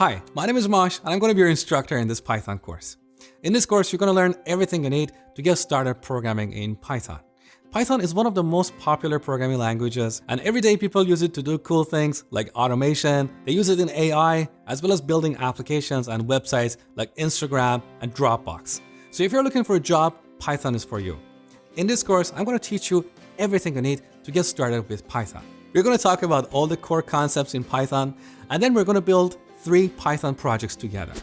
Hi, my name is Mosh and I'm going to be your instructor in this Python course. In this course, you're going to learn everything you need to get started programming in Python. Python is one of the most popular programming languages, and every day people use it to do cool things like automation. They use it in AI, as well as building applications and websites like Instagram and Dropbox. So if you're looking for a job, Python is for you. In this course, I'm going to teach you everything you need to get started with Python. We're going to talk about all the core concepts in Python, and then we're going to build 3 Python projects together.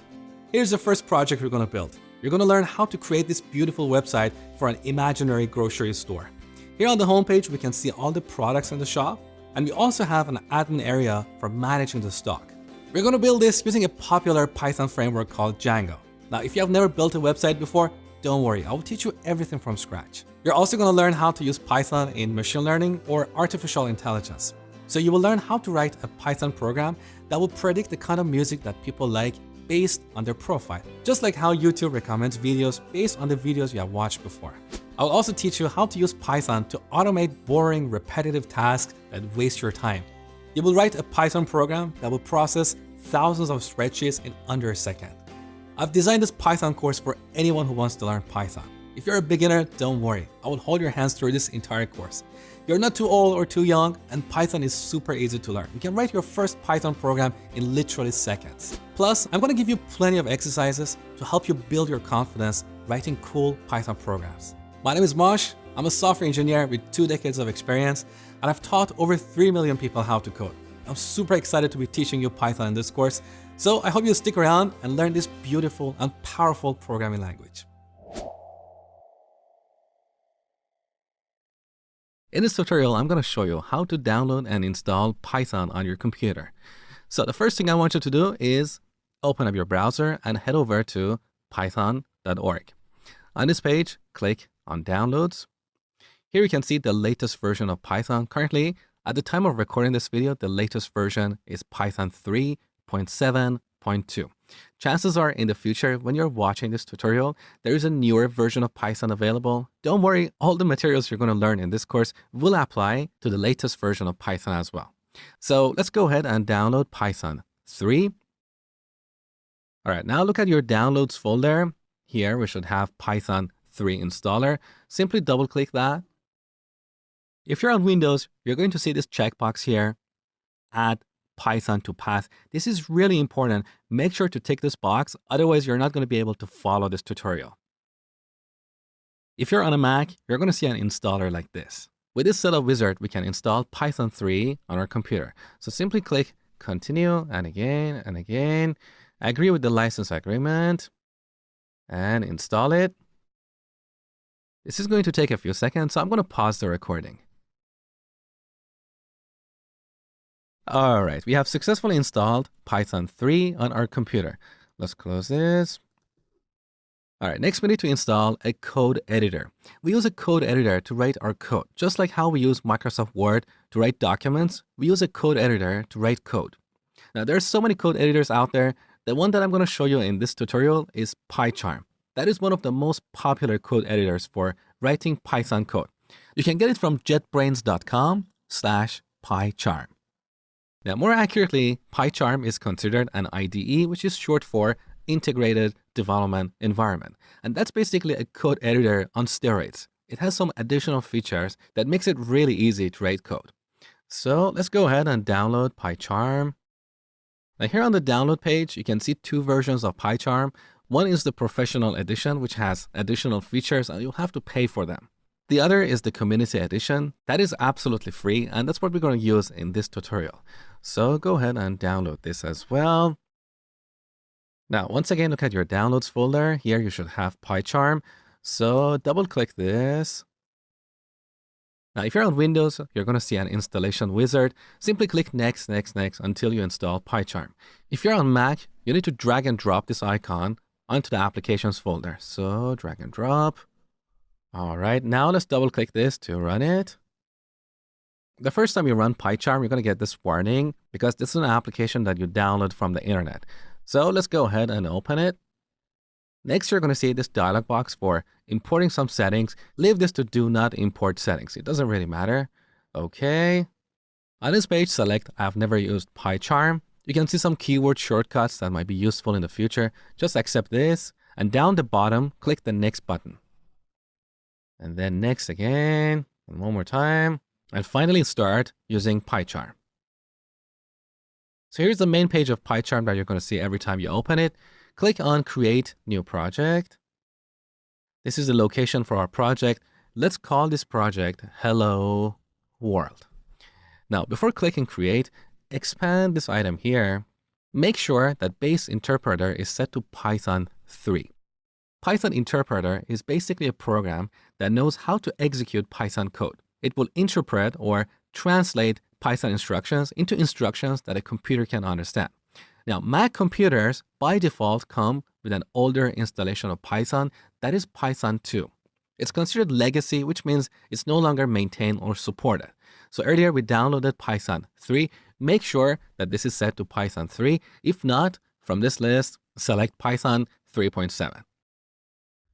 Here's the first project we're going to build. You're going to learn how to create this beautiful website for an imaginary grocery store. Here on the homepage, we can see all the products in the shop, and we also have an admin area for managing the stock. We're going to build this using a popular Python framework called Django. Now, if you have never built a website before, don't worry, I will teach you everything from scratch. You're also going to learn how to use Python in machine learning or artificial intelligence. So you will learn how to write a Python program that will predict the kind of music that people like based on their profile, just like how YouTube recommends videos based on the videos you have watched before. I'll also teach you how to use Python to automate boring, repetitive tasks that waste your time. You will write a Python program that will process thousands of spreadsheets in under a second. I've designed this Python course for anyone who wants to learn Python. If you're a beginner, don't worry. I will hold your hands through this entire course. You're not too old or too young, and Python is super easy to learn. You can write your first Python program in literally seconds. Plus, I'm going to give you plenty of exercises to help you build your confidence writing cool Python programs. My name is Mosh. I'm a software engineer with 2 decades of experience, and I've taught over 3 million people how to code. I'm super excited to be teaching you Python in this course, so I hope you stick around and learn this beautiful and powerful programming language. In this tutorial, I'm going to show you how to download and install Python on your computer. So the first thing I want you to do is open up your browser and head over to python.org. On this page, click on Downloads. Here you can see the latest version of Python. Currently, at the time of recording this video, the latest version is Python 3.7.2. Chances are in the future, when you're watching this tutorial, there is a newer version of Python available. Don't worry, all the materials you're going to learn in this course will apply to the latest version of Python as well. So let's go ahead and download Python 3. All right, now look at your downloads folder. Here we should have Python 3 installer. Simply double click that. If you're on Windows, you're going to see this checkbox here, add Python to path. This is really important. Make sure to tick this box, otherwise you're not going to be able to follow this tutorial. If you're on a Mac, you're going to see an installer like this. With this setup wizard, we can install Python 3 on our computer. So simply click continue and again, agree with the license agreement and install it. This is going to take a few seconds, so I'm going to pause the recording. All right, we have successfully installed Python 3 on our computer. Let's close this. All right, next we need to install a code editor. We use a code editor to write our code. Just like how we use Microsoft Word to write documents, we use a code editor to write code. Now, there's so many code editors out there. The one that I'm going to show you in this tutorial is PyCharm. That is one of the most popular code editors for writing Python code. You can get it from jetbrains.com/PyCharm. Now, more accurately, PyCharm is considered an IDE, which is short for Integrated Development Environment. And that's basically a code editor on steroids. It has some additional features that makes it really easy to write code. So let's go ahead and download PyCharm. Now here on the download page, you can see 2 versions of PyCharm. One is the professional edition, which has additional features and you'll have to pay for them. The other is the community edition. That is absolutely free, and that's what we're going to use in this tutorial. So go ahead and download this as well. Now, once again, look at your downloads folder. Here you should have PyCharm. So double click this. Now, if you're on Windows, you're going to see an installation wizard. Simply click next until you install PyCharm. If you're on Mac, you need to drag and drop this icon onto the applications folder. So drag and drop. All right, now let's double click this to run it. The first time you run PyCharm, you're going to get this warning because this is an application that you download from the internet. So let's go ahead and open it. Next, you're going to see this dialog box for importing some settings. Leave this to do not import settings. It doesn't really matter. Okay. On this page, select I've never used PyCharm. You can see some keyword shortcuts that might be useful in the future. Just accept this, and down the bottom, click the next button. And then next again, and one more time, and finally start using PyCharm. So here's the main page of PyCharm that you're going to see every time you open it. Click on Create New Project. This is the location for our project. Let's call this project Hello World. Now, before clicking Create, expand this item here. Make sure that base interpreter is set to Python 3. Python interpreter is basically a program that knows how to execute Python code. It will interpret or translate Python instructions into instructions that a computer can understand. Now, Mac computers by default come with an older installation of Python, that is Python 2. It's considered legacy, which means it's no longer maintained or supported. So earlier we downloaded Python 3. Make sure that this is set to Python 3. If not, from this list, select Python 3.7.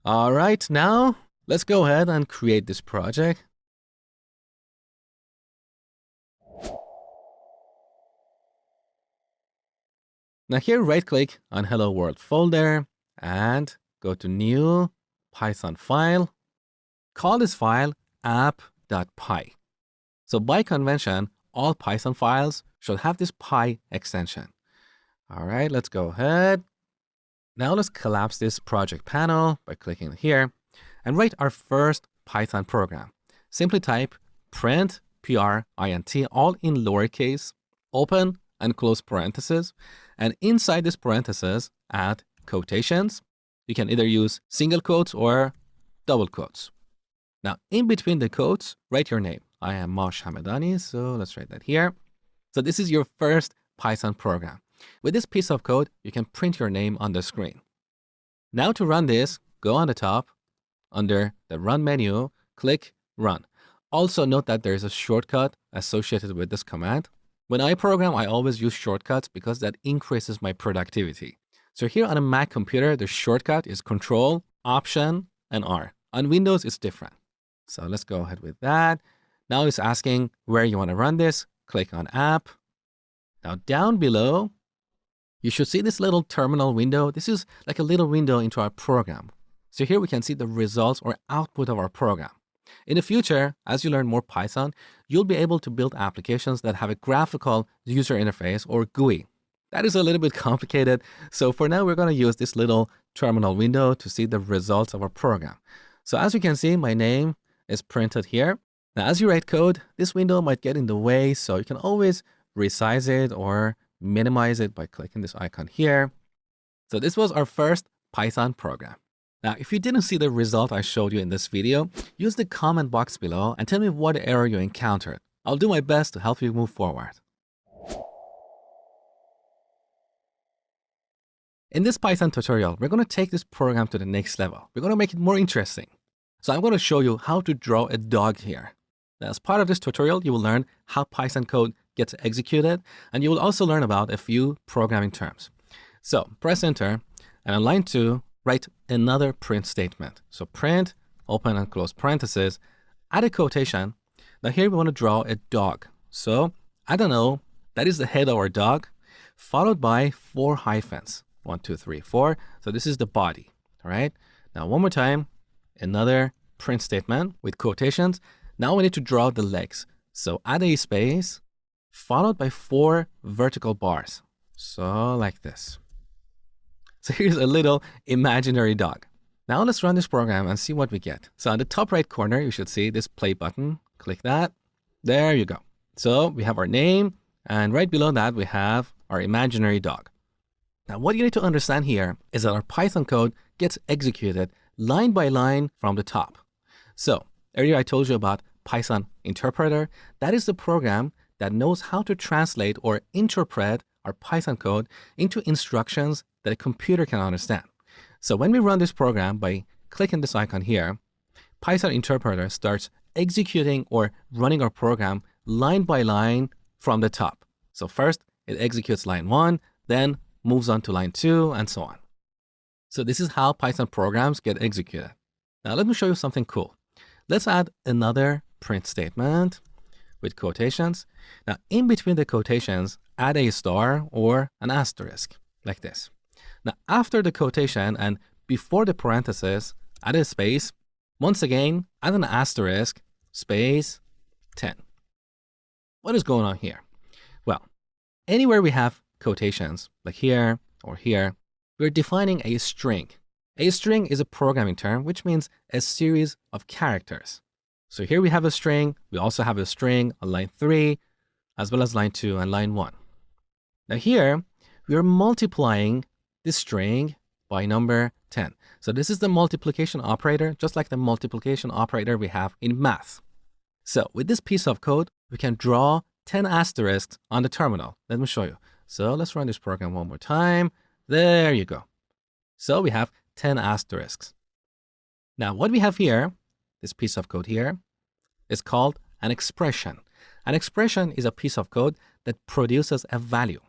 All right, now let's go ahead and create this project. Now here, right-click on Hello World folder and go to New Python file. Call this file app.py. So by convention, all Python files should have this py extension. All right, let's go ahead. Now let's collapse this project panel by clicking here and write our first Python program. Simply type print, P-R-I-N-T, all in lowercase, open and close parentheses. And inside this parentheses, add quotations. You can either use single quotes or double quotes. Now, in between the quotes, write your name. I am Mosh Hamedani, so let's write that here. So this is your first Python program. With this piece of code, you can print your name on the screen. Now to run this, go on the top, under the Run menu, click Run. Also note that there is a shortcut associated with this command. When I program, I always use shortcuts because that increases my productivity. So here on a Mac computer, the shortcut is Control, Option, and R. On Windows, it's different. So let's go ahead with that. Now it's asking where you want to run this. Click on App. Now down below, you should see this little terminal window. This is like a little window into our program. So here we can see the results or output of our program. In the future, as you learn more Python, you'll be able to build applications that have a graphical user interface or GUI. That is a little bit complicated. So for now, we're going to use this little terminal window to see the results of our program. So as you can see, my name is printed here. Now, as you write code, this window might get in the way. So you can always resize it or minimize it by clicking this icon here. So this was our first Python program. Now, if you didn't see the result I showed you in this video, use the comment box below and tell me what error you encountered. I'll do my best to help you move forward. In this Python tutorial, we're going to take this program to the next level. We're going to make it more interesting. So I'm going to show you how to draw a dog here. Now, as part of this tutorial, you will learn how Python code gets executed, and you will also learn about a few programming terms. So press enter, and on line 2, write another print statement. So print, open and close parentheses, add a quotation. Now here we want to draw a dog. So I don't know, that is the head of our dog, followed by 4 hyphens. 1, 2, 3, 4. So this is the body. All right. Now one more time, another print statement with quotations. Now we need to draw the legs. So add a space, followed by 4 vertical bars. So like this. So here's a little imaginary dog. Now let's run this program and see what we get. So on the top right corner, you should see this play button. Click that. There you go. So we have our name, and right below that, we have our imaginary dog. Now what you need to understand here is that our Python code gets executed line by line from the top. So earlier I told you about Python interpreter. That is the program that knows how to translate or interpret our Python code into instructions that a computer can understand. So when we run this program by clicking this icon here, Python interpreter starts executing or running our program line by line from the top. So first it executes line 1, then moves on to line 2, and so on. So this is how Python programs get executed. Now let me show you something cool. Let's add another print statement with quotations. Now in between the quotations, add a star or an asterisk, like this. Now, after the quotation and before the parenthesis, add a space. Once again, add an asterisk, space, 10. What is going on here? Well, anywhere we have quotations, like here or here, we're defining a string. A string is a programming term, which means a series of characters. So here we have a string. We also have a string on line 3, as well as line 2 and line 1. Now here, we are multiplying this string by number 10. So this is the multiplication operator, just like the multiplication operator we have in math. So with this piece of code, we can draw 10 asterisks on the terminal. Let me show you. So let's run this program one more time. There you go. So we have 10 asterisks. Now what we have here, this piece of code here, is called an expression. An expression is a piece of code that produces a value.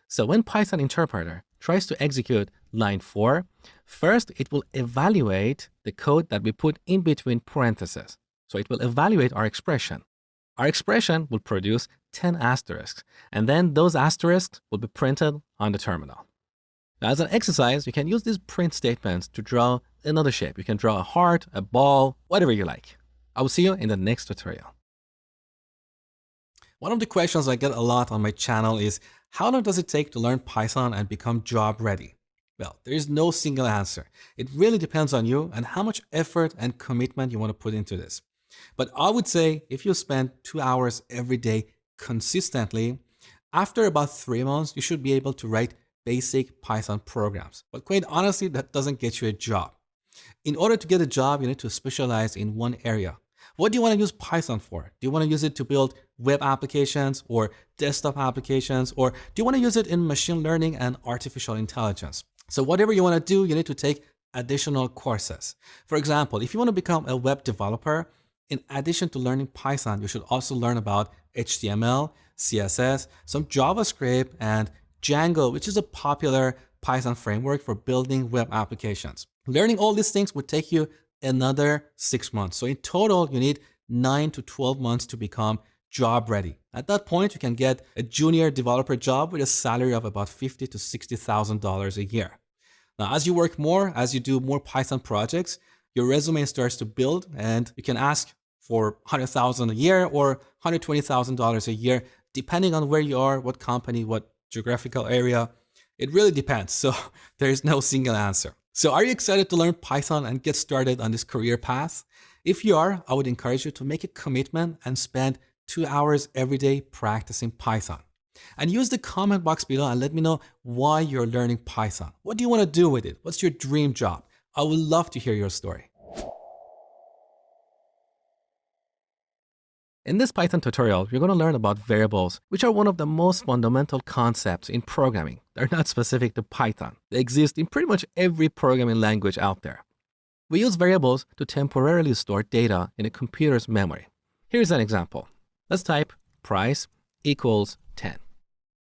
So when Python interpreter tries to execute line 4, first it will evaluate the code that we put in between parentheses. So it will evaluate our expression. Our expression will produce 10 asterisks, and then those asterisks will be printed on the terminal. Now, as an exercise, you can use these print statements to draw another shape. You can draw a heart, a ball, whatever you like. I will see you in the next tutorial. One of the questions I get a lot on my channel is, how long does it take to learn Python and become job ready? Well, there is no single answer. It really depends on you and how much effort and commitment you want to put into this. But I would say if you spend 2 hours every day consistently, after about 3 months, you should be able to write basic Python programs. But quite honestly, that doesn't get you a job. In order to get a job, you need to specialize in one area. What do you want to use Python for? Do you want to use it to build web applications or desktop applications? Or do you want to use it in machine learning and artificial intelligence? So whatever you want to do, you need to take additional courses. For example, if you want to become a web developer, in addition to learning Python, you should also learn about HTML, CSS, some JavaScript, and Django, which is a popular Python framework for building web applications. Learning all these things would take you another 6 months. So in total, you need 9 to 12 months to become job ready. At that point, you can get a junior developer job with a salary of about $50,000 to $60,000 a year. Now, as you work more, as you do more Python projects, your resume starts to build, and you can ask for $100,000 a year or $120,000 a year, depending on where you are, what company, what geographical area. It really depends. So there is no single answer. So are you excited to learn Python and get started on this career path? If you are, I would encourage you to make a commitment and spend 2 hours every day practicing Python. And use the comment box below and let me know why you're learning Python. What do you want to do with it? What's your dream job? I would love to hear your story. In this Python tutorial, you're going to learn about variables, which are one of the most fundamental concepts in programming. They're not specific to Python. They exist in pretty much every programming language out there. We use variables to temporarily store data in a computer's memory. Here's an example. Let's type price equals 10.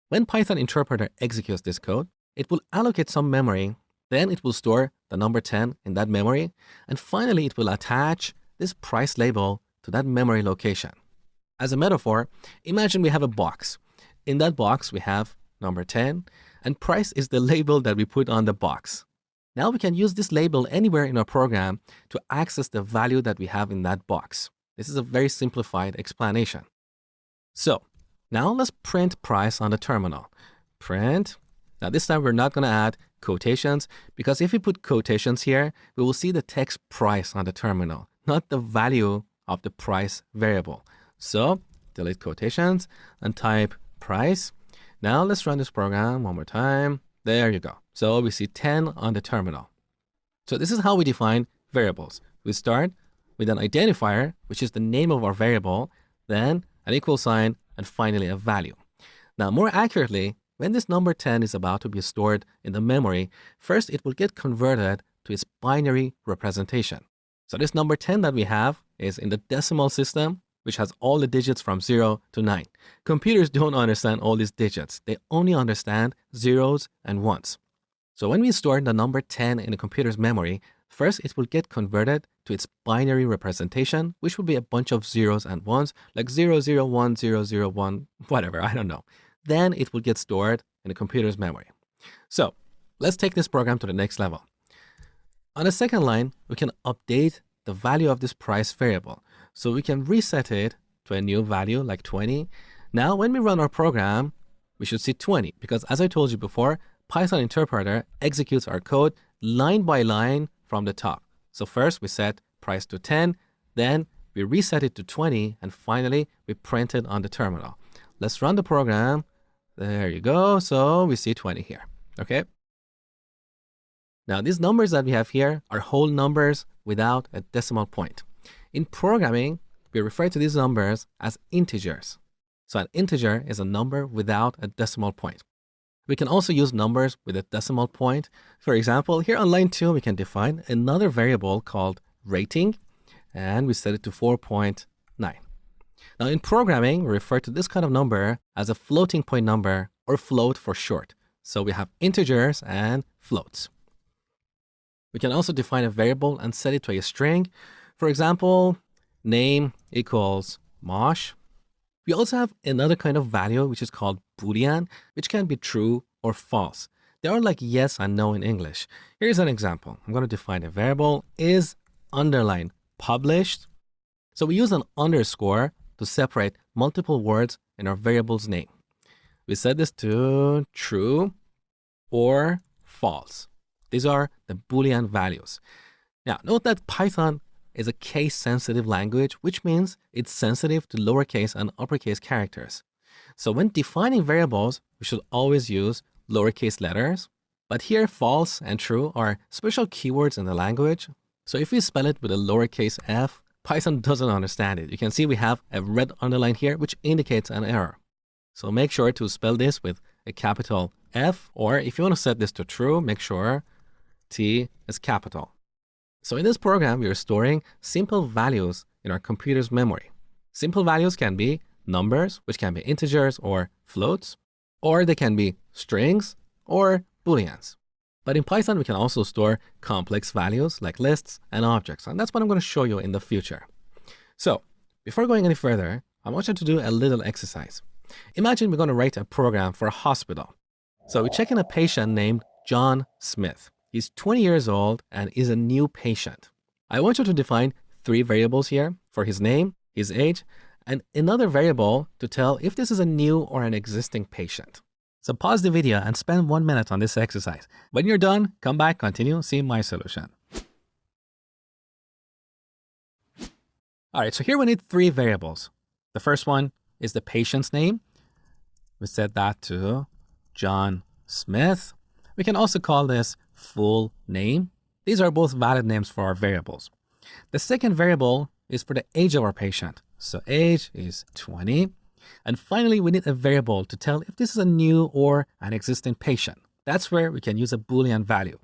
When Python interpreter executes this code, it will allocate some memory, then it will store the number 10 in that memory, and finally it will attach this price label to that memory location. As a metaphor, imagine we have a box. In that box, we have number 10, and price is the label that we put on the box. Now we can use this label anywhere in our program to access the value that we have in that box. This is a very simplified explanation. So now let's print price on the terminal. Print. Now this time we're not going to add quotations, because if we put quotations here, we will see the text price on the terminal, not the value of the price variable. So delete quotations and type price. Now let's run this program one more time. There you go. So we see 10 on the terminal. So this is how we define variables. We start with an identifier, which is the name of our variable, then an equal sign, and finally a value. Now more accurately, when this number 10 is about to be stored in the memory, first it will get converted to its binary representation. So this number 10 that we have is in the decimal system, which has all the digits from 0 to 9. Computers don't understand all these digits. They only understand zeros and ones. So when we store the number 10 in the computer's memory, first it will get converted to its binary representation, which will be a bunch of zeros and ones, like 001, 001, whatever, I don't know. then it will get stored in the computer's memory. So let's take this program to the next level. On the second line, we can update the value of this price variable. So we can reset it to a new value like 20. Now, when we run our program, we should see 20 because as I told you before, Python interpreter executes our code line by line from the top. So first we set price to 10, then we reset it to 20, and finally we print it on the terminal. Let's run the program. There you go. So we see 20 here. Okay. Now these numbers that we have here are whole numbers without a decimal point. In programming, we refer to these numbers as integers. So an integer is a number without a decimal point. We can also use numbers with a decimal point. For example, here on line 2, we can define another variable called rating, and we set it to 4.9. Now in programming, we refer to this kind of number as a floating point number, or float for short. So we have integers and floats. We can also define a variable and set it to a string. For example, name equals Mosh. We also have another kind of value, which is called Boolean, which can be true or false. They are like yes and no in English. Here's an example. I'm going to define a variable is underline published. So we use an underscore to separate multiple words in our variable's name. We set this to true or false. These are the Boolean values. Now, note that Python is a case-sensitive language, which means it's sensitive to lowercase and uppercase characters. So when defining variables, we should always use lowercase letters. But here, false and true are special keywords in the language. So if we spell it with a lowercase f, Python doesn't understand it. You can see we have a red underline here, which indicates an error. So make sure to spell this with a capital F, or if you want to set this to true, make sure T is capital. So in this program, we are storing simple values in our computer's memory. Simple values can be numbers, which can be integers or floats, or they can be strings or booleans. But in Python, we can also store complex values like lists and objects, and that's what I'm going to show you in the future. So before going any further, I want you to do a little exercise. Imagine we're going to write a program for a hospital. So we check in a patient named John Smith. He's 20 years old and is a new patient. I want you to define 3 variables here for his name, his age, and another variable to tell if this is a new or an existing patient. So pause the video and spend 1 minute on this exercise. When you're done, come back, continue, see my solution. All right, so here we need 3 variables. The first one is the patient's name. We set that to John Smith. We can also call this full name. These are both valid names for our variables. The second variable is for the age of our patient. So age is 20. And finally, we need a variable to tell if this is a new or an existing patient. That's where we can use a Boolean value.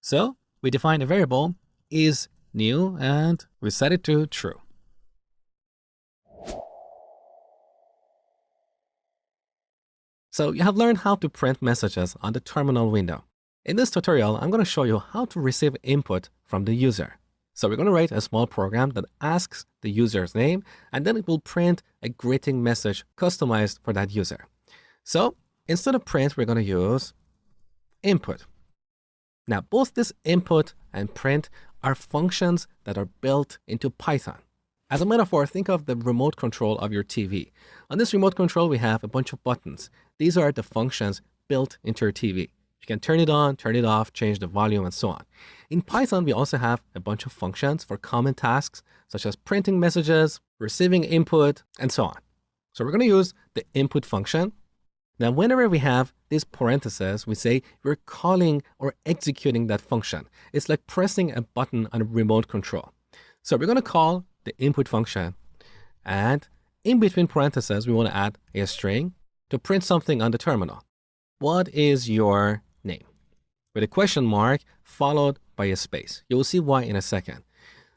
So we define a variable is new and we set it to true. So you have learned how to print messages on the terminal window. In this tutorial, I'm going to show you how to receive input from the user. So we're going to write a small program that asks the user's name, and then it will print a greeting message customized for that user. So instead of print, we're going to use input. Now, both this input and print are functions that are built into Python. As a metaphor, think of the remote control of your TV. On this remote control, we have a bunch of buttons. These are the functions built into your TV. You can turn it on, turn it off, change the volume, and so on. In Python, we also have a bunch of functions for common tasks, such as printing messages, receiving input, and so on. So we're going to use the input function. Now, whenever we have these parentheses, we say we're calling or executing that function. It's like pressing a button on a remote control. So we're going to call the input function, and in between parentheses, we want to add a string to print something on the terminal. What is your name? With a question mark followed by a space. You will see why in a second.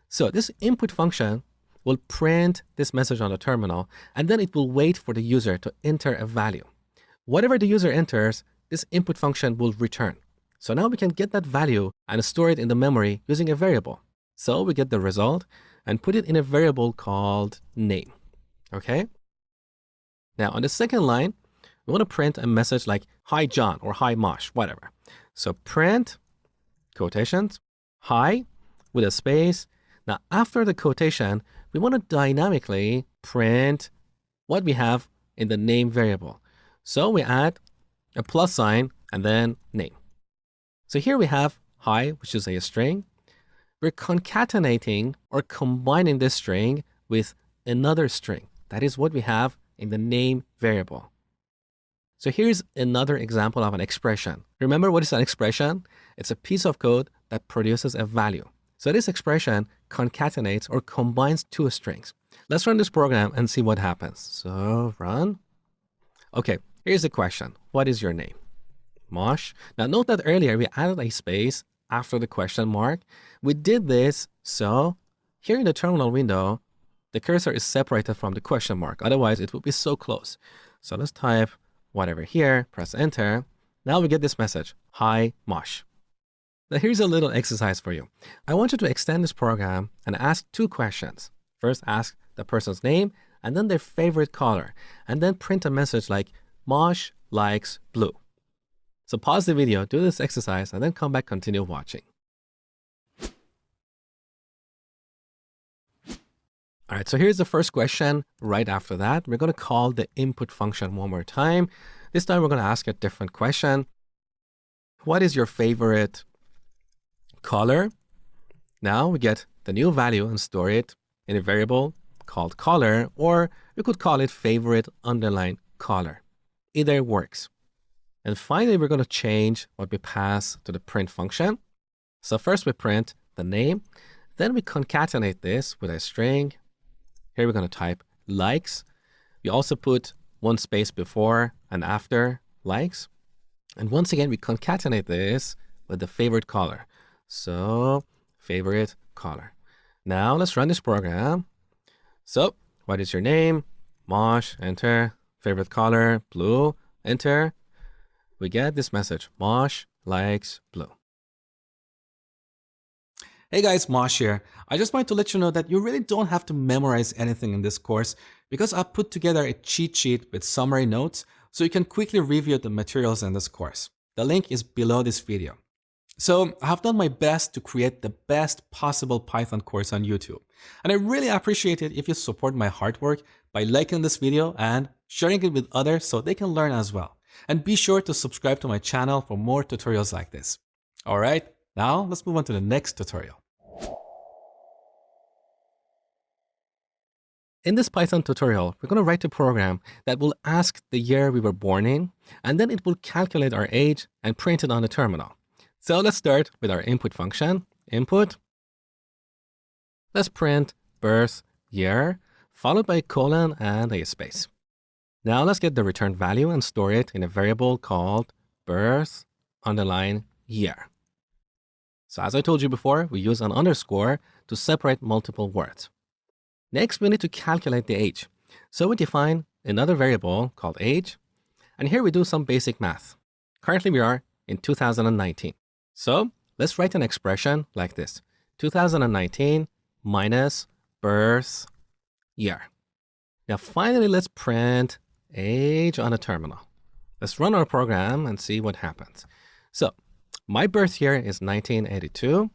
So this input function will print this message on the terminal, and then it will wait for the user to enter a value. Whatever the user enters, this input function will return. So now we can get that value and store it in the memory using a variable. So we get the result and put it in a variable called name. Okay? Now on the second line, We want to print a message like, hi, John, or hi, Mosh, whatever. So print, quotations, hi, with a space. Now, after the quotation, we want to dynamically print what we have in the name variable. So we add a plus sign and then name. So here we have hi, which is a string. We're concatenating or combining this string with another string. That is what we have in the name variable. So here's another example of an expression. Remember what is an expression? It's a piece of code that produces a value. So this expression concatenates or combines two strings. Let's run this program and see what happens. So run. Okay, here's the question. What is your name? Mosh. Now note that earlier we added a space after the question mark. We did this so here in the terminal window, the cursor is separated from the question mark. Otherwise, it would be so close. So let's type whatever here, press enter. Now we get this message, hi, Mosh. Now here's a little exercise for you. I want you to extend this program and ask two questions. First, ask the person's name and then their favorite color, and then print a message like, Mosh likes blue. So pause the video, do this exercise, and then come back, continue watching. All right, so here's the first question. Right after that, we're going to call the input function one more time. This time, we're going to ask a different question. What is your favorite color? Now we get the new value and store it in a variable called color, or we could call it favorite underline color. Either works. And finally, we're going to change what we pass to the print function. So first we print the name, then we concatenate this with a string. Here we're going to type likes. We also put one space before and after likes. And once again, we concatenate this with the favorite color. So favorite color. Now let's run this program. So what is your name? Mosh, enter. Favorite color, blue, enter. We get this message, Mosh likes blue. Hey guys, Mosh here. I just wanted to let you know that you really don't have to memorize anything in this course because I've put together a cheat sheet with summary notes so you can quickly review the materials in this course. The link is below this video. So I have done my best to create the best possible Python course on YouTube. And I really appreciate it if you support my hard work by liking this video and sharing it with others so they can learn as well. And be sure to subscribe to my channel for more tutorials like this. All right, now let's move on to the next tutorial. In this Python tutorial, we're going to write a program that will ask the year we were born in, and then it will calculate our age and print it on the terminal. So let's start with our input function, input. Let's print birth year, followed by a colon and a space. Now let's get the return value and store it in a variable called birth underline year. So as I told you before, we use an underscore to separate multiple words. Next, we need to calculate the age. So we define another variable called age, and here we do some basic math. Currently, we are in 2019. So let's write an expression like this, 2019 minus birth year. Now, finally, let's print age on a terminal. Let's run our program and see what happens. So my birth year is 1982.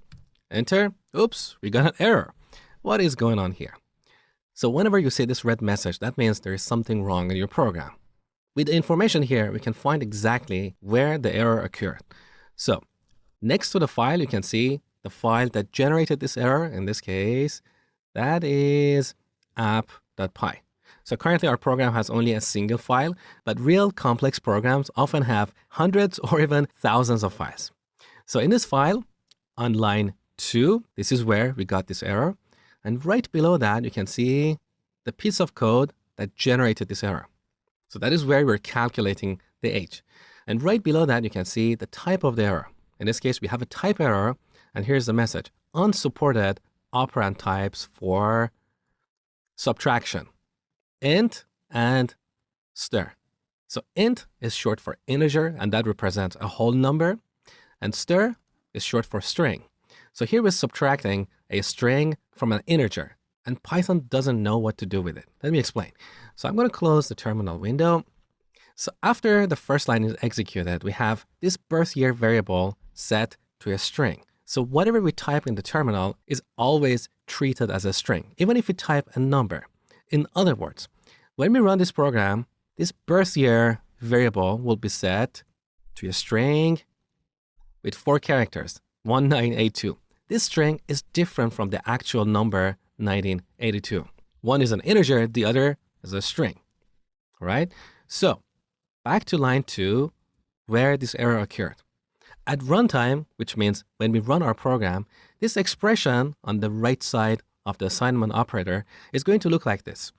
Enter. Oops, we got an error. What is going on here? So whenever you see this red message, that means there is something wrong in your program. With the information here, we can find exactly where the error occurred. So next to the file, you can see the file that generated this error. In this case, that is app.py. So currently our program has only a single file, but real complex programs often have hundreds or even thousands of files. So in this file, on line 2, this is where we got this error. And right below that, you can see the piece of code that generated this error. So that is where we're calculating the age. And right below that, you can see the type of the error. In this case, we have a type error. And here's the message, unsupported operand types for subtraction, int and stir. So int is short for integer, and that represents a whole number. And stir is short for string. So here we're subtracting a string from an integer, and Python doesn't know what to do with it. Let me explain. So I'm going to close the terminal window. So after the first line is executed, we have this birth year variable set to a string. So whatever we type in the terminal is always treated as a string, even if we type a number. In other words, when we run this program, this birth year variable will be set to a string with 4 characters, 1982. This string is different from the actual number 1982. One is an integer, the other is a string. All right? So back to line 2, where this error occurred. At runtime, which means when we run our program, this expression on the right side of the assignment operator is going to look like this.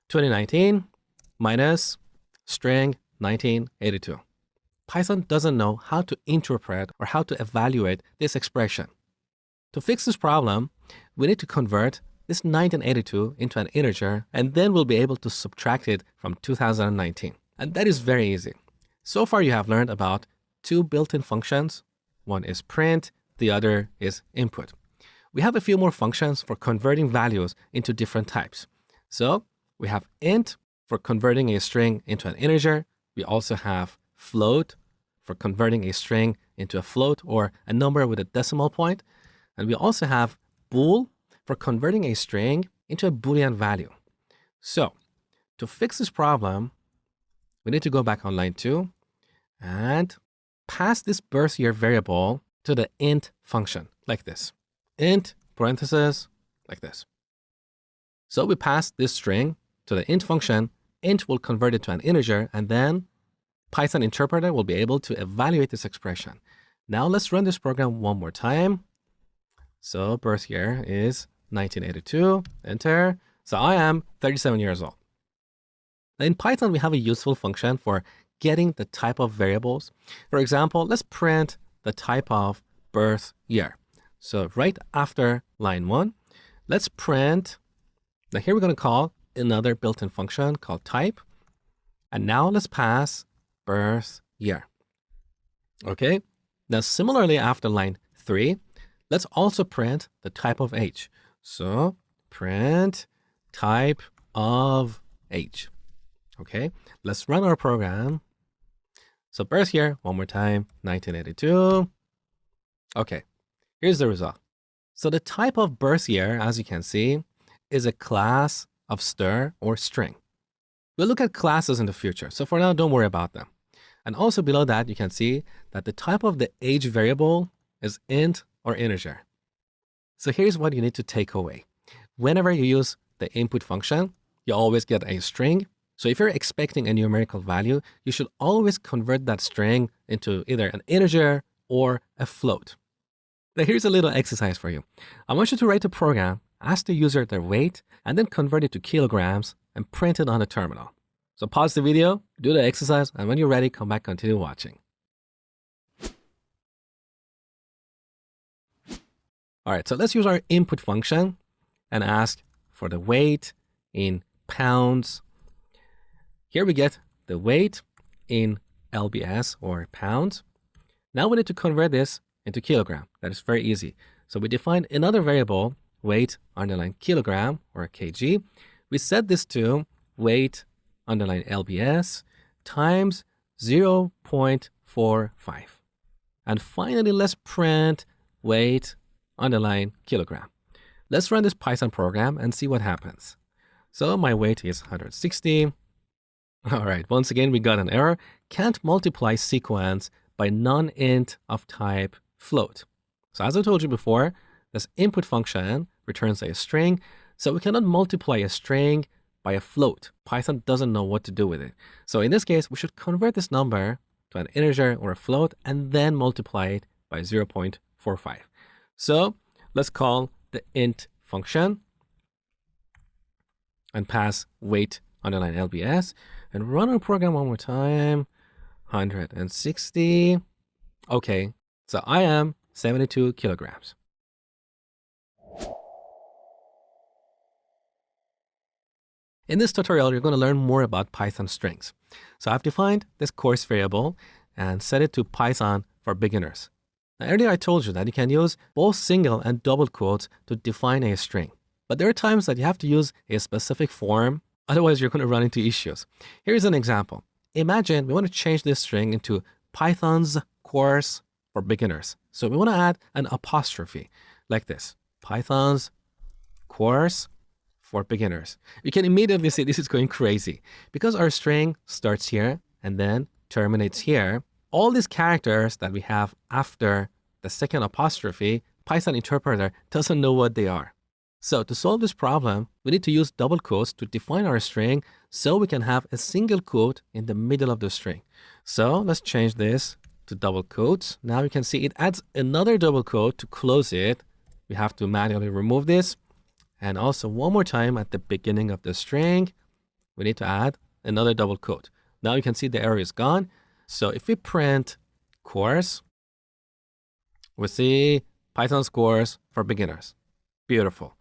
2019 minus string 1982. Python doesn't know how to interpret or how to evaluate this expression. To fix this problem, we need to convert this 1982 into an integer, and then we'll be able to subtract it from 2019. And that is very easy. So far, you have learned about 2 built-in functions. One is print, the other is input. We have a few more functions for converting values into different types. So we have int for converting a string into an integer. We also have float for converting a string into a float or a number with a decimal point. And we also have bool for converting a string into a Boolean value. So to fix this problem, we need to go back on line 2 and pass this birth year variable to the int function like this. Int parentheses like this. So we pass this string to the int function. Int will convert it to an integer, and then Python interpreter will be able to evaluate this expression. Now let's run this program one more time. So birth year is 1982, enter. So I am 37 years old. In Python, we have a useful function for getting the type of variables. For example, let's print the type of birth year. So right after line 1, let's print. Now here we're going to call another built-in function called type. And now let's pass birth year. Okay. Now similarly, after line 3, let's also print the type of age. So print type of age. Okay, let's run our program. So birth year, one more time, 1982. Okay, here's the result. So the type of birth year, as you can see, is a class of stir or string. We'll look at classes in the future. So for now, don't worry about them. And also below that, you can see that the type of the age variable is int or integer. So here's what you need to take away. Whenever you use the input function, you always get a string. So if you're expecting a numerical value, you should always convert that string into either an integer or a float. Now here's a little exercise for you. I want you to write a program, ask the user their weight, and then convert it to kilograms and print it on the terminal. So pause the video, do the exercise, and when you're ready, come back, continue watching. All right, so let's use our input function and ask for the weight in pounds. Here we get the weight in lbs or pounds. Now we need to convert this into kilogram. That is very easy. So we define another variable, weight underline kilogram or kg. We set this to weight underline lbs times 0.45. And finally, let's print weight underline kilogram. Let's run this Python program and see what happens. So my weight is 160. All right, once again, we got an error. Can't multiply sequence by non-int of type float. So as I told you before, this input function returns a string. So we cannot multiply a string by a float. Python doesn't know what to do with it. So in this case, we should convert this number to an integer or a float and then multiply it by 0.45. So let's call the int function and pass weight underline lbs and run our program one more time. 160. Okay, so I am 72 kilograms. In this tutorial, you're going to learn more about Python strings. So I've defined this course variable and set it to Python for beginners. Now, earlier I told you that you can use both single and double quotes to define a string. But there are times that you have to use a specific form, otherwise you're going to run into issues. Here's an example. imagine we want to change this string into Python's course for beginners. So we want to add an apostrophe like this, Python's course for beginners. You can immediately see this is going crazy because our string starts here and then terminates here. All these characters that we have after the second apostrophe, Python interpreter doesn't know what they are. So to solve this problem, we need to use double quotes to define our string so we can have a single quote in the middle of the string. So let's change this to double quotes. Now you can see it adds another double quote to close it. We have to manually remove this. And also one more time at the beginning of the string, we need to add another double quote. Now you can see the error is gone. So if we print course, we see Python's course for beginners. Beautiful.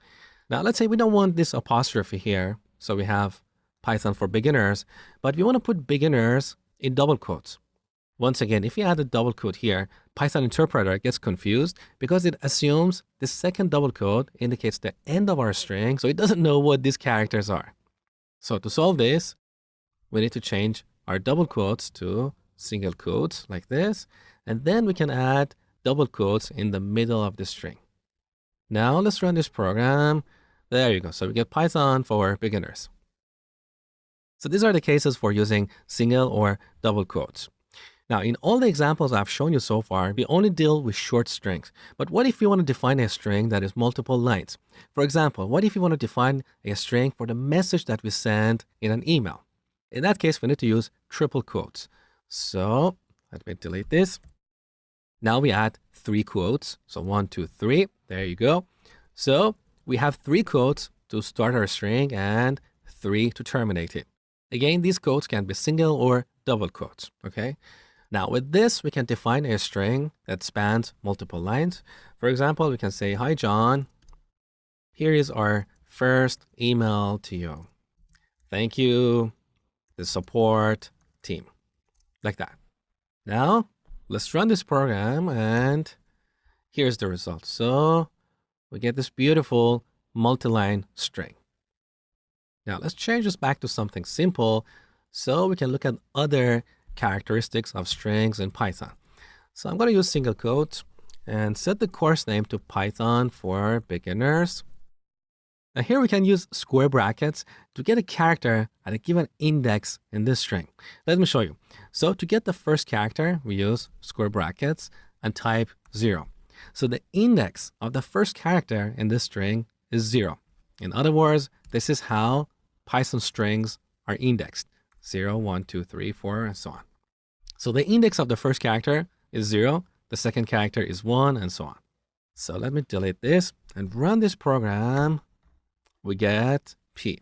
Now let's say we don't want this apostrophe here. So we have Python for beginners, but we want to put beginners in double quotes. Once again, if you add a double quote here, Python interpreter gets confused because it assumes the second double quote indicates the end of our string, so it doesn't know what these characters are. So to solve this, we need to change our double quotes to single quotes like this, and then we can add double quotes in the middle of the string. Now let's run this program. There you go. So we get Python for beginners. So these are the cases for using single or double quotes. Now, in all the examples I've shown you so far, we only deal with short strings. But what if you want to define a string that is multiple lines? For example, what if you want to define a string for the message that we send in an email? In that case, we need to use triple quotes. So let me delete this. Now we add 3 quotes. So 1, 2, 3. There you go. So we have 3 quotes to start our string and 3 to terminate it. Again, these quotes can be single or double quotes, okay? Now with this, we can define a string that spans multiple lines. For example, we can say, hi, John. Here is our first email to you. Thank you, the support team, like that. Now, let's run this program and here's the result. So we get this beautiful multi-line string. Now let's change this back to something simple so we can look at other characteristics of strings in Python. So I'm going to use single quotes and set the course name to Python for beginners. Now here we can use square brackets to get a character at a given index in this string. Let me show you. So to get the first character, we use square brackets and type 0. So the index of the first character in this string is 0. In other words, this is how Python strings are indexed. 0, 1, 2, 3, 4, and so on. So the index of the first character is 0, the second character is 1, and so on. So let me delete this and run this program. We get P.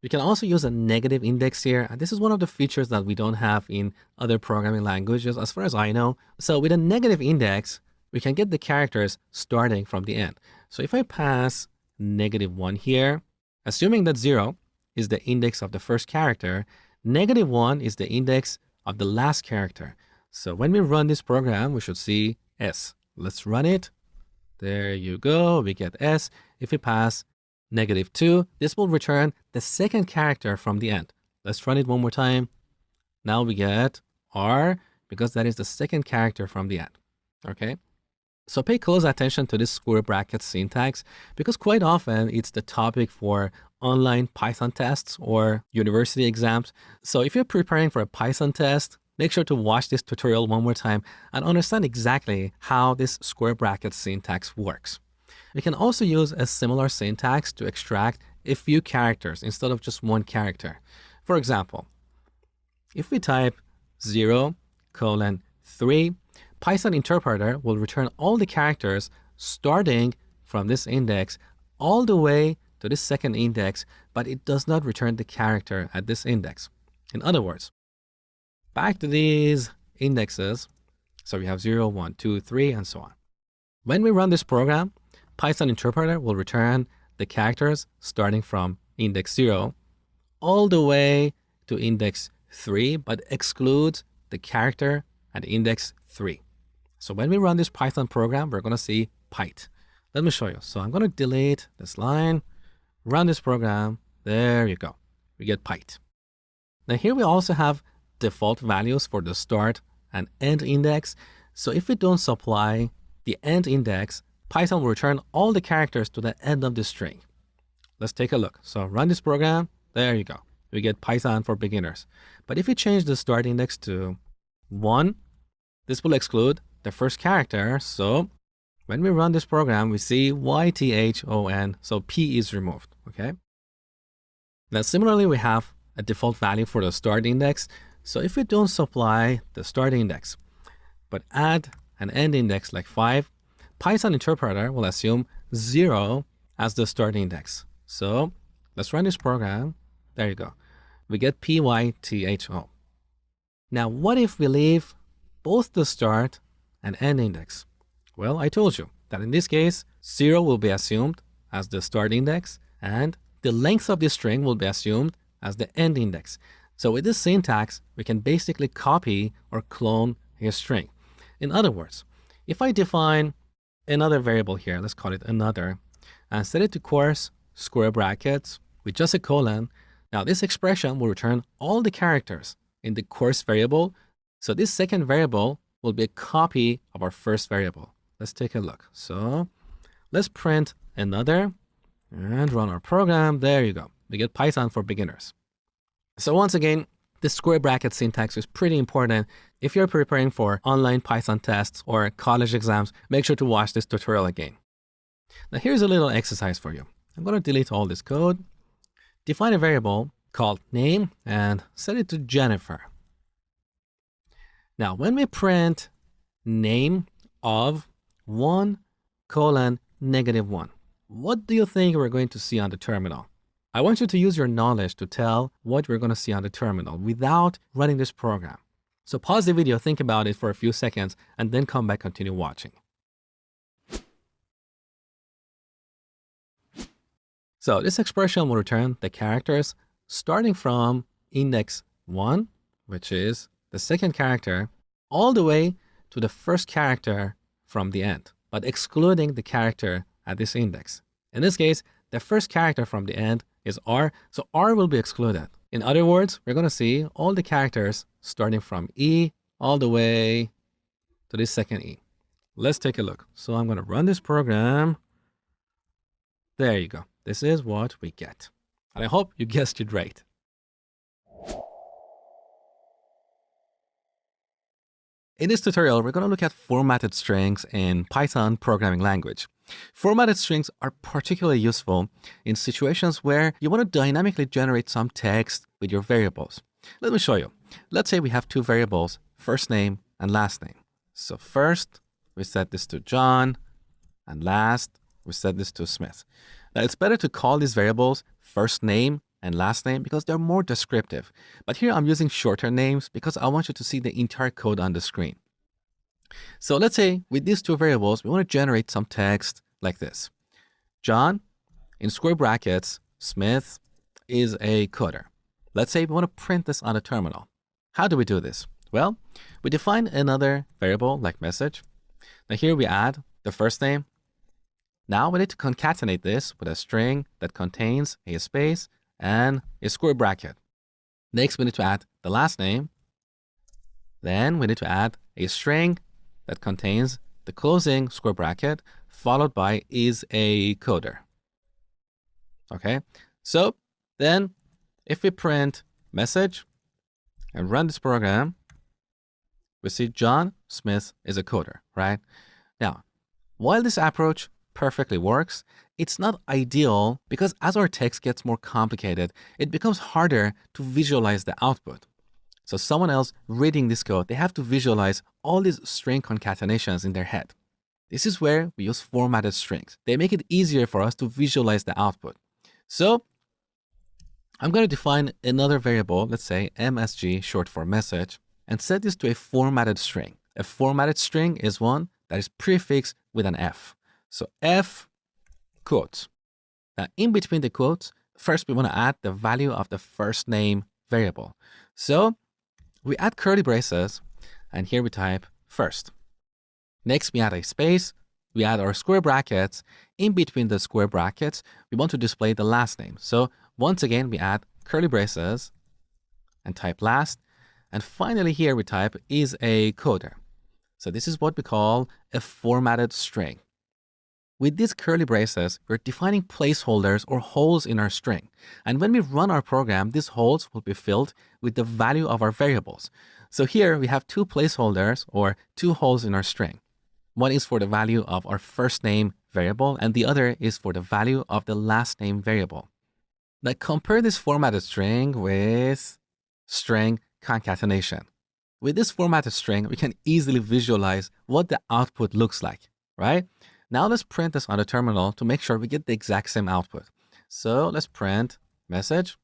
You can also use a negative index here, and this is one of the features that we don't have in other programming languages, as far as I know. So with a negative index, we can get the characters starting from the end. So if I pass -1 here, assuming that 0 is the index of the first character, -1 is the index of the last character. So when we run this program, we should see S. Let's run it. There you go. We get S. If we pass -2, this will return the second character from the end. Let's run it one more time. Now we get R because that is the second character from the end. Okay. So pay close attention to this square bracket syntax because quite often it's the topic for online Python tests or university exams. So if you're preparing for a Python test, make sure to watch this tutorial one more time and understand exactly how this square bracket syntax works. We can also use a similar syntax to extract a few characters instead of just one character. For example, if we type 0:3, Python interpreter will return all the characters starting from this index all the way to this second index, but it does not return the character at this index. In other words, back to these indexes, so we have 0, 1, 2, 3, and so on. When we run this program, Python interpreter will return the characters starting from index 0 all the way to index 3, but excludes the character at index 3. So when we run this Python program, we're going to see Pyt. Let me show you. So I'm going to delete this line, run this program. There you go. We get Pyt. Now here we also have default values for the start and end index. So if we don't supply the end index, Python will return all the characters to the end of the string. Let's take a look. So run this program. There you go. We get Python for beginners. But if we change the start index to 1, this will exclude the first character. So when we run this program, we see YTHON. So P is removed. Okay. Now, similarly, we have a default value for the start index. So if we don't supply the start index, but add an end index like 5, Python interpreter will assume 0 as the start index. So let's run this program. There you go. We get PYTHO. Now, what if we leave both the start and end index? Well, I told you that in this case, 0 will be assumed as the start index, and the length of the string will be assumed as the end index. So with this syntax, we can basically copy or clone a string. In other words, if I define another variable here, let's call it another, and set it to course square brackets with just a colon, now this expression will return all the characters in the course variable. So this second variable will be a copy of our first variable. Let's take a look. So let's print another and run our program. There you go. We get Python for beginners. So once again, the square bracket syntax is pretty important. If you're preparing for online Python tests or college exams, make sure to watch this tutorial again. Now here's a little exercise for you. I'm going to delete all this code, define a variable called name, and set it to Jennifer. Now when we print name of 1:-1, what do you think we're going to see on the terminal? I want you to use your knowledge to tell what we're going to see on the terminal without running this program. So pause the video, think about it for a few seconds, and then come back, continue watching. So this expression will return the characters starting from index 1, which is the second character, all the way to the first character from the end, but excluding the character at this index. In this case, the first character from the end is R, so R will be excluded. In other words, we're going to see all the characters starting from E all the way to this second E. Let's take a look. So I'm going to run this program. There you go. This is what we get. And I hope you guessed it right. In this tutorial, we're going to look at formatted strings in Python programming language. Formatted strings are particularly useful in situations where you want to dynamically generate some text with your variables. Let me show you. Let's say we have two variables, first name and last name. So first, we set this to John, and last, we set this to Smith. Now, it's better to call these variables first name and last name because they're more descriptive. But here I'm using shorter names because I want you to see the entire code on the screen. So let's say with these two variables, we want to generate some text like this. John, in square brackets, Smith is a coder. Let's say we want to print this on a terminal. How do we do this? Well, we define another variable like message. Now here we add the first name. Now we need to concatenate this with a string that contains a space and a square bracket. Next, we need to add the last name. Then we need to add a string that contains the closing square bracket followed by is a coder. Okay, so then if we print message and run this program, we see John Smith is a coder, right? Now, while this approach perfectly works, it's not ideal because as our text gets more complicated, it becomes harder to visualize the output. So someone else reading this code, they have to visualize all these string concatenations in their head. This is where we use formatted strings. They make it easier for us to visualize the output. So I'm going to define another variable, let's say MSG, short for message, and set this to a formatted string. A formatted string is one that is prefixed with an F. So F quotes. Now in between the quotes, first we want to add the value of the first name variable. So we add curly braces, and here we type first. Next, we add a space. We add our square brackets. In between the square brackets, we want to display the last name. So once again, we add curly braces and type last. And finally here we type is a coder. So this is what we call a formatted string. With these curly braces, we're defining placeholders or holes in our string. And when we run our program, these holes will be filled with the value of our variables. So here we have two placeholders or two holes in our string. One is for the value of our first name variable, and the other is for the value of the last name variable. Now compare this formatted string with string concatenation. With this formatted string, we can easily visualize what the output looks like, right? Now let's print this on the terminal to make sure we get the exact same output. So let's print message.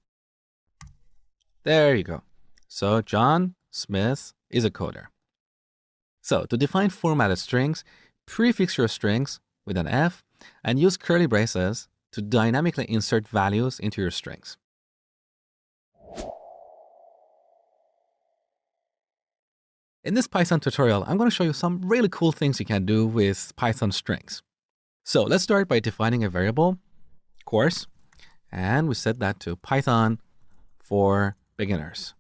There you go. So John Smith is a coder. So to define formatted strings, prefix your strings with an F and use curly braces to dynamically insert values into your strings. In this Python tutorial, I'm going to show you some really cool things you can do with Python strings. So let's start by defining a variable, course, and we set that to Python for beginners.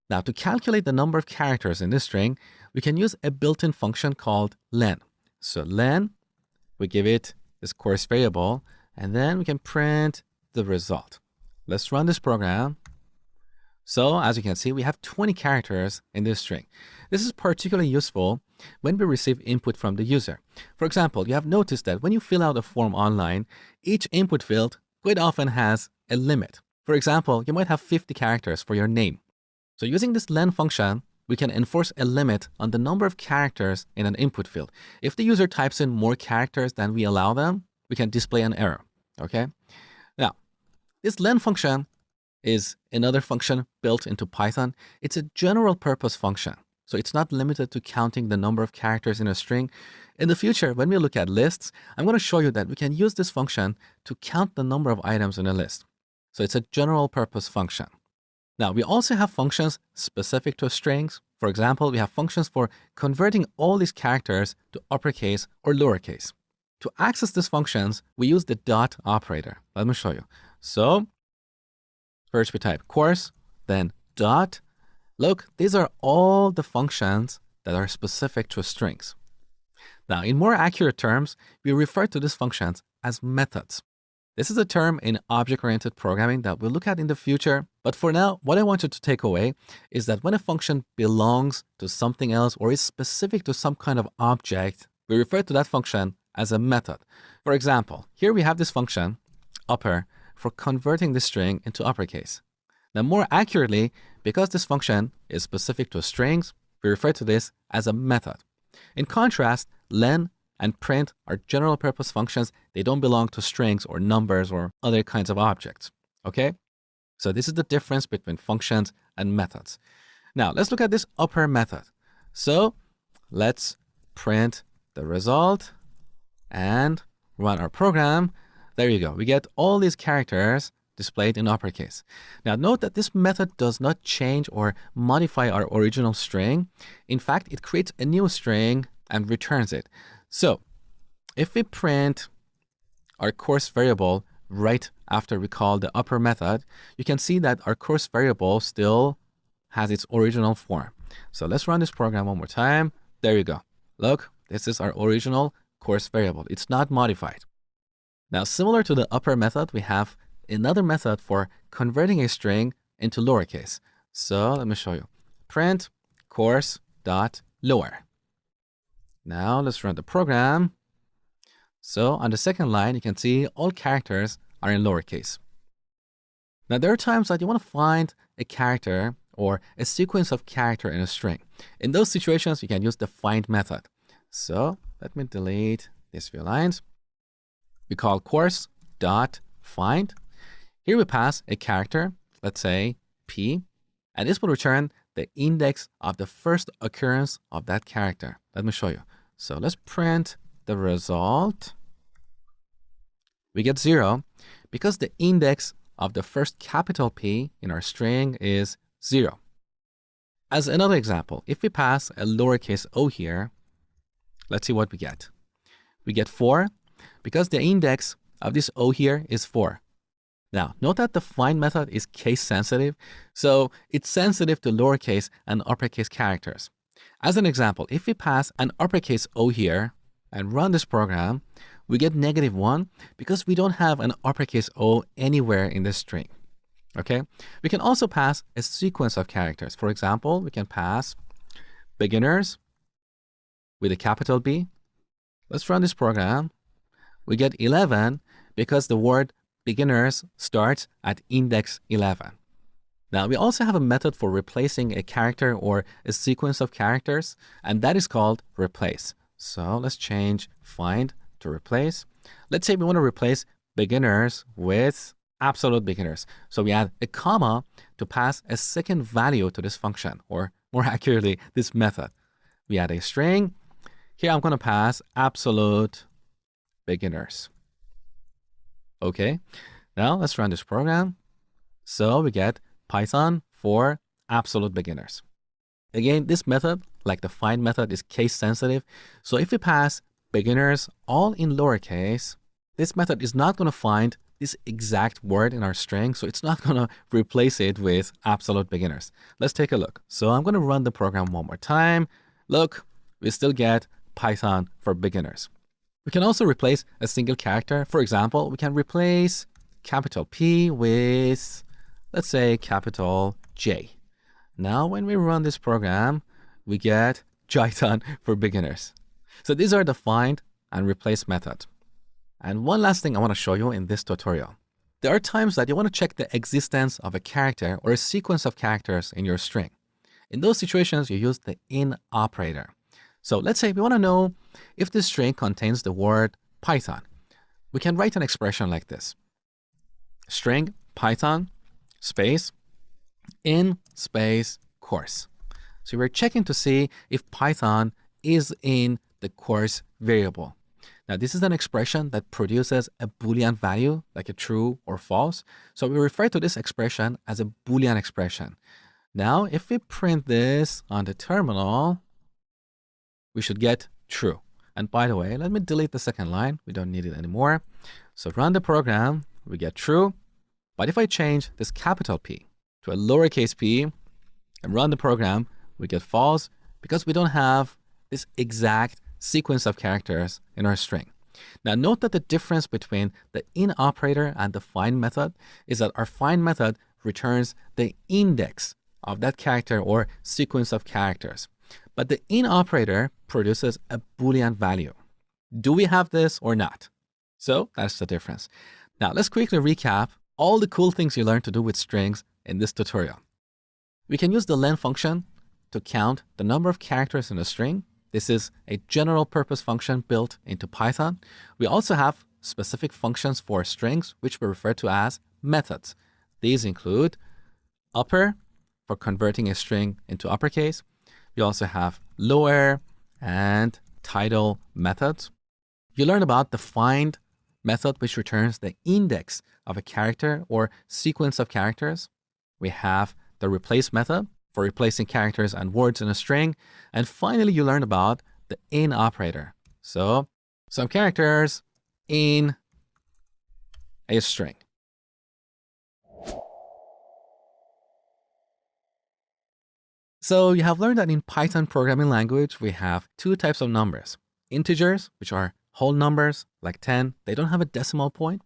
Now to calculate the number of characters in this string, we can use a built-in function called len. So len, we give it this course variable, and then we can print the result. Let's run this program. So as you can see, we have 20 characters in this string. This is particularly useful when we receive input from the user. For example, you have noticed that when you fill out a form online, each input field quite often has a limit. For example, you might have 50 characters for your name. So using this len function, we can enforce a limit on the number of characters in an input field. If the user types in more characters than we allow them, we can display an error, okay? Now, this len function is another function built into Python. It's a general purpose function. So it's not limited to counting the number of characters in a string. In the future, when we look at lists, I'm going to show you that we can use this function to count the number of items in a list. So it's a general purpose function. Now, we also have functions specific to strings. For example, we have functions for converting all these characters to uppercase or lowercase. To access these functions, we use the dot operator. Let me show you. So first we type course, then dot. Look, these are all the functions that are specific to strings. Now, in more accurate terms, we refer to these functions as methods. This is a term in object-oriented programming that we'll look at in the future. But for now, what I want you to take away is that when a function belongs to something else or is specific to some kind of object, we refer to that function as a method. For example, here we have this function, upper, for converting this string into uppercase. Now, more accurately, because this function is specific to strings, we refer to this as a method. In contrast, len and print are general purpose functions. They don't belong to strings or numbers or other kinds of objects, okay? So this is the difference between functions and methods. Now, let's look at this upper method. So let's print the result and run our program. There you go. We get all these characters displayed in uppercase. Now, note that this method does not change or modify our original string. In fact, it creates a new string and returns it. So if we print our course variable right after we call the upper method, you can see that our course variable still has its original form. So let's run this program one more time. There you go. Look, this is our original course variable. It's not modified. Now, similar to the upper method, we have another method for converting a string into lowercase. So let me show you. Print course.lower. Now let's run the program. So on the second line, you can see all characters are in lowercase. Now there are times that you want to find a character or a sequence of character in a string. In those situations, you can use the find method. So let me delete these few lines. We call course.find. Here we pass a character, let's say P, and this will return the index of the first occurrence of that character. Let me show you. So let's print the result. We get 0 because the index of the first capital P in our string is 0. As another example, if we pass a lowercase o here, let's see what we get. We get 4 because the index of this o here is 4. Now, note that the find method is case sensitive, so it's sensitive to lowercase and uppercase characters. As an example, if we pass an uppercase O here and run this program, we get -1 because we don't have an uppercase O anywhere in this string. Okay? We can also pass a sequence of characters. For example, we can pass beginners with a capital B. Let's run this program. We get 11 because the word beginners starts at index 11. Now, we also have a method for replacing a character or a sequence of characters, and that is called replace. So let's change find to replace. Let's say we want to replace beginners with absolute beginners. So we add a comma to pass a second value to this function, or more accurately, this method. We add a string. Here I'm going to pass absolute beginners. Okay, now let's run this program. So we get Python for absolute beginners. Again, this method, like the find method, is case sensitive. So if we pass beginners all in lowercase, this method is not going to find this exact word in our string, so it's not going to replace it with absolute beginners. Let's take a look. So I'm going to run the program one more time. Look, we still get Python for beginners. We can also replace a single character. For example, we can replace capital P with, let's say, capital J. Now, when we run this program, we get Python for beginners. So these are the find and replace method. And one last thing I want to show you in this tutorial. There are times that you want to check the existence of a character or a sequence of characters in your string. In those situations, you use the in operator. So let's say we want to know if this string contains the word Python. We can write an expression like this. String Python space in space course. So we're checking to see if Python is in the course variable. Now, this is an expression that produces a Boolean value, like a true or false. So we refer to this expression as a Boolean expression. Now, if we print this on the terminal, we should get true. And by the way, let me delete the second line. We don't need it anymore. So run the program, we get true. But if I change this capital P to a lowercase p and run the program, we get false because we don't have this exact sequence of characters in our string. Now note that the difference between the in operator and the find method is that our find method returns the index of that character or sequence of characters. But the in operator produces a Boolean value. Do we have this or not? So that's the difference. Now let's quickly recap all the cool things you learned to do with strings in this tutorial. We can use the len function to count the number of characters in a string. This is a general purpose function built into Python. We also have specific functions for strings, which we refer to as methods. These include upper for converting a string into uppercase. We also have lower and title methods. You learn about the find method, which returns the index of a character or sequence of characters. We have the replace method for replacing characters and words in a string. And finally, you learn about the in operator. So some characters in a string. So you have learned that in Python programming language, we have two types of numbers. Integers, which are whole numbers like 10, they don't have a decimal point.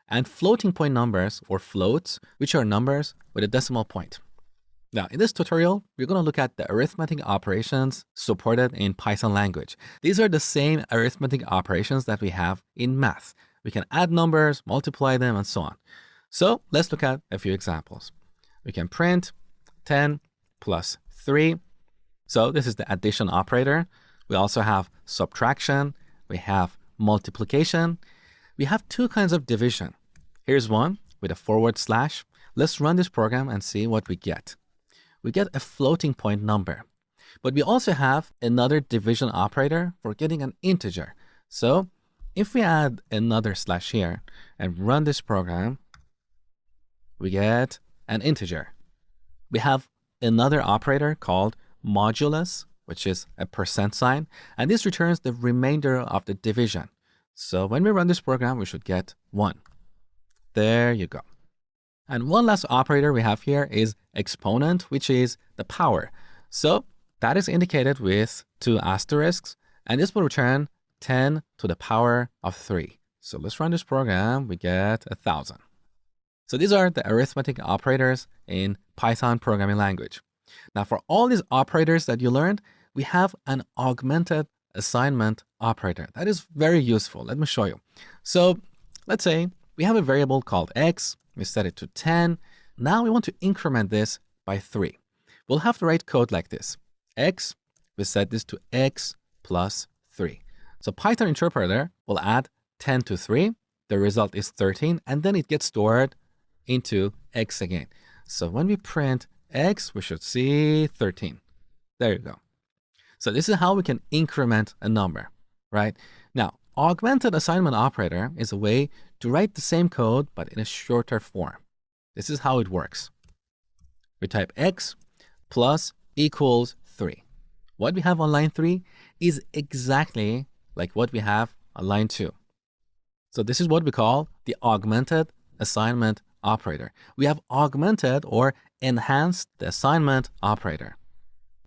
And floating point numbers or floats, which are numbers with a decimal point. Now, in this tutorial, we're going to look at the arithmetic operations supported in Python language. These are the same arithmetic operations that we have in math. We can add numbers, multiply them, and so on. So let's look at a few examples. We can print 10 plus 3. So this is the addition operator. We also have subtraction. We have multiplication. We have two kinds of division. Here's one with a forward slash. Let's run this program and see what we get. We get a floating point number. But we also have another division operator for getting an integer. So if we add another slash here and run this program, we get an integer. We have another operator called modulus, which is a percent sign, and this returns the remainder of the division. So when we run this program, we should get 1. There you go. And one last operator we have here is exponent, which is the power. So that is indicated with 2 asterisks, and this will return 10 to the power of 3. So let's run this program, we get 1,000. So these are the arithmetic operators in Python programming language. Now for all these operators that you learned, we have an augmented assignment operator. That is very useful. Let me show you. So let's say we have a variable called x. We set it to 10. Now we want to increment this by 3. We'll have to write code like this. X, we set this to x plus 3. So Python interpreter will add 10 to 3. The result is 13, and then it gets stored into x again. So when we print x, we should see 13. There you go. So this is how we can increment a number, right? Now, augmented assignment operator is a way to write the same code, but in a shorter form. This is how it works. We type x plus equals 3. What we have on line 3 is exactly like what we have on line 2. So this is what we call the augmented assignment operator. We have augmented or enhanced the assignment operator.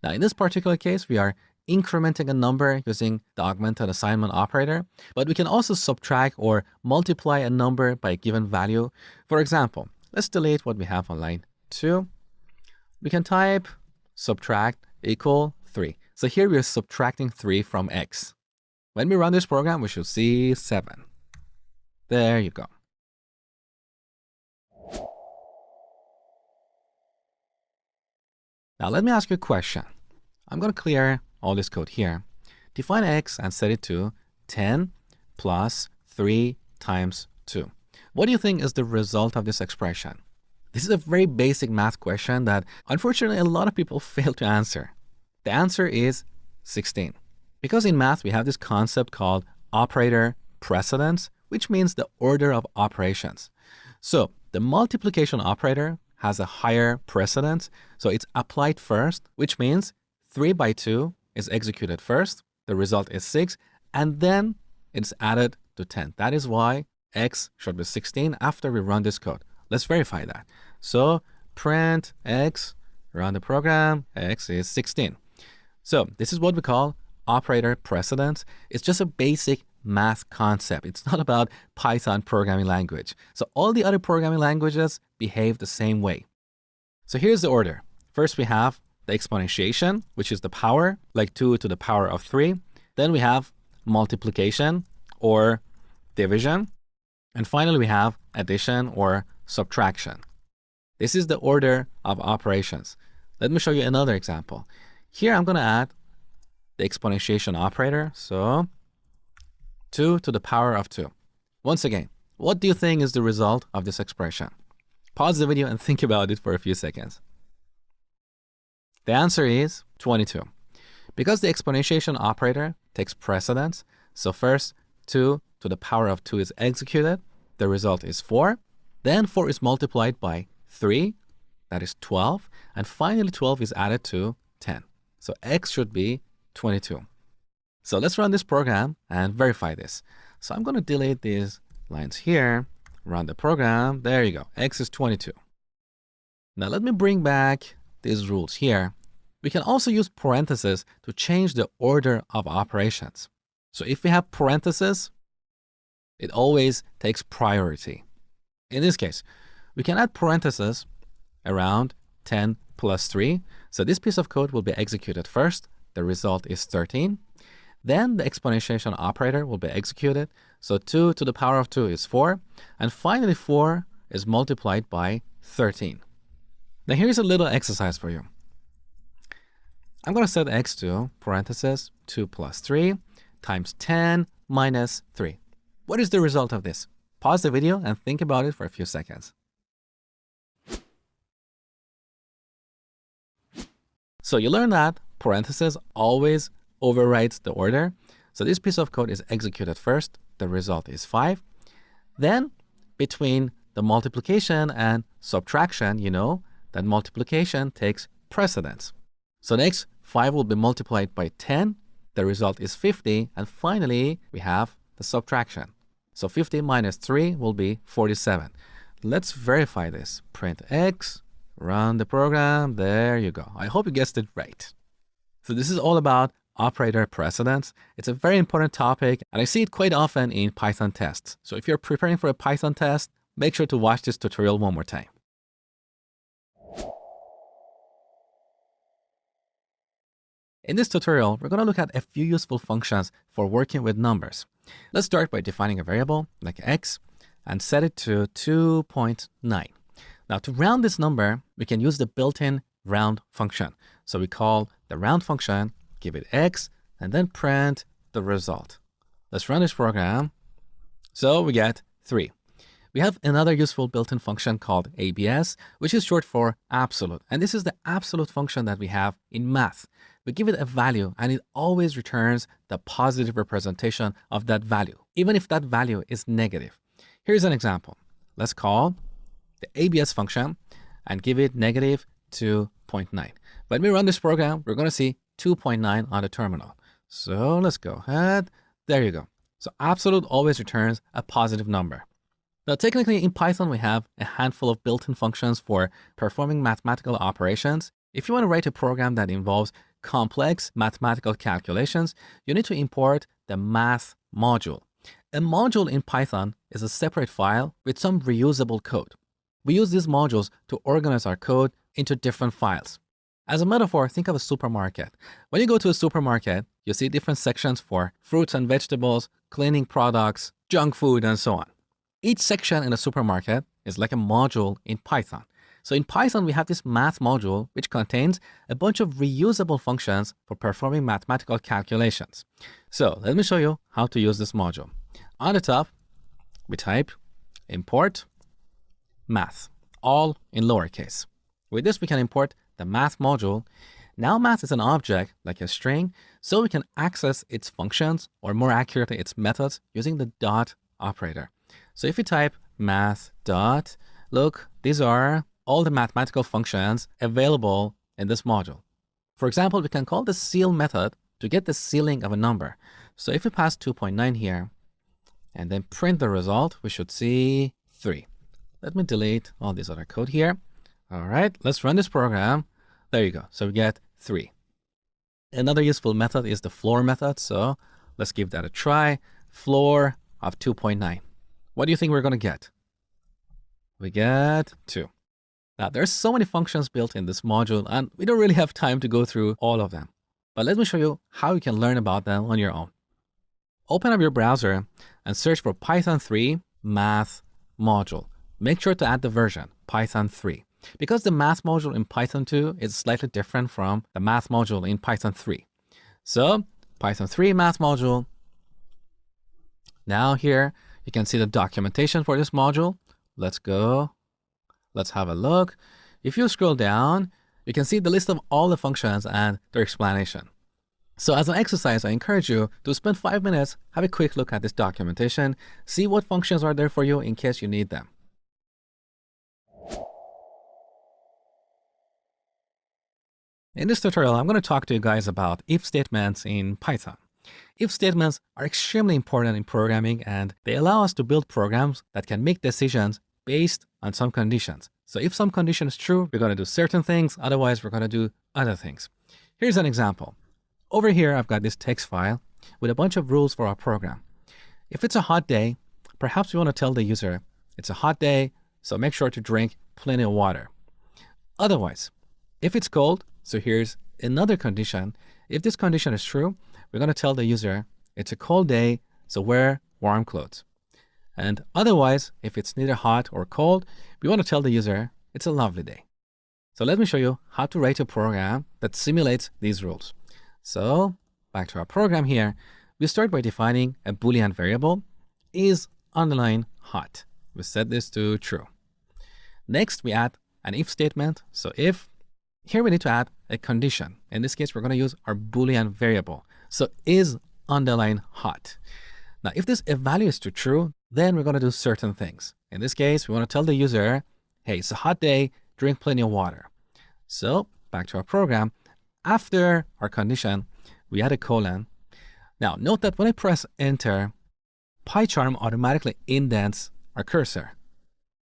Now, in this particular case, we are incrementing a number using the augmented assignment operator, but we can also subtract or multiply a number by a given value. For example, let's delete what we have on line 2. We can type subtract equal 3. So here we are subtracting 3 from x. When we run this program, we should see 7. There you go. Now let me ask you a question. I'm going to clear all this code here. Define x and set it to 10 plus 3 times 2. What do you think is the result of this expression? This is a very basic math question that unfortunately a lot of people fail to answer. The answer is 16. Because in math we have this concept called operator precedence, which means the order of operations. So the multiplication operator has a higher precedence, so it's applied first, which means 3 by 2 is executed first, the result is 6, and then it's added to 10. That is why x should be 16 after we run this code. Let's verify that. So print x, run the program, x is 16. So this is what we call operator precedence. It's just a basic math concept. It's not about Python programming language. So all the other programming languages behave the same way. So here's the order. First we have the exponentiation, which is the power, like 2 to the power of 3. Then we have multiplication or division. And finally we have addition or subtraction. This is the order of operations. Let me show you another example. Here I'm going to add the exponentiation operator. So 2 to the power of 2. Once again, what do you think is the result of this expression? Pause the video and think about it for a few seconds. The answer is 22. Because the exponentiation operator takes precedence, so first 2 to the power of 2 is executed, the result is 4. Then 4 is multiplied by 3, that is 12. And finally 12 is added to 10. So x should be 22. So let's run this program and verify this. So I'm going to delete these lines here, run the program. There you go. X is 22. Now let me bring back these rules here. We can also use parentheses to change the order of operations. So if we have parentheses, it always takes priority. In this case, we can add parentheses around 10 plus 3. So this piece of code will be executed first. The result is 13. Then the exponentiation operator will be executed. So 2 to the power of 2 is 4. And finally 4 is multiplied by 13. Now here's a little exercise for you. I'm going to set x to parentheses 2 plus 3 times 10 minus 3. What is the result of this? Pause the video and think about it for a few seconds. So you learn that parentheses always overrides the order. So this piece of code is executed first. The result is 5. Then between the multiplication and subtraction, you know that multiplication takes precedence. So next, 5 will be multiplied by 10. The result is 50. And finally, we have the subtraction. So 50 minus 3 will be 47. let's verify this. Print X, run the program. There you go. I hope you guessed it right. So this is all about operator precedence. It's a very important topic, and I see it quite often in Python tests. So if you're preparing for a Python test, make sure to watch this tutorial one more time. In this tutorial, we're going to look at a few useful functions for working with numbers. Let's start by defining a variable like x and set it to 2.9. Now, to round this number, we can use the built-in round function. So we call the round function, give it x, and then print the result. Let's run this program. So we get 3. We have another useful built-in function called ABS, which is short for absolute. And this is the absolute function that we have in math. We give it a value and it always returns the positive representation of that value, even if that value is negative. Here's an example. Let's call the ABS function and give it negative 2.9. When we run this program, we're going to see 2.9 on the terminal. So let's go ahead. There you go. So absolute always returns a positive number. Now, technically in Python, we have a handful of built-in functions for performing mathematical operations. If you want to write a program that involves complex mathematical calculations, you need to import the math module. A module in Python is a separate file with some reusable code. We use these modules to organize our code into different files. As a metaphor, think of a supermarket. When you go to a supermarket, you see different sections for fruits and vegetables, cleaning products, junk food, and so on. Each section in a supermarket is like a module in Python. So in Python, we have this math module, which contains a bunch of reusable functions for performing mathematical calculations. So let me show you how to use this module. On the top, we type import math, all in lowercase. With this, we can import the math module. Now math is an object like a string, so we can access its functions, or more accurately, its methods, using the dot operator. So if you type math dot, look, these are all the mathematical functions available in this module. For example, we can call the ceil method to get the ceiling of a number. So if we pass 2.9 here and then print the result, we should see 3. Let me delete all this other code here. All right, let's run this program. There you go. So we get 3. Another useful method is the floor method. So let's give that a try. Floor of 2.9. What do you think we're going to get? We get 2. Now, there's so many functions built in this module, and we don't really have time to go through all of them. But let me show you how you can learn about them on your own. Open up your browser and search for Python 3 math module. Make sure to add the version, Python 3, because the math module in Python 2 is slightly different from the math module in Python 3. So, Python 3 math module. Now here, you can see the documentation for this module. Let's go. Let's have a look. If you scroll down, you can see the list of all the functions and their explanation. So as an exercise, I encourage you to spend 5 minutes, have a quick look at this documentation, see what functions are there for you in case you need them. In this tutorial, I'm going to talk to you guys about if statements in Python. If statements are extremely important in programming, and they allow us to build programs that can make decisions based on some conditions. So if some condition is true, we're going to do certain things. Otherwise, we're going to do other things. Here's an example. Over here, I've got this text file with a bunch of rules for our program. If it's a hot day, perhaps we want to tell the user it's a hot day, so make sure to drink plenty of water. Otherwise, if it's cold, so here's another condition. If this condition is true, we're going to tell the user it's a cold day, so wear warm clothes. And otherwise, if it's neither hot or cold, we want to tell the user it's a lovely day. So let me show you how to write a program that simulates these rules. So back to our program here, we start by defining a Boolean variable is underline hot. We set this to true. Next, we add an if statement. So if, here we need to add a condition. In this case, we're going to use our Boolean variable. So is underline hot. Now, if this if value is to true, then we're going to do certain things. In this case, we want to tell the user, hey, it's a hot day, drink plenty of water. So back to our program. After our condition, we add a colon. Now, note that when I press enter, PyCharm automatically indents our cursor.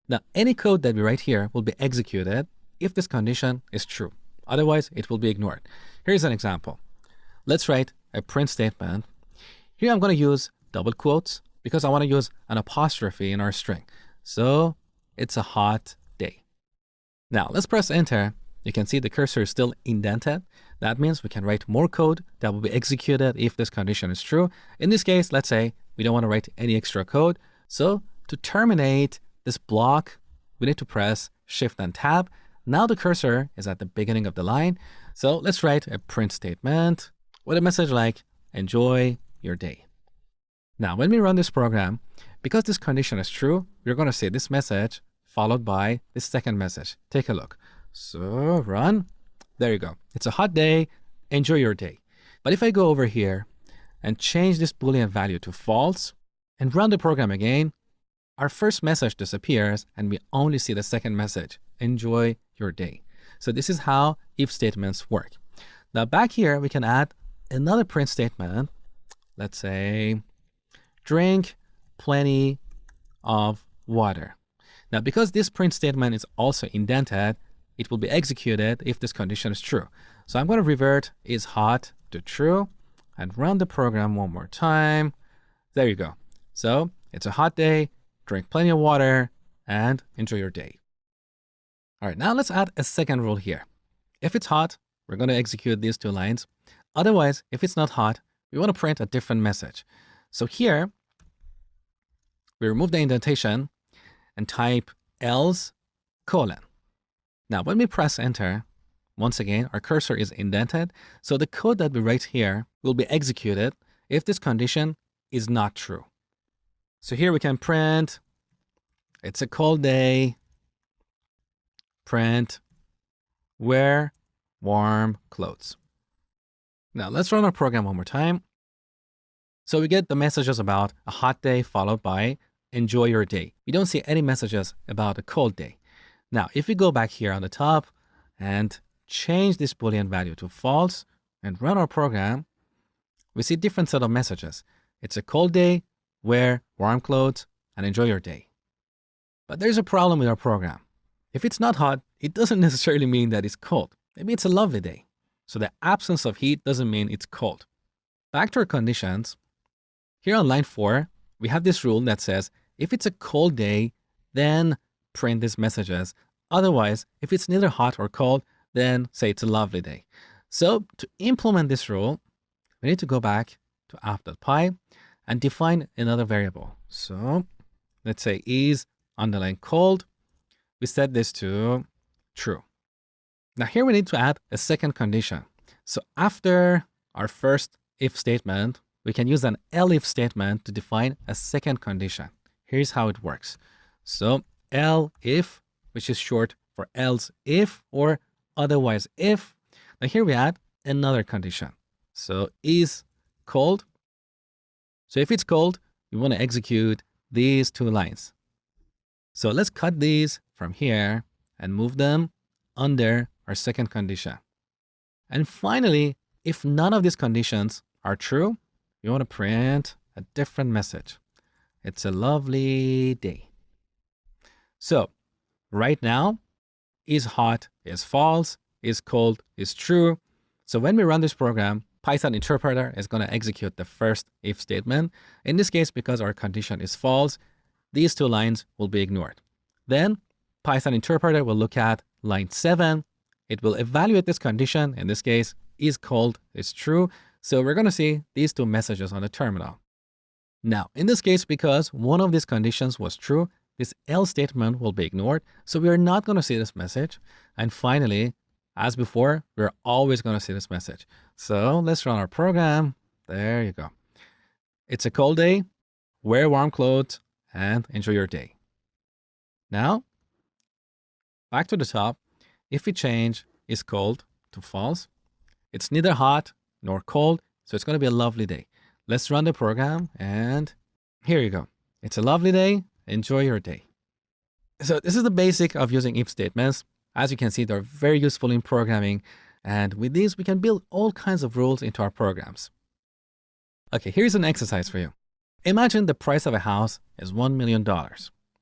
Now, any code that we write here will be executed if this condition is true. Otherwise, it will be ignored. Here's an example. Let's write a print statement. Here I'm going to use double quotes because I want to use an apostrophe in our string. So it's a hot day. Now let's press enter. You can see the cursor is still indented. That means we can write more code that will be executed if this condition is true. In this case, let's say we don't want to write any extra code. So to terminate this block, we need to press Shift and Tab. Now the cursor is at the beginning of the line. So let's write a print statement with a message like, enjoy your day. Now, when we run this program, because this condition is true, we're going to see this message followed by this second message. Take a look. So run. There you go. It's a hot day. Enjoy your day. But if I go over here and change this Boolean value to false and run the program again, our first message disappears and we only see the second message. Enjoy your day. So this is how if statements work. Now back here, we can add another print statement. Let's say, drink plenty of water. Now, because this print statement is also indented, it will be executed if this condition is true. So I'm going to revert is hot to true and run the program one more time. There you go. So it's a hot day, drink plenty of water, and enjoy your day. All right, now let's add a second rule here. If it's hot, we're going to execute these two lines. Otherwise, if it's not hot, we want to print a different message. So here, we remove the indentation and type else colon. Now, when we press enter, once again, our cursor is indented. So the code that we write here will be executed if this condition is not true. So here we can print, it's a cold day, print, wear warm clothes. Now let's run our program one more time. So we get the messages about a hot day followed by enjoy your day. We don't see any messages about a cold day. Now, if we go back here on the top and change this Boolean value to false and run our program, we see different set of messages. It's a cold day, wear warm clothes, and enjoy your day. But there's a problem with our program. If it's not hot, it doesn't necessarily mean that it's cold. Maybe it's a lovely day. So the absence of heat doesn't mean it's cold. Back to our conditions. Here on line 4, we have this rule that says, if it's a cold day, then print these messages. Otherwise, if it's neither hot or cold, then say it's a lovely day. So to implement this rule, we need to go back to app.py and define another variable. So let's say is underline cold. We set this to true. Now here we need to add a second condition. So after our first if statement, we can use an elif statement to define a second condition. Here's how it works. So elif, which is short for else if or otherwise if. Now here we add another condition. So is cold. So if it's cold, we want to execute these two lines. So let's cut these from here and move them under our second condition. And finally, if none of these conditions are true, we want to print a different message. It's a lovely day. So right now, is hot is false, is cold is true. So when we run this program, Python interpreter is going to execute the first if statement. In this case, because our condition is false, these two lines will be ignored. Then Python interpreter will look at line 7. It will evaluate this condition. In this case, is cold is true. So we're going to see these two messages on the terminal. Now, in this case, because one of these conditions was true, this else statement will be ignored. So we are not going to see this message. And finally, as before, we're always going to see this message. So let's run our program. There you go. It's a cold day. Wear warm clothes and enjoy your day. Now, back to the top. If we change is cold to false, it's neither hot nor cold. So it's going to be a lovely day. Let's run the program and here you go. It's a lovely day. Enjoy your day. So this is the basic of using if statements. As you can see, they're very useful in programming. And with these, we can build all kinds of rules into our programs. Okay, here's an exercise for you. Imagine the price of a house is $1 million.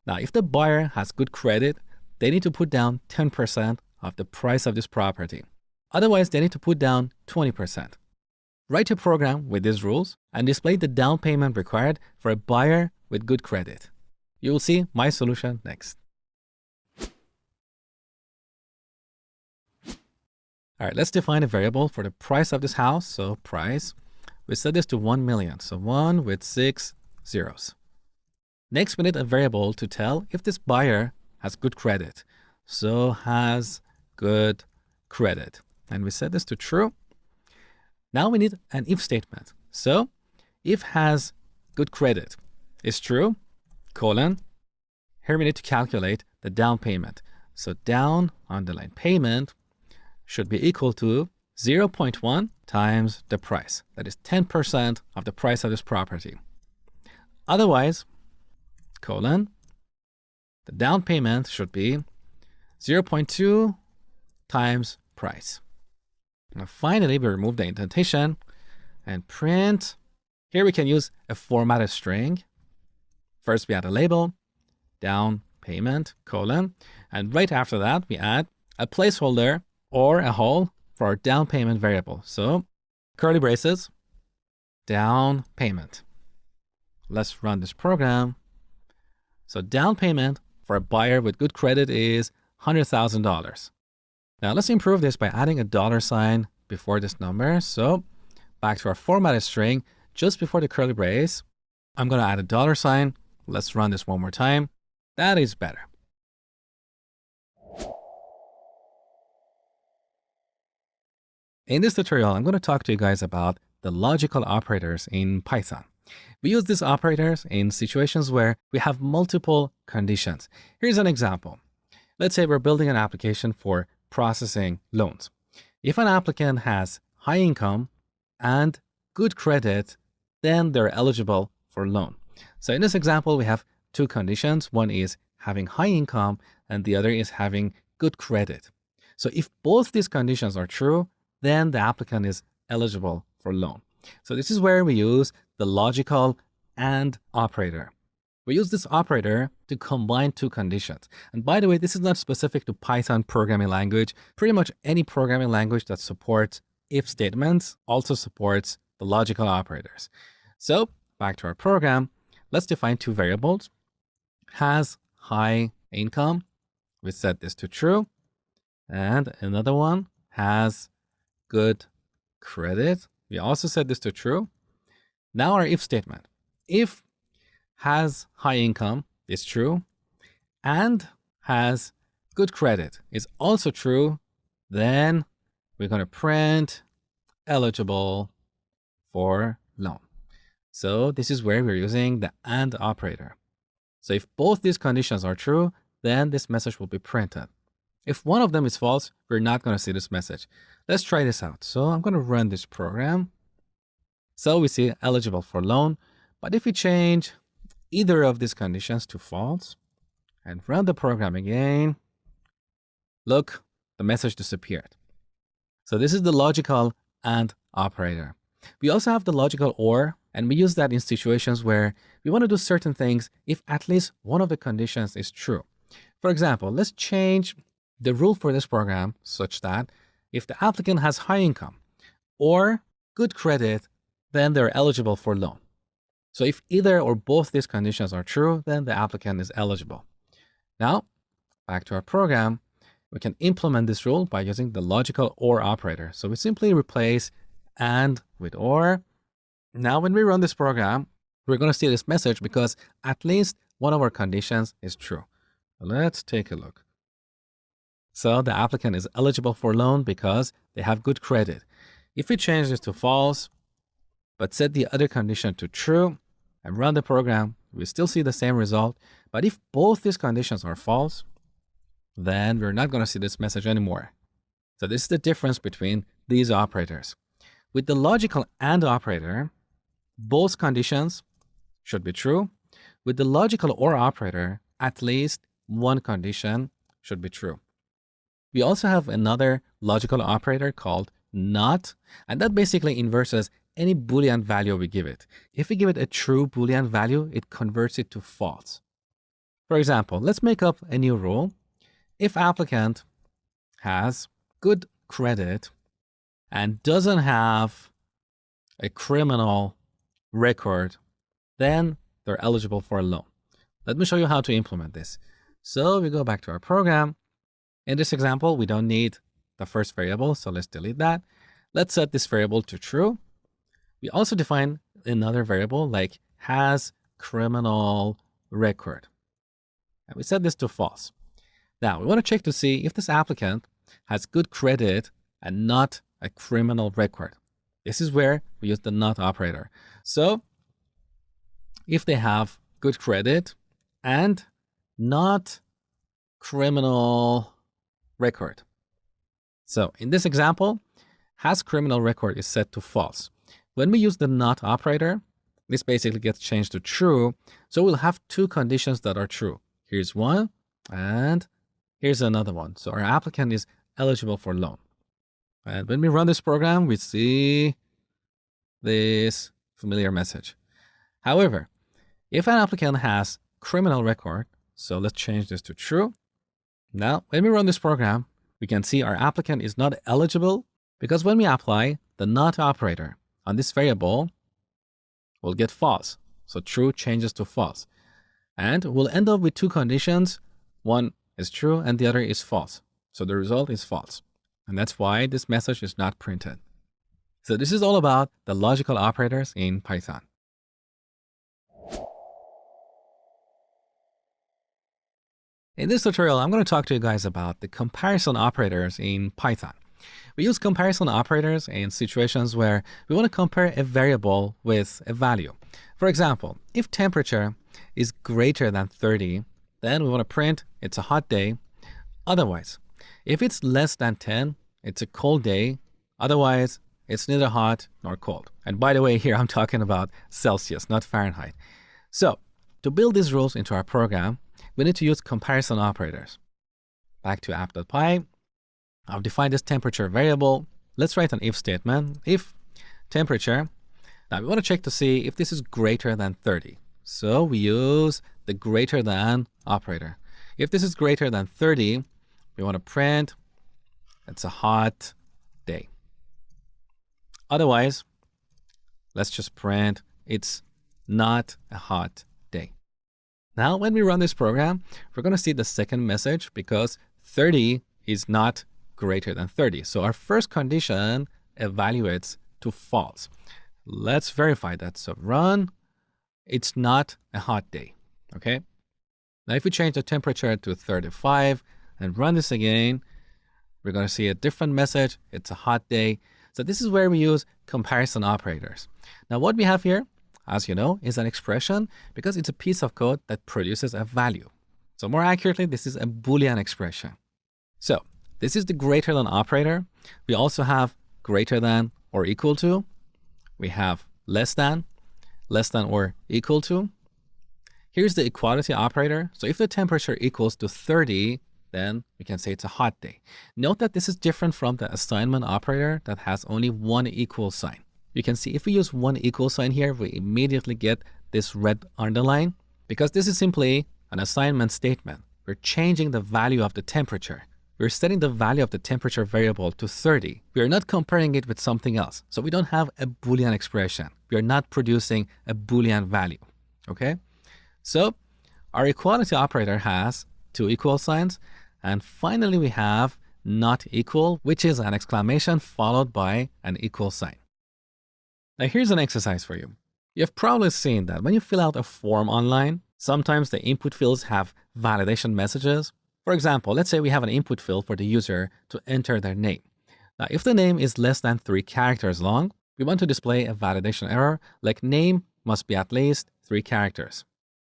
Now, if the buyer has good credit, they need to put down 10% of the price of this property. Otherwise, they need to put down 20%. Write a program with these rules and display the down payment required for a buyer with good credit. You will see my solution next. All right, let's define a variable for the price of this house. So price, we set this to 1 million. So 1 with 6 zeros. Next, we need a variable to tell if this buyer has good credit. So has good credit. And we set this to true. Now we need an if statement. So if has good credit is true, colon. Here we need to calculate the down payment. So down underline payment should be equal to 0.1 times the price. That is 10% of the price of this property. Otherwise, colon, the down payment should be 0.2 times price. Now finally, we remove the indentation and print. Here we can use a formatted string. First, we add a label, down payment, colon, and right after that, we add a placeholder or a hole for our down payment variable. So curly braces, down payment. Let's run this program. So down payment for a buyer with good credit is $100,000. Now let's improve this by adding a $sign before this number. So back to our formatted string, just before the curly brace, I'm going to add a $sign. Let's run this one more time. That is better. In this tutorial, I'm going to talk to you guys about the logical operators in Python. We use these operators in situations where we have multiple conditions. Here's an example. Let's say we're building an application for processing loans. If an applicant has high income and good credit, then they're eligible for loan. So in this example, we have two conditions. One is having high income and the other is having good credit. So if both these conditions are true, then the applicant is eligible for loan. So this is where we use the logical AND operator. We use this operator to combine two conditions. And by the way, this is not specific to Python programming language. Pretty much any programming language that supports if statements also supports the logical operators. So back to our program, let's define two variables. Has high income, we set this to true. And another one has good credit. We also set this to true. Now our if statement. If has high income is true and has good credit is also true, then we're going to print eligible for loan. So this is where we're using the AND operator. So if both these conditions are true, then this message will be printed. If one of them is false, we're not going to see this message. Let's try this out. So I'm going to run this program. So we see eligible for loan. But if we change either of these conditions to false and run the program again, look, the message disappeared. So this is the logical AND operator. We also have the logical OR, and we use that in situations where we want to do certain things if at least one of the conditions is true. For example, let's change the rule for this program such that if the applicant has high income or good credit, then they're eligible for loan. So if either or both these conditions are true, then the applicant is eligible. Now, back to our program, we can implement this rule by using the logical OR operator. So we simply replace AND with OR. Now, when we run this program, we're going to see this message because at least one of our conditions is true. Let's take a look. So the applicant is eligible for loan because they have good credit. If we change this to false, but set the other condition to true and run the program, we still see the same result. But if both these conditions are false, then we're not going to see this message anymore. So this is the difference between these operators. With the logical AND operator, both conditions should be true. With the logical OR operator, at least one condition should be true. We also have another logical operator called NOT, and that basically inverses any Boolean value we give it. If we give it a true Boolean value, it converts it to false. For example, let's make up a new rule. If applicant has good credit and doesn't have a criminal record, then they're eligible for a loan. Let me show you how to implement this. So we go back to our program. In this example, we don't need the first variable, so let's delete that. Let's set this variable to true. We also define another variable like has criminal record. And we set this to false. Now we want to check to see if this applicant has good credit and not a criminal record. This is where we use the not operator. So if they have good credit and not criminal record. So in this example, has criminal record is set to false. When we use the not operator, this basically gets changed to true. So we'll have two conditions that are true. Here's one and here's another one. So our applicant is eligible for loan. And when we run this program, we see this familiar message. However, if an applicant has criminal record, so let's change this to true. Now, when we run this program, we can see our applicant is not eligible because when we apply the not operator on this variable, we'll get false. So true changes to false. And we'll end up with two conditions. One is true and the other is false. So the result is false. And that's why this message is not printed. So this is all about the logical operators in Python. In this tutorial, I'm going to talk to you guys about the comparison operators in Python. We use comparison operators in situations where we want to compare a variable with a value. For example, if temperature is greater than 30, then we want to print it's a hot day. Otherwise, if it's less than 10, it's a cold day. Otherwise, it's neither hot nor cold. And by the way, here I'm talking about Celsius, not Fahrenheit. So to build these rules into our program, we need to use comparison operators. Back to app.py. I've defined this temperature variable. Let's write an if statement. If temperature, now we want to check to see if this is greater than 30. So we use the greater than operator. If this is greater than 30, we want to print it's a hot day. Otherwise, let's just print it's not a hot day. Now, when we run this program, we're going to see the second message because 30 is not greater than 30. So our first condition evaluates to false. Let's verify that. So run, it's not a hot day. Okay. Now, if we change the temperature to 35 and run this again, we're going to see a different message. It's a hot day. So this is where we use comparison operators. Now, what we have here, as you know, is an expression because it's a piece of code that produces a value. So more accurately, this is a Boolean expression. So this is the greater than operator. We also have greater than or equal to. We have less than or equal to. Here's the equality operator. So if the temperature equals to 30, then we can say it's a hot day. Note that this is different from the assignment operator that has only one equal sign. You can see if we use one equal sign here, we immediately get this red underline because this is simply an assignment statement. We're changing the value of the temperature. We're setting the value of the temperature variable to 30. We are not comparing it with something else. So we don't have a Boolean expression. We are not producing a Boolean value. Okay? So our equality operator has two equal signs. And finally, we have not equal, which is an exclamation followed by an equal sign. Now, here's an exercise for you. You've probably seen that when you fill out a form online, sometimes the input fields have validation messages. For example, let's say we have an input field for the user to enter their name. Now, if the name is less than 3 characters long, we want to display a validation error like name must be at least 3 characters.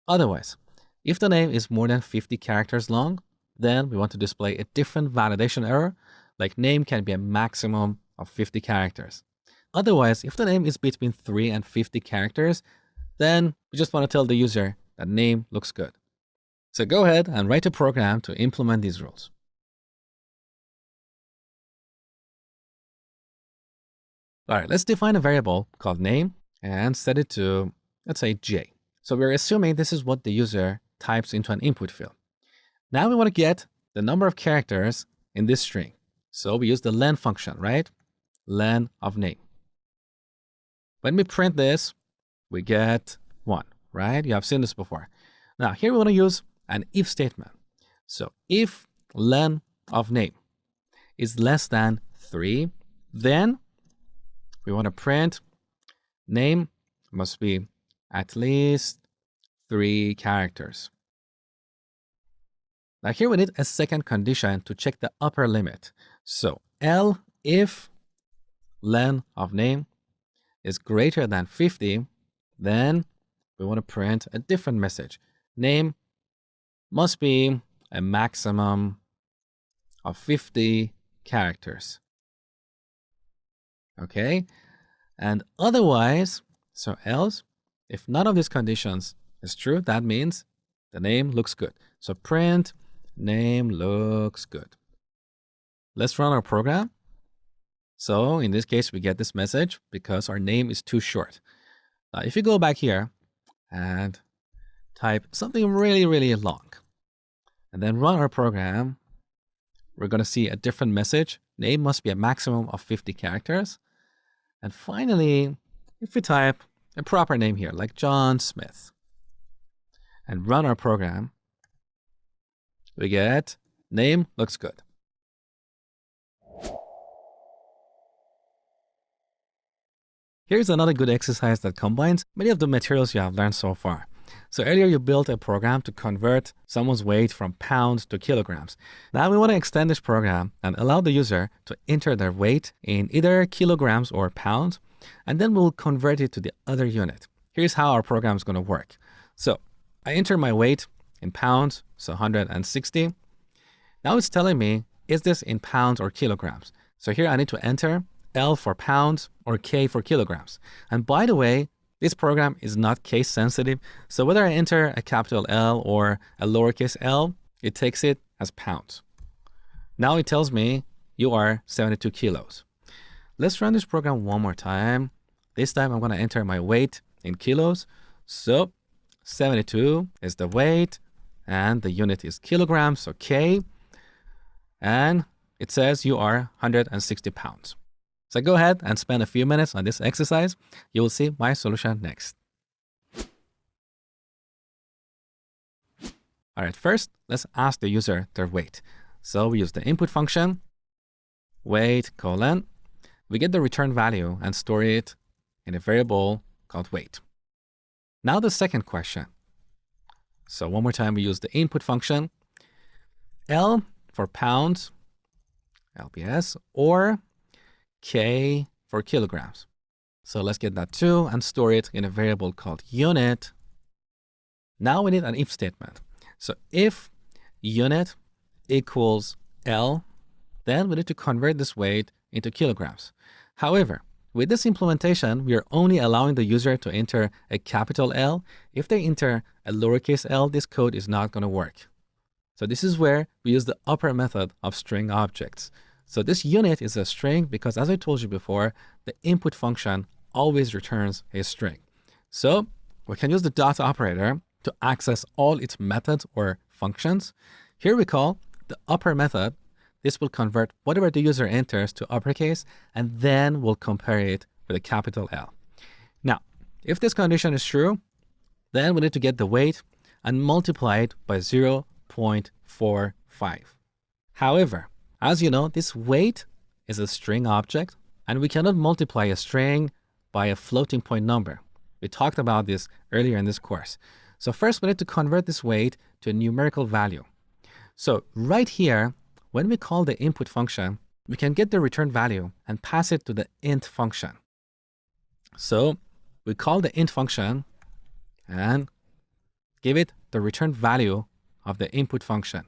Otherwise, if the name is more than 50 characters long, then we want to display a different validation error like name can be a maximum of 50 characters. Otherwise, if the name is between 3 and 50 characters, then we just want to tell the user that name looks good. So go ahead and write a program to implement these rules. All right, let's define a variable called name and set it to, let's say, J. So we're assuming this is what the user types into an input field. Now we want to get the number of characters in this string. So we use the len function, right? Len of name. When we print this, we get 1, right? You have seen this before. Now here we want to use an if statement. So if len of name is less than 3, then we want to print name must be at least 3 characters. Now here we need a second condition to check the upper limit. So L if len of name is greater than 50, then we want to print a different message. Name must be a maximum of 50 characters. Okay? And otherwise, so else, if none of these conditions is true, that means the name looks good. So print name looks good. Let's run our program. So in this case, we get this message because our name is too short. Now, if you go back here and type something really, really long, and then run our program, we're going to see a different message. Name must be a maximum of 50 characters. And finally, if we type a proper name here, like John Smith, and run our program, we get name looks good. Here's another good exercise that combines many of the materials you have learned so far. So earlier you built a program to convert someone's weight from pounds to kilograms. Now we want to extend this program and allow the user to enter their weight in either kilograms or pounds, and then we'll convert it to the other unit. Here's how our program is going to work. So I enter my weight in pounds, so 160. Now it's telling me, is this in pounds or kilograms? So here I need to enter L for pounds or K for kilograms. And by the way, this program is not case sensitive. So whether I enter a capital L or a lowercase l, it takes it as pounds. Now it tells me you are 72 kilos. Let's run this program one more time. This time I'm going to enter my weight in kilos. So 72 is the weight and the unit is kilograms, so K. And it says you are 160 pounds. So go ahead and spend a few minutes on this exercise. You will see my solution next. All right, first, let's ask the user their weight. So we use the input function, weight colon. We get the return value and store it in a variable called weight. Now the second question. So one more time, we use the input function, L for pounds, LPS, or K for kilograms. So let's get that too and store it in a variable called unit. Now we need an if statement. So if unit equals L, then we need to convert this weight into kilograms. However, with this implementation, we are only allowing the user to enter a capital L. If they enter a lowercase l, this code is not going to work. So this is where we use the upper method of string objects. So this unit is a string because, as I told you before, the input function always returns a string. So we can use the dot operator to access all its methods or functions. Here we call the upper method. This will convert whatever the user enters to uppercase, and then we'll compare it with a capital L. Now, if this condition is true, then we need to get the weight and multiply it by 0.45. However, as you know, this weight is a string object, and we cannot multiply a string by a floating point number. We talked about this earlier in this course. So first, we need to convert this weight to a numerical value. So right here, when we call the input function, we can get the return value and pass it to the int function. So we call the int function and give it the return value of the input function.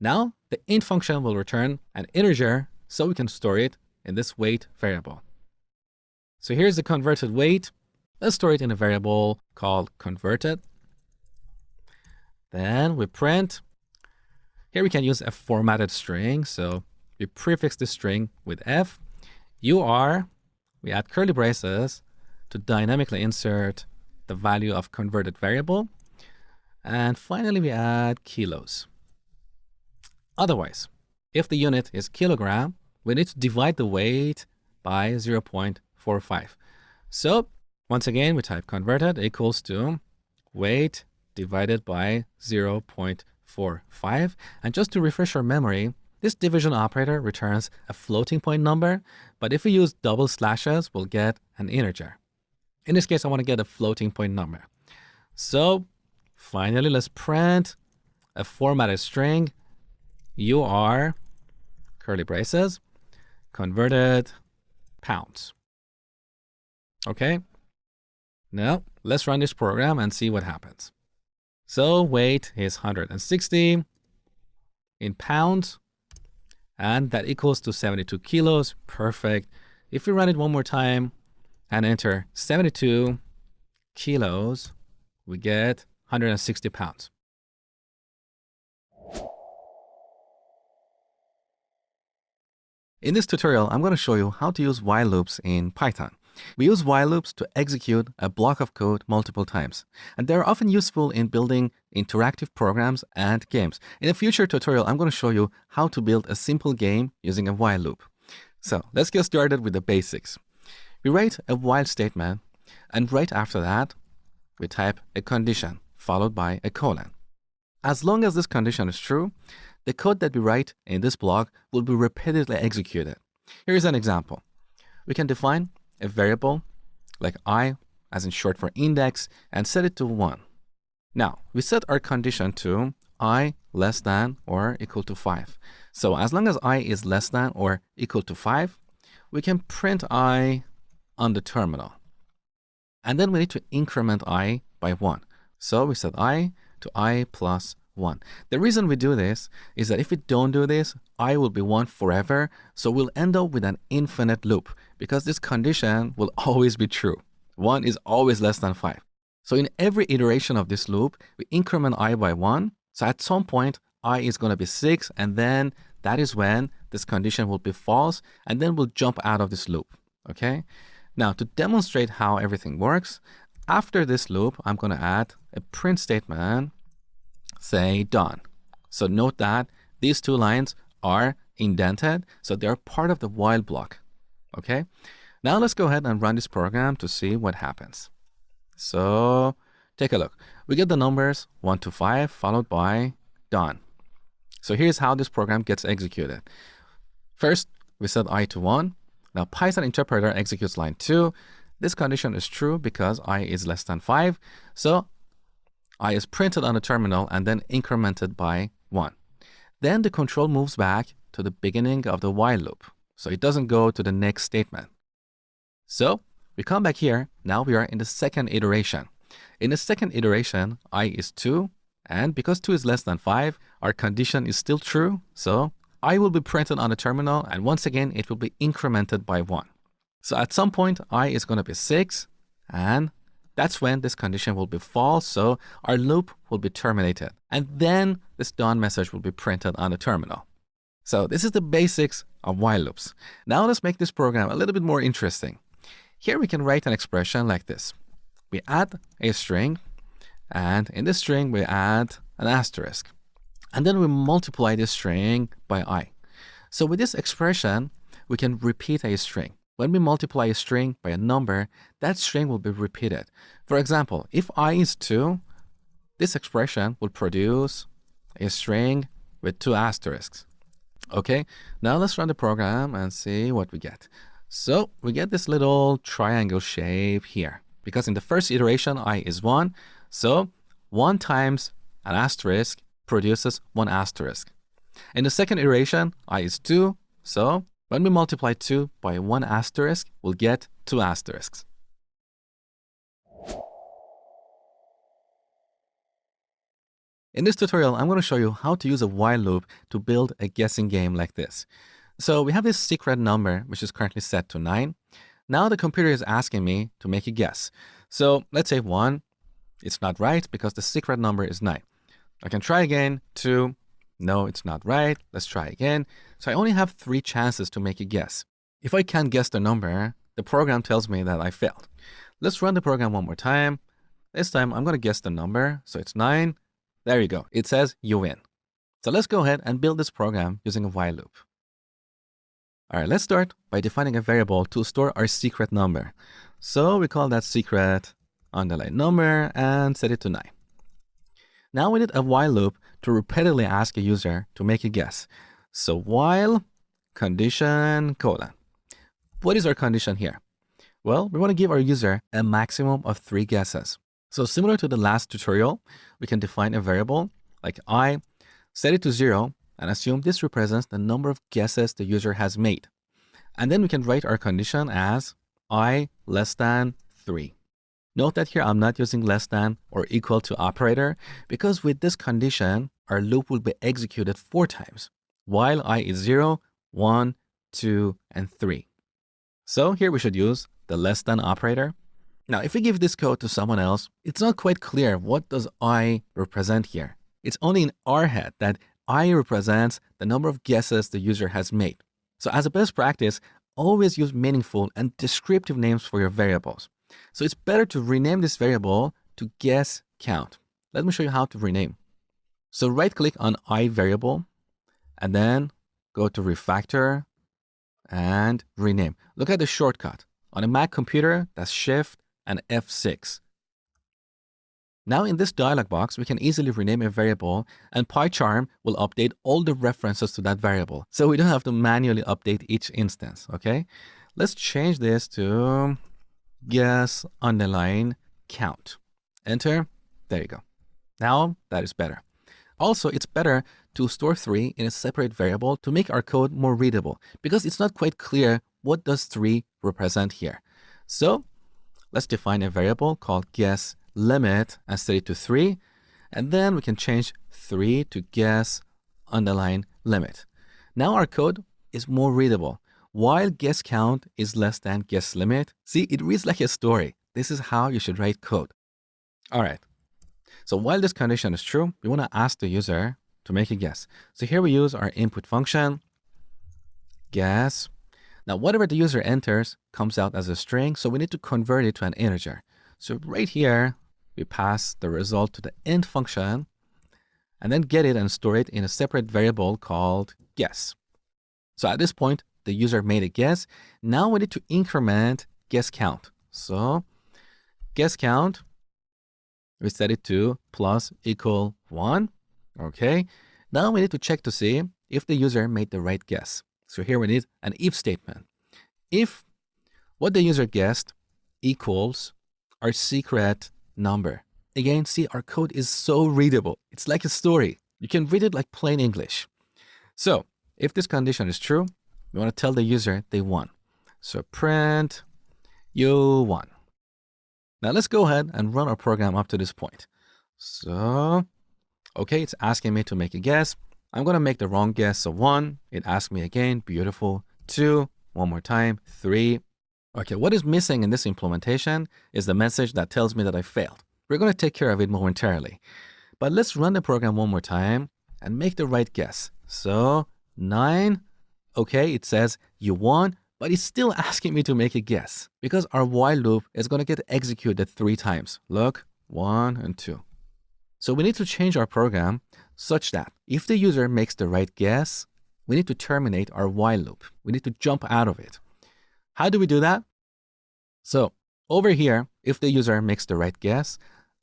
Now, the int function will return an integer so we can store it in this weight variable. So here's the converted weight. Let's store it in a variable called converted. Then we print. Here we can use a formatted string. So we prefix the string with F. We add curly braces to dynamically insert the value of converted variable. And finally, we add kilos. Otherwise, if the unit is kilogram, we need to divide the weight by 0.45. So once again, we type converted equals to weight divided by 0.45. And just to refresh our memory, this division operator returns a floating point number, but if we use double slashes, we'll get an integer. In this case, I want to get a floating point number. So finally, let's print a formatted string. You are, curly braces, converted pounds. Okay. Now let's run this program and see what happens. So weight is 160 in pounds, and that equals to 72 kilos. Perfect. If we run it one more time and enter 72 kilos, we get 160 pounds. In this tutorial, I'm going to show you how to use while loops in Python. We use while loops to execute a block of code multiple times, and they're often useful in building interactive programs and games. In a future tutorial, I'm going to show you how to build a simple game using a while loop. So let's get started with the basics. We write a while statement, and right after that, we type a condition followed by a colon. As long as this condition is true, the code that we write in this block will be repeatedly executed. Here's an example. We can define a variable like I, as in short for index, and set it to 1. Now, we set our condition to I less than or equal to 5. So as long as I is less than or equal to 5, we can print I on the terminal. And then we need to increment I by 1. So we set I to I plus 1. The reason we do this is that if we don't do this, I will be 1 forever. So we'll end up with an infinite loop because this condition will always be true. 1 is always less than 5. So in every iteration of this loop, we increment I by 1. So at some point, I is going to be 6. And then that is when this condition will be false. And then we'll jump out of this loop. Okay. Now to demonstrate how everything works, after this loop, I'm going to add a print statement, say done. So note that these two lines are indented, so they're part of the while block. Okay. Now let's go ahead and run this program to see what happens. So take a look. We get the numbers 1 to 5 followed by done. So here's how this program gets executed. First, we set I to 1. Now Python interpreter executes line 2. This condition is true because I is less than 5. So I is printed on the terminal and then incremented by 1. Then the control moves back to the beginning of the while loop. So it doesn't go to the next statement. So we come back here. Now we are in the second iteration. In the second iteration, I is 2. And because 2 is less than 5, our condition is still true. So I will be printed on the terminal. And once again, it will be incremented by 1. So at some point, I is going to be 6. And that's when this condition will be false. So our loop will be terminated. And then this done message will be printed on the terminal. So this is the basics of while loops. Now let's make this program a little bit more interesting. Here we can write an expression like this. We add a string, and in this string we add an asterisk. And then we multiply this string by I. So with this expression, we can repeat a string. When we multiply a string by a number, that string will be repeated. For example, if I is 2, this expression will produce a string with 2 asterisks. Okay, now let's run the program and see what we get. So we get this little triangle shape here because in the first iteration, I is 1. So 1 times an asterisk produces 1 asterisk. In the second iteration, I is 2. So when we multiply 2 by 1 asterisk, we'll get 2 asterisks. In this tutorial, I'm going to show you how to use a while loop to build a guessing game like this. So we have this secret number, which is currently set to 9. Now the computer is asking me to make a guess. So let's say 1, it's not right because the secret number is 9. I can try again. 2, no, it's not right. Let's try again. So I only have 3 chances to make a guess. If I can't guess the number, the program tells me that I failed. Let's run the program one more time. This time I'm going to guess the number. So it's 9. There you go. It says you win. So let's go ahead and build this program using a while loop. All right, let's start by defining a variable to store our secret number. So we call that secret underline number and set it to 9. Now we need a while loop to repeatedly ask a user to make a guess. So while condition colon. What is our condition here? Well, we want to give our user a maximum of 3 guesses. So similar to the last tutorial, we can define a variable like I, set it to 0, and assume this represents the number of guesses the user has made. And then we can write our condition as I less than 3. Note that here I'm not using less than or equal to operator because with this condition, our loop will be executed 4 times while I is 0, 1, 2, and 3. So here we should use the less than operator. Now, if we give this code to someone else, it's not quite clear what does I represent here. It's only in our head that I represents the number of guesses the user has made. So as a best practice, always use meaningful and descriptive names for your variables. So it's better to rename this variable to guess count. Let me show you how to rename. So right click on I variable and then go to refactor and rename. Look at the shortcut. On a Mac computer, that's Shift and F6. Now in this dialog box, we can easily rename a variable and PyCharm will update all the references to that variable. So we don't have to manually update each instance, okay? Let's change this to guess underline count. Enter. There you go. Now that is better. Also, it's better to store 3 in a separate variable to make our code more readable because it's not quite clear what does 3 represent here. So let's define a variable called guess limit and set it to 3. And then we can change 3 to guess underline limit. Now our code is more readable. While guess count is less than guess limit, see, it reads like a story. This is how you should write code. All right. So while this condition is true, we want to ask the user to make a guess. So here we use our input function, guess. Now, whatever the user enters comes out as a string, so we need to convert it to an integer. So right here, we pass the result to the int function and then get it and store it in a separate variable called guess. So at this point, the user made a guess. Now we need to increment guess count. So guess count, we set it to plus equal 1. Okay. Now we need to check to see if the user made the right guess. So here we need an if statement. If what the user guessed equals our secret number. Again, see, our code is so readable. It's like a story. You can read it like plain English. So if this condition is true, we want to tell the user they won. So print you won. Now let's go ahead and run our program up to this point. So, okay, it's asking me to make a guess. I'm going to make the wrong guess. So 1, it asked me again, beautiful. 2, one more time, 3. Okay, what is missing in this implementation is the message that tells me that I failed. We're going to take care of it momentarily. But let's run the program one more time and make the right guess. So 9, okay, it says you won, but it's still asking me to make a guess because our while loop is going to get executed 3 times. Look, 1 and 2. So we need to change our program such that if the user makes the right guess, we need to terminate our while loop. We need to jump out of it. How do we do that? So over here, if the user makes the right guess,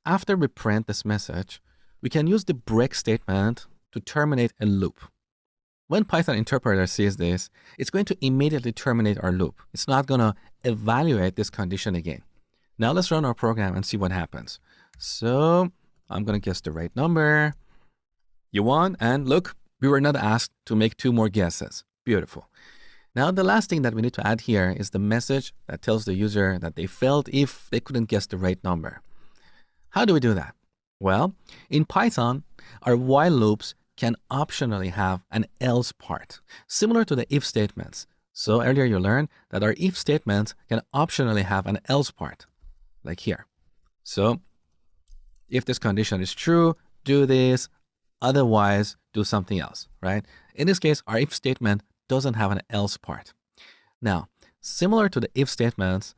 after we print this message, we can use the break statement to terminate a loop. When Python interpreter sees this, it's going to immediately terminate our loop. It's not going to evaluate this condition again. Now let's run our program and see what happens. So I'm going to guess the right number. You won, and look, we were not asked to make 2 more guesses. Beautiful. Now, the last thing that we need to add here is the message that tells the user that they failed if they couldn't guess the right number. How do we do that? Well, in Python, our while loops can optionally have an else part, similar to the if statements. So earlier you learned that our if statements can optionally have an else part, like here. So if this condition is true, do this, otherwise do something else, right? In this case, our if statement doesn't have an else part. Now, similar to the if statements,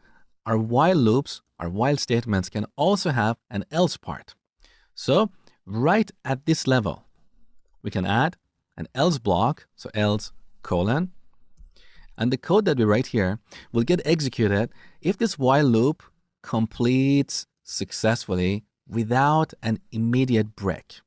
our while loops, our while statements can also have an else part. So right at this level, we can add an else block, so else colon, and the code that we write here will get executed if this while loop completes successfully without an immediate break.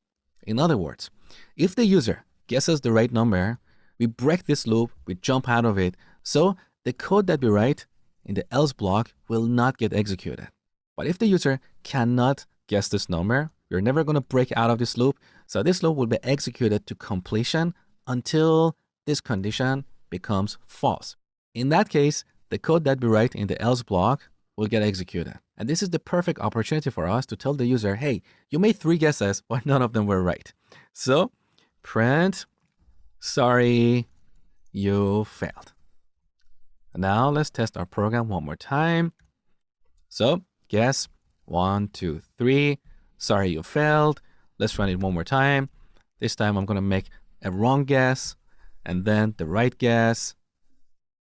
In other words, if the user guesses the right number, we break this loop, we jump out of it, so the code that we write in the else block will not get executed. But if the user cannot guess this number, we're never going to break out of this loop, so this loop will be executed to completion until this condition becomes false. In that case, the code that we write in the else block will get executed. And this is the perfect opportunity for us to tell the user, hey, you made 3 guesses, but none of them were right. So print, sorry, you failed. Now let's test our program one more time. So guess 1, 2, 3. Sorry, you failed. Let's run it one more time. This time I'm going to make a wrong guess and then the right guess.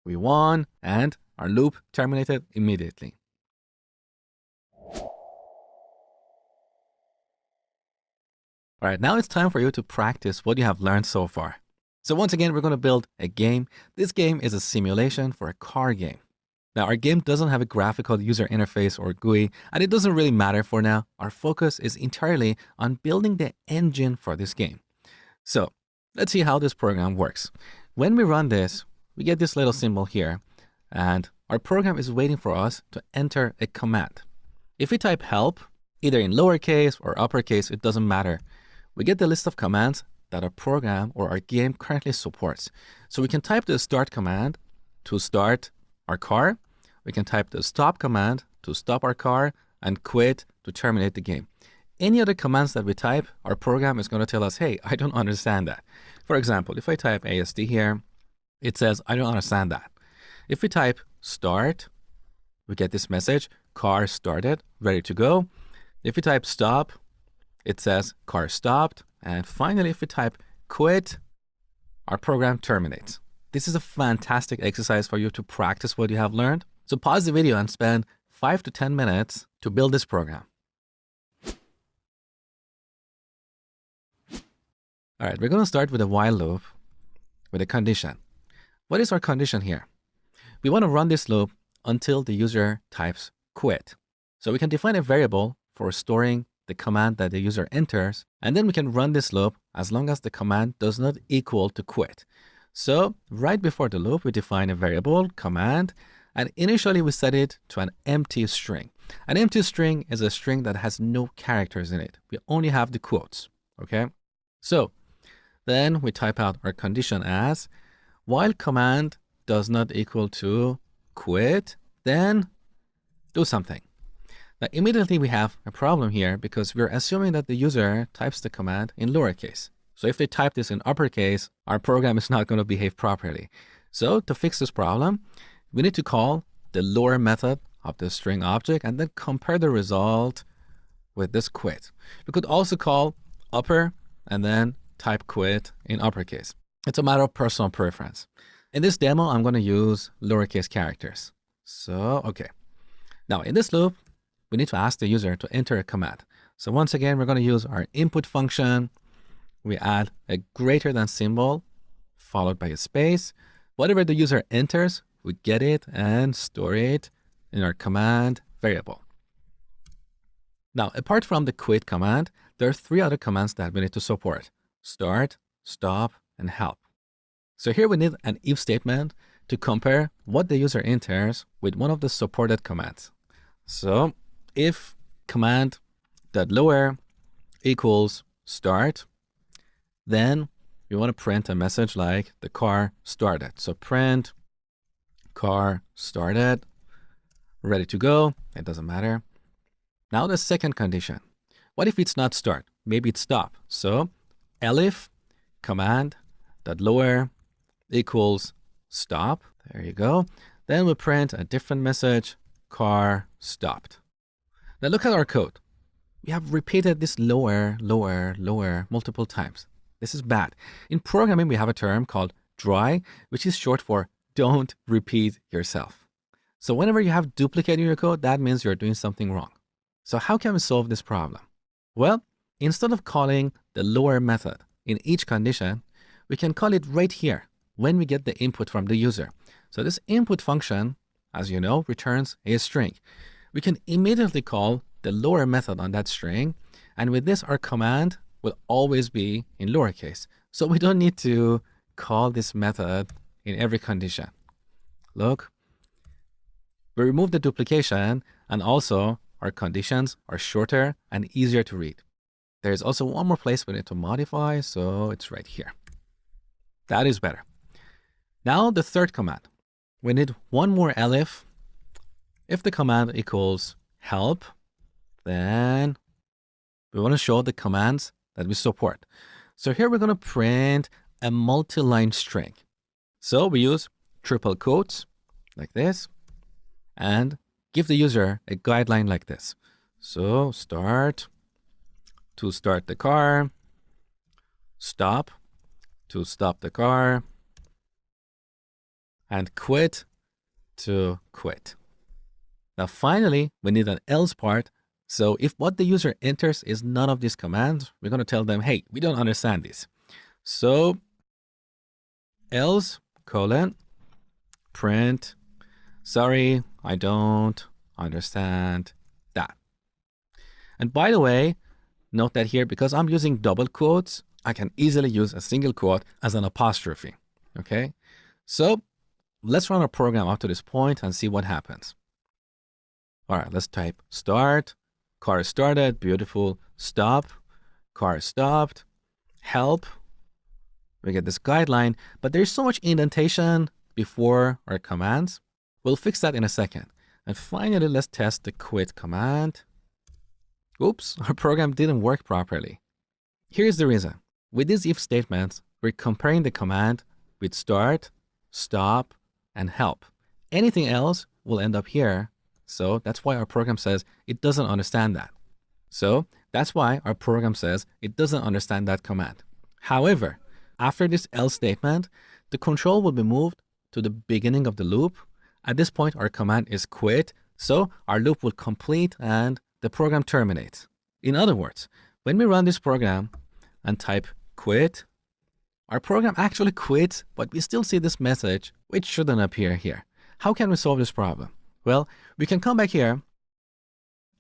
We won and our loop terminated immediately. All right, now it's time for you to practice what you have learned so far. So once again, we're going to build a game. This game is a simulation for a car game. Now, our game doesn't have a graphical user interface or GUI, and it doesn't really matter for now. Our focus is entirely on building the engine for this game. So let's see how this program works. When we run this, we get this little symbol here, and our program is waiting for us to enter a command. If we type help, either in lowercase or uppercase, it doesn't matter. We get the list of commands that our program or our game currently supports. So we can type the start command to start our car. We can type the stop command to stop our car and quit to terminate the game. Any other commands that we type, our program is going to tell us, hey, I don't understand that. For example, if I type ASD here, it says, I don't understand that. If we type start, we get this message, car started, ready to go. If we type stop, it says car stopped. And finally, if we type quit, our program terminates. This is a fantastic exercise for you to practice what you have learned. So pause the video and spend 5 to 10 minutes to build this program. All right, we're going to start with a while loop with a condition. What is our condition here? We want to run this loop until the user types quit. So we can define a variable for storing the command that the user enters, and then we can run this loop as long as the command does not equal to quit. So right before the loop, we define a variable command, and initially we set it to an empty string. An empty string is a string that has no characters in it. We only have the quotes, okay? So then we type out our condition as while command does not equal to quit, then do something. Now, immediately we have a problem here because we're assuming that the user types the command in lowercase. So if they type this in uppercase, our program is not going to behave properly. So to fix this problem, we need to call the lower method of the string object and then compare the result with this quit. We could also call upper and then type quit in uppercase. It's a matter of personal preference. In this demo, I'm going to use lowercase characters. So, okay. Now in this loop, we need to ask the user to enter a command. So once again, we're going to use our input function. We add a greater than symbol followed by a space. Whatever the user enters, we get it and store it in our command variable. Now, apart from the quit command, there are 3 other commands that we need to support: start, stop, and help. So here we need an if statement to compare what the user enters with one of the supported commands. So if command dot lower equals start, then we want to print a message like the car started. So print car started, ready to go. It doesn't matter. Now the second condition. What if it's not start? Maybe it's stop. So elif command dot lower equals stop. There you go. Then we print a different message, car stopped. Now look at our code. We have repeated this lower, lower, lower multiple times. This is bad. In programming, we have a term called dry, which is short for don't repeat yourself. So whenever you have duplicate in your code, that means you're doing something wrong. So how can we solve this problem? Well, Instead of calling the lower method in each condition, we can call it right here when we get the input from the user. So this input function, as you know, returns a string. We can immediately call the lower method on that string, and with this, our command will always be in lowercase. So we don't need to call this method in every condition. Look, we remove the duplication, and also our conditions are shorter and easier to read. There's also one more place we need to modify, so it's right here. That is better. Now the third command. We need one more elif. If the command equals help, then we want to show the commands that we support. So here we're going to print a multi-line string. So we use triple quotes like this and give the user a guideline like this. So start to start the car, stop to stop the car, and quit to quit. Now finally, we need an else part. So if what the user enters is none of these commands, we're going to tell them, hey, we don't understand this. So else colon print, sorry, I don't understand that. And by the way, note that here, because I'm using double quotes, I can easily use a single quote as an apostrophe. Okay, so let's run our program up to this point and see what happens. All right, let's type start, car started, beautiful, stop, car stopped, help. We get this guideline, but there's so much indentation before our commands. We'll fix that in a second. And finally, let's test the quit command. Oops, our program didn't work properly. Here's the reason. With these if statements, we're comparing the command with start, stop, and help. Anything else will end up here. So that's why our program says it doesn't understand that. So that's why our program says it doesn't understand that command. However, after this else statement, the control will be moved to the beginning of the loop. At this point, our command is quit. So our loop will complete and the program terminates. In other words, when we run this program and type quit, our program actually quits, but we still see this message, which shouldn't appear here. How can we solve this problem? Well, we can come back here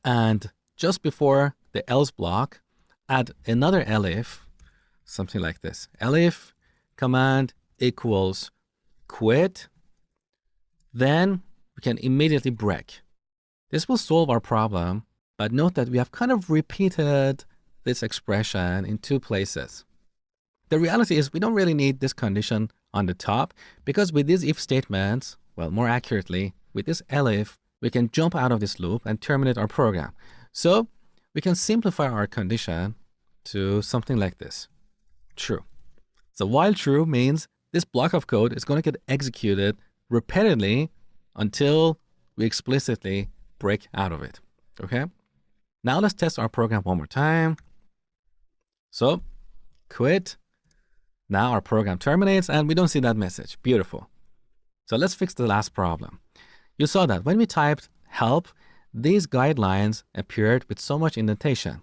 and just before the else block, add another elif, something like this. Elif command equals quit. Then we can immediately break. This will solve our problem, but note that we have kind of repeated this expression in two places. The reality is we don't really need this condition on the top because with these if statements, well, more accurately, with this elif, we can jump out of this loop and terminate our program. So we can simplify our condition to something like this. True. So while true means this block of code is going to get executed repeatedly until we explicitly break out of it. Okay. Now let's test our program one more time. So quit. Now our program terminates and we don't see that message. Beautiful. So let's fix the last problem. You saw that when we typed help, these guidelines appeared with so much indentation.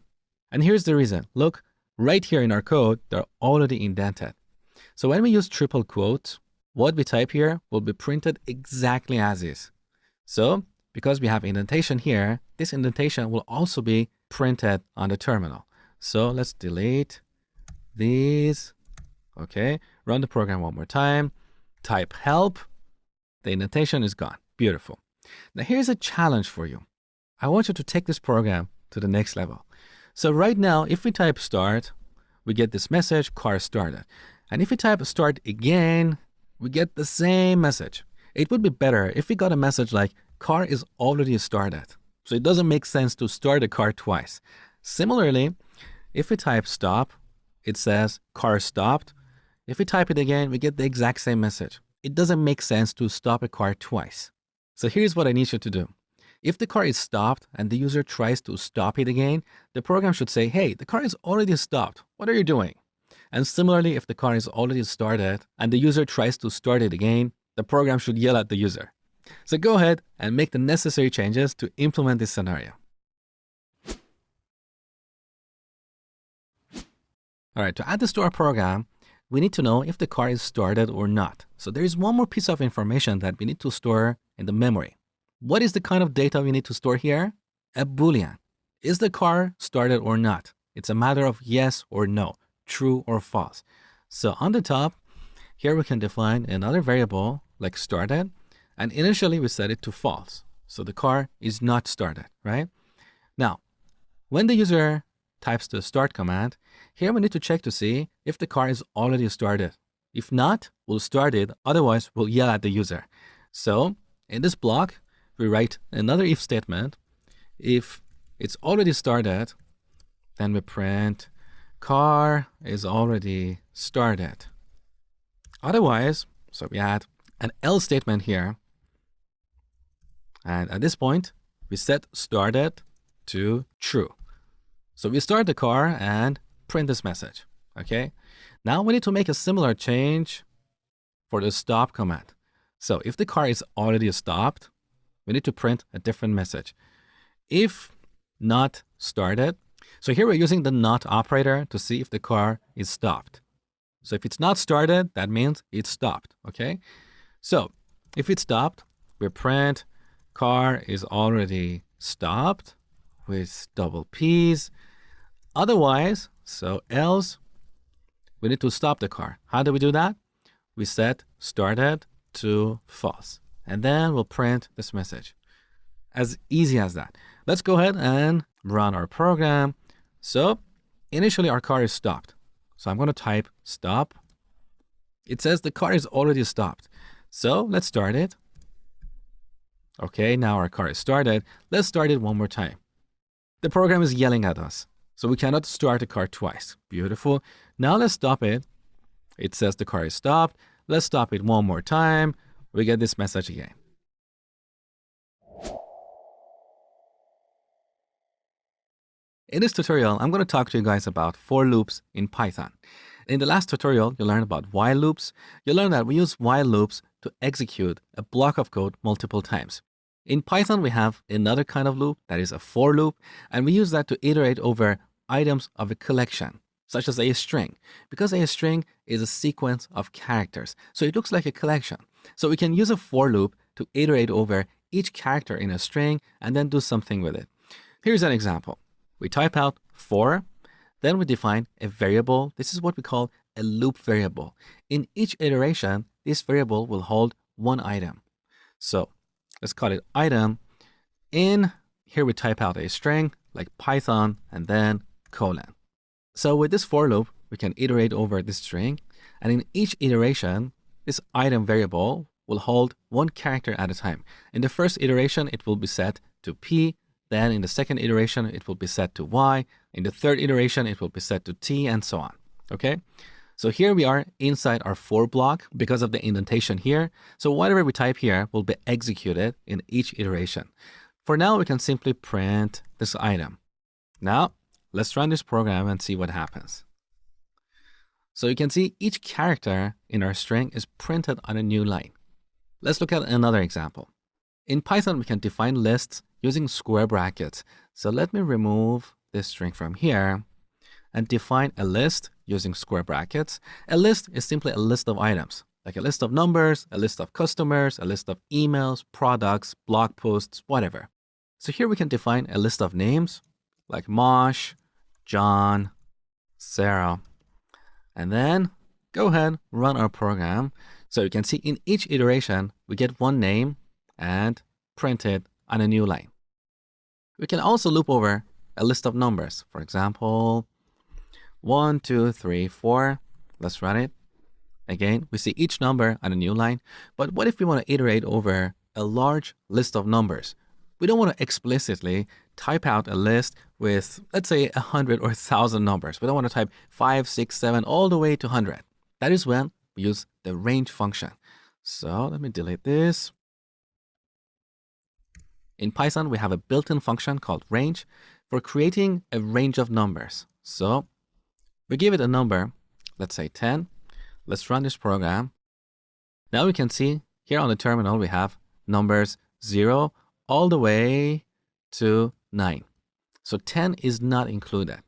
And here's the reason. Look, right here in our code, they're already indented. So when we use triple quotes, what we type here will be printed exactly as is. So because we have indentation here, this indentation will also be printed on the terminal. So let's delete these. Okay, run the program one more time. Type help. The indentation is gone. Beautiful. Now here's a challenge for you. I want you to take this program to the next level. So right now, if we type start, we get this message, car started. And if we type start again, we get the same message. It would be better if we got a message like car is already started. So it doesn't make sense to start a car twice. Similarly, if we type stop, it says car stopped. If we type it again, we get the exact same message. It doesn't make sense to stop a car twice. So here's what I need you to do. If the car is stopped and the user tries to stop it again, the program should say, hey, the car is already stopped. What are you doing? And similarly, if the car is already started and the user tries to start it again, the program should yell at the user. So go ahead and make the necessary changes to implement this scenario. All right, to add this to our program, we need to know if the car is started or not. So there is one more piece of information that we need to store in the memory. What is the kind of data we need to store here? A Boolean. Is the car started or not? It's a matter of yes or no, true or false. So on the top, here we can define another variable like started, and initially we set it to false. So the car is not started, right? Now, when the user types the start command, here we need to check to see if the car is already started. If not, we'll start it. Otherwise, we'll yell at the user. So in this block, we write another if statement. If it's already started, then we print car is already started. Otherwise, so we add an else statement here. And at this point, we set started to true. So we start the car and print this message, okay? Now we need to make a similar change for the stop command. So if the car is already stopped, we need to print a different message. If not started, so here we're using the not operator to see if the car is stopped. So if it's not started, that means it's stopped, okay? So if it's stopped, we print car is already stopped with double P's. Otherwise, so else, we need to stop the car. How do we do that? We set started to false. And then we'll print this message. As easy as that. Let's go ahead and run our program. So initially our car is stopped. So I'm going to type stop. It says the car is already stopped. So let's start it. Okay, now our car is started. Let's start it one more time. The program is yelling at us. So we cannot start the car twice. Beautiful. Now let's stop it. It says the car is stopped. Let's stop it one more time. We get this message again. In this tutorial, I'm going to talk to you guys about for loops in Python. In the last tutorial, you learned about while loops. You learned that we use while loops to execute a block of code multiple times. In Python, we have another kind of loop that is a for loop, and we use that to iterate over items of a collection, such as a string, because a string is a sequence of characters. So it looks like a collection. So we can use a for loop to iterate over each character in a string and then do something with it. Here's an example. We type out for, then we define a variable. This is what we call a loop variable. In each iteration, this variable will hold one item. So let's call it item. In here, we type out a string like Python and then colon. So with this for loop, we can iterate over this string. And in each iteration, this item variable will hold one character at a time. In the first iteration, it will be set to P. Then in the second iteration, it will be set to Y. In the third iteration, it will be set to T and so on. Okay. So here we are inside our for block because of the indentation here. So whatever we type here will be executed in each iteration. For now, we can simply print this item. Now, let's run this program and see what happens. So you can see each character in our string is printed on a new line. Let's look at another example. In Python, we can define lists using square brackets. So let me remove this string from here and define a list using square brackets. A list is simply a list of items, like a list of numbers, a list of customers, a list of emails, products, blog posts, whatever. So here we can define a list of names like Mosh, John, Sarah, and then go ahead, run our program. So you can see in each iteration, we get one name and print it on a new line. We can also loop over a list of numbers. For example, 1, 2, 3, 4. Let's run it. Again, we see each number on a new line. But what if we want to iterate over a large list of numbers? We don't want to explicitly type out a list with, let's say, 100 or 1,000 numbers. We don't want to type 5, 6, 7, all the way to 100. That is when we use the range function. So let me delete this. In Python, we have a built-in function called range for creating a range of numbers. So we give it a number, let's say 10. Let's run this program. Now we can see here on the terminal, we have numbers 0 all the way to 9. So 10 is not included.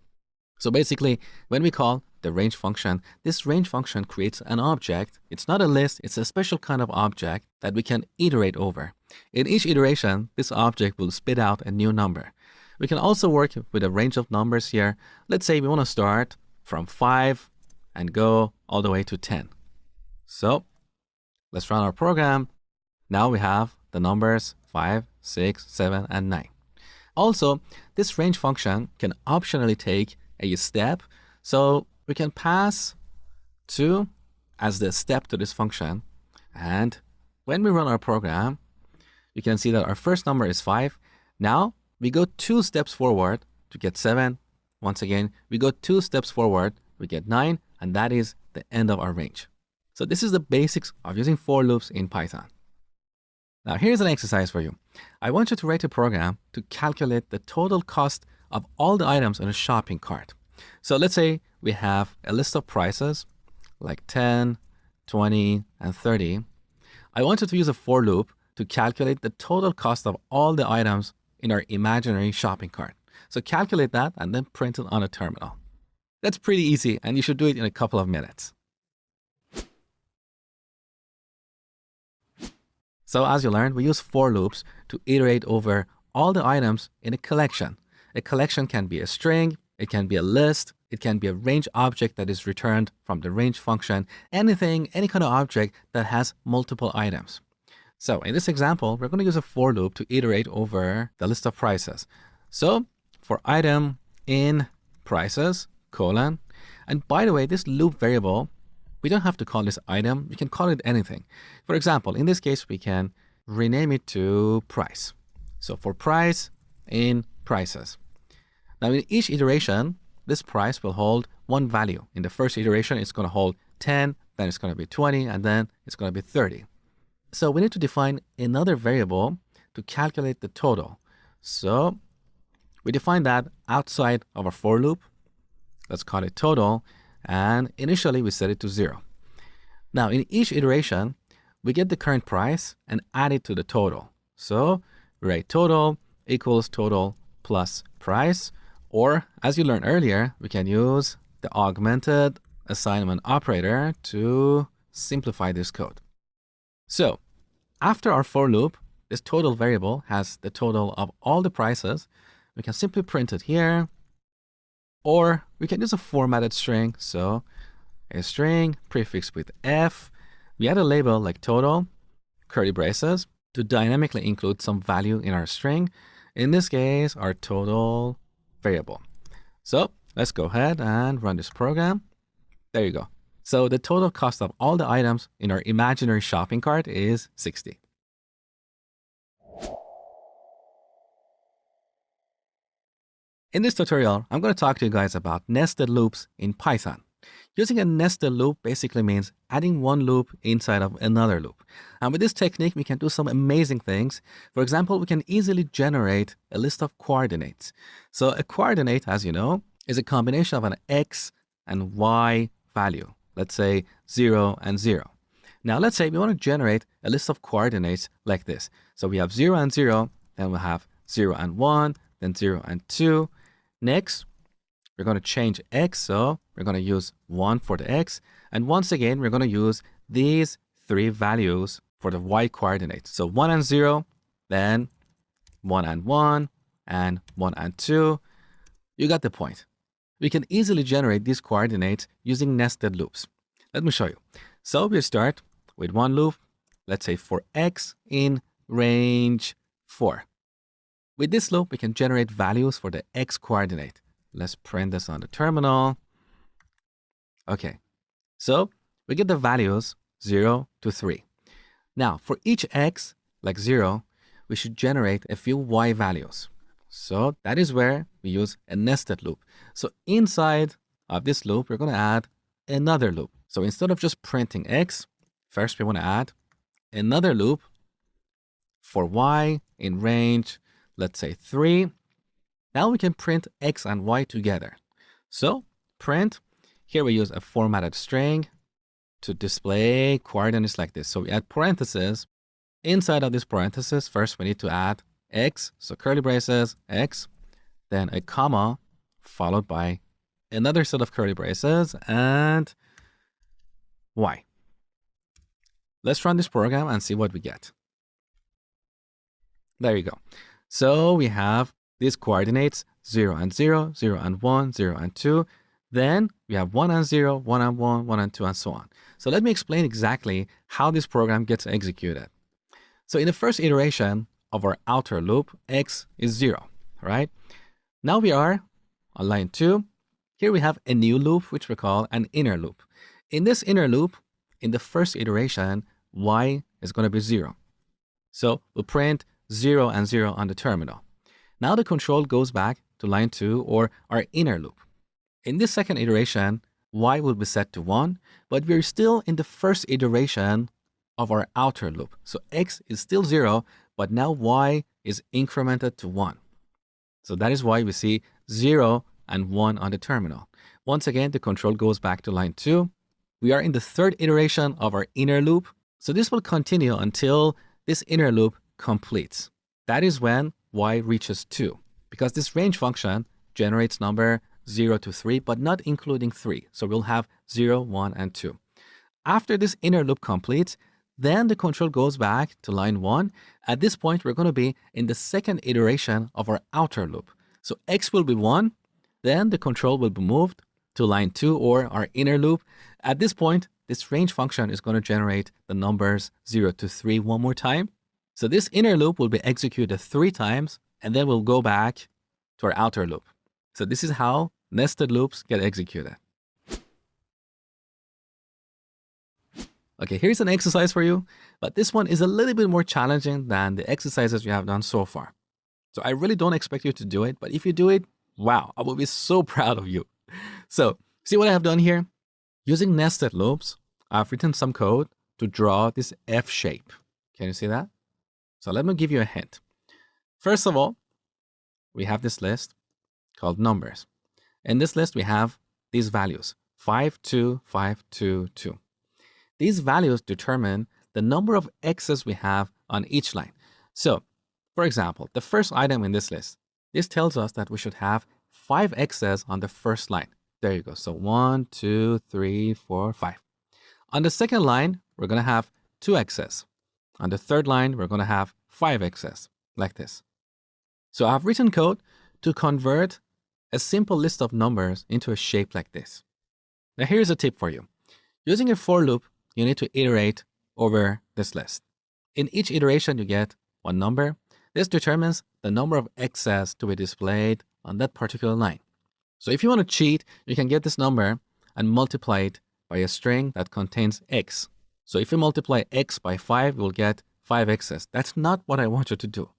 So basically, when we call the range function, this range function creates an object. It's not a list, it's a special kind of object that we can iterate over. In each iteration, this object will spit out a new number. We can also work with a range of numbers here. Let's say we want to start from 5 and go all the way to 10. So let's run our program. Now we have the numbers 5, 6, 7, and 9. Also, this range function can optionally take a step. So we can pass 2 as the step to this function. And when we run our program, you can see that our first number is 5. Now we go 2 steps forward to get 7. Once again, we go 2 steps forward, we get 9, and that is the end of our range. So this is the basics of using for loops in Python. Now here's an exercise for you. I want you to write a program to calculate the total cost of all the items in a shopping cart. So let's say we have a list of prices like 10, 20, and 30. I want you to use a for loop to calculate the total cost of all the items in our imaginary shopping cart. So calculate that and then print it on a terminal. That's pretty easy, and you should do it in a couple of minutes. So as you learned, we use for loops to iterate over all the items in a collection. A collection can be a string, it can be a list, it can be a range object that is returned from the range function, anything, any kind of object that has multiple items. So in this example, we're going to use a for loop to iterate over the list of prices. So for item in prices, colon, and by the way, this loop variable, we don't have to call this item, we can call it anything. For example, in this case, we can rename it to price. So for price in prices. Now in each iteration, this price will hold one value. In the first iteration, it's going to hold 10, then it's going to be 20, and then it's going to be 30. So we need to define another variable to calculate the total. So we define that outside of our for loop. Let's call it total. And initially we set it to 0. Now in each iteration, we get the current price and add it to the total. So we write total equals total plus price. Or as you learned earlier, we can use the augmented assignment operator to simplify this code. So after our for loop, this total variable has the total of all the prices. We can simply print it here, or we can use a formatted string. So a string prefixed with F. We add a label like total, curly braces, to dynamically include some value in our string. In this case, our total variable. So let's go ahead and run this program. There you go. So the total cost of all the items in our imaginary shopping cart is 60. In this tutorial, I'm going to talk to you guys about nested loops in Python. Using a nested loop basically means adding one loop inside of another loop. And with this technique, we can do some amazing things. For example, we can easily generate a list of coordinates. So a coordinate, as you know, is a combination of an X and Y value. Let's say 0 and 0. Now let's say we want to generate a list of coordinates like this. So we have 0 and 0, then we'll have 0 and 1, then 0 and 2. Next, we're going to change X, so we're going to use 1 for the X. And once again, we're going to use these 3 values for the Y coordinates. So 1 and 0, then 1 and 1, and 1 and 2. You got the point. We can easily generate these coordinates using nested loops. Let me show you. So we start with one loop, let's say for X in range 4. With this loop, we can generate values for the X coordinate. Let's print this on the terminal. Okay, so we get the values 0 to 3. Now, for each X, like 0, we should generate a few Y values. So that is where we use a nested loop. So inside of this loop, we're going to add another loop. So instead of just printing X, first we want to add another loop for Y in range, let's say 3. Now we can print X and Y together. So print, here we use a formatted string to display coordinates like this. So we add parentheses. Inside of this parenthesis, first we need to add X, so curly braces, X, then a comma followed by another set of curly braces, and y. Let's run this program and see what we get. There you go. So we have these coordinates 0 and 0, 0 and 1, 0 and 2. Then we have 1 and 0, 1 and 1, 1 and 2, and so on. So let me explain exactly how this program gets executed. So in the first iteration of our outer loop, x is 0, right? Now we are on line 2. Here we have a new loop, which we call an inner loop. In this inner loop, in the first iteration, y is going to be 0. So we'll print 0 and 0 on the terminal. Now the control goes back to line 2, or our inner loop. In this second iteration, y will be set to 1, but we're still in the first iteration of our outer loop. So x is still 0, but now y is incremented to 1. So that is why we see 0 and 1 on the terminal. Once again, the control goes back to line 2. We are in the third iteration of our inner loop. So this will continue until this inner loop completes. That is when y reaches 2, because this range function generates number 0 to 3, but not including 3. So we'll have 0, 1, and 2. After this inner loop completes, then the control goes back to line 1. At this point, we're going to be in the second iteration of our outer loop. So x will be 1, then the control will be moved to line 2, or our inner loop. At this point, this range function is going to generate the numbers 0 to 3 one more time. So this inner loop will be executed 3 times, and then we'll go back to our outer loop. So this is how nested loops get executed. Okay, here's an exercise for you, but this one is a little bit more challenging than the exercises you have done so far. So I really don't expect you to do it, but if you do it, wow, I will be so proud of you. So see what I have done here? Using nested loops, I've written some code to draw this F shape. Can you see that? So let me give you a hint. First of all, we have this list called numbers. In this list, we have these values, 5, 2, 5, 2, 2. These values determine the number of x's we have on each line. So, for example, the first item in this list, this tells us that we should have 5 x's on the first line. There you go. So 1, 2, 3, 4, 5. On the second line, we're going to have 2 x's. On the third line, we're going to have 5 x's, like this. So I've written code to convert a simple list of numbers into a shape like this. Now here's a tip for you. Using a for loop, you need to iterate over this list. In each iteration, you get one number. This determines the number of x's to be displayed on that particular line. So if you want to cheat, you can get this number and multiply it by a string that contains x. So if you multiply x by 5, you'll get 5 x's. That's not what I want you to do.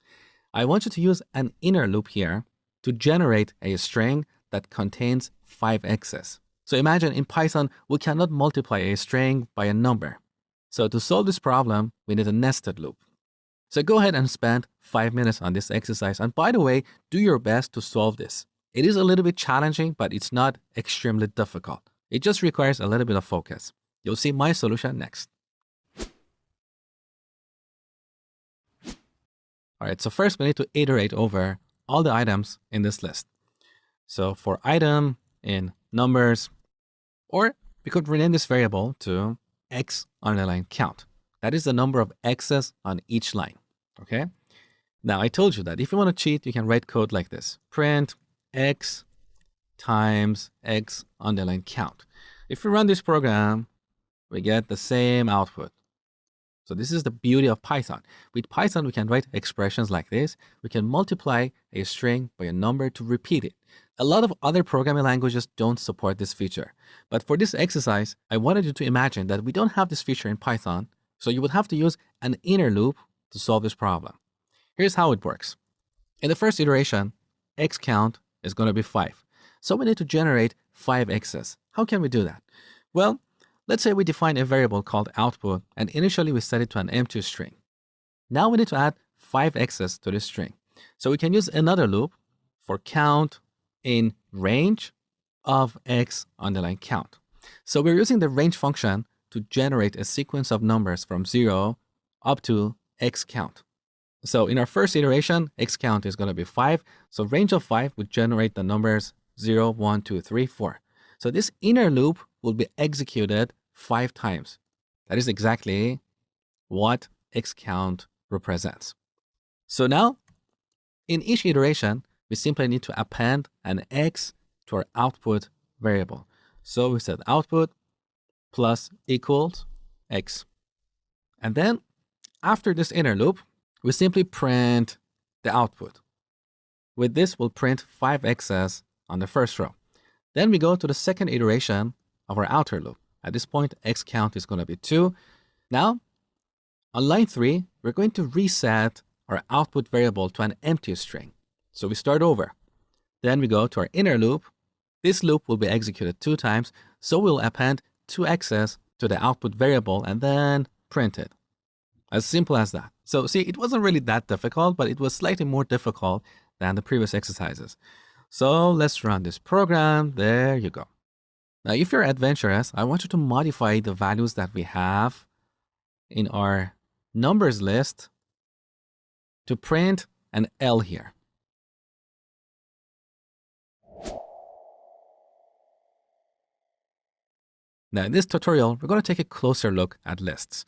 I want you to use an inner loop here to generate a string that contains 5 x's. So imagine in Python, we cannot multiply a string by a number. So to solve this problem, we need a nested loop. So go ahead and spend 5 minutes on this exercise. And by the way, do your best to solve this. It is a little bit challenging, but it's not extremely difficult. It just requires a little bit of focus. You'll see my solution next. All right, so first we need to iterate over all the items in this list. So for item in numbers, or we could rename this variable to x_count. That is the number of x's on each line, okay? Now, I told you that if you want to cheat, you can write code like this. Print x times x_count. If we run this program, we get the same output. So this is the beauty of Python. With Python, we can write expressions like this. We can multiply a string by a number to repeat it. A lot of other programming languages don't support this feature. But for this exercise, I wanted you to imagine that we don't have this feature in Python, so you would have to use an inner loop to solve this problem. Here's how it works. In the first iteration, x count is going to be 5. So we need to generate 5 x's. How can we do that? Well, let's say we define a variable called output, and initially we set it to an empty string. Now we need to add 5 x's to this string. So we can use another loop for count in range of x_count. So we're using the range function to generate a sequence of numbers from 0 up to x count. So in our first iteration, x count is going to be 5. So range of 5 would generate the numbers 0, 1, 2, 3, 4. So this inner loop will be executed 5 times. That is exactly what xCount represents. So now, in each iteration, we simply need to append an x to our output variable. So we said output plus equals x. And then after this inner loop, we simply print the output. With this, we'll print 5 x's on the first row. Then we go to the second iteration of our outer loop. At this point, xCount is going to be 2. Now, on line 3, we're going to reset our output variable to an empty string. So we start over. Then we go to our inner loop. This loop will be executed 2 times, so we'll append 2 x's to the output variable and then print it. As simple as that. So see, it wasn't really that difficult, but it was slightly more difficult than the previous exercises. So let's run this program. There you go. Now, if you're adventurous, I want you to modify the values that we have in our numbers list to print an L here. Now, in this tutorial, we're going to take a closer look at lists.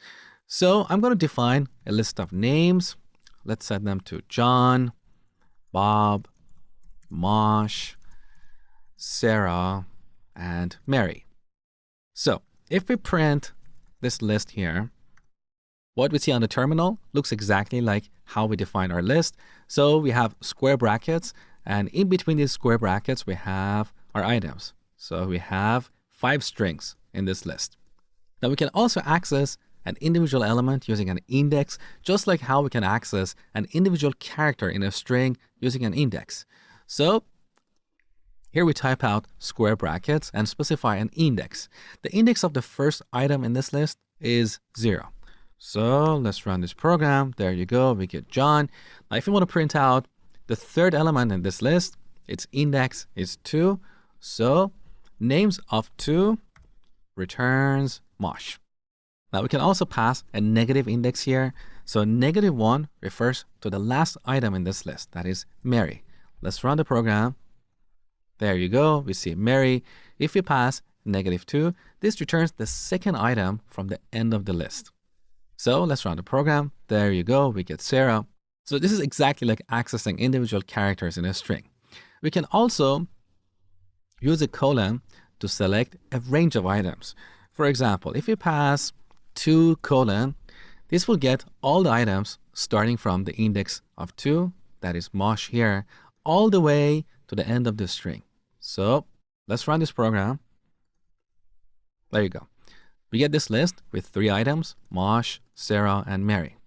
So I'm going to define a list of names. Let's set them to John, Bob, Mosh, Sarah, and Mary. So if we print this list here, what we see on the terminal looks exactly like how we define our list. So we have square brackets, and in between these square brackets, we have our items. So we have 5 strings in this list. Now we can also access an individual element using an index, just like how we can access an individual character in a string using an index. So here we type out square brackets and specify an index. The index of the first item in this list is 0. So let's run this program. There you go. We get John. Now, if you want to print out the third element in this list, its index is 2. So names of 2 returns Mosh. Now we can also pass a negative index here. So -1 refers to the last item in this list, that is Mary. Let's run the program. There you go. We see Mary. If we pass -2, this returns the second item from the end of the list. So let's run the program. There you go. We get Sarah. So this is exactly like accessing individual characters in a string. We can also use a colon to select a range of items. For example, if we pass 2 colon, this will get all the items starting from the index of 2, that is Mosh here, all the way to the end of the string. So let's run this program. There you go. We get this list with 3 items, Mosh, Sarah, and Mary.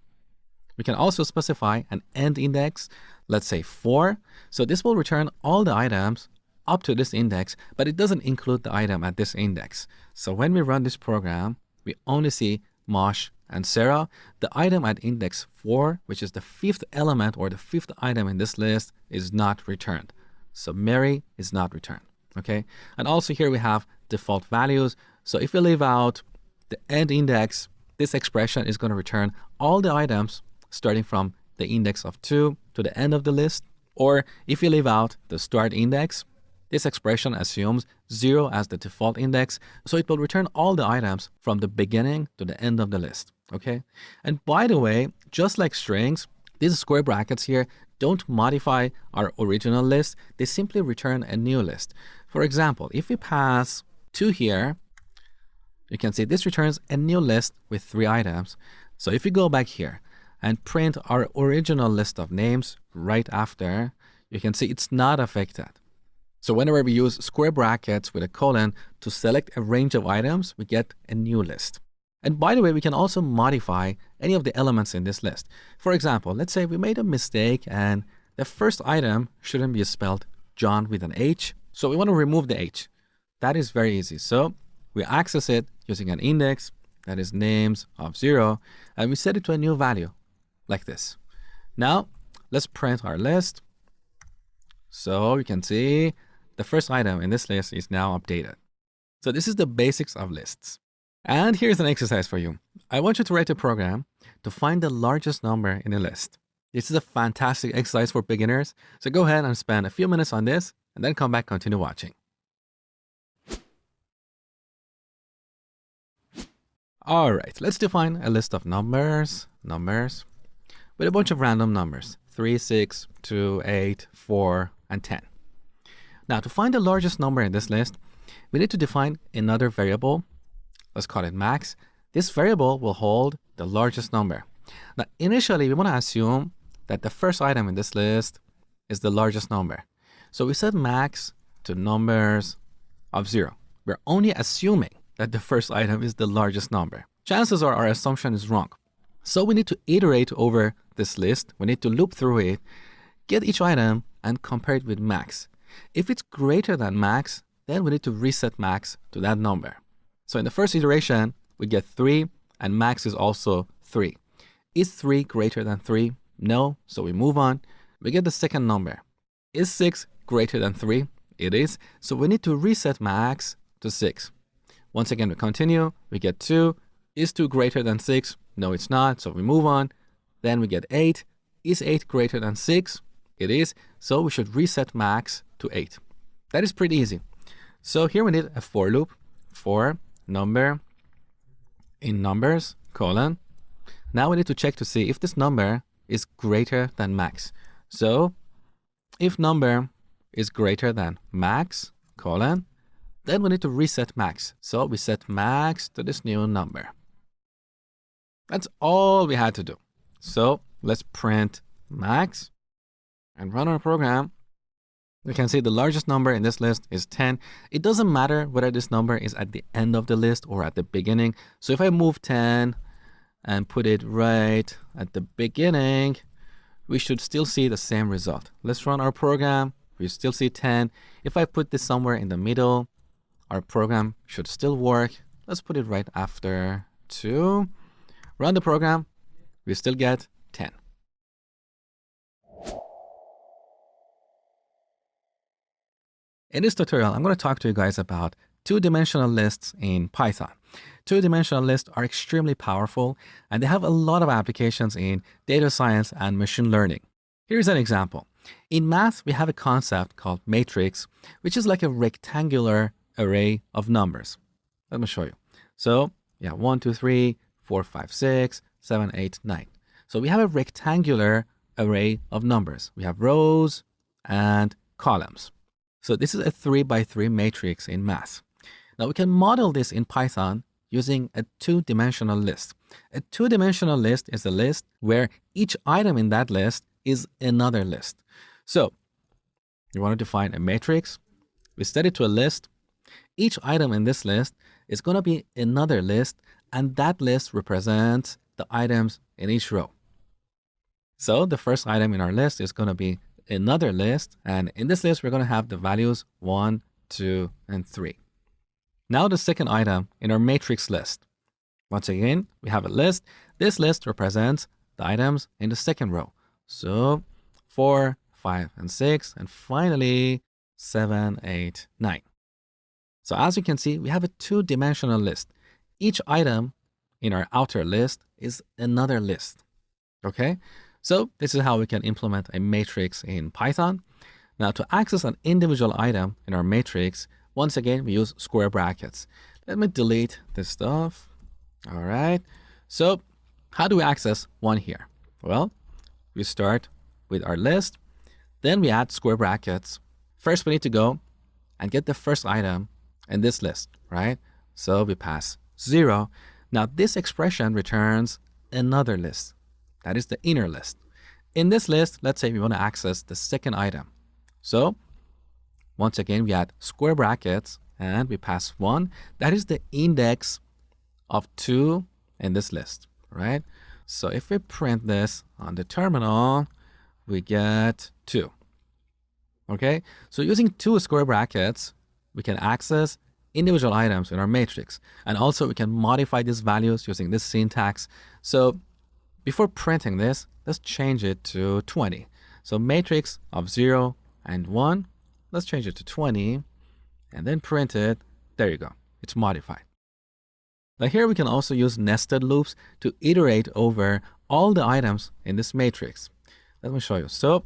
We can also specify an end index, let's say 4. So this will return all the items up to this index, but it doesn't include the item at this index. So when we run this program, we only see Mosh and Sarah. The item at index 4, which is the 5th element or the 5th item in this list, is not returned. So Mary is not returned. Okay. And also here we have default values. So if we leave out the end index, this expression is going to return all the items starting from the index of 2 to the end of the list. Or if you leave out the start index, this expression assumes 0 as the default index, so it will return all the items from the beginning to the end of the list, okay? And by the way, just like strings, these square brackets here don't modify our original list, they simply return a new list. For example, if we pass 2 here, you can see this returns a new list with 3 items. So if we go back here and print our original list of names right after, you can see it's not affected. So whenever we use square brackets with a colon to select a range of items, we get a new list. And by the way, we can also modify any of the elements in this list. For example, let's say we made a mistake and the first item shouldn't be spelled John with an H. So we want to remove the H. That is very easy. So we access it using an index, that is names of 0, and we set it to a new value like this. Now let's print our list. So you can see the first item in this list is now updated. So this is the basics of lists. And here's an exercise for you. I want you to write a program to find the largest number in a list. This is a fantastic exercise for beginners. So go ahead and spend a few minutes on this and then come back, continue watching. All right, let's define a list of numbers with a bunch of random numbers, 3, 6, 2, 8, 4, and 10. Now, to find the largest number in this list, we need to define another variable. Let's call it max. This variable will hold the largest number. Now, initially, we want to assume that the first item in this list is the largest number. So we set max to numbers of 0. We're only assuming that the first item is the largest number. Chances are our assumption is wrong. So we need to iterate over this list. We need to loop through it, get each item, and compare it with max. If it's greater than max, then we need to reset max to that number. So in the first iteration, we get 3, and max is also 3. Is 3 greater than 3? No, so we move on. We get the second number. Is 6 greater than 3? It is, so we need to reset max to 6. Once again, we continue. We get 2. Is 2 greater than 6? No, it's not, so we move on. Then we get 8. Is 8 greater than 6? It is, so we should reset max to 8. That is pretty easy. So here we need a for loop. For number in numbers, colon. Now we need to check to see if this number is greater than max. So if number is greater than max, colon, then we need to reset max. So we set max to this new number. That's all we had to do. So let's print max and run our program. We can see the largest number in this list is 10. It doesn't matter whether this number is at the end of the list or at the beginning. So if I move 10 and put it right at the beginning, we should still see the same result. Let's run our program. We still see 10. If I put this somewhere in the middle, our program should still work. Let's put it right after 2. Run the program. We still get 10. In this tutorial, I'm going to talk to you guys about two-dimensional lists in Python. Two-dimensional lists are extremely powerful, and they have a lot of applications in data science and machine learning. Here's an example. In math, we have a concept called matrix, which is like a rectangular array of numbers. Let me show you. So, 1, 2, 3, 4, 5, 6, 7, 8, 9. So we have a rectangular array of numbers. We have rows and columns. So this is a 3 by 3 matrix in math. Now we can model this in Python using a two-dimensional list. A two-dimensional list is a list where each item in that list is another list. So you want to define a matrix. We set it to a list. Each item in this list is going to be another list, and that list represents the items in each row. So the first item in our list is going to be another list, and in this list we're going to have the values 1, 2, and 3. Now the second item in our matrix list. Once again, we have a list. This list represents the items in the second row. So 4, 5, and 6, and finally 7, 8, 9. So as you can see, we have a two-dimensional list. Each item in our outer list is another list. Okay? So this is how we can implement a matrix in Python. Now to access an individual item in our matrix, once again, we use square brackets. Let me delete this stuff. All right. So how do we access one here? Well, we start with our list. Then we add square brackets. First, we need to go and get the first item in this list, right? So we pass 0. Now this expression returns another list. That is the inner list. In this list, let's say we want to access the second item. So once again, we add square brackets and we pass 1. That is the index of 2 in this list, right? So if we print this on the terminal, we get 2. Okay, so using 2 square brackets, we can access individual items in our matrix. And also we can modify these values using this syntax. So before printing this, let's change it to 20. So matrix of 0 and 1, let's change it to 20 and then print it. There you go, it's modified. Now here we can also use nested loops to iterate over all the items in this matrix. Let me show you. So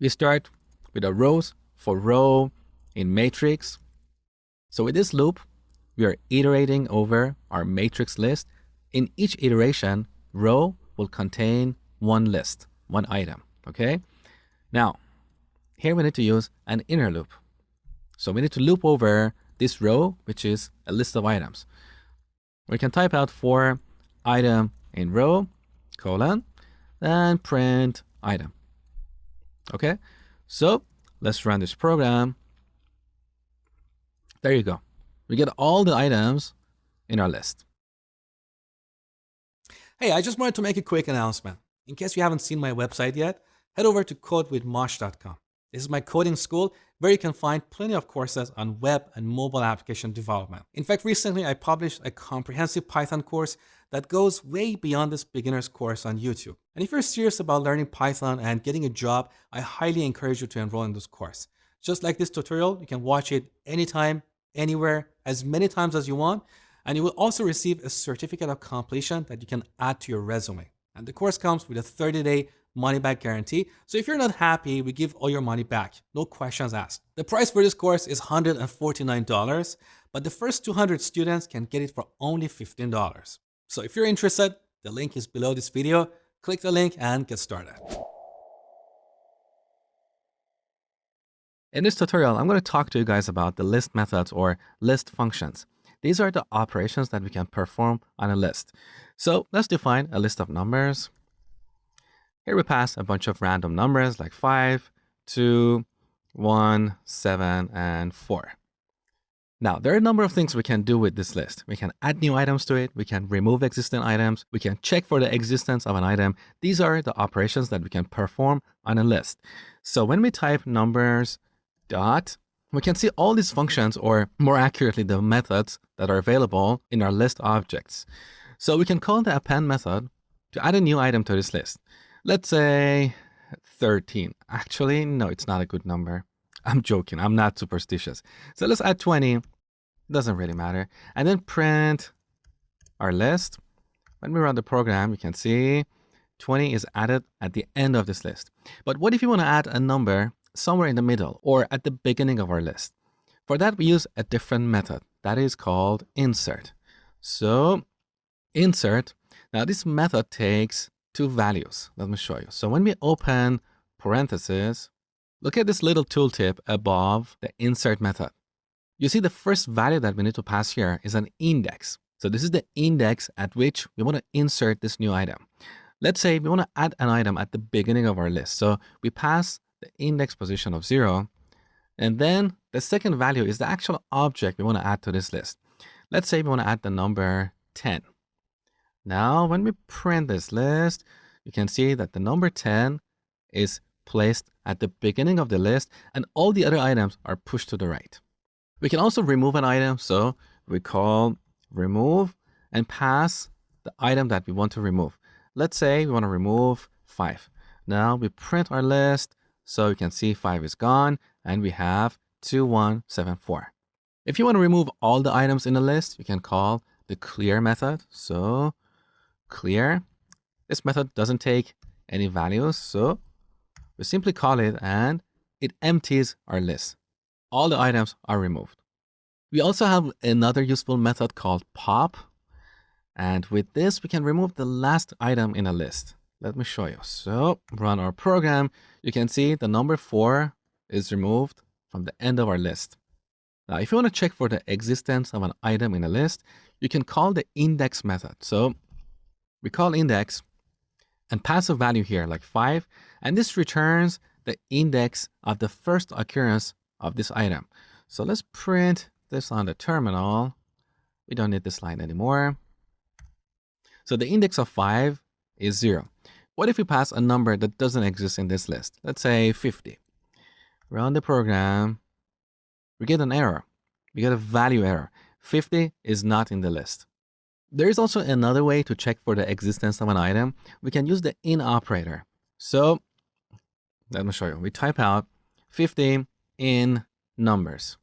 we start with our rows for row in matrix. So with this loop, we are iterating over our matrix list. In each iteration, row will contain one list, one item, okay? Now, here we need to use an inner loop. So we need to loop over this row, which is a list of items. We can type out for item in row, colon, then print item. Okay, so let's run this program. There you go. We get all the items in our list. Hey, I just wanted to make a quick announcement. In case you haven't seen my website yet, head over to codewithmosh.com. This is my coding school where you can find plenty of courses on web and mobile application development. In fact, recently I published a comprehensive Python course that goes way beyond this beginner's course on YouTube. And if you're serious about learning Python and getting a job, I highly encourage you to enroll in this course. Just like this tutorial, you can watch it anytime, anywhere, as many times as you want. And you will also receive a certificate of completion that you can add to your resume. And the course comes with a 30-day money-back guarantee. So if you're not happy, we give all your money back. No questions asked. The price for this course is $149, but the first 200 students can get it for only $15. So if you're interested, the link is below this video. Click the link and get started. In this tutorial, I'm going to talk to you guys about the list methods or list functions. These are the operations that we can perform on a list. So let's define a list of numbers. Here we pass a bunch of random numbers like 5, 2, 1, 7, and 4. Now, there are a number of things we can do with this list. We can add new items to it. We can remove existing items. We can check for the existence of an item. These are the operations that we can perform on a list. So when we type numbers dot, we can see all these functions, or more accurately, the methods that are available in our list objects. So we can call the append method to add a new item to this list. Let's say 13. Actually, no, it's not a good number. I'm joking. I'm not superstitious. So let's add 20. Doesn't really matter. And then print our list. When we run the program, you can see 20 is added at the end of this list. But what if you want to add a number somewhere in the middle or at the beginning of our list? For that, we use a different method that is called insert. So insert, now this method takes two values. Let me show you. So when we open parentheses, look at this little tooltip above the insert method. You see the first value that we need to pass here is an index. So this is the index at which we want to insert this new item. Let's say we want to add an item at the beginning of our list. So we pass the index position of 0. And then the second value is the actual object we want to add to this list. Let's say we want to add the number 10. Now, when we print this list, you can see that the number 10 is placed at the beginning of the list and all the other items are pushed to the right. We can also remove an item. So we call remove and pass the item that we want to remove. Let's say we want to remove 5. Now we print our list. So you can see 5 is gone and we have 2174. If you want to remove all the items in the list, you can call the clear method. So clear. This method doesn't take any values. So we simply call it and it empties our list. All the items are removed. We also have another useful method called pop. And with this, we can remove the last item in a list. Let me show you. So run our program. You can see the number 4 is removed from the end of our list. Now, if you want to check for the existence of an item in a list, you can call the index method. So we call index and pass a value here like 5. And this returns the index of the first occurrence of this item. So let's print this on the terminal. We don't need this line anymore. So the index of 5 is 0. What if we pass a number that doesn't exist in this list? Let's say 50. Run the program. We get an error. We get a value error. 50 is not in the list. There is also another way to check for the existence of an item. We can use the in operator. So let me show you. We type out 50 in numbers.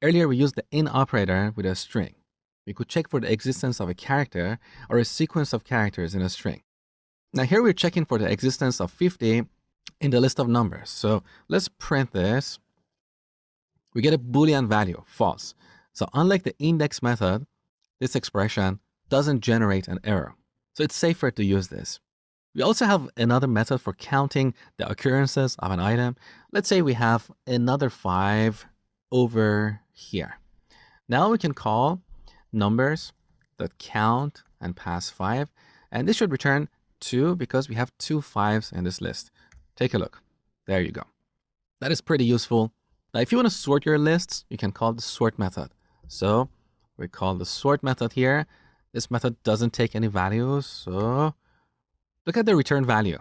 Earlier, we used the in operator with a string. We could check for the existence of a character or a sequence of characters in a string. Now here we're checking for the existence of 50 in the list of numbers. So let's print this. We get a Boolean value, false. So unlike the index method, this expression doesn't generate an error. So it's safer to use this. We also have another method for counting the occurrences of an item. Let's say we have another 5 over here. Now we can call numbers.count and pass 5. And this should return 2 because we have 2 5s in this list. Take a look. There you go. That is pretty useful. Now, if you want to sort your lists, you can call the sort method. So we call the sort method here. This method doesn't take any values. So look at the return value.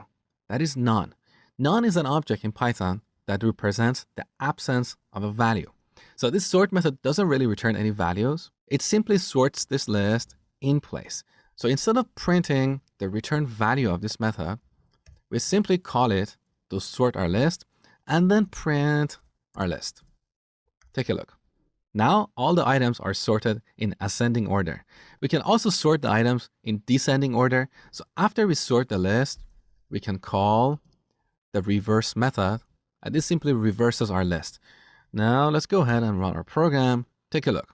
That is none. None is an object in Python that represents the absence of a value. So this sort method doesn't really return any values. It simply sorts this list in place. So instead of printing the return value of this method, we simply call it to sort our list and then print our list. Take a look. Now all the items are sorted in ascending order. We can also sort the items in descending order. So after we sort the list, we can call the reverse method, and this simply reverses our list. Now let's go ahead and run our program. Take a look.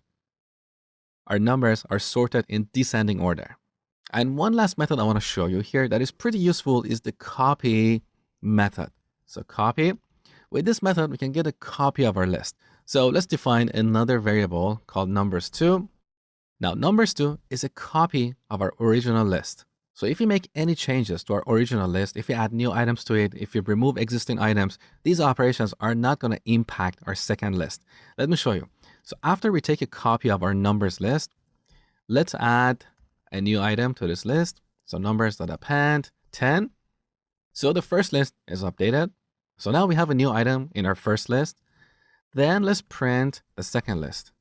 Our numbers are sorted in descending order. And one last method I want to show you here that is pretty useful is the copy method. So copy. With this method, we can get a copy of our list. So let's define another variable called numbers2. Now numbers2 is a copy of our original list. So if you make any changes to our original list, if you add new items to it, if you remove existing items, these operations are not going to impact our second list. Let me show you. So after we take a copy of our numbers list, let's add a new item to this list. So numbers.append 10. So the first list is updated. So now we have a new item in our first list. Then let's print the second list.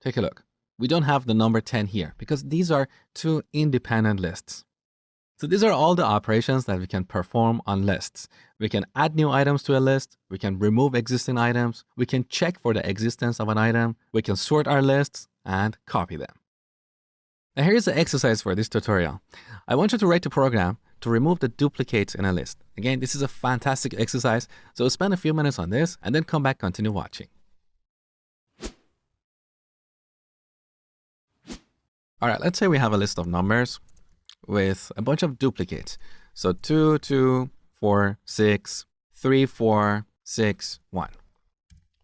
Take a look. We don't have the number 10 here because these are two independent lists. So these are all the operations that we can perform on lists. We can add new items to a list. We can remove existing items. We can check for the existence of an item. We can sort our lists and copy them. Now here's the exercise for this tutorial. I want you to write a program to remove the duplicates in a list. Again, this is a fantastic exercise. So spend a few minutes on this and then come back, continue watching. All right, let's say we have a list of numbers with a bunch of duplicates. So 2, 2, 4, 6, 3, 4, 6, 1.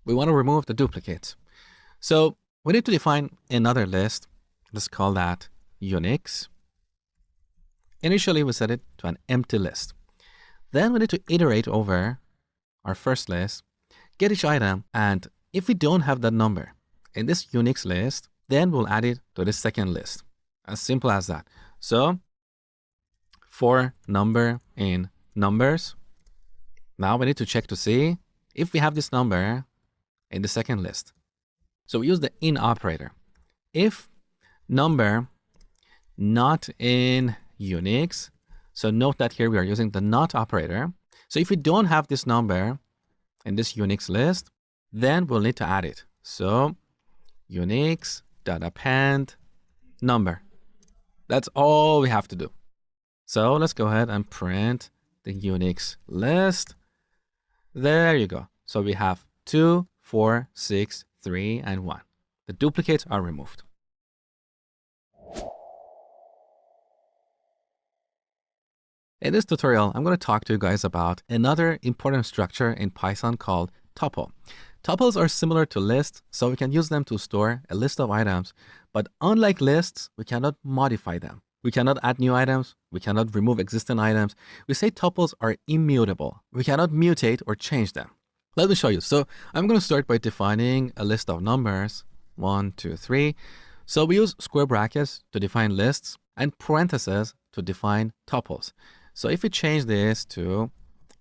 We want to remove the duplicates. So we need to define another list. Let's call that Unix. Initially, we set it to an empty list. Then we need to iterate over our first list, get each item, and if we don't have that number in this Unix list, then we'll add it to the second list. As simple as that. So for number in numbers, now we need to check to see if we have this number in the second list. So we use the in operator. If number not in Unix, so note that here we are using the not operator. So if we don't have this number in this Unix list, then we'll need to add it. So Unix.append number. That's all we have to do. So let's go ahead and print the Unix list. There you go. So we have 2, 4, 6, 3, and 1. The duplicates are removed. In this tutorial, I'm going to talk to you guys about another important structure in Python called tuple. Tuples are similar to lists, so we can use them to store a list of items. But unlike lists, we cannot modify them. We cannot add new items. We cannot remove existing items. We say tuples are immutable. We cannot mutate or change them. Let me show you. So I'm going to start by defining a list of numbers, 1, 2, 3. So we use square brackets to define lists and parentheses to define tuples. So if we change this to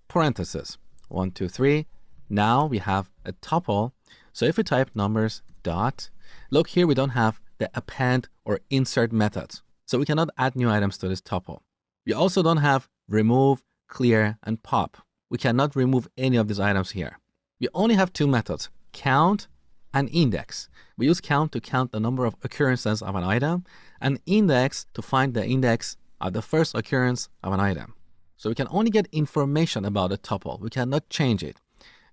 parentheses, 1, 2, 3, now we have a tuple. So if we type numbers dot, look here, we don't have the append or insert methods. So we cannot add new items to this tuple. We also don't have remove, clear, and pop. We cannot remove any of these items here. We only have two methods, count and index. We use count to count the number of occurrences of an item and index to find the index of the first occurrence of an item. So we can only get information about a tuple. We cannot change it.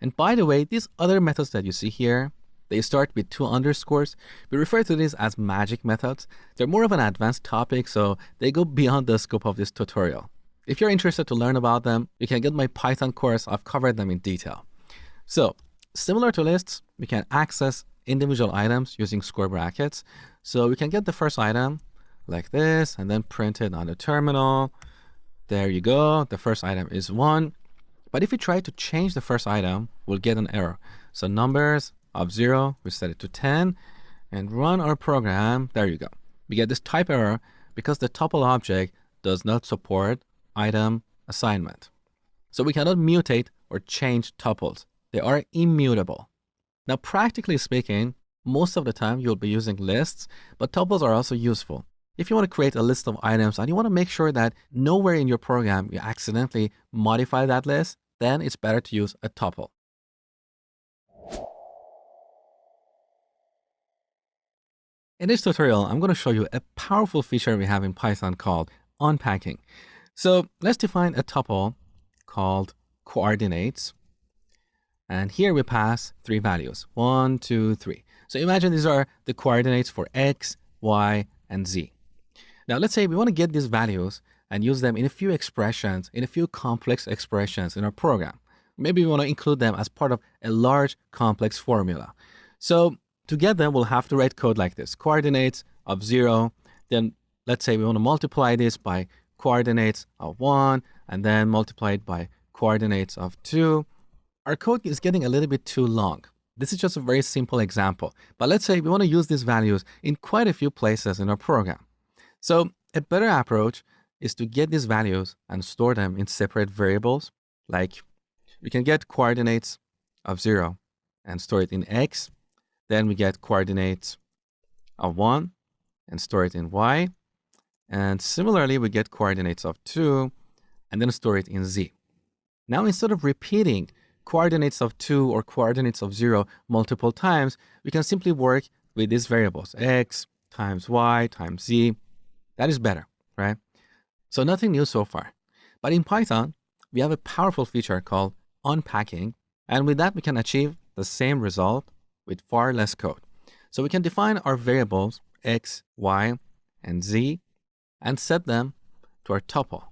And by the way, these other methods that you see here, they start with 2 underscores. We refer to these as magic methods. They're more of an advanced topic, so they go beyond the scope of this tutorial. If you're interested to learn about them, you can get my Python course. I've covered them in detail. So similar to lists, we can access individual items using square brackets. So we can get the first item like this and then print it on the terminal. There you go. The first item is 1. But if we try to change the first item, we'll get an error. So numbers of 0, we set it to 10 and run our program. There you go. We get this type error because the tuple object does not support item assignment. So we cannot mutate or change tuples. They are immutable. Now, practically speaking, most of the time you'll be using lists, but tuples are also useful. If you want to create a list of items and you want to make sure that nowhere in your program you accidentally modify that list, then it's better to use a tuple. In this tutorial, I'm going to show you a powerful feature we have in Python called unpacking. So let's define a tuple called coordinates. And here we pass 3 values, 1, 2, 3. So imagine these are the coordinates for x, y, and z. Now let's say we want to get these values and use them in a few expressions, in a few complex expressions in our program. Maybe we want to include them as part of a large complex formula. So to get them, we'll have to write code like this. Coordinates of 0. Then let's say we want to multiply this by coordinates of 1 and then multiply it by coordinates of 2. Our code is getting a little bit too long. This is just a very simple example. But let's say we want to use these values in quite a few places in our program. So a better approach is to get these values and store them in separate variables. Like we can get coordinates of 0 and store it in x. Then we get coordinates of 1 and store it in y. And similarly, we get coordinates of 2 and then store it in z. Now, instead of repeating coordinates of 2 or coordinates of 0 multiple times, we can simply work with these variables, x times y times z. That is better, right? So nothing new so far. But in Python, we have a powerful feature called unpacking. And with that, we can achieve the same result with far less code. So we can define our variables x, y, and z and set them to our tuple.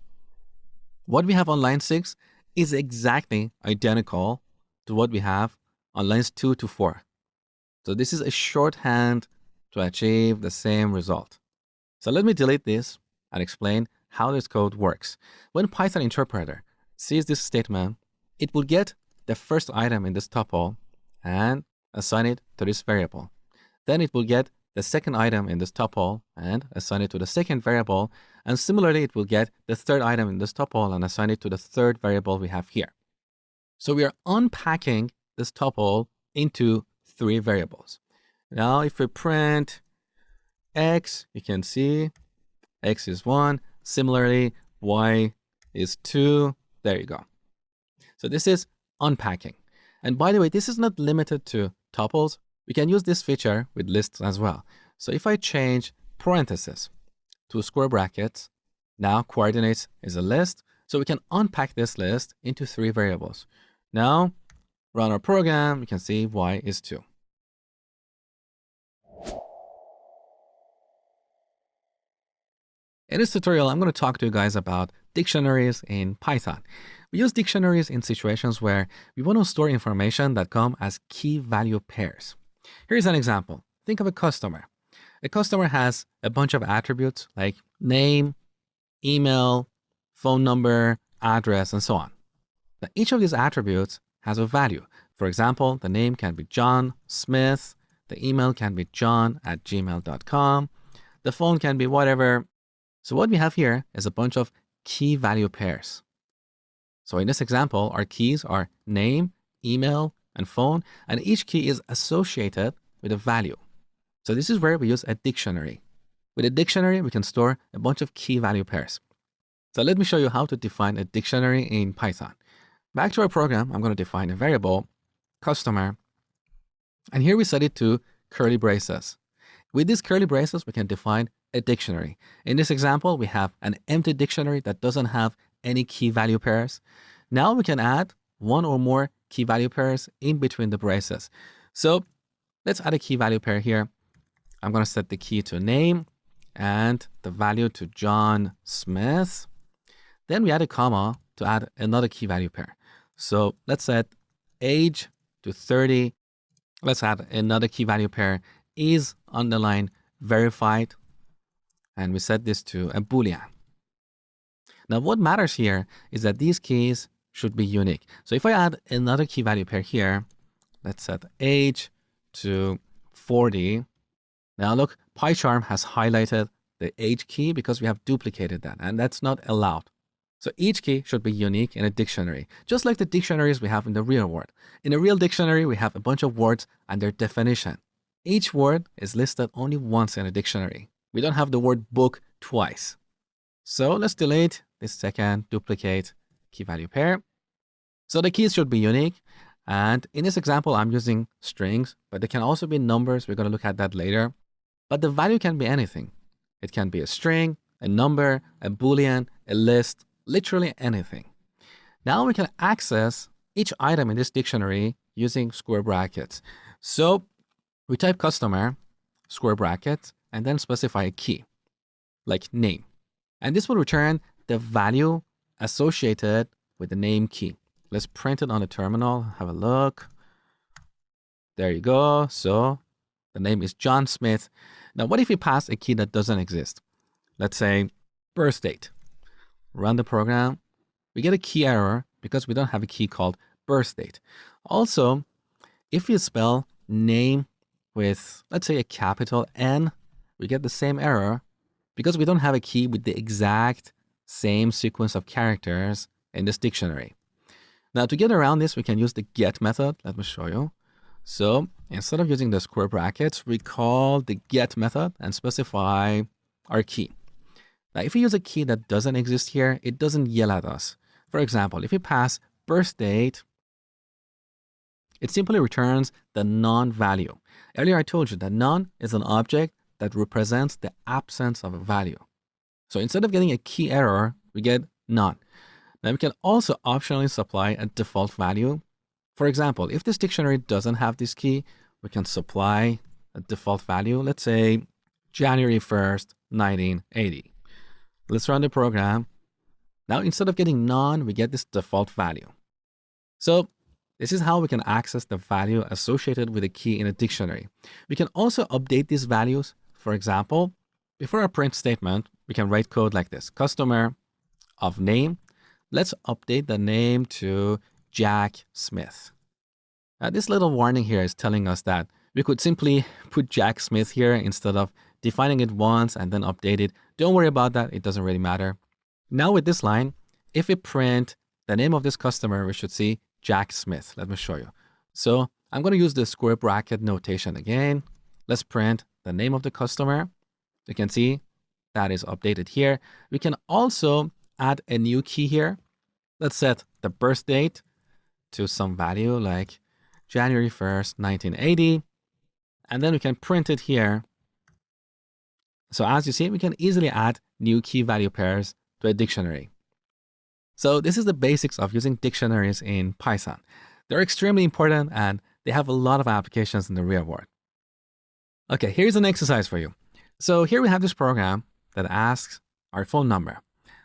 What we have on line 6 is exactly identical to what we have on lines 2 to 4. So this is a shorthand to achieve the same result. So let me delete this and explain how this code works. When Python interpreter sees this statement, it will get the first item in this tuple and assign it to this variable. Then it will get the second item in this tuple and assign it to the second variable. And similarly, it will get the third item in this tuple and assign it to the third variable we have here. So we are unpacking this tuple into 3 variables. Now, if we print x, you can see x is 1. Similarly, y is 2. There you go. So this is unpacking. And by the way, this is not limited to tuples. We can use this feature with lists as well. So if I change parentheses to square brackets, now coordinates is a list. So we can unpack this list into 3 variables. Now, run our program, you can see y is 2. In this tutorial, I'm going to talk to you guys about dictionaries in Python. We use dictionaries in situations where we want to store information that come as key value pairs. Here's an example. Think of a customer. A customer has a bunch of attributes like name, email, phone number, address, and so on. Now, each of these attributes has a value. For example, the name can be John Smith. The email can be john@gmail.com. The phone can be whatever. So what we have here is a bunch of key value pairs. So in this example, our keys are name, email, and phone, and each key is associated with a value. So this is where we use a dictionary. With a dictionary, we can store a bunch of key value pairs. So let me show you how to define a dictionary in Python. Back to our program, I'm going to define a variable, customer, and here we set it to curly braces. With these curly braces, we can define a dictionary. In this example, we have an empty dictionary that doesn't have any key value pairs. Now we can add one or more key value pairs in between the braces. So let's add a key value pair here. I'm going to set the key to name and the value to John Smith. Then we add a comma to add another key value pair. So let's set age to 30. Let's add another key value pair is underline verified. And we set this to a Boolean. Now what matters here is that these keys should be unique. So if I add another key value pair here, let's set age to 40. Now look, PyCharm has highlighted the age key because we have duplicated that, and that's not allowed. So each key should be unique in a dictionary, just like the dictionaries we have in the real world. In a real dictionary, we have a bunch of words and their definition. Each word is listed only once in a dictionary. We don't have the word book twice. So let's delete this second duplicate key value pair. So the keys should be unique. And in this example, I'm using strings, but they can also be numbers. We're going to look at that later. But the value can be anything. It can be a string, a number, a Boolean, a list, literally anything. Now we can access each item in this dictionary using square brackets. So we type customer, square brackets, and then specify a key, like name. And this will return the value associated with the name key. Let's print it on the terminal, have a look. There you go. So the name is John Smith. Now, what if we pass a key that doesn't exist? Let's say birth date. Run the program. We get a key error because we don't have a key called birth date. Also, if you spell name with, let's say, a capital N, we get the same error because we don't have a key with the exact same sequence of characters in this dictionary. Now, to get around this, we can use the get method. Let me show you. So instead of using the square brackets, we call the get method and specify our key. Now, if we use a key that doesn't exist here, it doesn't yell at us. For example, if we pass birth date, it simply returns the none value. Earlier, I told you that none is an object that represents the absence of a value. So instead of getting a key error, we get none. Now we can also optionally supply a default value. For example, if this dictionary doesn't have this key, we can supply a default value. Let's say January 1st, 1980. Let's run the program. Now, instead of getting none, we get this default value. So this is how we can access the value associated with a key in a dictionary. We can also update these values. For example, before our print statement, we can write code like this: customer of name. Let's update the name to Jack Smith. Now, this little warning here is telling us that we could simply put Jack Smith here instead of defining it once and then update it. Don't worry about that. It doesn't really matter. Now with this line, if we print the name of this customer, we should see Jack Smith. Let me show you. So I'm going to use the square bracket notation again. Let's print the name of the customer. You can see that is updated here. We can also add a new key here. Let's set the birth date to some value like January 1st, 1980. And then we can print it here. So as you see, we can easily add new key value pairs to a dictionary. So this is the basics of using dictionaries in Python. They're extremely important and they have a lot of applications in the real world. Okay, here's an exercise for you. So here we have this program that asks our phone number.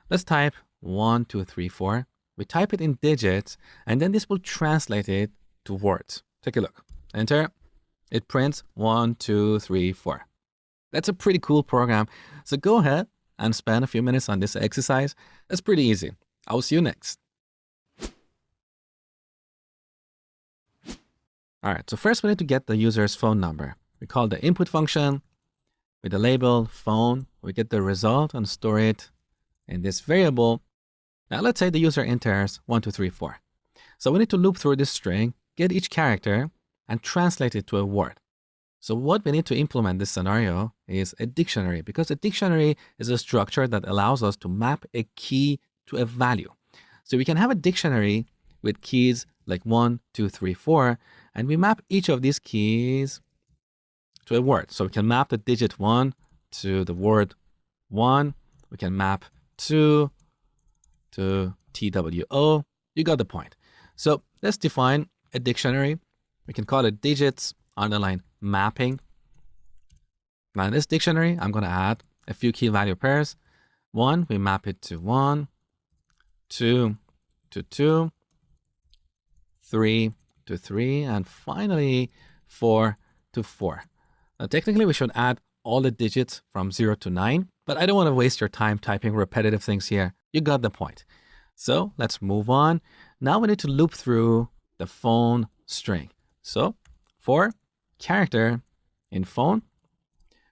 Let's type 1, 2, 3, 4. We type it in digits, and then this will translate it to words. Take a look. Enter. It prints 1, 2, 3, 4. That's a pretty cool program. So go ahead and spend a few minutes on this exercise. It's pretty easy. I will see you next. All right, so first we need to get the user's phone number. We call the input function with the label phone. We get the result and store it in this variable. Now let's say the user enters 1, 2, 3, 4. So we need to loop through this string, get each character, and translate it to a word. So what we need to implement this scenario is a dictionary, because a dictionary is a structure that allows us to map a key to a value. So we can have a dictionary with keys like 1, 2, 3, 4, and we map each of these keys to a word. So we can map the digit 1 to the word 1. We can map 2 to TWO. You got the point. So let's define a dictionary. We can call it digits underline mapping. Now in this dictionary, I'm going to add a few key value pairs. 1, we map it to 1, 2 to 2, 3 to 3, and finally 4 to 4. Now technically we should add all the digits from 0 to 9, but I don't want to waste your time typing repetitive things here. You got the point. So let's move on. Now we need to loop through the phone string. So for character in phone,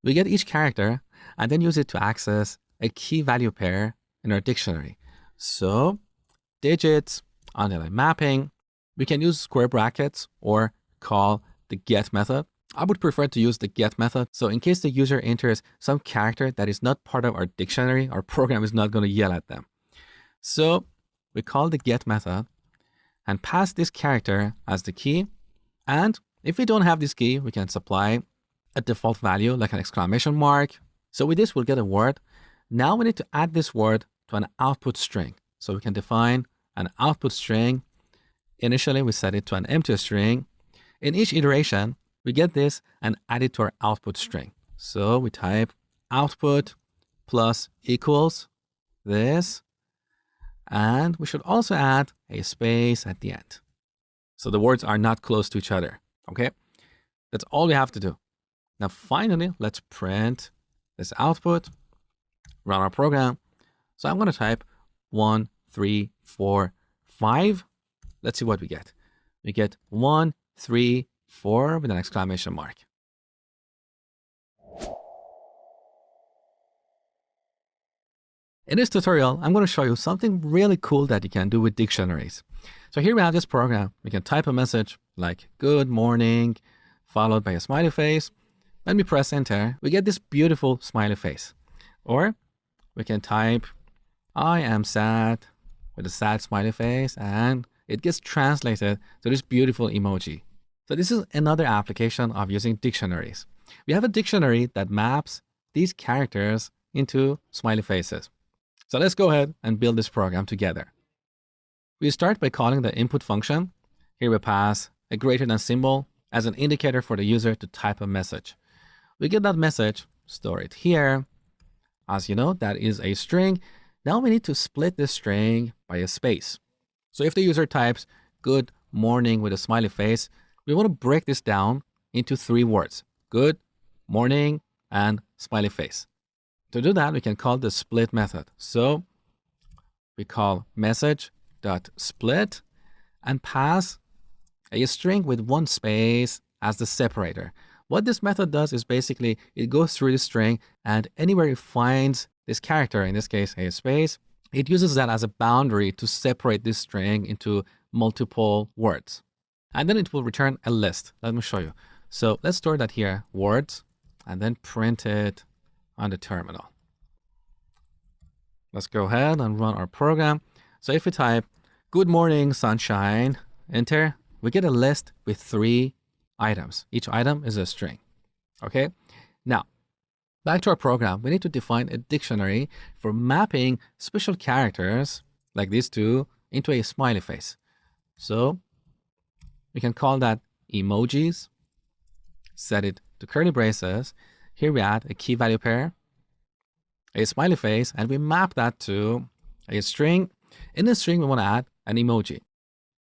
we get each character and then use it to access a key value pair in our dictionary. So digits underline mapping, we can use square brackets or call the get method. I would prefer to use the get method. So in case the user enters some character that is not part of our dictionary, our program is not going to yell at them. So we call the get method and pass this character as the key. And if we don't have this key, we can supply a default value like an exclamation mark. So with this, we'll get a word. Now we need to add this word to an output string. So we can define an output string. Initially, we set it to an empty string. In each iteration, we get this and add it to our output string. So we type output plus equals this. And we should also add a space at the end. So the words are not close to each other. Okay, that's all we have to do. Now, finally, let's print this output, run our program. So I'm going to type 1, 3, 4, 5. Let's see what we get. We get 1, 3, 4 with an exclamation mark. In this tutorial, I'm going to show you something really cool that you can do with dictionaries. So here we have this program. We can type a message like good morning, followed by a smiley face. When we press enter, we get this beautiful smiley face. Or we can type I am sad with a sad smiley face, and it gets translated to this beautiful emoji. So this is another application of using dictionaries. We have a dictionary that maps these characters into smiley faces. So let's go ahead and build this program together. We start by calling the input function. Here we pass a greater than symbol as an indicator for the user to type a message. We get that message, store it here. As you know, that is a string. Now we need to split this string by a space. So if the user types good morning with a smiley face, we want to break this down into 3 words: good, morning, and smiley face. To do that, we can call the split method. So we call message.split and pass a string with 1 space as the separator. What this method does is basically it goes through the string, and anywhere it finds this character, in this case a space, it uses that as a boundary to separate this string into multiple words. And then it will return a list. Let me show you. So let's store that here, words, and then print it on the terminal. Let's go ahead and run our program. So if we type good morning sunshine, enter, we get a list with 3 items. Each item is a string. Okay, now back to our program. We need to define a dictionary for mapping special characters like these 2 into a smiley face. So we can call that emojis, set it to curly braces. Here we add a key value pair, a smiley face, and we map that to a string. In the string, we want to add an emoji.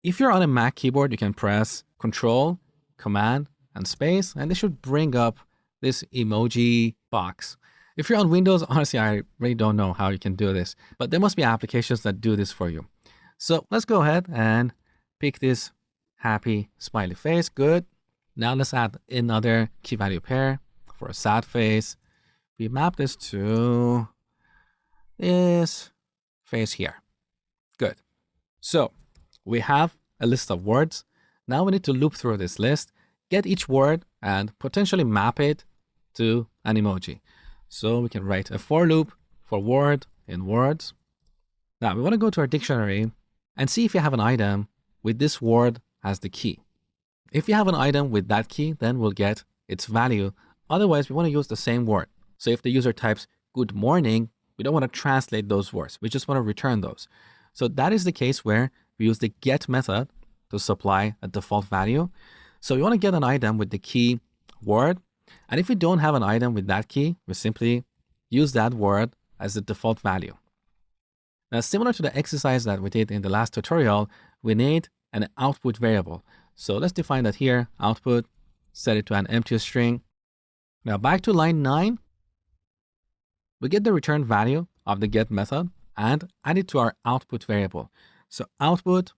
If you're on a Mac keyboard, you can press Control, Command, and space, and this should bring up this emoji box. If you're on Windows, honestly, I really don't know how you can do this, but there must be applications that do this for you. So let's go ahead and pick this happy smiley face. Good. Now let's add another key value pair for a sad face. We map this to this face here. Good. So we have a list of words. Now we need to loop through this list, get each word, and potentially map it to an emoji. So we can write a for loop for word in words. Now we want to go to our dictionary and see if you have an item with this word as the key. If you have an item with that key, then we'll get its value. Otherwise, we want to use the same word. So if the user types good morning, we don't want to translate those words. We just want to return those. So that is the case where we use the get method to supply a default value. So we want to get an item with the key word. And if we don't have an item with that key, we simply use that word as the default value. Now, similar to the exercise that we did in the last tutorial, we need an output variable. So let's define that here, output, set it to an empty string. Now back to line 9, we get the return value of the get method and add it to our output variable. So output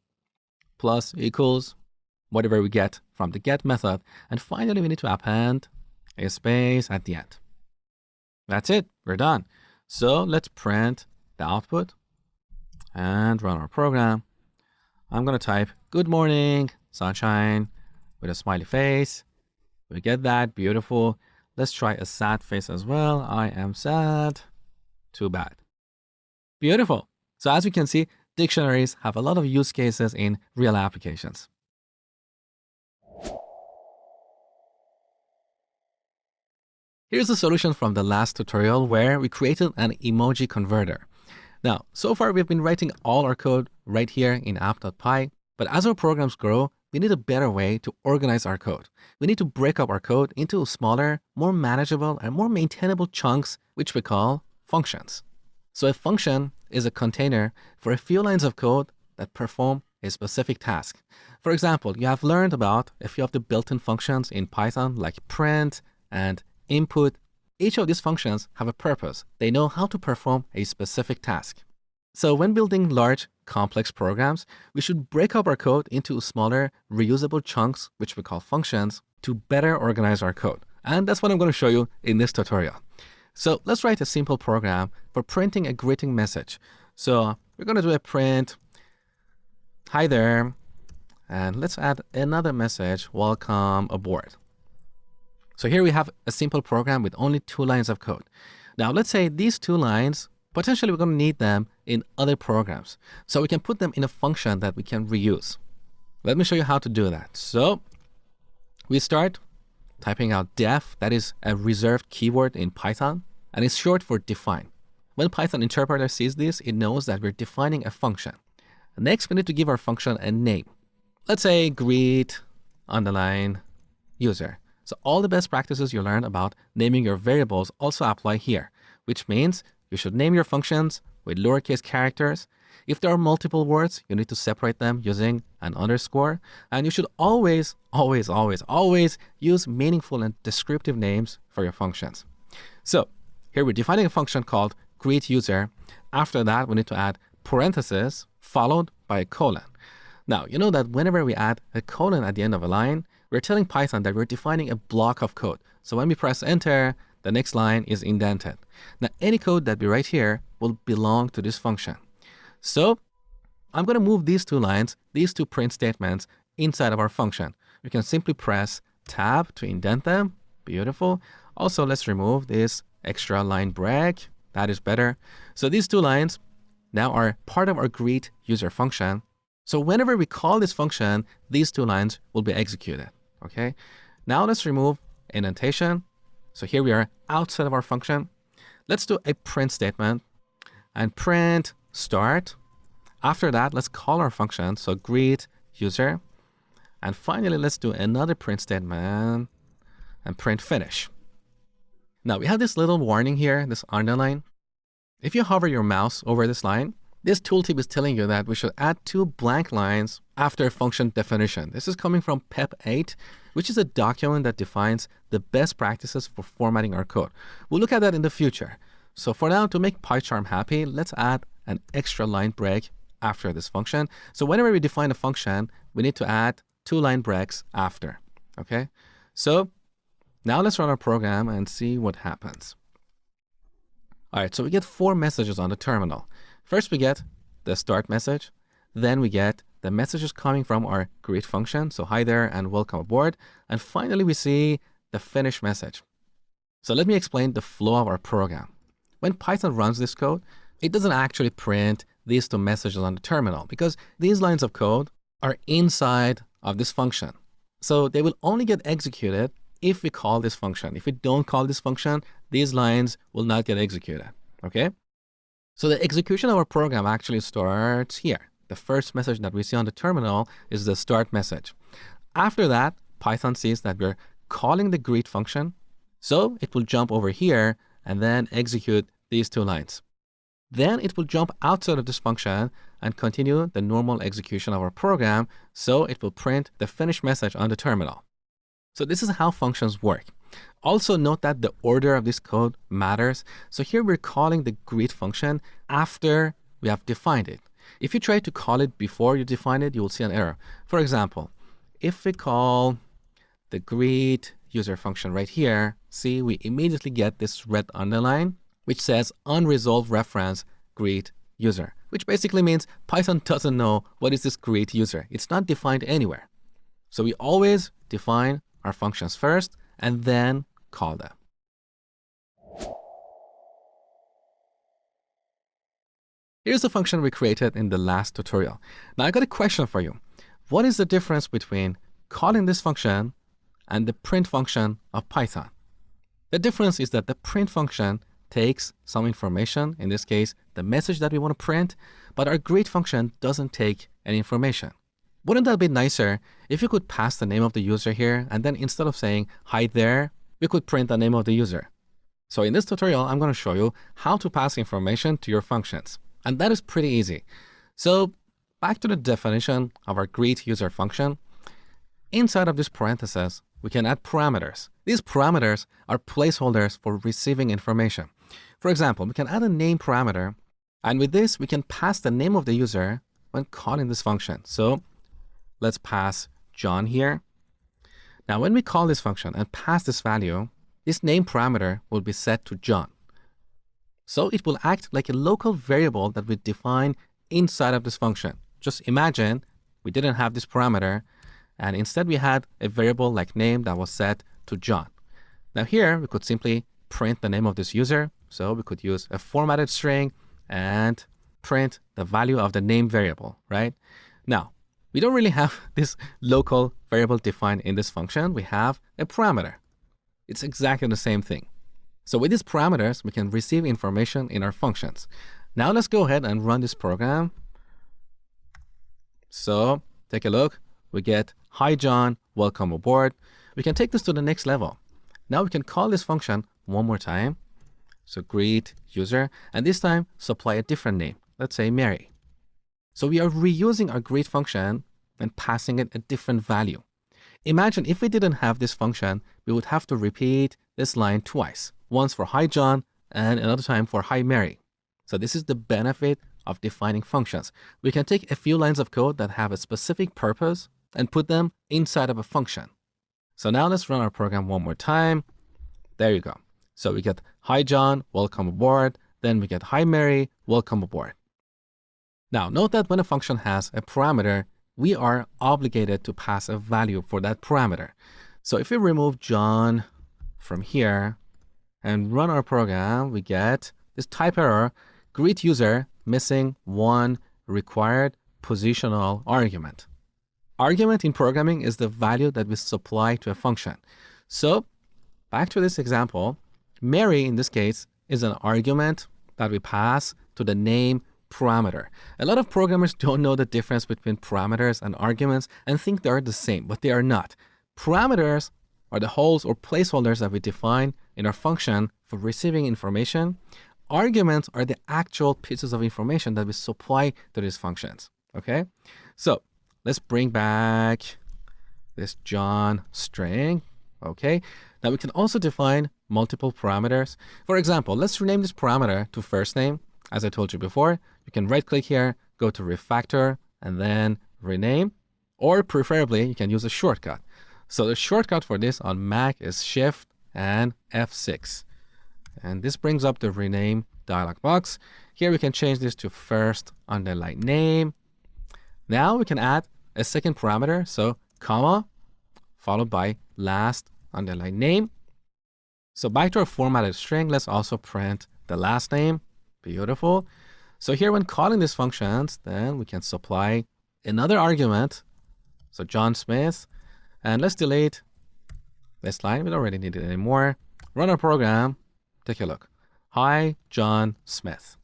plus equals whatever we get from the get method. And finally, we need to append a space at the end. That's it, we're done. So let's print the output and run our program. I'm going to type good morning, sunshine, with a smiley face. We get that, beautiful. Let's try a sad face as well. I am sad, too bad. Beautiful. So as we can see, dictionaries have a lot of use cases in real applications. Here's a solution from the last tutorial where we created an emoji converter. Now, so far we've been writing all our code right here in app.py, but as our programs grow, we need a better way to organize our code. We need to break up our code into smaller, more manageable, and more maintainable chunks, which we call functions. So a function is a container for a few lines of code that perform a specific task. For example, you have learned about a few of the built-in functions in Python like print and input. Each of these functions have a purpose. They know how to perform a specific task. So when building large, complex programs, we should break up our code into smaller, reusable chunks, which we call functions, to better organize our code. And that's what I'm going to show you in this tutorial. So let's write a simple program for printing a greeting message. So we're going to do a print, hi there, and let's add another message, welcome aboard. So here we have a simple program with only 2 lines of code. Now let's say these 2 lines, potentially we're going to need them in other programs. So we can put them in a function that we can reuse. Let me show you how to do that. So we start typing out def, that is a reserved keyword in Python, and it's short for define. When Python interpreter sees this, it knows that we're defining a function. Next, we need to give our function a name. Let's say greet underline user. So all the best practices you learn about naming your variables also apply here, which means you should name your functions with lowercase characters. If there are multiple words, you need to separate them using an underscore. And you should always use meaningful and descriptive names for your functions. So here we're defining a function called greet user. After that, we need to add parentheses followed by a colon. Now, you know that whenever we add a colon at the end of a line, we're telling Python that we're defining a block of code. So when we press enter, the next line is indented. Now, any code that we write here will belong to this function. So I'm going to move these 2 lines, these 2 print statements inside of our function. We can simply press tab to indent them. Beautiful. Also, let's remove this extra line break. That is better. So these 2 lines now are part of our greet user function. So whenever we call this function, these 2 lines will be executed. Okay. Now let's remove indentation. So here we are outside of our function. Let's do a print statement and print start. After that, let's call our function. So greet user. And finally, let's do another print statement and print finish. Now we have this little warning here, this underline. If you hover your mouse over this line, this tooltip is telling you that we should add 2 blank lines after function definition. This is coming from PEP 8, which is a document that defines the best practices for formatting our code. We'll look at that in the future. So for now, to make PyCharm happy, let's add an extra line break after this function. So whenever we define a function, we need to add 2 line breaks after. Okay. So now let's run our program and see what happens. All right. So we get 4 messages on the terminal. First, we get the start message. Then we get the messages coming from our greet function. So hi there and welcome aboard. And finally, we see the finish message. So let me explain the flow of our program. When Python runs this code, it doesn't actually print these 2 messages on the terminal because these lines of code are inside of this function. So they will only get executed if we call this function. If we don't call this function, these lines will not get executed. Okay. So the execution of our program actually starts here. The first message that we see on the terminal is the start message. After that, Python sees that we're calling the greet function. So it will jump over here and then execute these 2 lines. Then it will jump outside of this function and continue the normal execution of our program. So it will print the finished message on the terminal. So this is how functions work. Also note that the order of this code matters. So here we're calling the greet function after we have defined it. If you try to call it before you define it, you will see an error. For example, if we call the greet user function right here, see, we immediately get this red underline, which says unresolved reference greet user, which basically means Python doesn't know what is this greet user. It's not defined anywhere. So we always define our functions first and then call them. Here's the function we created in the last tutorial. Now I got a question for you. What is the difference between calling this function and the print function of Python? The difference is that the print function takes some information, in this case, the message that we want to print, but our greet function doesn't take any information. Wouldn't that be nicer if you could pass the name of the user here, and then instead of saying, hi there, we could print the name of the user? So in this tutorial, I'm going to show you how to pass information to your functions. And that is pretty easy. So back to the definition of our greet user function. Inside of this parenthesis, we can add parameters. These parameters are placeholders for receiving information. For example, we can add a name parameter, and with this, we can pass the name of the user when calling this function. So let's pass John here. Now, when we call this function and pass this value, this name parameter will be set to John. So it will act like a local variable that we define inside of this function. Just imagine we didn't have this parameter, and instead we had a variable like name that was set to John. Now here, we could simply print the name of this user. So we could use a formatted string and print the value of the name variable, right? Now, we don't really have this local variable defined in this function. We have a parameter. It's exactly the same thing. So with these parameters, we can receive information in our functions. Now let's go ahead and run this program. So take a look. We get, hi John, welcome aboard. We can take this to the next level. Now we can call this function one more time. So greet user, and this time supply a different name. Let's say Mary. So we are reusing our greet function and passing it a different value. Imagine if we didn't have this function, we would have to repeat this line twice. Once for hi John and another time for hi Mary. So this is the benefit of defining functions. We can take a few lines of code that have a specific purpose and put them inside of a function. So now let's run our program one more time. There you go. So we get hi John, welcome aboard. Then we get hi Mary, welcome aboard. Now note that when a function has a parameter, we are obligated to pass a value for that parameter. So if we remove John from here and run our program, we get this type error, greet user missing one required positional argument. Argument in programming is the value that we supply to a function. So back to this example, Mary in this case is an argument that we pass to the name parameter. A lot of programmers don't know the difference between parameters and arguments and think they are the same, but they are not. Parameters are the holes or placeholders that we define in our function for receiving information. Arguments are the actual pieces of information that we supply to these functions. Okay, so let's bring back this John string. Okay, now we can also define multiple parameters. For example, let's rename this parameter to first name. As I told you before, you can right click here, go to refactor, and then rename, or preferably you can use a shortcut. So the shortcut for this on Mac is Shift and F6. And this brings up the rename dialog box. Here we can change this to first underline name. Now we can add a second parameter, so comma, followed by last underline name. So back to our formatted string, let's also print the last name. Beautiful. So here when calling these functions, then we can supply another argument. So John Smith, and let's delete this line. We don't really need it anymore. Run our program. Take a look. Hi, John Smith.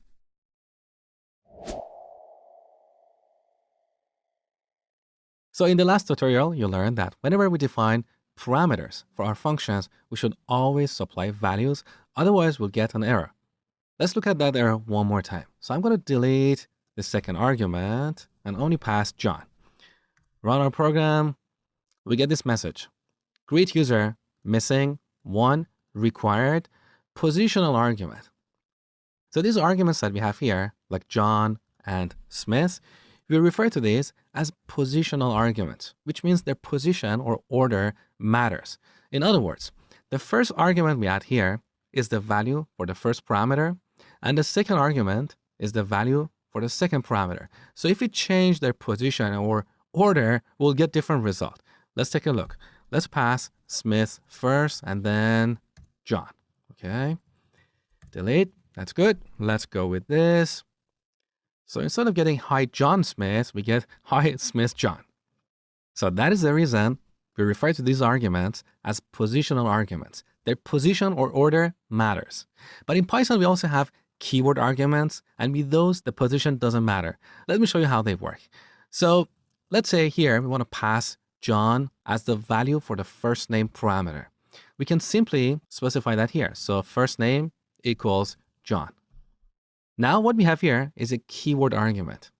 So in the last tutorial, you learned that whenever we define parameters for our functions, we should always supply values, otherwise we'll get an error. Let's look at that error one more time. So I'm going to delete the second argument and only pass John. Run our program. We get this message. Greet user, missing, 1, required, positional argument. So these arguments that we have here, like John and Smith, we refer to these as positional arguments, which means their position or order matters. In other words, the first argument we add here is the value for the first parameter, and the second argument is the value for the second parameter. So if we change their position or order, we'll get different result. Let's take a look. Let's pass Smith first and then John. Okay. Delete. That's good. Let's go with this. So instead of getting hi John Smith, we get hi Smith John. So that is the reason we refer to these arguments as positional arguments. Their position or order matters. But in Python, we also have keyword arguments, and with those, the position doesn't matter. Let me show you how they work. So let's say here, we want to pass John as the value for the first name parameter. We can simply specify that here. So first name equals John. Now what we have here is a keyword argument.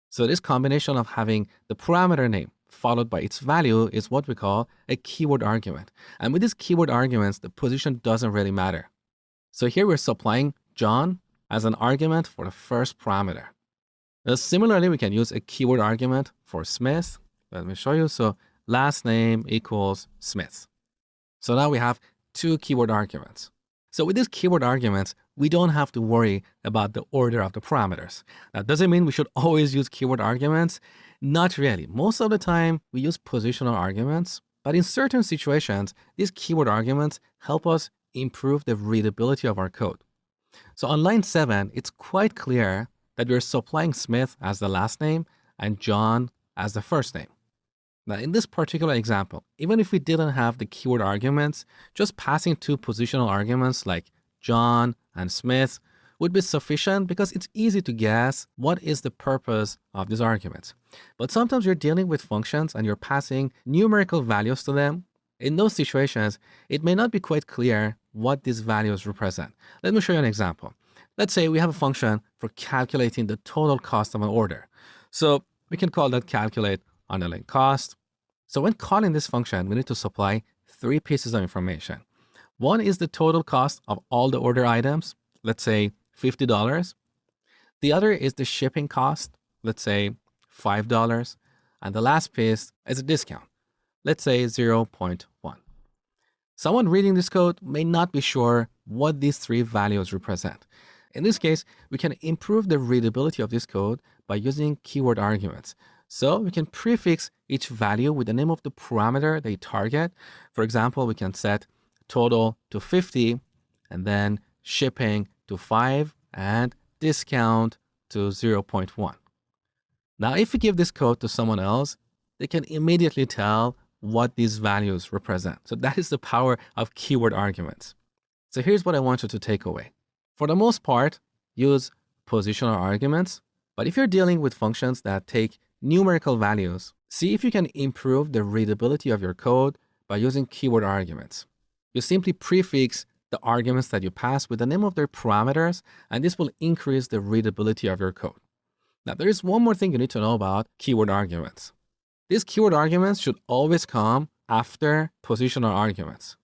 So this combination of having the parameter name followed by its value is what we call a keyword argument. And with these keyword arguments, the position doesn't really matter. So here we're supplying John as an argument for the first parameter. Now, similarly, we can use a keyword argument for Smith. Let me show you. So last name equals Smith. So now we have 2 keyword arguments. So with these keyword arguments, we don't have to worry about the order of the parameters. That doesn't mean we should always use keyword arguments. Not really. Most of the time, we use positional arguments. But in certain situations, these keyword arguments help us improve the readability of our code. So on line 7, it's quite clear that we're supplying Smith as the last name and John as the first name. Now, in this particular example, even if we didn't have the keyword arguments, just passing 2 positional arguments like John and Smith would be sufficient because it's easy to guess what is the purpose of these arguments. But sometimes you're dealing with functions and you're passing numerical values to them. In those situations, it may not be quite clear what these values represent. Let me show you an example. Let's say we have a function for calculating the total cost of an order. So we can call that calculate underlying cost. So when calling this function, we need to supply 3 pieces of information. One is the total cost of all the order items, let's say $50. The other is the shipping cost, let's say $5. And the last piece is a discount, let's say 0.1. Someone reading this code may not be sure what these 3 values represent. In this case, we can improve the readability of this code by using keyword arguments. So we can prefix each value with the name of the parameter they target. For example, we can set total to 50 and then shipping to 5 and discount to 0.1. Now, if we give this code to someone else, they can immediately tell what these values represent. So that is the power of keyword arguments. So here's what I want you to take away. For the most part, use positional arguments. But if you're dealing with functions that take numerical values, see if you can improve the readability of your code by using keyword arguments. You simply prefix the arguments that you pass with the name of their parameters, and this will increase the readability of your code. Now, there is one more thing you need to know about keyword arguments. These keyword arguments should always come after positional arguments.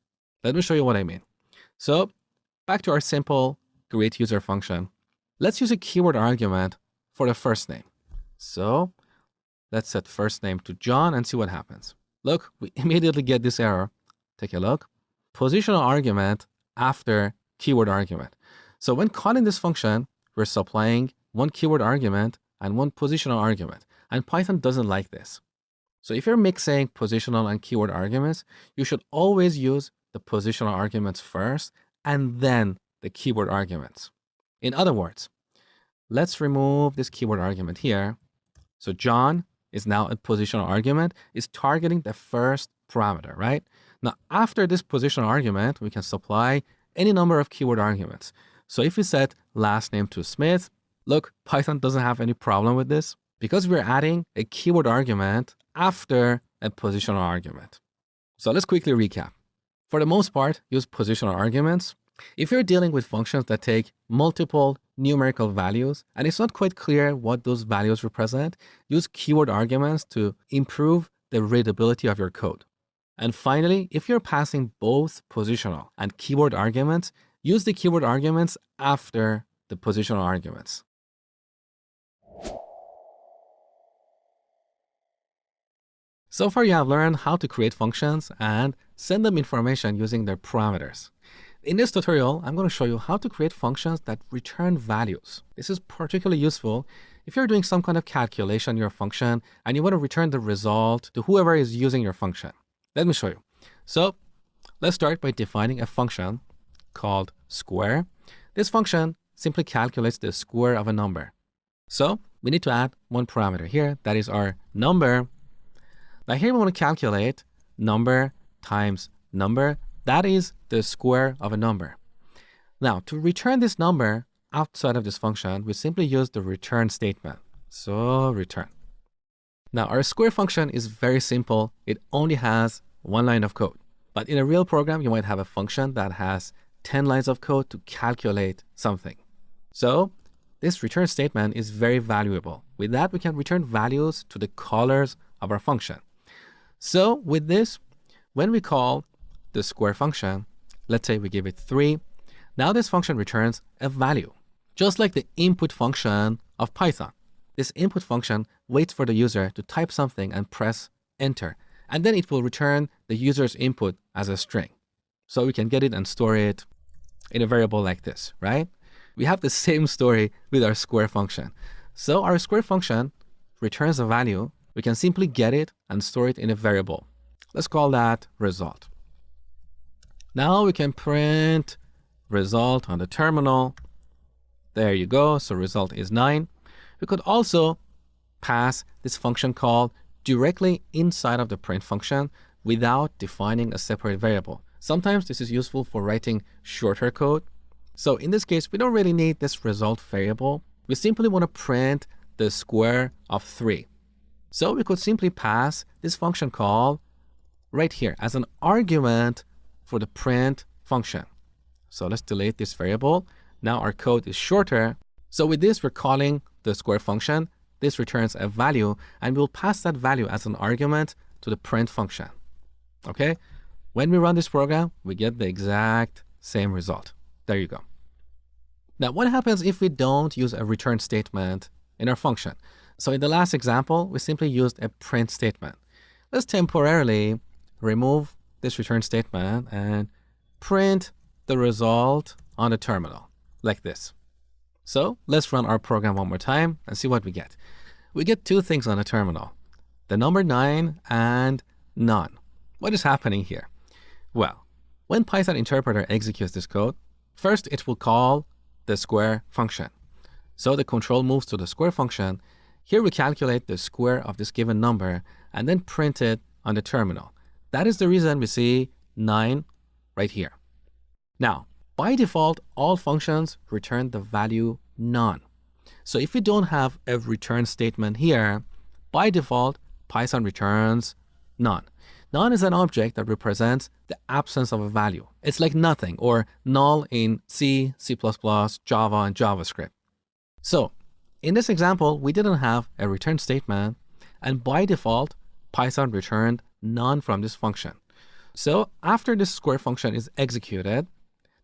Let me show you what I mean. So back to our simple greet user function. Let's use a keyword argument for the first name. So let's set first name to John and see what happens. Look, we immediately get this error. Take a look. Positional argument after keyword argument. So when calling this function, we're supplying 1 keyword argument and 1 positional argument. And Python doesn't like this. So if you're mixing positional and keyword arguments, you should always use the positional arguments first and then the keyword arguments. In other words, let's remove this keyword argument here. So John is now a positional argument, is targeting the first parameter, right? Now, after this positional argument, we can supply any number of keyword arguments. So if we set last name to Smith, look, Python doesn't have any problem with this because we're adding a keyword argument after a positional argument. So let's quickly recap. For the most part, use positional arguments. If you're dealing with functions that take multiple numerical values and it's not quite clear what those values represent, use keyword arguments to improve the readability of your code. And finally, if you're passing both positional and keyword arguments, use the keyword arguments after the positional arguments. So far, you have learned how to create functions and send them information using their parameters. In this tutorial, I'm going to show you how to create functions that return values. This is particularly useful if you're doing some kind of calculation in your function and you want to return the result to whoever is using your function. Let me show you. So let's start by defining a function called square. This function simply calculates the square of a number. So we need to add one parameter here, that is our number. Now here we want to calculate number times number. That is the square of a number. Now to return this number outside of this function, we simply use the return statement. So return. Now our square function is very simple. It only has one line of code. But in a real program, you might have a function that has 10 lines of code to calculate something. So this return statement is very valuable. With that, we can return values to the callers of our function. So with this, when we call the square function, let's say we give it 3, now this function returns a value, just like the input function of Python. This input function waits for the user to type something and press enter, and then it will return the user's input as a string. So we can get it and store it in a variable like this, right? We have the same story with our square function. So our square function returns a value. We can simply get it and store it in a variable. Let's call that result. Now we can print result on the terminal. There you go. So result is 9. We could also pass this function call directly inside of the print function without defining a separate variable. Sometimes this is useful for writing shorter code. So in this case, we don't really need this result variable. We simply want to print the square of 3. So we could simply pass this function call right here as an argument for the print function. So let's delete this variable. Now our code is shorter. So with this, we're calling the square function. This returns a value, and we'll pass that value as an argument to the print function. Okay? When we run this program, we get the exact same result. There you go. Now, what happens if we don't use a return statement in our function? So in the last example, we simply used a print statement. Let's temporarily remove this return statement and print the result on the terminal like this. So let's run our program one more time and see what we get. We get two things on the terminal, the number 9 and none. What is happening here? Well, when Python interpreter executes this code, first it will call the square function. So the control moves to the square function. Here we calculate the square of this given number and then print it on the terminal. That is the reason we see 9 right here. Now, by default, all functions return the value none. So if we don't have a return statement here, by default, Python returns none. None is an object that represents the absence of a value. It's like nothing, or null in C, C++, Java, and JavaScript. So in this example, we didn't have a return statement, and by default, Python returned none from this function. So after this square function is executed,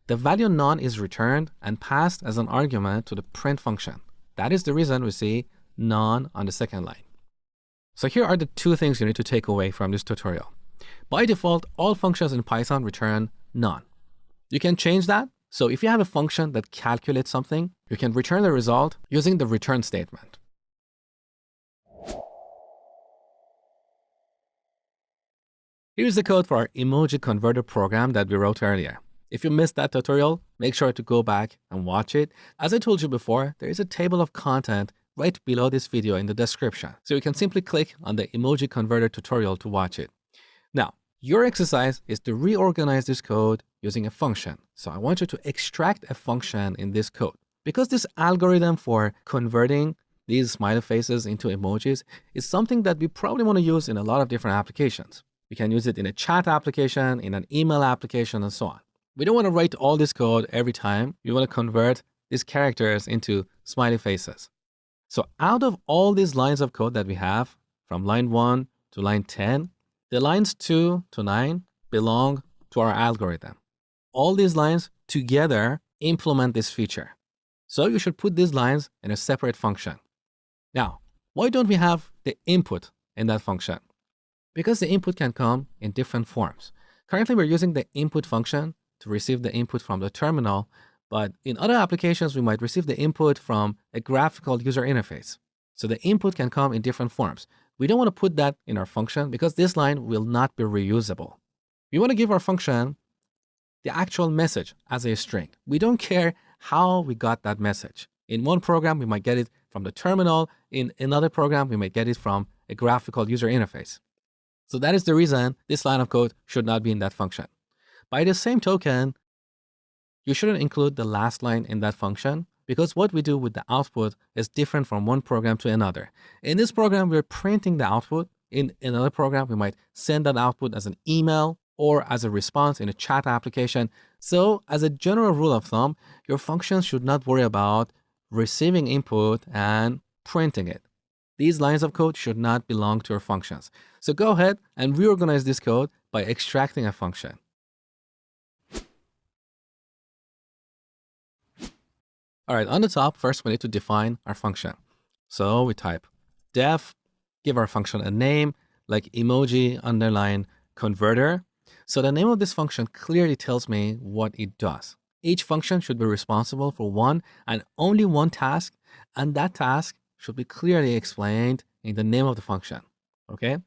the value none is returned and passed as an argument to the print function. That is the reason we see none on the second line. So here are the two things you need to take away from this tutorial. By default, all functions in Python return none. You can change that. So if you have a function that calculates something, you can return the result using the return statement. Here's the code for our emoji converter program that we wrote earlier. If you missed that tutorial, make sure to go back and watch it. As I told you before, there is a table of content right below this video in the description. So you can simply click on the emoji converter tutorial to watch it. Now, your exercise is to reorganize this code using a function. So I want you to extract a function in this code. Because this algorithm for converting these smiley faces into emojis is something that we probably want to use in a lot of different applications. We can use it in a chat application, in an email application, and so on. We don't want to write all this code every time. We want to convert these characters into smiley faces. So out of all these lines of code that we have, from line 1 to line 10, the lines 2 to 9 belong to our algorithm. All these lines together implement this feature. So you should put these lines in a separate function. Now, why don't we have the input in that function? Because the input can come in different forms. Currently, we're using the input function to receive the input from the terminal, but in other applications, we might receive the input from a graphical user interface. So the input can come in different forms. We don't want to put that in our function because this line will not be reusable. We want to give our function the actual message as a string. We don't care how we got that message. In one program, we might get it from the terminal. In another program, we might get it from a graphical user interface. So that is the reason this line of code should not be in that function. By the same token, you shouldn't include the last line in that function because what we do with the output is different from one program to another. In this program, we're printing the output. In another program, we might send that output as an email or as a response in a chat application. So as a general rule of thumb, your functions should not worry about receiving input and printing it. These lines of code should not belong to your functions. So go ahead and reorganize this code by extracting a function. All right, on the top, first we need to define our function. So we type def, give our function a name like emoji underline converter. So the name of this function clearly tells me what it does. Each function should be responsible for one and only one task, and that task should be clearly explained in the name of the function. Okay,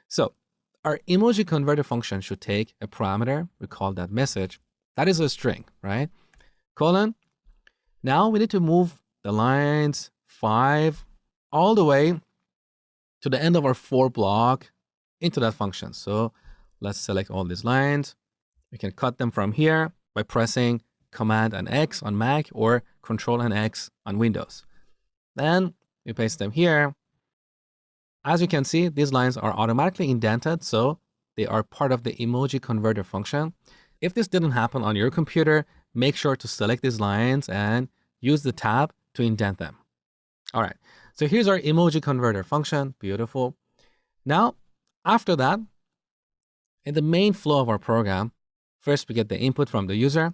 so our emoji converter function should take a parameter. We call that message. That is a string, right? Colon. Now we need to move the lines 5 all the way to the end of our for block into that function. So let's select all these lines. We can cut them from here by pressing Command and X on Mac or Control and X on Windows. Then we paste them here. As you can see, these lines are automatically indented, so they are part of the emoji converter function. If this didn't happen on your computer, make sure to select these lines and use the tab to indent them. All right, so here's our emoji converter function. Beautiful. Now, after that, in the main flow of our program, first we get the input from the user.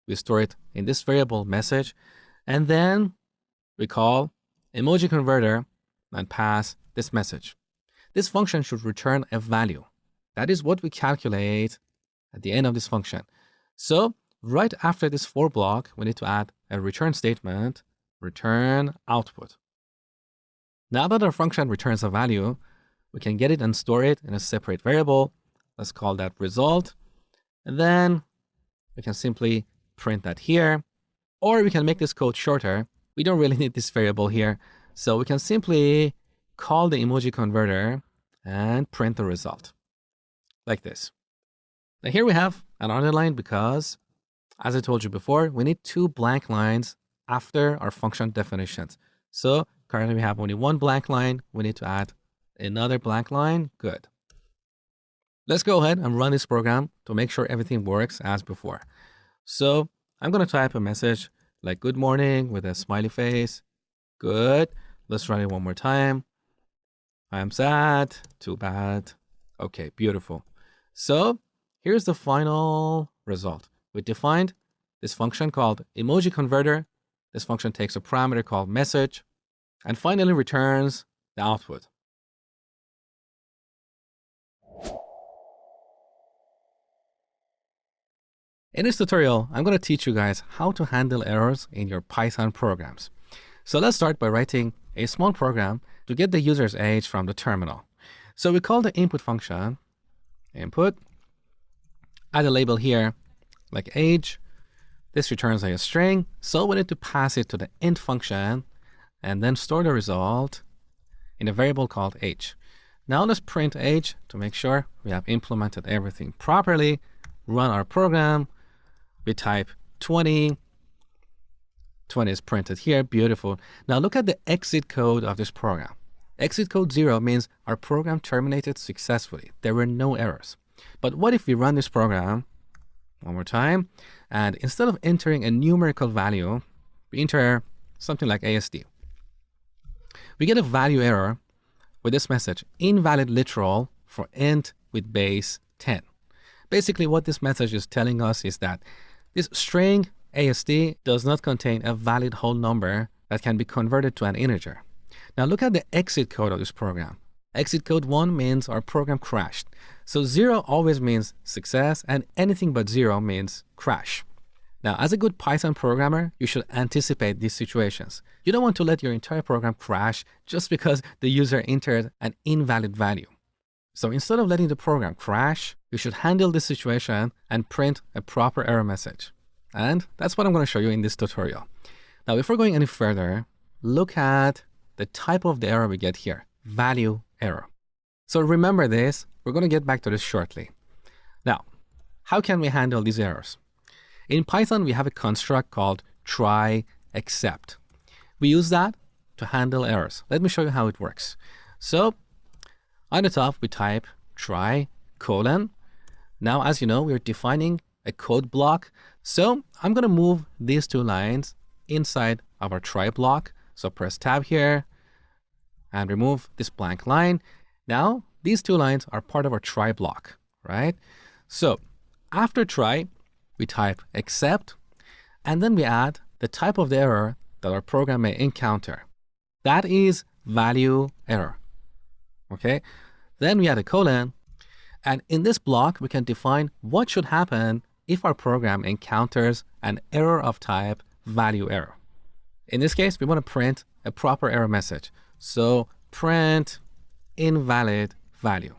We store it in this variable message, and then we call emoji converter and pass this message. This function should return a value. That is what we calculate at the end of this function. So right after this for block, we need to add a return statement, return output. Now that our function returns a value, we can get it and store it in a separate variable. Let's call that result. And then we can simply print that here, or we can make this code shorter. We don't really need this variable here. So we can simply call the emoji converter and print the result like this. Now here we have another line because, as I told you before, we need 2 blank lines after our function definitions. So currently we have only 1 blank line. We need to add another blank line. Good. Let's go ahead and run this program to make sure everything works as before. So I'm going to type a message like good morning with a smiley face. Good. Let's run it one more time. I'm sad. Too bad. Okay, beautiful. So here's the final result. We defined this function called emoji converter. This function takes a parameter called message and finally returns the output. In this tutorial, I'm going to teach you guys how to handle errors in your Python programs. So let's start by writing a small program to get the user's age from the terminal. So we call the input function input, add a label here like age. This returns a string, so we need to pass it to the int function and then store the result in a variable called age. Now let's print age to make sure we have implemented everything properly. Run our program. We type 20, 20 is printed here. Beautiful. Now look at the exit code of this program. Exit code 0 means our program terminated successfully. There were no errors. But what if we run this program one more time, and instead of entering a numerical value, we enter something like ASD. We get a value error with this message, invalid literal for int with base 10. Basically, what this message is telling us is that this string ASD does not contain a valid whole number that can be converted to an integer. Now look at the exit code of this program. Exit code 1 means our program crashed. So 0 always means success, and anything but 0 means crash. Now, as a good Python programmer, you should anticipate these situations. You don't want to let your entire program crash just because the user entered an invalid value. So instead of letting the program crash, you should handle this situation and print a proper error message. And that's what I'm going to show you in this tutorial. Now, before going any further, look at the type of the error we get here, value error. So remember this, we're going to get back to this shortly. Now, how can we handle these errors? In Python, we have a construct called try except. We use that to handle errors. Let me show you how it works. So on the top, we type try colon. Now, as you know, we're defining a code block. So I'm going to move these two lines inside of our try block. So press tab here and remove this blank line. Now, these two lines are part of our try block, right? So after try, we type except, and then we add the type of the error that our program may encounter. That is value error, okay? Then we add a colon, and in this block, we can define what should happen if our program encounters an error of type value error. In this case, we want to print a proper error message. So print invalid value.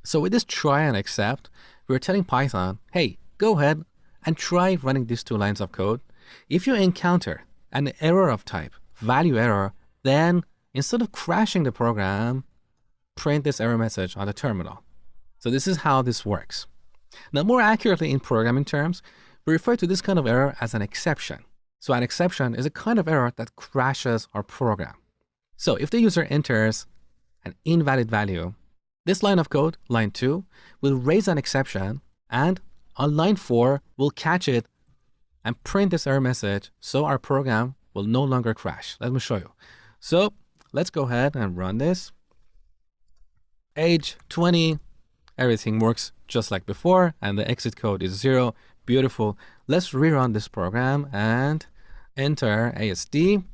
So with this try and except, we're telling Python, hey, go ahead and try running these two lines of code. If you encounter an error of type value error, then instead of crashing the program, print this error message on the terminal. So this is how this works. Now, more accurately in programming terms, we refer to this kind of error as an exception. So an exception is a kind of error that crashes our program. So if the user enters an invalid value, this line of code, line 2, will raise an exception, and on line 4, we'll catch it and print this error message so our program will no longer crash. Let me show you. So let's go ahead and run this. Age 20, everything works just like before, and the exit code is 0. Beautiful. Let's rerun this program and enter ASD.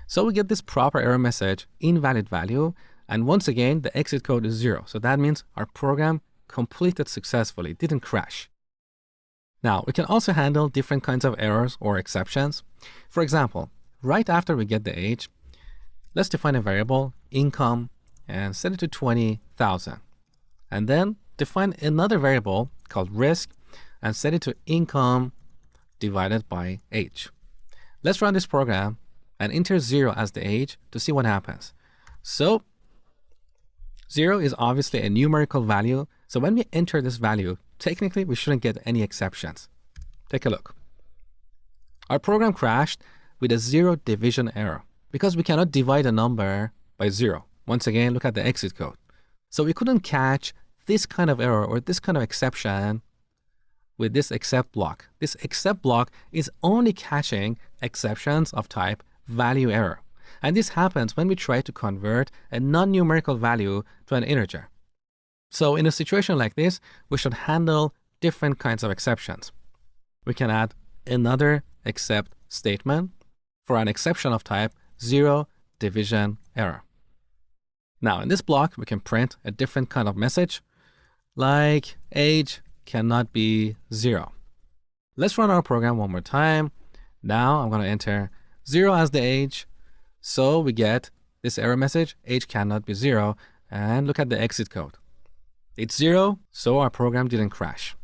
So we get this proper error message, invalid value, and once again, the exit code is 0. So that means our program completed successfully, didn't crash. Now, we can also handle different kinds of errors or exceptions. For example, right after we get the age, let's define a variable, income, and set it to 20,000. And then define another variable called risk and set it to income divided by age. Let's run this program and enter 0 as the age to see what happens. So 0 is obviously a numerical value. So when we enter this value, technically we shouldn't get any exceptions. Take a look. Our program crashed with a 0 division error because we cannot divide a number by 0. Once again, look at the exit code. So we couldn't catch this kind of error or this kind of exception with this except block. This except block is only catching exceptions of type value error. And this happens when we try to convert a non-numerical value to an integer. So in a situation like this, we should handle different kinds of exceptions. We can add another except statement for an exception of type 0 division error. Now in this block, we can print a different kind of message like age cannot be 0. Let's run our program one more time. Now I'm going to enter 0 as the age. So we get this error message, age cannot be 0, and look at the exit code. It's 0, so our program didn't crash.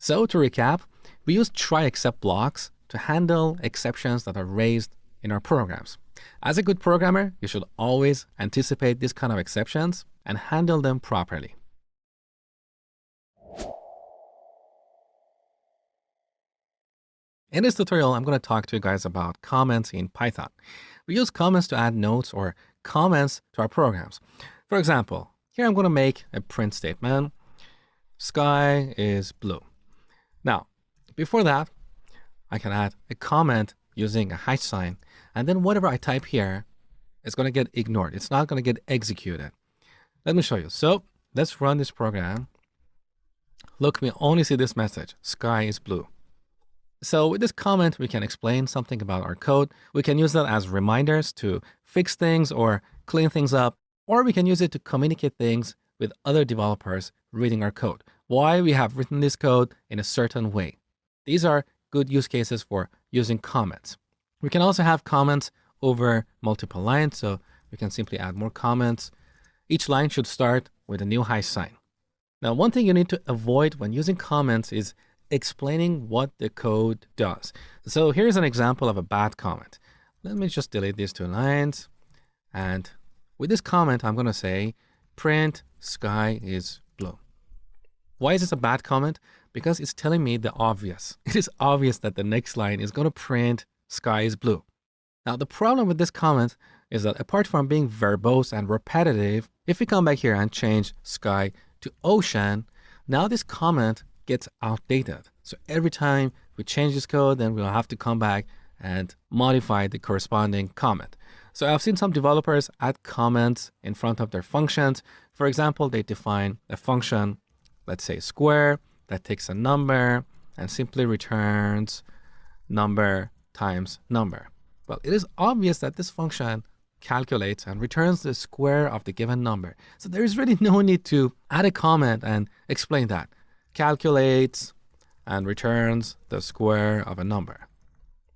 So to recap, we use try except blocks to handle exceptions that are raised in our programs. As a good programmer, you should always anticipate these kind of exceptions and handle them properly. In this tutorial, I'm going to talk to you guys about comments in Python. We use comments to add notes or comments to our programs. For example, here I'm going to make a print statement. Sky is blue. Now, before that, I can add a comment using a hash sign, and then whatever I type here is going to get ignored. It's not going to get executed. Let me show you. So let's run this program. Look, we only see this message, sky is blue. So with this comment, we can explain something about our code. We can use that as reminders to fix things or clean things up, or we can use it to communicate things with other developers reading our code. Why we have written this code in a certain way. These are good use cases for using comments. We can also have comments over multiple lines, so we can simply add more comments. Each line should start with a new hash sign. Now, one thing you need to avoid when using comments is explaining what the code does. So here's an example of a bad comment. Let me just delete these two lines. And with this comment, I'm going to say print sky is blue. Why is this a bad comment? Because it's telling me the obvious. It is obvious that the next line is going to print sky is blue. Now, the problem with this comment is that apart from being verbose and repetitive, if we come back here and change sky to ocean, now this comment gets outdated. So every time we change this code, then we'll have to come back and modify the corresponding comment. So I've seen some developers add comments in front of their functions. For example, they define a function, let's say square, that takes a number and simply returns number times number. Well, it is obvious that this function calculates and returns the square of the given number. So there is really no need to add a comment and explain that. Calculates and returns the square of a number.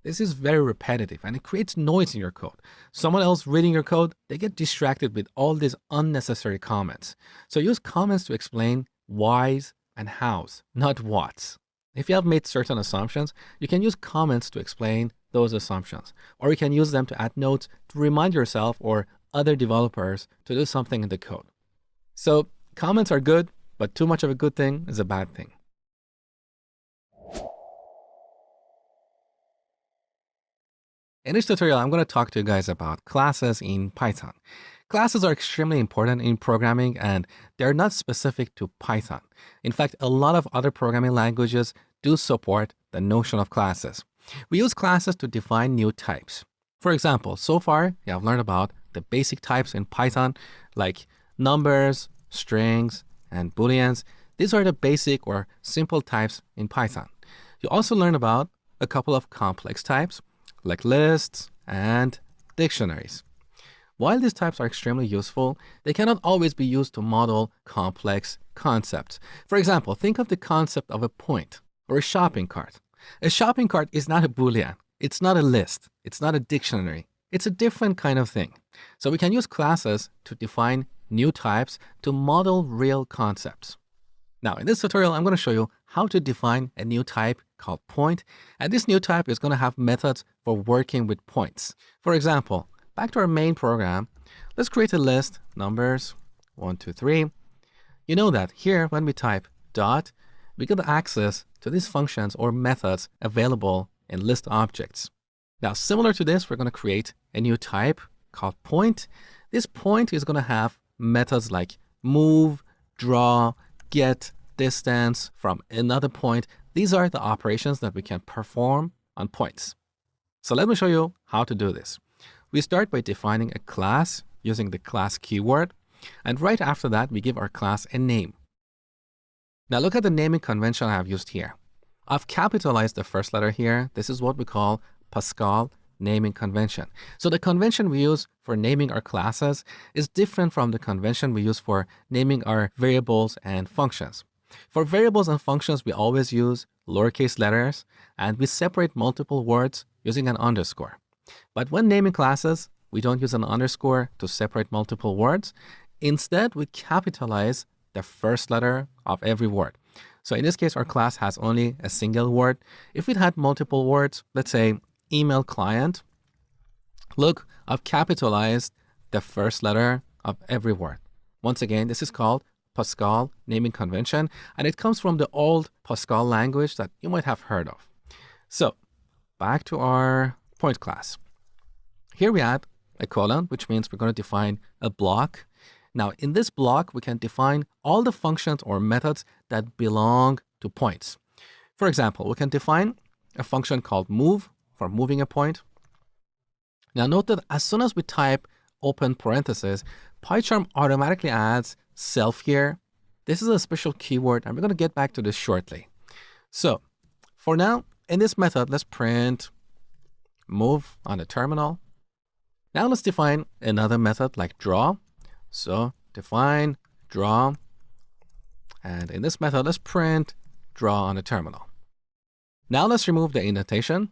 This is very repetitive and it creates noise in your code. Someone else reading your code, they get distracted with all these unnecessary comments. So use comments to explain whys and hows, not whats. If you have made certain assumptions, you can use comments to explain those assumptions, or you can use them to add notes to remind yourself or other developers to do something in the code. So comments are good, but too much of a good thing is a bad thing. In this tutorial, I'm going to talk to you guys about classes in Python. Classes are extremely important in programming and they're not specific to Python. In fact, a lot of other programming languages do support the notion of classes. We use classes to define new types. For example, so far, you have learned about the basic types in Python like numbers, strings, and booleans. These are the basic or simple types in Python. You also learn about a couple of complex types like lists and dictionaries. While these types are extremely useful, they cannot always be used to model complex concepts. For example, think of the concept of a point or a shopping cart. A shopping cart is not a boolean. It's not a list. It's not a dictionary. It's a different kind of thing. So we can use classes to define new types to model real concepts. Now, in this tutorial, I'm going to show you how to define a new type called point. And this new type is going to have methods for working with points. For example, back to our main program, let's create a list, numbers, 1, 2, 3. You know that here, when we type dot, we get access to these functions or methods available in list objects. Now, similar to this, we're going to create a new type called point. This point is going to have methods like move, draw, get, distance from another point. These are the operations that we can perform on points. So let me show you how to do this. We start by defining a class using the class keyword. And right after that, we give our class a name. Now look at the naming convention I have used here. I've capitalized the first letter here. This is what we call Pascal naming convention. So the convention we use for naming our classes is different from the convention we use for naming our variables and functions. For variables and functions, we always use lowercase letters and we separate multiple words using an underscore. But when naming classes, we don't use an underscore to separate multiple words. Instead, we capitalize the first letter of every word. So in this case, our class has only a single word. If it had multiple words, let's say email client, look, I've capitalized the first letter of every word. Once again, this is called Pascal naming convention, and it comes from the old Pascal language that you might have heard of. So back to our point class. Here we add a colon, which means we're going to define a block. Now, in this block, we can define all the functions or methods that belong to points. For example, we can define a function called move for moving a point. Now, note that as soon as we type open parentheses, PyCharm automatically adds self here. This is a special keyword, and we're going to get back to this shortly. So, for now, in this method, let's print move on the terminal. Now let's define another method like draw. So define draw. And in this method, let's print draw on the terminal. Now let's remove the indentation.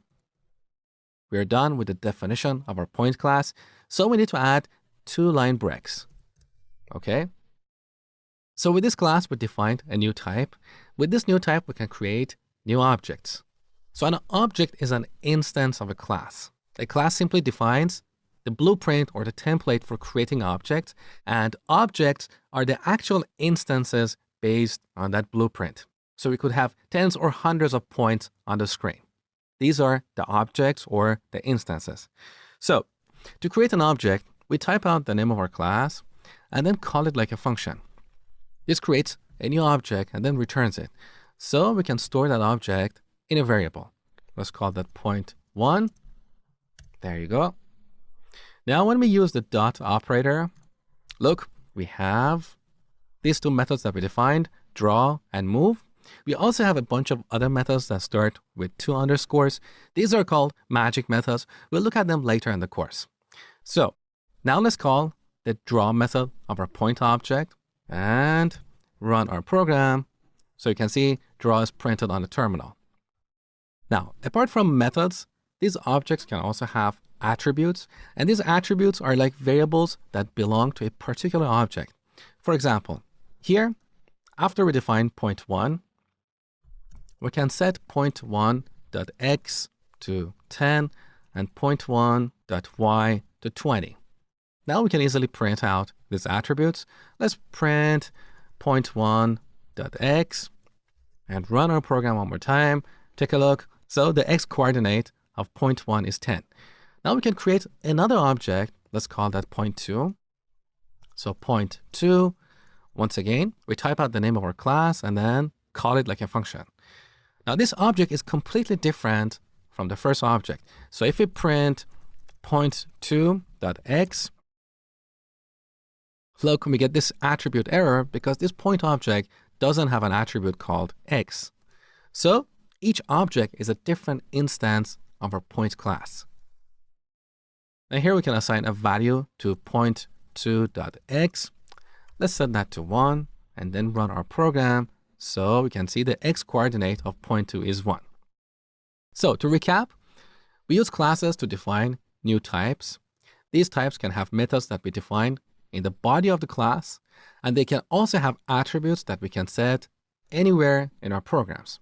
We're done with the definition of our point class. So we need to add 2 line breaks. Okay. So with this class, we defined a new type. With this new type, we can create new objects. So an object is an instance of a class. A class simply defines the blueprint or the template for creating objects, and objects are the actual instances based on that blueprint. So we could have tens or hundreds of points on the screen. These are the objects or the instances. So to create an object, we type out the name of our class and then call it like a function. This creates a new object and then returns it. So we can store that object in a variable. Let's call that point1. There you go. Now, when we use the dot operator, look, we have these 2 methods that we defined, draw and move. We also have a bunch of other methods that start with 2 underscores. These are called magic methods. We'll look at them later in the course. So now let's call the draw method of our point object and run our program. So you can see draw is printed on the terminal. Now, apart from methods, these objects can also have attributes, and these attributes are like variables that belong to a particular object. For example, here, after we define point1, we can set point1.x to 10 and point1.y to 20. Now we can easily print out these attributes. Let's print point1.x and run our program one more time. Take a look. So the x coordinate of point1 is 10. Now we can create another object. Let's call that point2. So point2, once again, we type out the name of our class and then call it like a function. Now this object is completely different from the first object. So if we print point2.x, look, we get this attribute error because this point object doesn't have an attribute called x. So each object is a different instance of our point class. Now here we can assign a value to point2.x. Let's set that to 1 and then run our program. So we can see the x coordinate of point2 is 1. So to recap, we use classes to define new types. These types can have methods that we define in the body of the class, and they can also have attributes that we can set anywhere in our programs.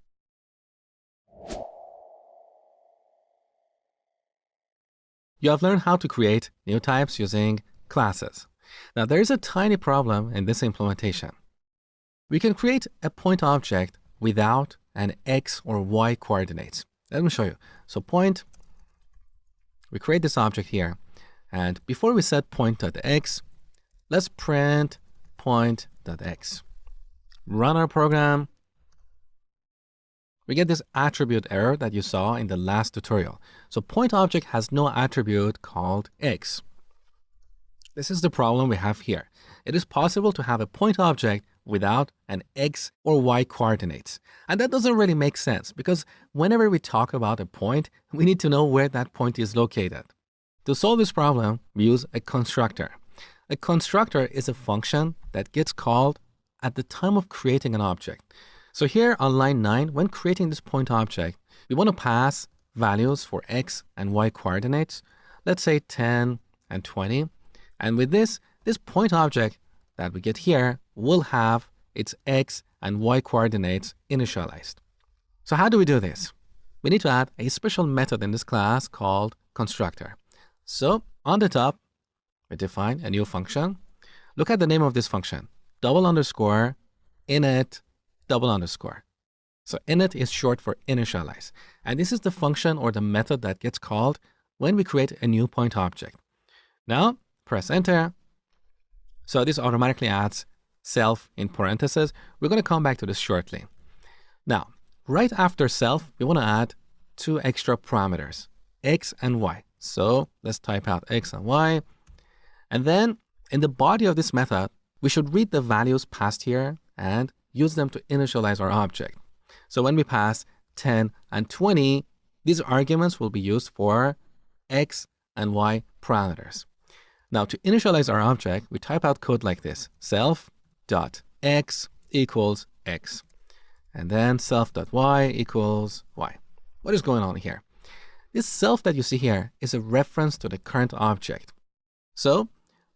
You have learned how to create new types using classes. Now there is a tiny problem in this implementation. We can create a point object without an x or y coordinates. Let me show you. So point, we create this object here. And before we set point.x, let's print point.x. Run our program. We get this attribute error that you saw in the last tutorial. So point object has no attribute called x. This is the problem we have here. It is possible to have a point object without an x or y coordinates. And that doesn't really make sense because whenever we talk about a point, we need to know where that point is located. To solve this problem, we use a constructor. A constructor is a function that gets called at the time of creating an object. So here on line 9, when creating this point object, we want to pass values for x and y coordinates. Let's say 10 and 20. And with this point object that we get here will have its x and y coordinates initialized. So how do we do this? We need to add a special method in this class called constructor. So on the top, we define a new function. Look at the name of this function, double underscore init double underscore. So init is short for initialize. And this is the function or the method that gets called when we create a new point object. Now, press enter. So this automatically adds self in parentheses. We're going to come back to this shortly. Now, right after self, we want to add two extra parameters, x and y. So let's type out x and y. And then in the body of this method, we should read the values passed here and use them to initialize our object. So when we pass 10 and 20, these arguments will be used for x and y parameters. Now to initialize our object, we type out code like this, self.x equals x. And then self.y equals y. What is going on here? This self that you see here is a reference to the current object. So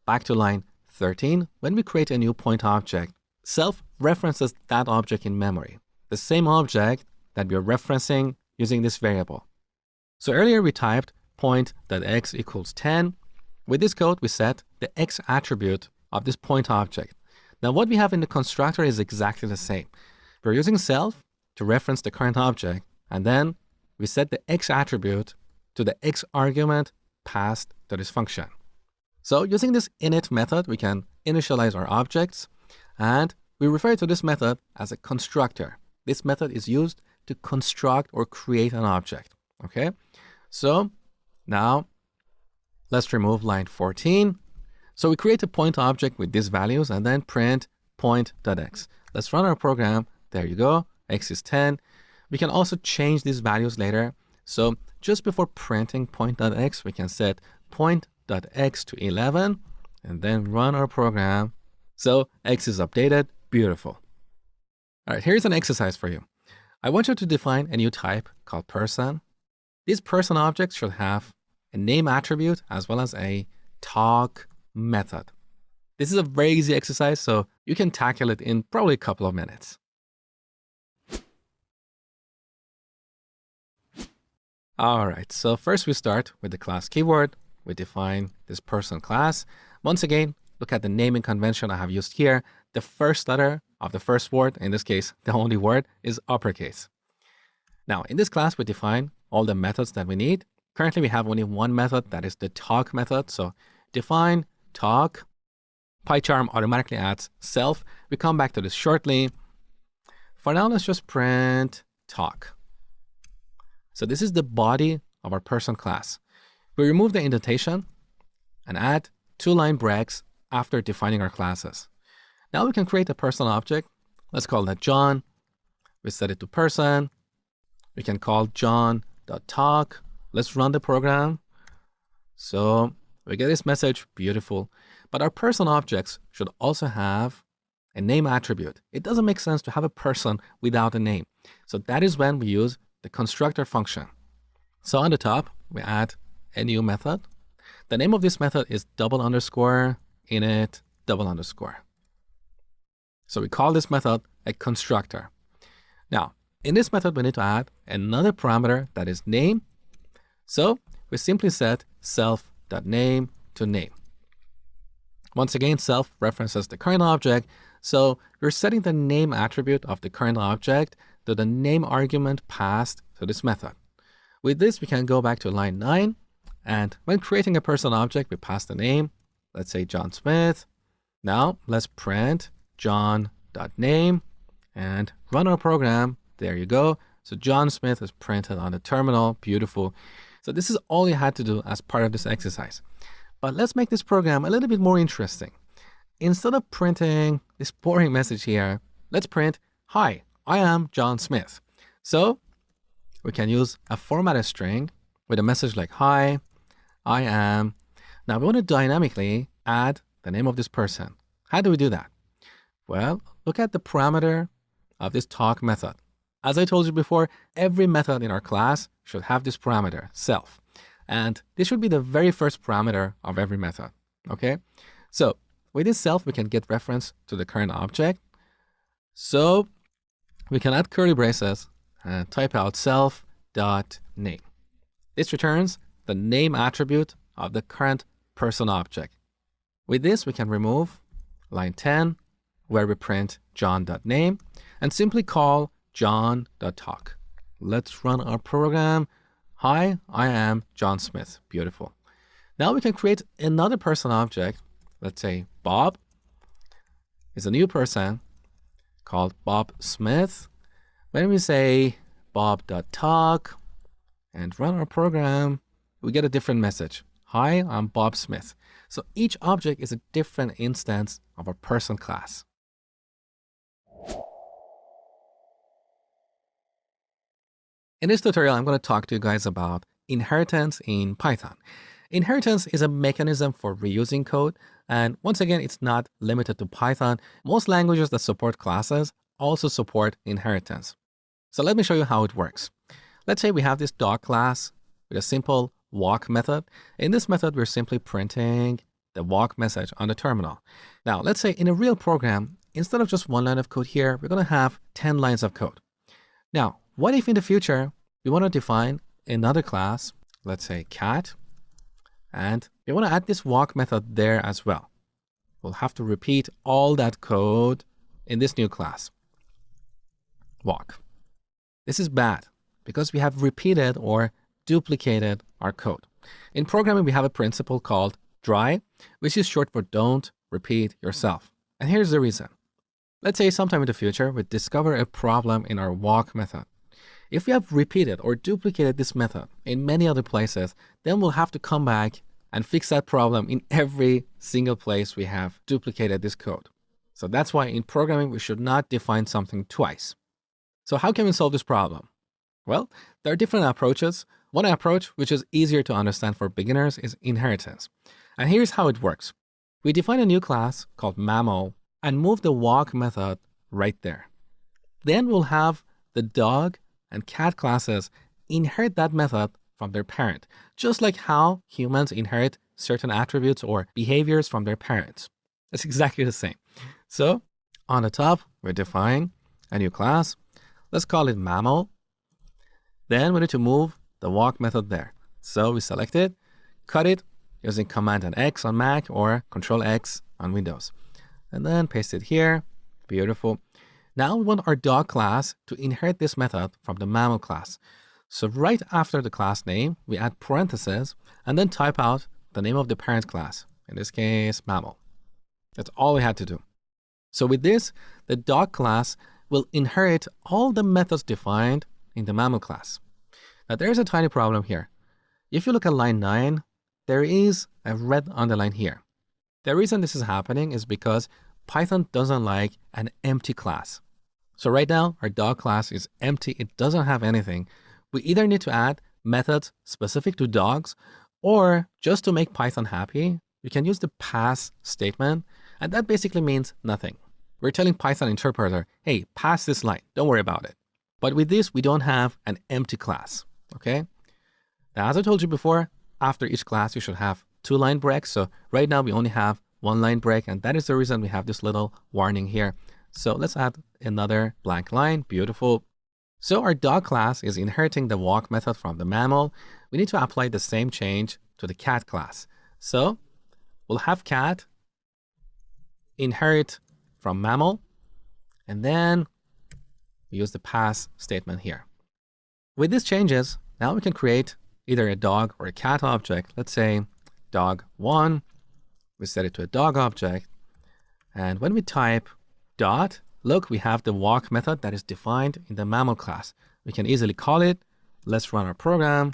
back to line 13, when we create a new point object, self references that object in memory, the same object that we are referencing using this variable. So earlier we typed point.x equals 10. With this code, we set the x attribute of this point object. Now what we have in the constructor is exactly the same. We're using self to reference the current object, and then we set the x attribute to the x argument passed to this function. So using this init method, we can initialize our objects, and we refer to this method as a constructor. This method is used to construct or create an object. Okay, so now let's remove line 14. So we create a point object with these values and then print point.x. Let's run our program. There you go. X is 10. We can also change these values later. So just before printing point.x, we can set point.x to 11 and then run our program. So x is updated. Beautiful. All right, here's an exercise for you. I want you to define a new type called person. These person objects should have a name attribute as well as a talk method. This is a very easy exercise, so you can tackle it in probably a couple of minutes. All right, so first we start with the class keyword. We define this person class. Once again, look at the naming convention I have used here. The first letter of the first word, in this case, the only word, is uppercase. Now, in this class, we define all the methods that we need. Currently, we have only one method, that is the talk method. So define talk. PyCharm automatically adds self. We come back to this shortly. For now, let's just print talk. So this is the body of our person class. We remove the indentation and add two line breaks after defining our classes. Now we can create a person object. Let's call that John. We set it to person. We can call John.talk. Let's run the program. So we get this message, beautiful. But our person objects should also have a name attribute. It doesn't make sense to have a person without a name. So that is when we use the constructor function. So on the top, we add a new method. The name of this method is _init _. So we call this method a constructor. Now, in this method, we need to add another parameter that is name. So we simply set self.name to name. Once again, self references the current object. So we're setting the name attribute of the current object to the name argument passed to this method. With this, we can go back to line 9. And when creating a person object, we pass the name. Let's say John Smith. Now let's print John.name and run our program. There you go. So John Smith is printed on the terminal. Beautiful. So this is all you had to do as part of this exercise. But let's make this program a little bit more interesting. Instead of printing this boring message here, let's print, "Hi, I am John Smith." So we can use a formatted string with a message like, "Hi, I am." Now we want to dynamically add the name of this person. How do we do that? Well, look at the parameter of this talk method. As I told you before, every method in our class should have this parameter, self. And this should be the very first parameter of every method, okay? So with this self, we can get reference to the current object. So we can add curly braces and type out self.name. This returns the name attribute of the current person object. With this, we can remove line 10, where we print John.name, and simply call john.talk. Let's run our program. Hi, I am John Smith. Beautiful. Now we can create another person object. Let's say Bob is a new person called Bob Smith. When we say bob.talk and run our program, we get a different message. Hi, I'm Bob Smith. So each object is a different instance of a person class. In this tutorial, I'm going to talk to you guys about inheritance in Python. Inheritance is a mechanism for reusing code. And once again, it's not limited to Python. Most languages that support classes also support inheritance. So let me show you how it works. Let's say we have this dog class with a simple walk method. In this method, we're simply printing the walk message on the terminal. Now, let's say in a real program, instead of just one line of code here, we're going to have 10 lines of code. Now, what if in the future we want to define another class, let's say cat, and we want to add this walk method there as well? We'll have to repeat all that code in this new class, walk. This is bad because we have repeated or duplicated our code. In programming, we have a principle called DRY, which is short for don't repeat yourself. And here's the reason. Let's say sometime in the future, we discover a problem in our walk method. If we have repeated or duplicated this method in many other places, then we'll have to come back and fix that problem in every single place we have duplicated this code. So that's why in programming, we should not define something twice. So how can we solve this problem? Well, there are different approaches. One approach, which is easier to understand for beginners, is inheritance. And here's how it works. We define a new class called mammal and move the walk method right there. Then we'll have the dog and cat classes inherit that method from their parent, just like how humans inherit certain attributes or behaviors from their parents. It's exactly the same. So on the top, we define a new class. Let's call it mammal. Then we need to move the walk method there. So we select it, cut it using Command and X on Mac or Control X on Windows. And then paste it here. Beautiful. Now we want our dog class to inherit this method from the mammal class. So right after the class name, we add parentheses and then type out the name of the parent class. In this case, mammal. That's all we had to do. So with this, the dog class will inherit all the methods defined in the mammal class. Now there's a tiny problem here. If you look at line 9, there is a red underline here. The reason this is happening is because Python doesn't like an empty class. So right now, our dog class is empty. It doesn't have anything. We either need to add methods specific to dogs, or just to make Python happy, you can use the pass statement, and that basically means nothing. We're telling Python interpreter, hey, pass this line, don't worry about it. But with this, we don't have an empty class, okay? Now, as I told you before, after each class, you should have 2 line breaks. So right now we only have 1 line break, and that is the reason we have this little warning here. So let's add another blank line. Beautiful. So our dog class is inheriting the walk method from the mammal. We need to apply the same change to the cat class. So we'll have cat inherit from mammal, and then we use the pass statement here. With these changes, now we can create either a dog or a cat object. Let's say dog1. We set it to a dog object. And when we type dot, look, we have the walk method that is defined in the mammal class. We can easily call it. Let's run our program.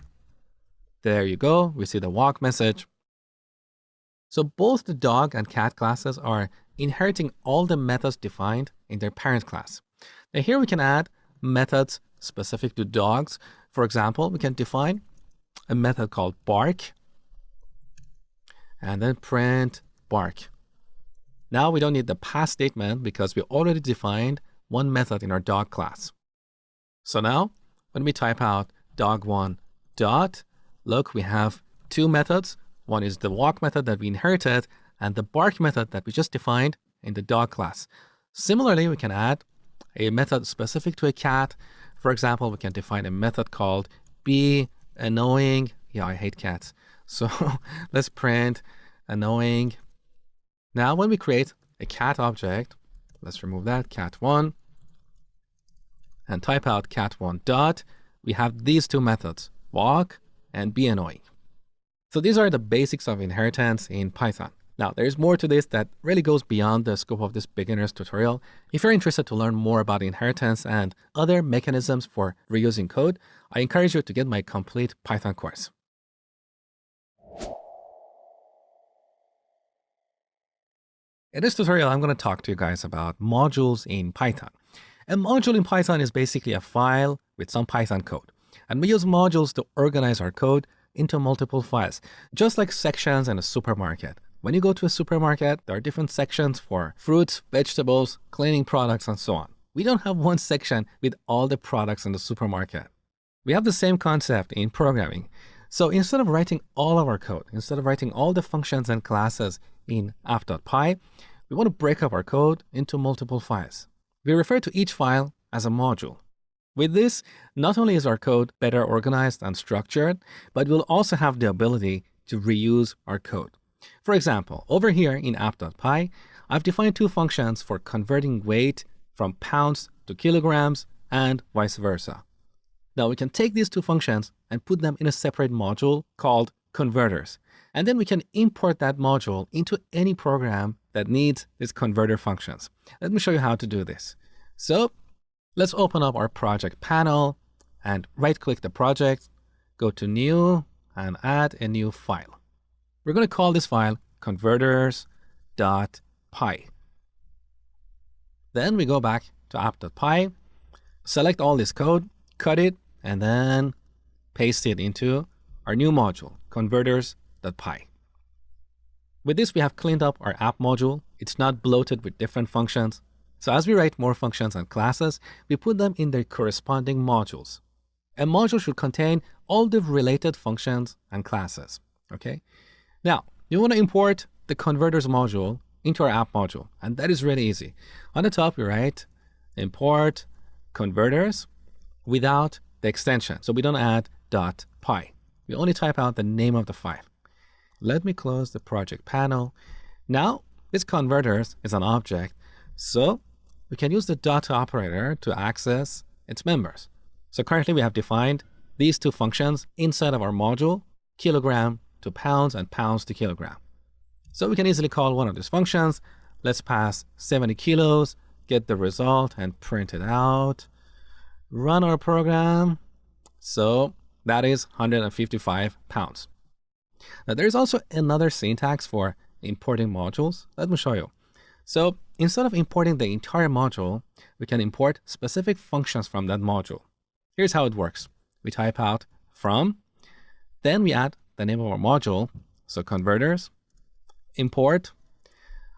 There you go. We see the walk message. So both the dog and cat classes are inheriting all the methods defined in their parent class. Now here we can add methods specific to dogs. For example, we can define a method called bark and then print bark. Now we don't need the pass statement because we already defined one method in our dog class. So now when we type out dog1 dot, look, we have 2 methods. One is the walk method that we inherited and the bark method that we just defined in the dog class. Similarly, we can add a method specific to a cat. For example, we can define a method called be annoying. Yeah, I hate cats. So let's print annoying. Now, when we create a cat object, let's remove that, cat1. and type out cat1 dot, we have these two methods, walk and be annoying. So these are the basics of inheritance in Python. Now, there's more to this that really goes beyond the scope of this beginner's tutorial. If you're interested to learn more about inheritance and other mechanisms for reusing code, I encourage you to get my complete Python course. In this tutorial, I'm going to talk to you guys about modules in Python. A module in Python is basically a file with some Python code. And we use modules to organize our code into multiple files, just like sections in a supermarket. When you go to a supermarket, there are different sections for fruits, vegetables, cleaning products, and so on. We don't have one section with all the products in the supermarket. We have the same concept in programming. So instead of writing all of our code, instead of writing all the functions and classes in app.py, we want to break up our code into multiple files. We refer to each file as a module. With this, not only is our code better organized and structured, but we'll also have the ability to reuse our code. For example, over here in app.py, I've defined two functions for converting weight from pounds to kilograms and vice versa. Now we can take these two functions and put them in a separate module called converters. And then we can import that module into any program that needs these converter functions. Let me show you how to do this. So let's open up our project panel and right-click the project, go to new and add a new file. We're going to call this file converters.py. Then we go back to app.py, select all this code, cut it, and then paste it into our new module, converters.py. With this, we have cleaned up our app module. It's not bloated with different functions. So as we write more functions and classes, we put them in their corresponding modules. A module should contain all the related functions and classes, okay? Now, you want to import the converters module into our app module, and that is really easy. On the top, we write import converters without the extension. So we don't add .py. We only type out the name of the file. Let me close the project panel. Now, this converters is an object, so we can use the dot operator to access its members. So currently we have defined these two functions inside of our module, kilogram to pounds and pounds to kilogram. So we can easily call one of these functions. Let's pass 70 kilos, get the result and print it out. Run our program. So that is 155 pounds. Now there's also another syntax for importing modules. Let me show you. So instead of importing the entire module, we can import specific functions from that module. Here's how it works. We type out from, then we add the name of our module. So converters, import.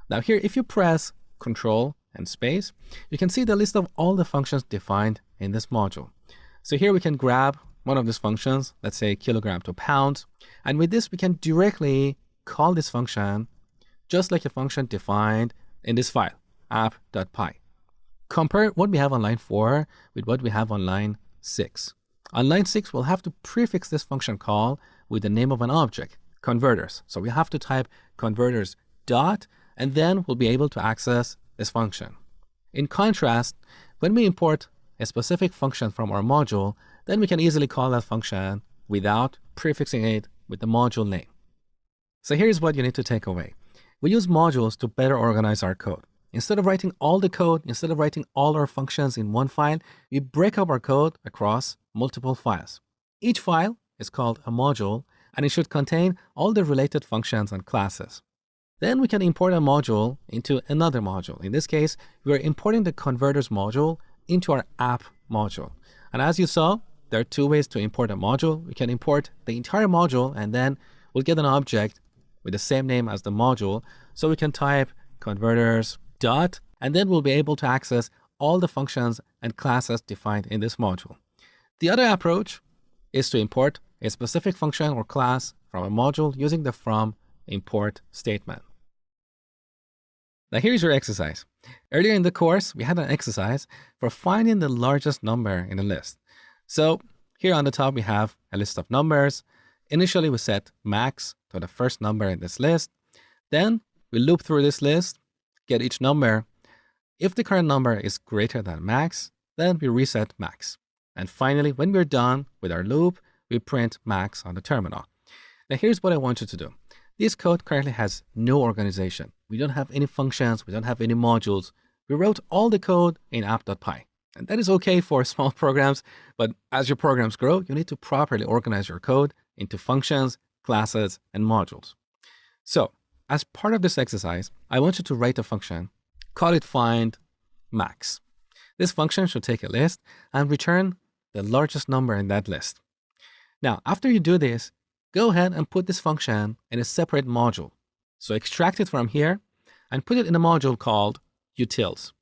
Now here, if you press Control and space, you can see the list of all the functions defined in this module. So here we can grab one of these functions, let's say kilogram to pounds. And with this, we can directly call this function just like a function defined in this file, app.py. Compare what we have on line 4 with what we have on line 6. On line 6, we'll have to prefix this function call with the name of an object, converters. So we have to type converters dot, and then we'll be able to access this function. In contrast, when we import a specific function from our module, then we can easily call that function without prefixing it with the module name. So here's what you need to take away. We use modules to better organize our code. Instead of writing all the code, instead of writing all our functions in one file, we break up our code across multiple files. Each file is called a module, and it should contain all the related functions and classes. Then we can import a module into another module. In this case, we're importing the converters module into our app module. And as you saw, there are two ways to import a module. We can import the entire module, and then we'll get an object with the same name as the module. So we can type converters dot, and then we'll be able to access all the functions and classes defined in this module. The other approach is to import a specific function or class from a module using the from import statement. Now here's your exercise. Earlier in the course, we had an exercise for finding the largest number in a list. So here on the top, we have a list of numbers. Initially, we set max to the first number in this list. Then we loop through this list, get each number. If the current number is greater than max, Then we reset max. And finally, when we're done with our loop, we print max on the terminal. Now here's what I want you to do. This code currently has no organization. We don't have any functions. We don't have any modules. We wrote all the code in app.py. And that is okay for small programs, but as your programs grow, you need to properly organize your code into functions, classes, and modules. So as part of this exercise, I want you to write a function, call it find max. This function should take a list and return the largest number in that list. Now, after you do this, go ahead and put this function in a separate module. So extract it from here and put it in a module called utils.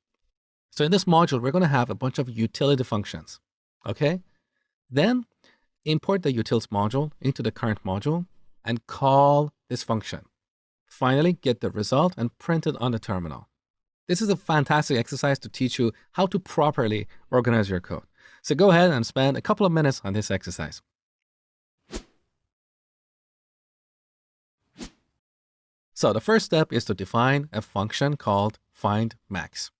So in this module, we're going to have a bunch of utility functions. Okay? Then import the utils module into the current module and call this function. Finally, get the result and print it on the terminal. This is a fantastic exercise to teach you how to properly organize your code. So go ahead and spend a couple of minutes on this exercise. So the first step is to define a function called findMax.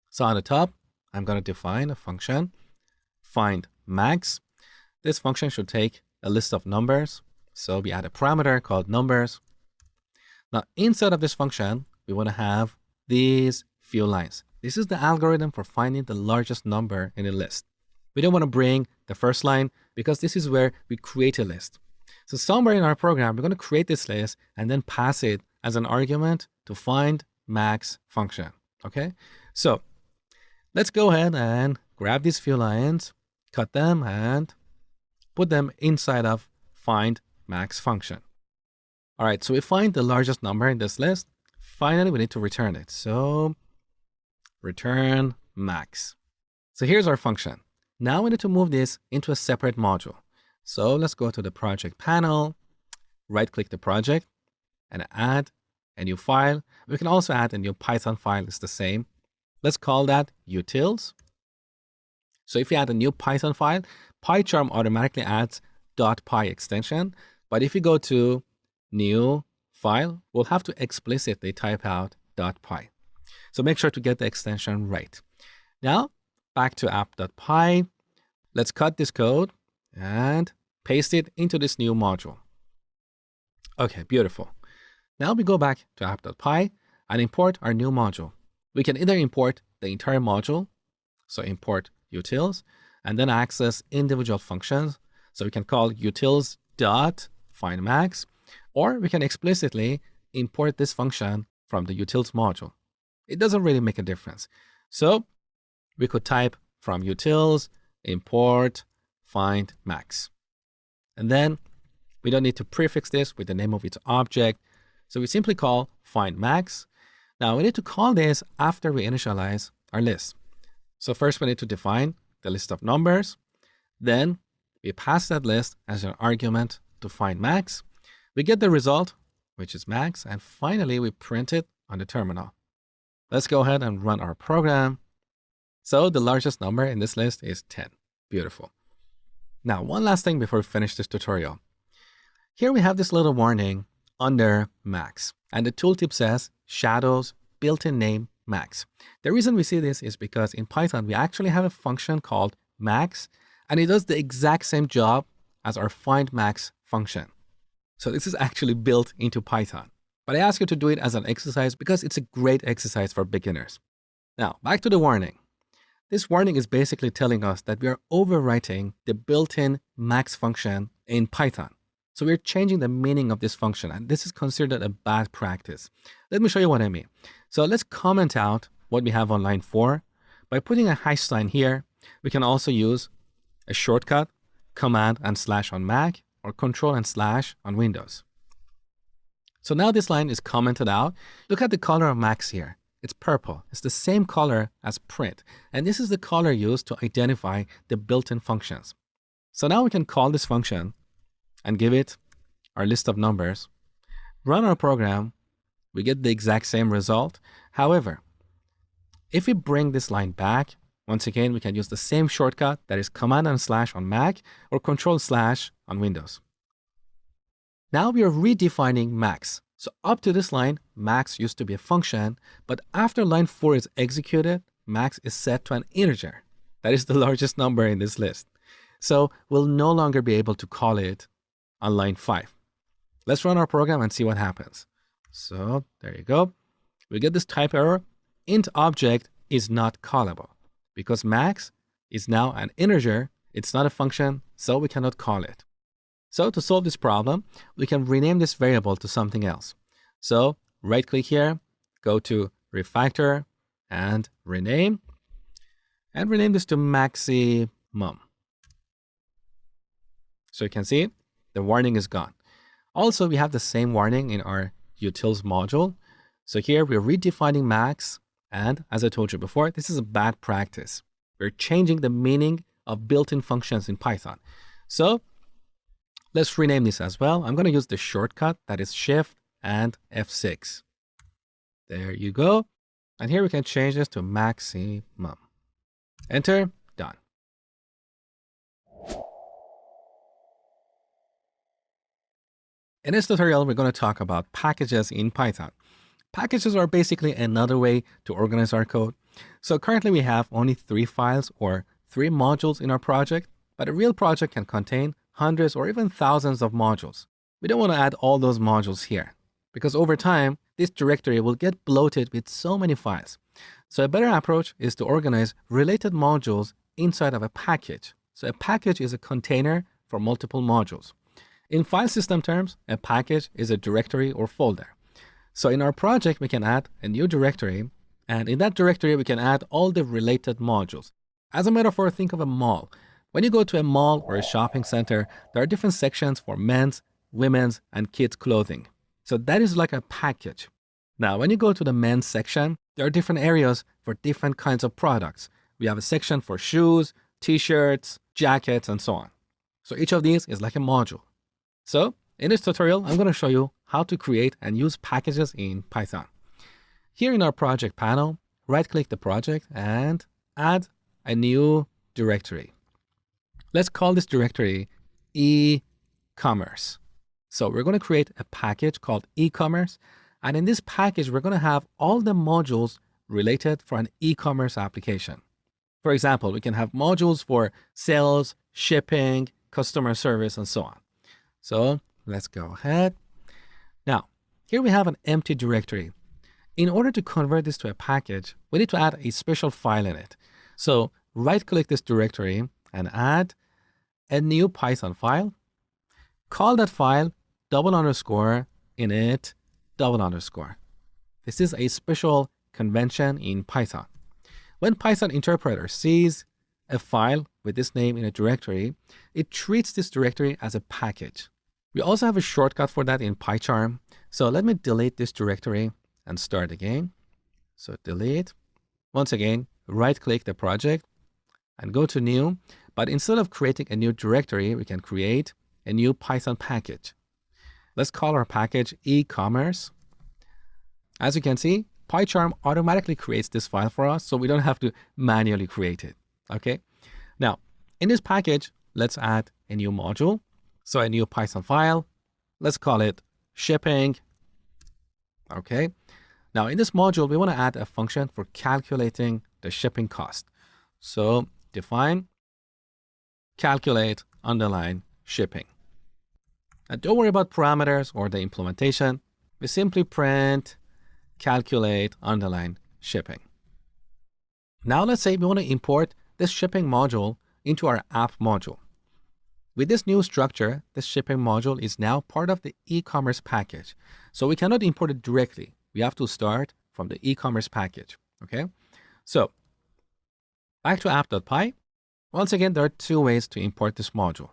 So on the top, I'm going to define a function, findMax. This function should take a list of numbers. So we add a parameter called numbers. Now inside of this function, we want to have these few lines. This is the algorithm for finding the largest number in a list. We don't want to bring the first line because this is where we create a list. So somewhere in our program, we're going to create this list and then pass it as an argument to findMax function. Okay, so let's go ahead and grab these few lines, cut them, and put them inside of findMax function. All right, so we find the largest number in this list. Finally, we need to return it. So return max. So here's our function. Now we need to move this into a separate module. So let's go to the project panel, right-click the project, and add a new file. We can also add a new Python file. It's the same. Let's call that utils. So if you add a new Python file, PyCharm automatically adds .py extension. But if you go to new file, we'll have to explicitly type out .py. So make sure to get the extension right. Now, back to app.py. Let's cut this code and paste it into this new module. Okay, beautiful. Now we go back to app.py and import our new module. We can either import the entire module, so import utils, and then access individual functions. So we can call utils.findMax, or we can explicitly import this function from the utils module. It doesn't really make a difference. So we could type from utils, import findMax. And then we don't need to prefix this with the name of its object. So we simply call findMax. Now we need to call this after we initialize our list. So first we need to define the list of numbers. Then we pass that list as an argument to findMax. We get the result, which is max. And finally, we print it on the terminal. Let's go ahead and run our program. So the largest number in this list is 10. Beautiful. Now, one last thing before we finish this tutorial. Here we have this little warning under max. And the tooltip says shadows built-in name max. The reason we see this is because in Python, we actually have a function called max, and it does the exact same job as our findMax function. So this is actually built into Python. But I ask you to do it as an exercise because it's a great exercise for beginners. Now, back to the warning. This warning is basically telling us that we are overwriting the built-in max function in Python. So we're changing the meaning of this function, and this is considered a bad practice. Let me show you what I mean. So let's comment out what we have on line 4. By putting a hash sign here, we can also use a shortcut, command and slash on Mac, or control and slash on Windows. So now this line is commented out. Look at the color of max here. It's purple. It's the same color as print. And this is the color used to identify the built-in functions. So now we can call this function and give it our list of numbers, run our program, we get the exact same result. However, if we bring this line back, once again, we can use the same shortcut, that is command and slash on Mac or control slash on Windows. Now we are redefining max. So up to this line, max used to be a function, but after line 4 is executed, max is set to an integer. That is the largest number in this list. So we'll no longer be able to call it on line 5. Let's run our program and see what happens. So there you go. We get this type error. Int object is not callable because max is now an integer. It's not a function, so we cannot call it. So to solve this problem, we can rename this variable to something else. So right click here, go to refactor and rename this to maximum. So you can see the warning is gone. Also, we have the same warning in our utils module. So here we're redefining max. And as I told you before, this is a bad practice. We're changing the meaning of built-in functions in Python. So let's rename this as well. I'm going to use the shortcut that is Shift and F6. There you go. And here we can change this to maximum. Enter, done. In this tutorial, we're going to talk about packages in Python. Packages are basically another way to organize our code. So currently we have only 3 files or 3 modules in our project, but a real project can contain hundreds or even thousands of modules. We don't want to add all those modules here because over time, this directory will get bloated with so many files. So a better approach is to organize related modules inside of a package. So a package is a container for multiple modules. In file system terms, a package is a directory or folder. So in our project, we can add a new directory, and in that directory, we can add all the related modules. As a metaphor, think of a mall. When you go to a mall or a shopping center, there are different sections for men's, women's, and kids' clothing. So that is like a package. Now, when you go to the men's section, there are different areas for different kinds of products. We have a section for shoes, t-shirts, jackets, and so on. So each of these is like a module. So in this tutorial, I'm going to show you how to create and use packages in Python. Here in our project panel, right-click the project and add a new directory. Let's call this directory e-commerce. So we're going to create a package called e-commerce. And in this package, we're going to have all the modules related for an e-commerce application. For example, we can have modules for sales, shipping, customer service, and so on. So let's go ahead. Now, here we have an empty directory. In order to convert this to a package, we need to add a special file in it. So right-click this directory and add a new Python file. Call that file _init _. This is a special convention in Python. When Python interpreter sees a file with this name in a directory, it treats this directory as a package. We also have a shortcut for that in PyCharm. So let me delete this directory and start again. So delete. Once again, right-click the project and go to new. But instead of creating a new directory, we can create a new Python package. Let's call our package e-commerce. As you can see, PyCharm automatically creates this file for us, so we don't have to manually create it. Okay. Now, in this package, let's add a new module. So a new Python file. Let's call it shipping. Okay. Now in this module, we want to add a function for calculating the shipping cost. So define calculate underline shipping. And don't worry about parameters or the implementation. We simply print calculate underline shipping. Now let's say we want to import this shipping module into our app module. With this new structure, this shipping module is now part of the e-commerce package. So we cannot import it directly. We have to start from the e-commerce package. Okay. So back to app.py. Once again, there are 2 ways to import this module.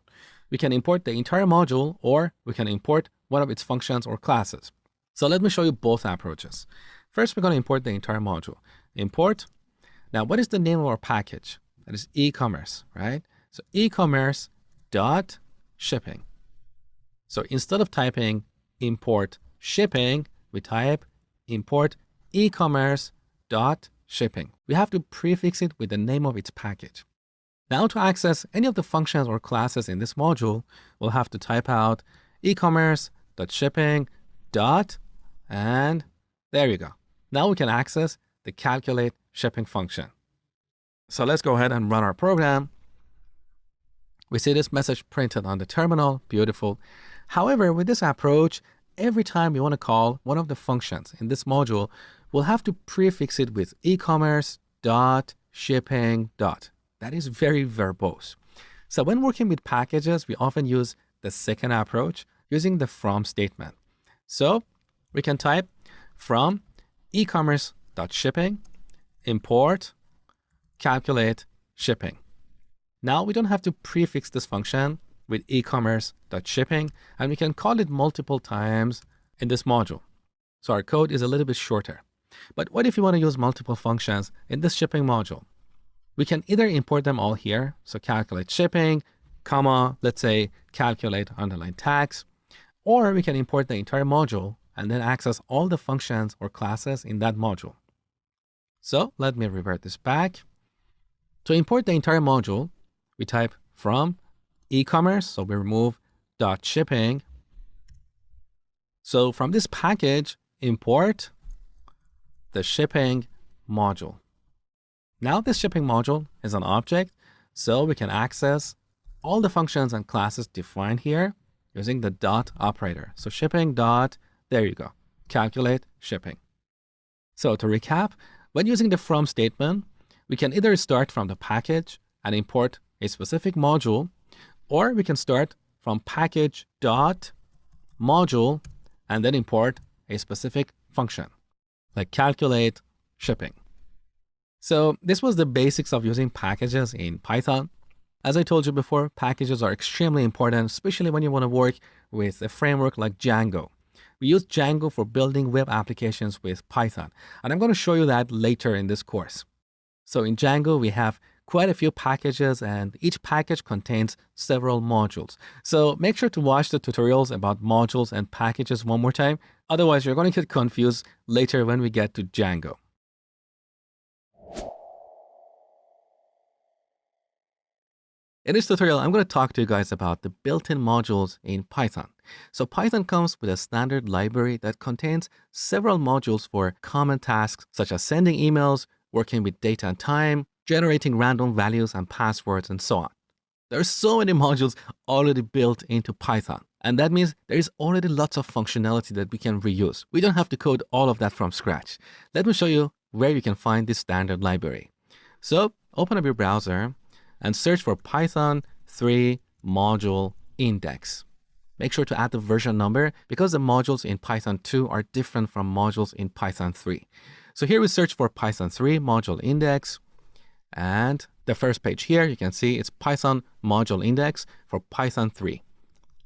We can import the entire module, or we can import one of its functions or classes. So let me show you both approaches. First, we're going to import the entire module. Import. Now, what is the name of our package? That is e-commerce, right? So e-commerce dot shipping. So instead of typing import shipping, we type import e-commerce dot shipping. We have to prefix it with the name of its package. Now to access any of the functions or classes in this module, we'll have to type out e-commerce.shipping dot, and there you go. Now we can access the calculate shipping function. So let's go ahead and run our program. We see this message printed on the terminal. Beautiful. However, with this approach, every time you want to call one of the functions in this module, we'll have to prefix it with e-commerce dot shipping dot. That is very verbose. So when working with packages, we often use the second approach using the from statement. So we can type from e-commerce dot shipping import calculate shipping. Now we don't have to prefix this function with e-commerce dot shipping, and we can call it multiple times in this module. So our code is a little bit shorter. But what if you want to use multiple functions in this shipping module? We can either import them all here, so calculate shipping, comma, let's say calculate underline tax, or we can import the entire module and then access all the functions or classes in that module. So let me revert this back. To import the entire module, we type from e-commerce, so we remove dot shipping. So from this package, import the shipping module. Now this shipping module is an object, so we can access all the functions and classes defined here using the dot operator. So shipping dot, there you go, calculate shipping. So to recap, when using the from statement, we can either start from the package and import a specific module, or we can start from package dot module and then import a specific function, like calculate shipping. So this was the basics of using packages in Python. As I told you before, packages are extremely important, especially when you want to work with a framework like Django. We use Django for building web applications with Python, and I'm going to show you that later in this course. So in Django, we have quite a few packages, and each package contains several modules. So make sure to watch the tutorials about modules and packages one more time. Otherwise, you're going to get confused later when we get to Django. In this tutorial, I'm going to talk to you guys about the built-in modules in Python. So Python comes with a standard library that contains several modules for common tasks such as sending emails, working with data and time, generating random values and passwords, and so on. There are so many modules already built into Python, and that means there is already lots of functionality that we can reuse. We don't have to code all of that from scratch. Let me show you where you can find this standard library. So open up your browser and search for Python 3 module index. Make sure to add the version number because the modules in Python 2 are different from modules in Python 3. So here we search for Python 3 module index, and the first page here, you can see it's Python module index for Python 3.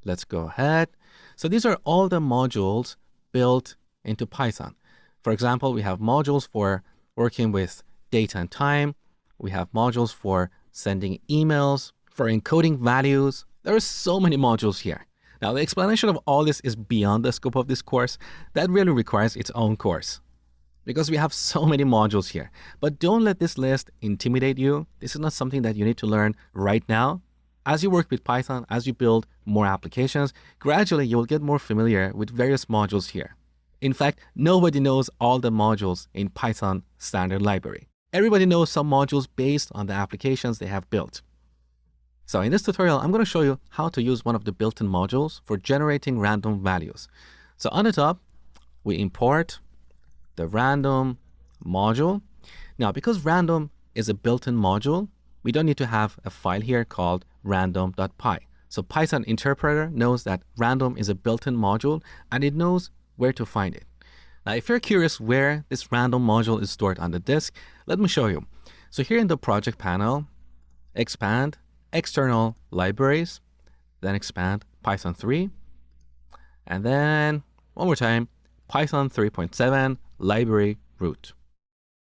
Let's go ahead. So these are all the modules built into Python. For example, we have modules for working with data and time. We have modules for sending emails, for encoding values. There are so many modules here. Now, the explanation of all this is beyond the scope of this course. That really requires its own course because we have so many modules here. But don't let this list intimidate you. This is not something that you need to learn right now. As you work with Python, as you build more applications, gradually you will get more familiar with various modules here. In fact, nobody knows all the modules in Python standard library. Everybody knows some modules based on the applications they have built. So in this tutorial, I'm going to show you how to use one of the built-in modules for generating random values. So on the top, we import the random module. Now, because random is a built-in module, we don't need to have a file here called random.py. So Python interpreter knows that random is a built-in module and it knows where to find it. Now, if you're curious where this random module is stored on the disk, let me show you. So here in the project panel, expand external libraries, then expand Python 3, and then one more time, Python 3.7 library root.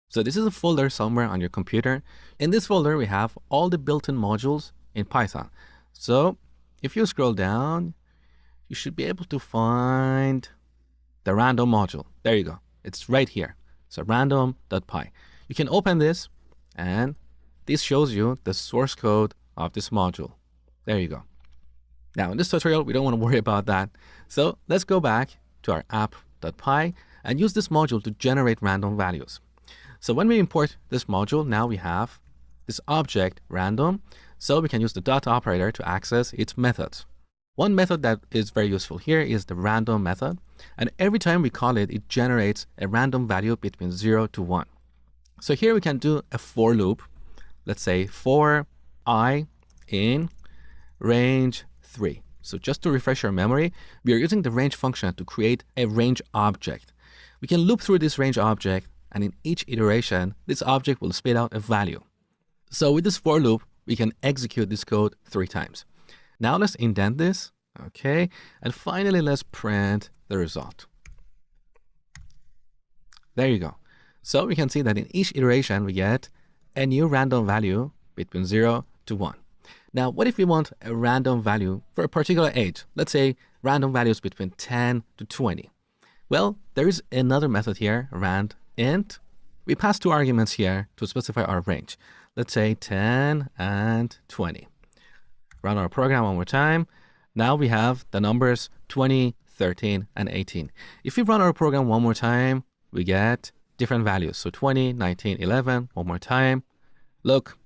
So this is a folder somewhere on your computer. In this folder, we have all the built-in modules in Python. So if you scroll down, you should be able to find the random module. There you go. It's right here. So random.py. You can open this and this shows you the source code of this module. There you go. Now in this tutorial, we don't want to worry about that. So let's go back to our app.py and use this module to generate random values. So when we import this module, now we have this object random, so we can use the dot operator to access its methods. One method that is very useful here is the random method, and every time we call it, it generates a random value between 0 to 1. So here we can do a for loop. Let's say for I in range 3. So just to refresh your memory, we are using the range function to create a range object. We can loop through this range object, and in each iteration, this object will spit out a value. So with this for loop, we can execute this code 3 times. Now let's indent this, okay? And finally, let's print the result. There you go. So we can see that in each iteration, we get a new random value between 0 to 1. Now, what if we want a random value for a particular age? Let's say random values between 10 to 20. Well, there is another method here, randint. We pass 2 arguments here to specify our range. Let's say 10 and 20. Run our program one more time. Now we have the numbers 20, 13, and 18. If we run our program one more time, we get different values. So 20, 19, 11, one more time. Look,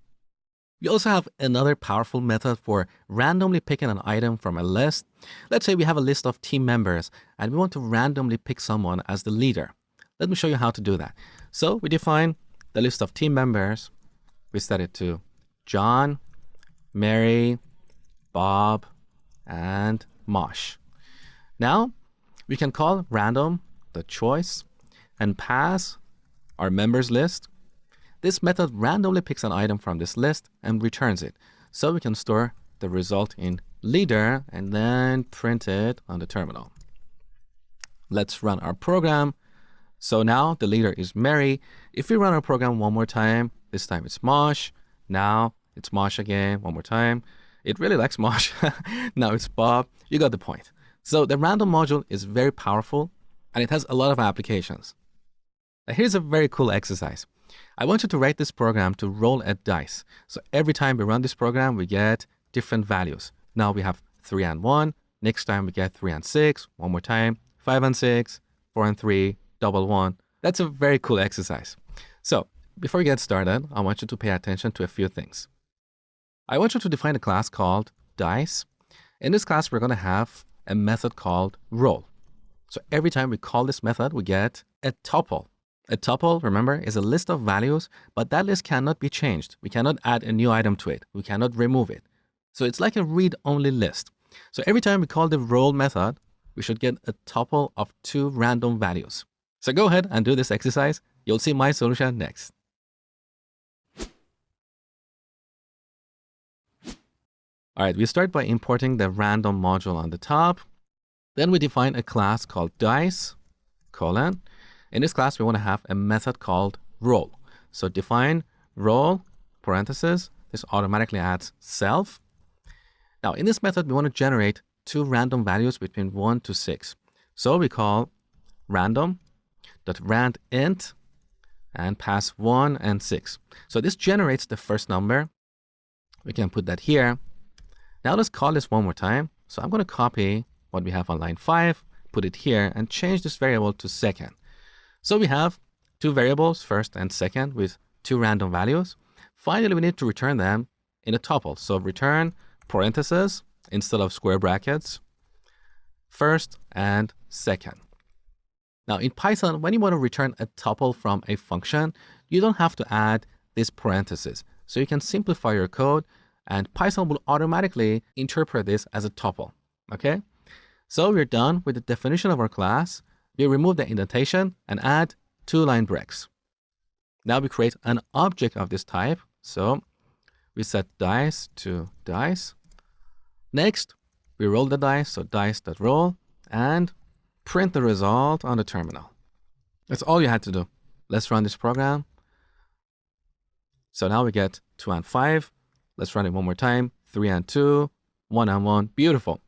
we also have another powerful method for randomly picking an item from a list. Let's say we have a list of team members and we want to randomly pick someone as the leader. Let me show you how to do that. So we define the list of team members. We set it to John, Mary, Bob, and Mosh. Now we can call random the choice and pass our members list. This method randomly picks an item from this list and returns it. So we can store the result in leader and then print it on the terminal. Let's run our program. So now the leader is Mary. If we run our program one more time, this time it's Mosh. Now it's Mosh again, one more time. It really likes Mosh. Now it's Bob. You got the point. So the random module is very powerful and it has a lot of applications. Now here's a very cool exercise. I want you to write this program to roll a dice. So every time we run this program, we get different values. Now we have 3 and 1. Next time we get 3 and 6. One more time, 5 and 6, 4 and 3, double 1. That's a very cool exercise. So before we get started, I want you to pay attention to a few things. I want you to define a class called dice. In this class, we're going to have a method called roll. So every time we call this method, we get a tuple. A tuple, remember, is a list of values, but that list cannot be changed. We cannot add a new item to it. We cannot remove it. So it's like a read-only list. So every time we call the roll method, we should get a tuple of 2 random values. So go ahead and do this exercise. You'll see my solution next. All right, we start by importing the random module on the top. Then we define a class called dice, colon. In this class, we want to have a method called roll. So define roll, parentheses. This automatically adds self. Now, in this method, we want to generate 2 random values between 1 to 6. So we call random.randint and pass 1 and 6. So this generates the first number. We can put that here. Now let's call this one more time. So I'm going to copy what we have on line 5, put it here, and change this variable to second. So we have 2 variables, first and second, with 2 random values. Finally, we need to return them in a tuple. So return parentheses instead of square brackets, first and second. Now in Python, when you want to return a tuple from a function, you don't have to add this parentheses. So you can simplify your code and Python will automatically interpret this as a tuple, okay? So we're done with the definition of our class. We remove the indentation and add 2 line breaks. Now we create an object of this type. So we set dice to dice. Next, we roll the dice, so dice.roll, and print the result on the terminal. That's all you had to do. Let's run this program. So now we get 2 and 5. Let's run it one more time. 3 and 2, 1 and 1. Beautiful.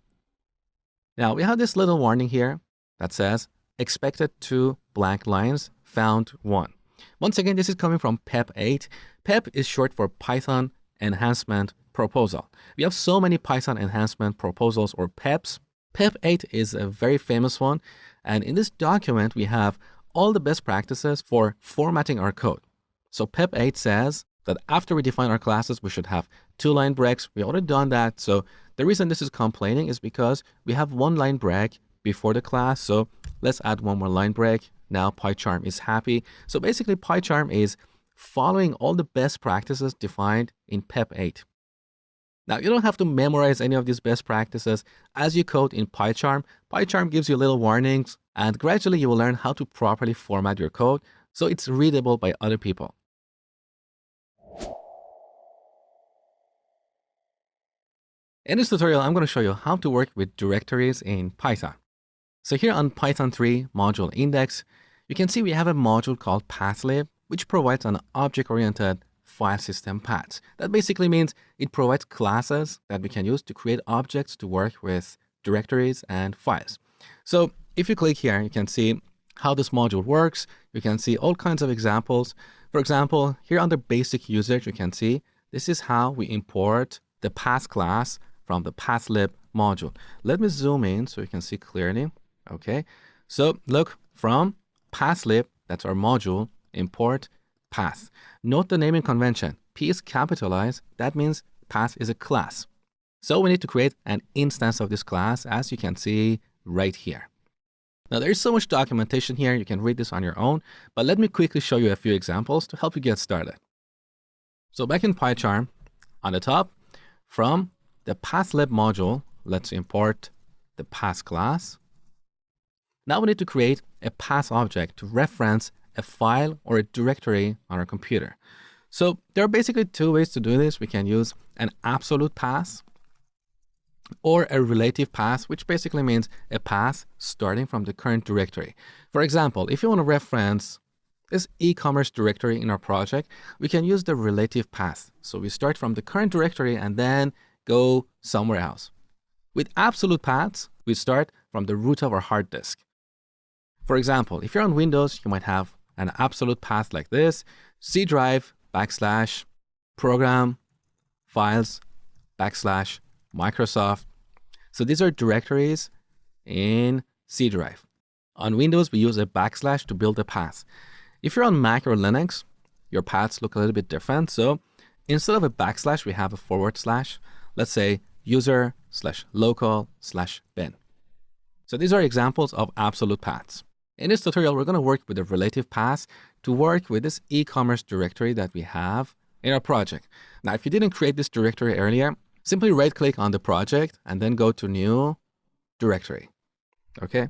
Now we have this little warning here that says expected 2 blank lines, found 1. Once again, this is coming from PEP 8. PEP is short for Python Enhancement Proposal. We have so many Python enhancement proposals or PEPs. PEP 8 is a very famous one. And in this document, we have all the best practices for formatting our code. So PEP 8 says, that after we define our classes, we should have 2 line breaks. We already done that. So the reason this is complaining is because we have 1 line break before the class. So let's add 1 more line break. Now PyCharm is happy. So basically PyCharm is following all the best practices defined in PEP 8. Now, you don't have to memorize any of these best practices. As you code in PyCharm, PyCharm gives you little warnings, and gradually you will learn how to properly format your code so it's readable by other people. In this tutorial, I'm going to show you how to work with directories in Python. So here on Python 3 module index, you can see we have a module called pathlib, which provides an object-oriented file system paths. That basically means it provides classes that we can use to create objects to work with directories and files. So if you click here, you can see how this module works. You can see all kinds of examples. For example, here under basic usage, you can see this is how we import the path class from the pathlib module. Let me zoom in so you can see clearly. Okay, so look, from pathlib, that's our module, import path. Note the naming convention. P is capitalized. That means path is a class. So we need to create an instance of this class, as you can see right here. Now there is so much documentation here. You can read this on your own, but let me quickly show you a few examples to help you get started. So back in PyCharm, on the top, from the pathlib module, let's import the path class. Now we need to create a path object to reference a file or a directory on our computer. So there are basically 2 ways to do this. We can use an absolute path or a relative path, which basically means a path starting from the current directory. For example, if you want to reference this e-commerce directory in our project, we can use the relative path. So we start from the current directory and then go somewhere else. With absolute paths, we start from the root of our hard disk. For example, if you're on Windows, you might have an absolute path like this: C drive / program files / Microsoft. So these are directories in C drive. On Windows, we use a / to build a path. If you're on Mac or Linux, your paths look a little bit different. So instead of a / we have a /. Let's say user/local/bin. So these are examples of absolute paths. In this tutorial, we're going to work with a relative path to work with this e-commerce directory that we have in our project. Now, if you didn't create this directory earlier, simply right-click on the project and then go to New Directory. Okay,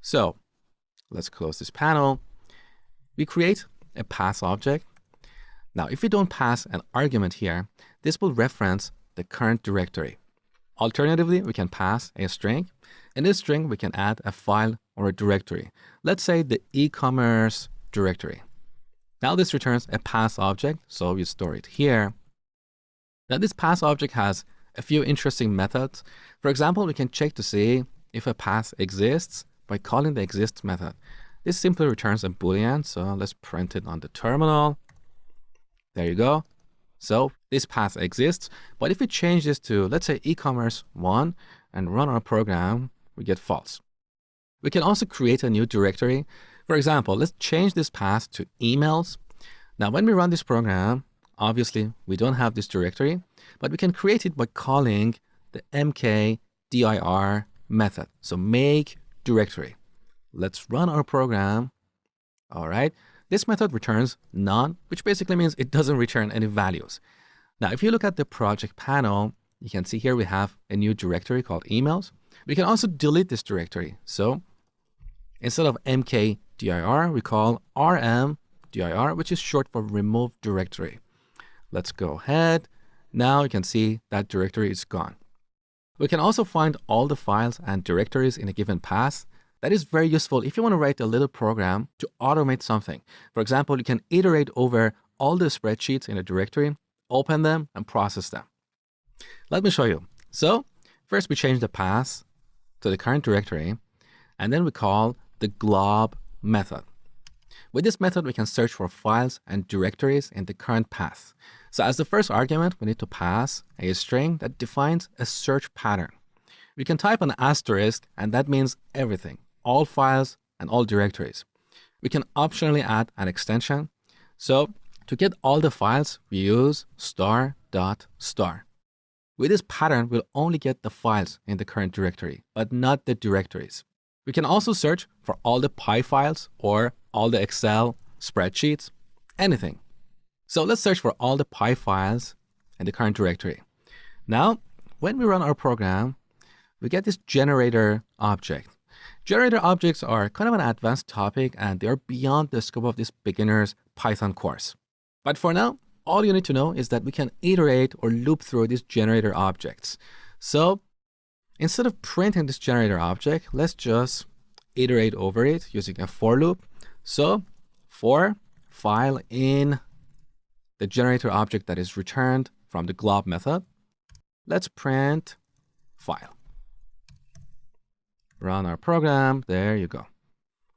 so let's close this panel. We create a path object. Now, if we don't pass an argument here, this will reference the current directory. Alternatively, we can pass a string. In this string, we can add a file or a directory. Let's say the e-commerce directory. Now this returns a path object, so we store it here. Now this path object has a few interesting methods. For example, we can check to see if a path exists by calling the exists method. This simply returns a Boolean, so let's print it on the terminal. There you go. So this path exists, but if we change this to, let's say, e-commerce1 and run our program, we get false. We can also create a new directory. For example, let's change this path to emails. Now, when we run this program, obviously we don't have this directory, but we can create it by calling the mkdir method. So make directory. Let's run our program. All right. This method returns none, which basically means it doesn't return any values. Now, if you look at the project panel, you can see here we have a new directory called emails. We can also delete this directory. So instead of mkdir, we call rmdir, which is short for remove directory. Let's go ahead. Now you can see that directory is gone. We can also find all the files and directories in a given path. That is very useful if you want to write a little program to automate something. For example, you can iterate over all the spreadsheets in a directory, open them, and process them. Let me show you. So first we change the path to the current directory, and then we call the glob method. With this method, we can search for files and directories in the current path. So as the first argument, we need to pass a string that defines a search pattern. We can type an asterisk, and that means everything, all files and all directories. We can optionally add an extension. So To get all the files, we use star.star. With this pattern, we'll only get the files in the current directory, but not the directories. We can also search for all the Py files or all the Excel spreadsheets, anything. So let's search for all the Py files in the current directory. Now, when we run our program, we get this generator object. Generator objects are kind of an advanced topic and they're beyond the scope of this beginner's Python course. But for now, all you need to know is that we can iterate or loop through these generator objects. So instead of printing this generator object, let's just iterate over it using a for loop. So for file in the generator object that is returned from the glob method, let's print file. Run our program. There you go.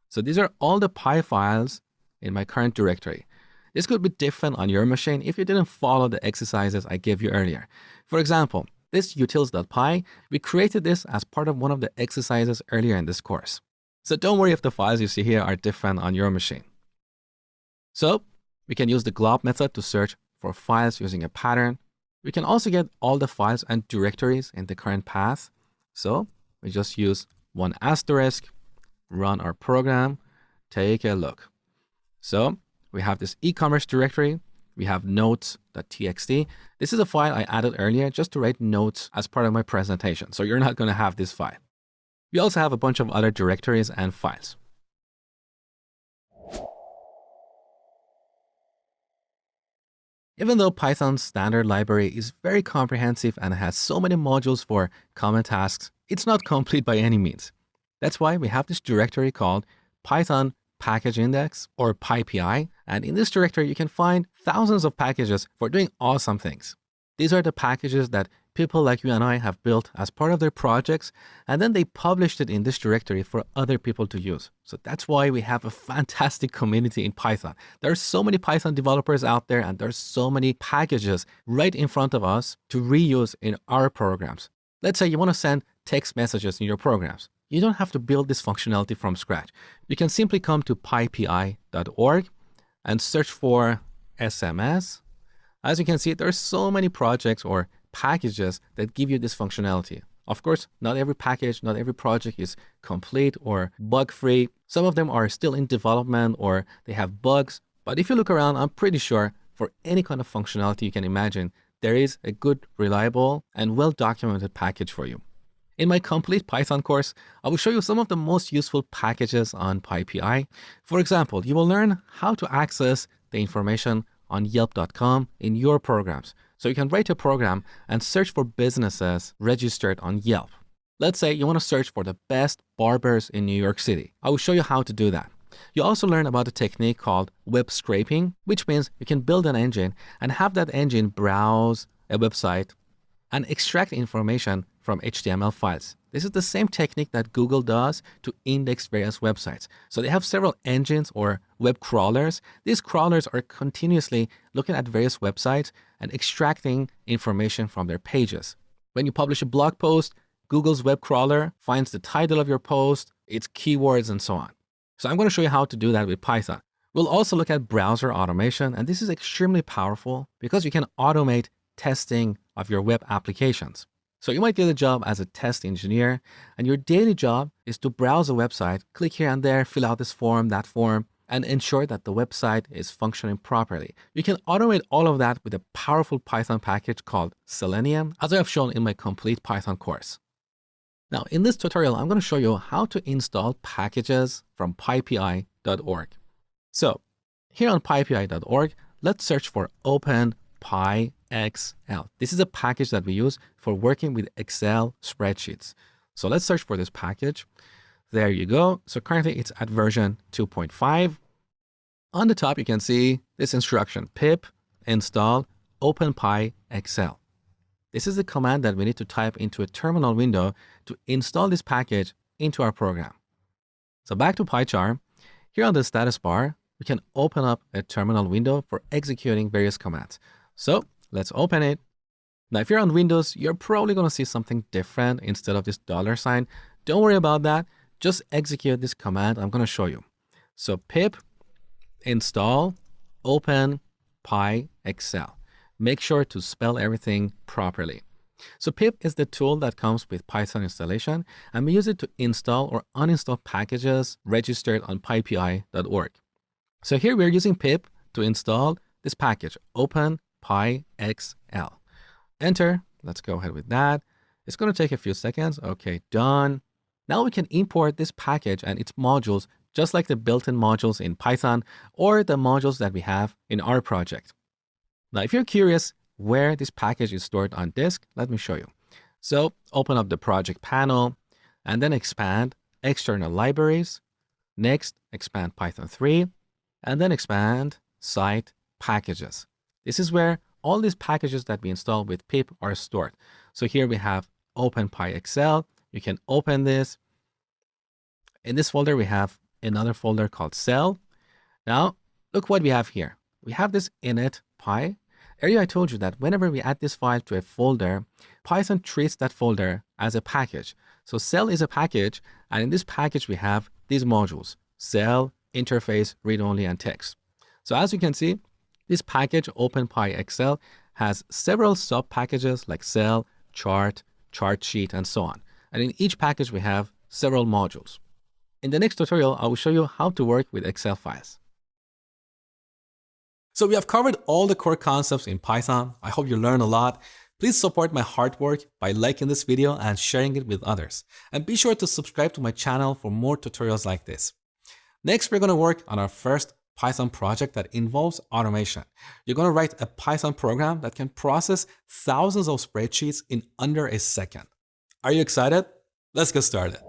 So these are all the Py files in my current directory. This could be different on your machine if you didn't follow the exercises I gave you earlier. For example, this utils.py, we created this as part of one of the exercises earlier in this course. So don't worry if the files you see here are different on your machine. So we can use the glob method to search for files using a pattern. We can also get all the files and directories in the current path. So we just use one asterisk, run our program, take a look. So we have this e-commerce directory. We have notes.txt. This is a file I added earlier just to write notes as part of my presentation. So you're not going to have this file. We also have a bunch of other directories and files. Even though Python's standard library is very comprehensive and has so many modules for common tasks, it's not complete by any means. That's why we have this directory called Python Package Index or PyPI. And in this directory, you can find thousands of packages for doing awesome things. These are the packages that people like you and I have built as part of their projects, and then they published it in this directory for other people to use. So that's why we have a fantastic community in Python. There are so many Python developers out there, and there's so many packages right in front of us to reuse in our programs. Let's say you want to send text messages in your programs. You don't have to build this functionality from scratch. You can simply come to pypi.org and search for SMS. As you can see, there are so many projects or packages that give you this functionality. Of course, not every package, not every project is complete or bug-free. Some of them are still in development or they have bugs. But if you look around, I'm pretty sure for any kind of functionality you can imagine, there is a good, reliable, and well-documented package for you. In my complete Python course, I will show you some of the most useful packages on PyPI. For example, you will learn how to access the information on Yelp.com in your programs. So you can write a program and search for businesses registered on Yelp. Let's say you want to search for the best barbers in New York City. I will show you how to do that. You also learn about a technique called web scraping, which means you can build an engine and have that engine browse a website and extract information from HTML files. This is the same technique that Google does to index various websites. So they have several engines or web crawlers. These crawlers are continuously looking at various websites and extracting information from their pages. When you publish a blog post, Google's web crawler finds the title of your post, its keywords, and so on. So I'm going to show you how to do that with Python. We'll also look at browser automation, and this is extremely powerful because you can automate testing of your web applications. So you might get a job as a test engineer, and your daily job is to browse a website, click here and there, fill out this form, that form, and ensure that the website is functioning properly. You can automate all of that with a powerful Python package called Selenium, as I have shown in my complete Python course. Now, in this tutorial, I'm going to show you how to install packages from pypi.org. So here on pypi.org, let's search for OpenPyXL. This is a package that we use for working with Excel spreadsheets. So let's search for this package. There you go. So currently it's at version 2.5. On the top, you can see this instruction, pip install OpenPyXL. This is the command that we need to type into a terminal window to install this package into our program. So back to PyCharm. Here on the status bar, we can open up a terminal window for executing various commands. So let's open it. Now, if you're on Windows, you're probably going to see something different instead of this $sign. Don't worry about that. Just execute this command I'm going to show you. So pip install open .py-excel. Make sure to spell everything properly. So pip is the tool that comes with Python installation, and we use it to install or uninstall packages registered on pypi.org. So here we're using pip to install this package, openpyxl. Enter. Let's go ahead with that. It's going to take a few seconds. Okay, done. Now we can import this package and its modules just like the built-in modules in Python or the modules that we have in our project. Now, if you're curious where this package is stored on disk, let me show you. So open up the project panel and then expand external libraries. Next, expand Python 3 and then expand site packages. This is where all these packages that we install with pip are stored. So here we have openpyxl. You can open this. In this folder, we have another folder called cell. Now, look what we have here. We have this init py. Earlier, I told you that whenever we add this file to a folder, Python treats that folder as a package. So cell is a package, and in this package, we have these modules: cell, interface, read-only, and text. So as you can see, this package, openpyxl, has several sub-packages like cell, chart, chart sheet, and so on. And in each package, we have several modules. In the next tutorial, I will show you how to work with Excel files. So we have covered all the core concepts in Python. I hope you learned a lot. Please support my hard work by liking this video and sharing it with others. And be sure to subscribe to my channel for more tutorials like this. Next, we're going to work on our first Python project that involves automation. You're going to write a Python program that can process thousands of spreadsheets in under a second. Are you excited? Let's get started.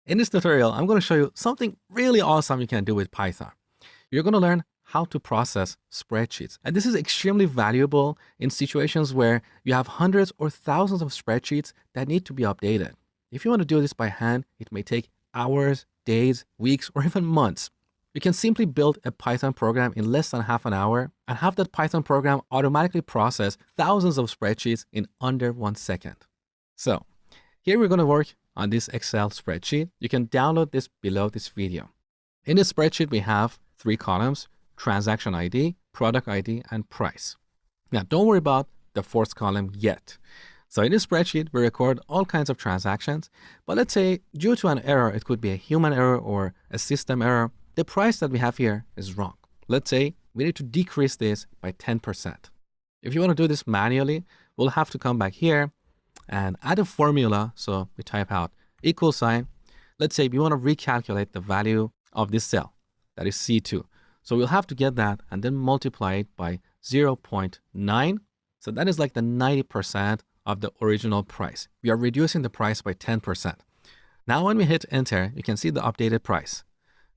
In this tutorial, I'm going to show you something really awesome you can do with Python. You're going to learn how to process spreadsheets. And this is extremely valuable in situations where you have hundreds or thousands of spreadsheets that need to be updated. If you want to do this by hand, it may take hours, days, weeks, or even months. You can simply build a Python program in less than half an hour and have that Python program automatically process thousands of spreadsheets in under 1 second. So here we're going to work on this Excel spreadsheet. You can download this below this video. In this spreadsheet, we have 3 columns: transaction ID, product ID, and price. Now, don't worry about the 4th column yet. So in this spreadsheet, we record all kinds of transactions, but let's say due to an error, it could be a human error or a system error, the price that we have here is wrong. Let's say we need to decrease this by 10%. If you want to do this manually, we'll have to come back here and add a formula. So we type out equal sign. Let's say we want to recalculate the value of this cell, that is C2. So we'll have to get that and then multiply it by 0.9. So that is like the 90% of the original price. We are reducing the price by 10%. Now when we hit enter, you can see the updated price.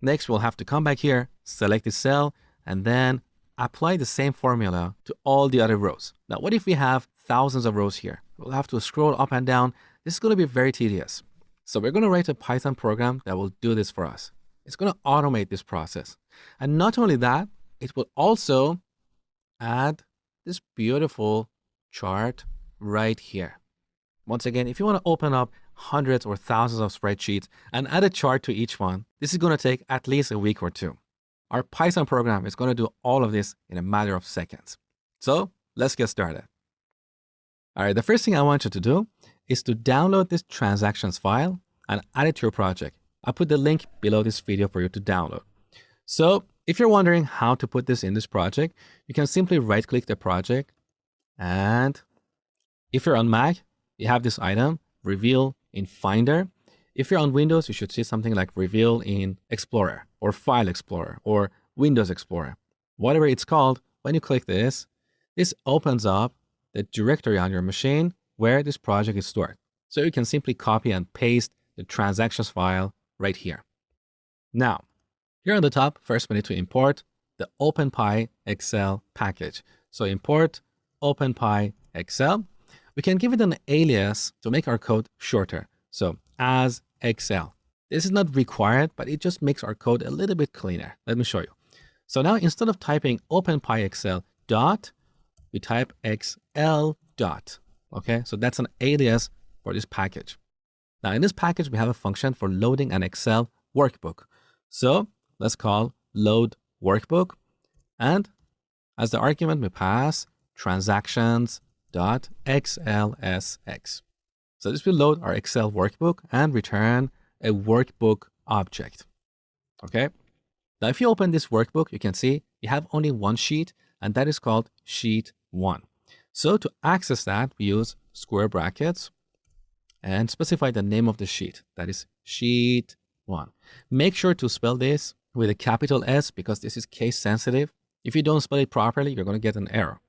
Next, we'll have to come back here, select the cell, and then apply the same formula to all the other rows. Now, what if we have thousands of rows here? We'll have to scroll up and down. This is going to be very tedious. So we're going to write a Python program that will do this for us. It's going to automate this process. And not only that, it will also add this beautiful chart right here. Once again, if you want to open up hundreds or thousands of spreadsheets and add a chart to each one, this is going to take at least a week or 2. Our Python program is going to do all of this in a matter of seconds. So let's get started. All right, the first thing I want you to do is to download this transactions file and add it to your project. I'll put the link below this video for you to download. So if you're wondering how to put this in this project, you can simply right-click the project. And if you're on Mac, you have this item, Reveal in Finder. If you're on Windows, you should see something like Reveal in Explorer or File Explorer or Windows Explorer. Whatever it's called, when you click this, this opens up the directory on your machine where this project is stored. So you can simply copy and paste the transactions file right here. Now, here on the top, first we need to import the openpyxl package. So import openpyxl. We can give it an alias to make our code shorter. So as Excel. This is not required, but it just makes our code a little bit cleaner. Let me show you. So now instead of typing openpyxl dot, we type xl dot. Okay, so that's an alias for this package. Now in this package, we have a function for loading an Excel workbook. So let's call load workbook, and as the argument we pass transactions.xlsx. So this will load our Excel workbook and return a workbook object. Okay. Now, if you open this workbook, you can see you have only one sheet, and that is called sheet 1. So to access that, we use square brackets and specify the name of the sheet. That is sheet 1. Make sure to spell this with a capital S because this is case sensitive. If you don't spell it properly, you're going to get an error.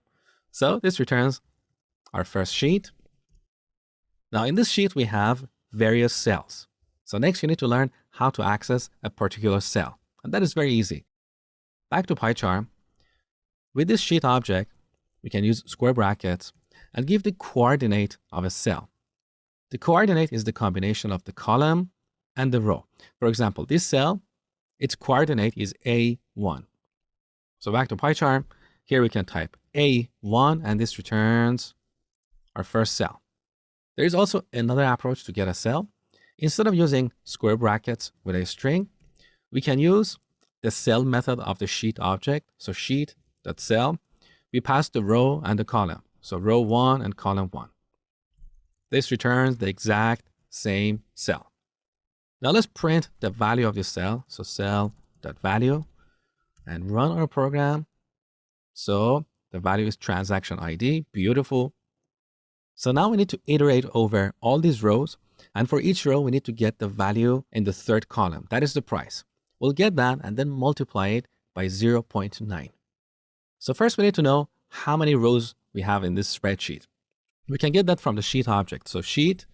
So this returns our first sheet. Now in this sheet, we have various cells. So next you need to learn how to access a particular cell. And that is very easy. Back to PyCharm. With this sheet object, we can use square brackets and give the coordinate of a cell. The coordinate is the combination of the column and the row. For example, this cell, its coordinate is A1. So back to PyCharm, here we can type A1 and this returns our first cell. There is also another approach to get a cell. Instead of using square brackets with a string, we can use the cell method of the sheet object. So sheet.cell, we pass the row and the column. So row 1 and column 1. This returns the exact same cell. Now let's print the value of this cell. So cell.value and run our program. So the value is transaction ID. Beautiful. So now we need to iterate over all these rows. And for each row, we need to get the value in the third column. That is the price. We'll get that and then multiply it by 0.9. So first we need to know how many rows we have in this spreadsheet. We can get that from the sheet object. So sheet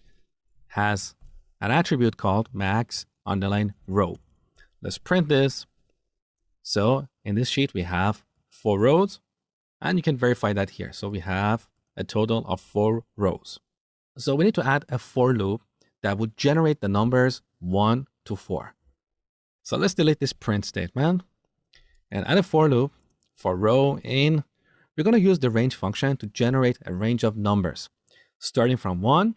has an attribute called max_row. Let's print this. So in this sheet, we have 4 rows and you can verify that here. So we have a total of 4 rows. So we need to add a for loop that would generate the numbers 1 to 4. So let's delete this print statement and add a for loop for row in. We're going to use the range function to generate a range of numbers starting from 1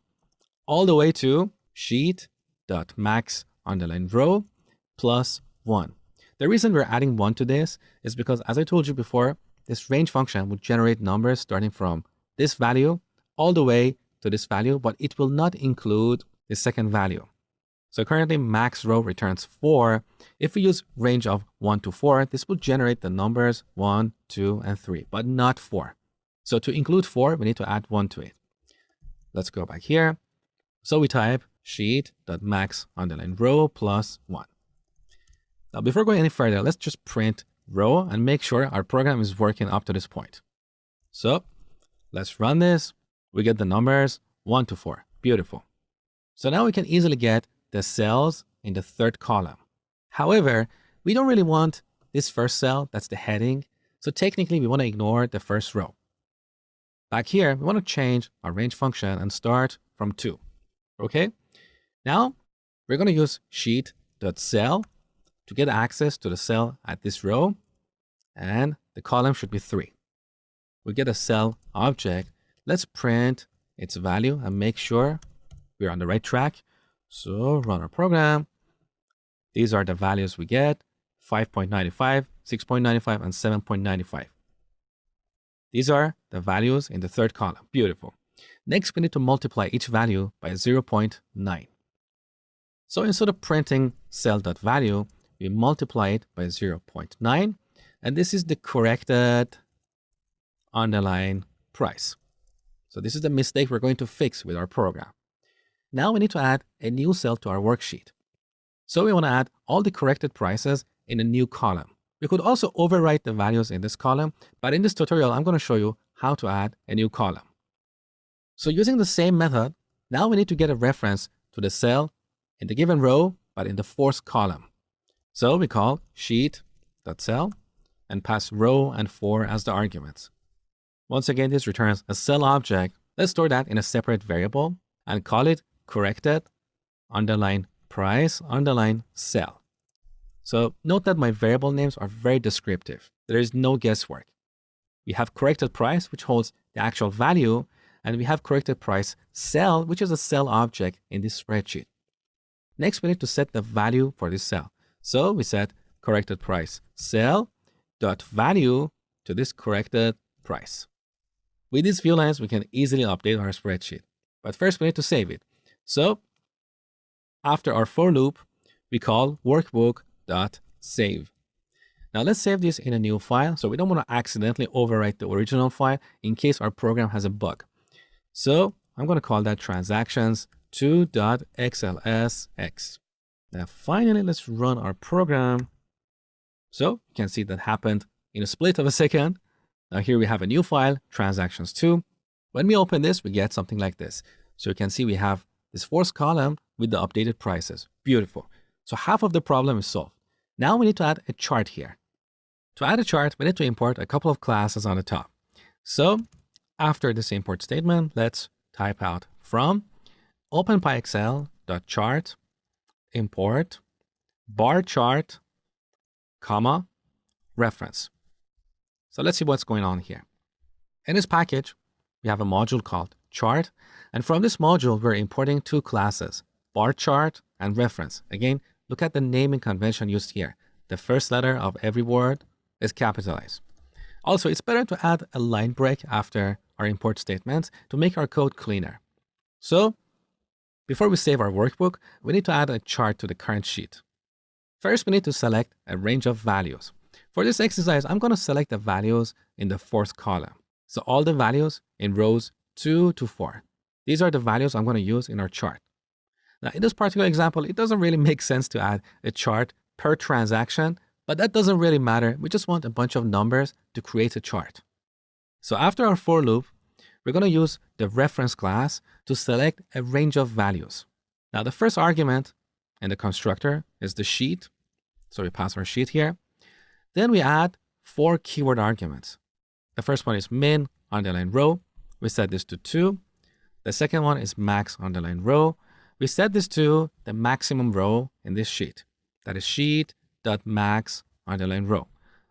all the way to sheet.max_row plus 1. The reason we're adding 1 to this is because, as I told you before, this range function would generate numbers starting from this value all the way to this value, but it will not include the second value. So currently max row returns 4. If we use range of 1 to 4, this will generate the numbers 1, 2, and 3, but not 4. So to include 4, we need to add 1 to it. Let's go back here. So we type sheet.max_row plus 1. Now before going any further, let's just print row and make sure our program is working up to this point. So let's run this. We get the numbers 1 to 4. Beautiful. So now we can easily get the cells in the third column. However, we don't really want this first cell, that's the heading. So technically we want to ignore the first row. Back here, we want to change our range function and start from 2. Okay. Now we're going to use sheet.cell to get access to the cell at this row. And the column should be 3. We get a cell object. Let's print its value and make sure we're on the right track. So run our program. These are the values we get: 5.95, 6.95, and 7.95. These are the values in the third column. Beautiful. Next, we need to multiply each value by 0.9. So instead of printing cell.value, we multiply it by 0.9. And this is the corrected underlying price. So this is the mistake we're going to fix with our program. Now we need to add a new cell to our worksheet. So we want to add all the corrected prices in a new column. We could also overwrite the values in this column, but in this tutorial, I'm going to show you how to add a new column. So using the same method, now we need to get a reference to the cell in the given row, but in the fourth column. So we call sheet.cell and pass row and 4 as the arguments. Once again, this returns a cell object. Let's store that in a separate variable and call it corrected underline price underline cell. So note that my variable names are very descriptive. There is no guesswork. We have corrected price, which holds the actual value, and we have corrected price cell, which is a cell object in this spreadsheet. Next, we need to set the value for this cell. So we set corrected price cell dot value to this corrected price. With these few lines, we can easily update our spreadsheet. But first, we need to save it. So after our for loop, we call workbook.save. Now let's save this in a new file. So we don't want to accidentally overwrite the original file in case our program has a bug. So I'm going to call that transactions2.xlsx. Now finally, let's run our program. So you can see that happened in a split of a second. Now here we have a new file, transactions2. When we open this, we get something like this. So you can see we have this fourth column with the updated prices. Beautiful. So half of the problem is solved. Now we need to add a chart here. To add a chart, we need to import a couple of classes on the top. So after this import statement, let's type out from openpyexcel.chart import bar chart, comma, reference. So let's see what's going on here. In this package, we have a module called chart. And from this module, we're importing two classes, bar chart and reference. Again, look at the naming convention used here. The first letter of every word is capitalized. Also, it's better to add a line break after our import statements to make our code cleaner. So before we save our workbook, we need to add a chart to the current sheet. First, we need to select a range of values. For this exercise, I'm going to select the values in the fourth column. So all the values in rows 2 to 4. These are the values I'm going to use in our chart. Now, in this particular example, it doesn't really make sense to add a chart per transaction, but that doesn't really matter. We just want a bunch of numbers to create a chart. So after our for loop, we're going to use the reference class to select a range of values. Now, the first argument in the constructor is the sheet. So we pass our sheet here. Then we add 4 keyword arguments. The first one is min underline row. We set this to 2. The second one is max underline row. We set this to the maximum row in this sheet. That is sheet.max underline row.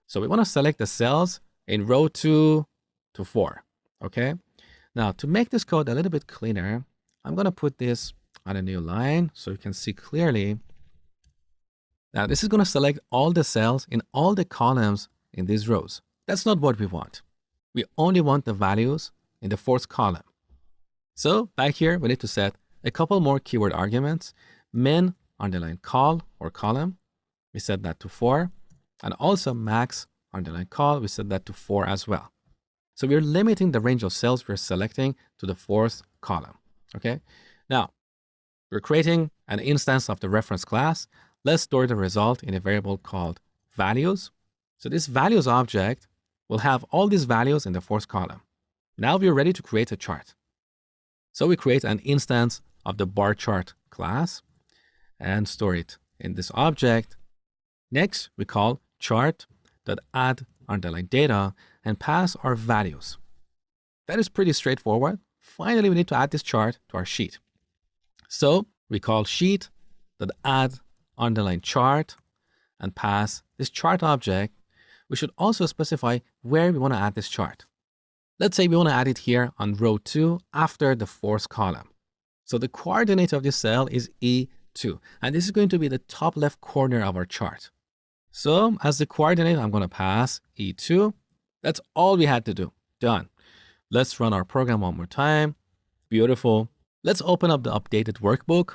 So we want to select the cells in row 2 to 4. Okay. Now to make this code a little bit cleaner, I'm going to put this on a new line so you can see clearly. Now this is going to select all the cells in all the columns in these rows. That's not what we want. We only want the values in the fourth column. So back here, we need to set a couple more keyword arguments. Min underline col or column, we set that to 4. And also max underline col, we set that to 4 as well. So we're limiting the range of cells we're selecting to the fourth column. Okay. Now we're creating an instance of the reference class. Let's store the result in a variable called values. So this values object will have all these values in the fourth column. Now we're ready to create a chart. So we create an instance of the bar chart class and store it in this object. Next, we call chart.add underline data and pass our values. That is pretty straightforward. Finally, we need to add this chart to our sheet. So we call sheet.add underline chart and pass this chart object. We should also specify where we want to add this chart. Let's say we want to add it here on row 2 after the fourth column. So the coordinate of this cell is E2, and this is going to be the top left corner of our chart. So as the coordinate, I'm going to pass E2. That's all we had to do. Done. Let's run our program one more time. Beautiful. Let's open up the updated workbook.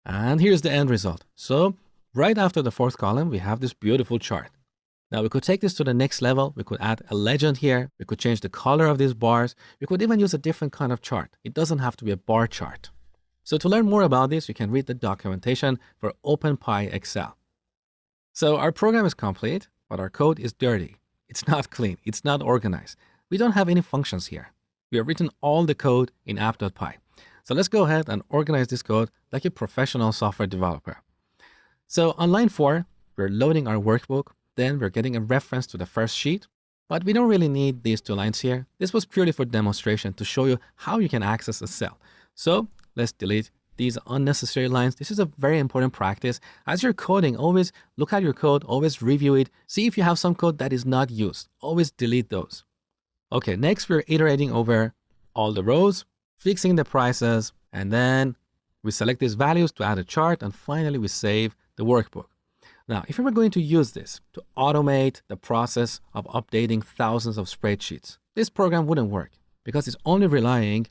And here's the end result. So right after the fourth column, we have this beautiful chart. Now we could take this to the next level. We could add a legend here. We could change the color of these bars. We could even use a different kind of chart. It doesn't have to be a bar chart. So to learn more about this, you can read the documentation for OpenPyXL. So our program is complete, but our code is dirty. It's not clean. It's not organized. We don't have any functions here. We have written all the code in app.py. So let's go ahead and organize this code like a professional software developer. So on line 4, we're loading our workbook. Then we're getting a reference to the first sheet, but we don't really need these 2 lines here. This was purely for demonstration to show you how you can access a cell. So let's delete these unnecessary lines. This is a very important practice. As you're coding, always look at your code, always review it. See if you have some code that is not used. Always delete those. Okay, next we're iterating over all the rows, fixing the prices, and then we select these values to add a chart, and finally we save the workbook. Now, if we were going to use this to automate the process of updating thousands of spreadsheets, this program wouldn't work because it's only relying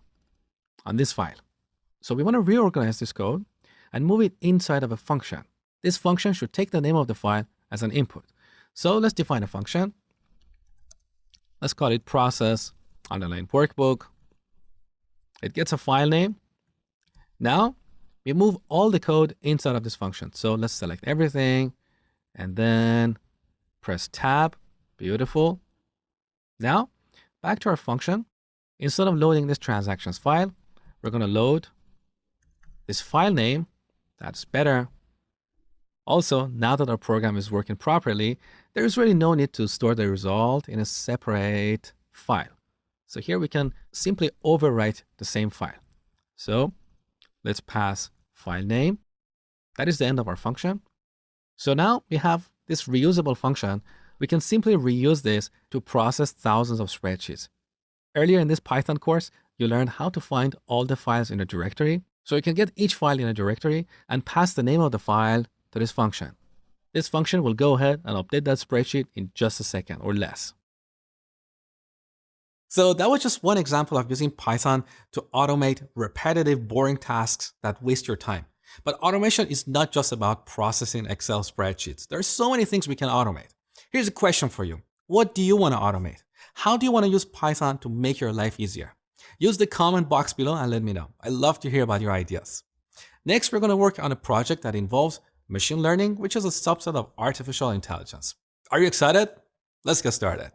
on this file. So we want to reorganize this code and move it inside of a function. This function should take the name of the file as an input. So let's define a function. Let's call it process underline workbook. It gets a file name. Now we move all the code inside of this function. So let's select everything and then press tab. Beautiful. Now back to our function. Instead of loading this transactions file, we're going to load this file name. That's better. Also, now that our program is working properly, there is really no need to store the result in a separate file. So here we can simply overwrite the same file. So let's pass file name. That is the end of our function. So now we have this reusable function. We can simply reuse this to process thousands of spreadsheets. Earlier in this Python course, you learned how to find all the files in a directory. So you can get each file in a directory and pass the name of the file to this function. This function will go ahead and update that spreadsheet in just a second or less. So that was just one example of using Python to automate repetitive, boring tasks that waste your time. But automation is not just about processing Excel spreadsheets. There are so many things we can automate. Here's a question for you. What do you want to automate? How do you want to use Python to make your life easier? Use the comment box below and let me know. I love to hear about your ideas. Next, we're going to work on a project that involves machine learning, which is a subset of artificial intelligence. Are you excited? Let's get started.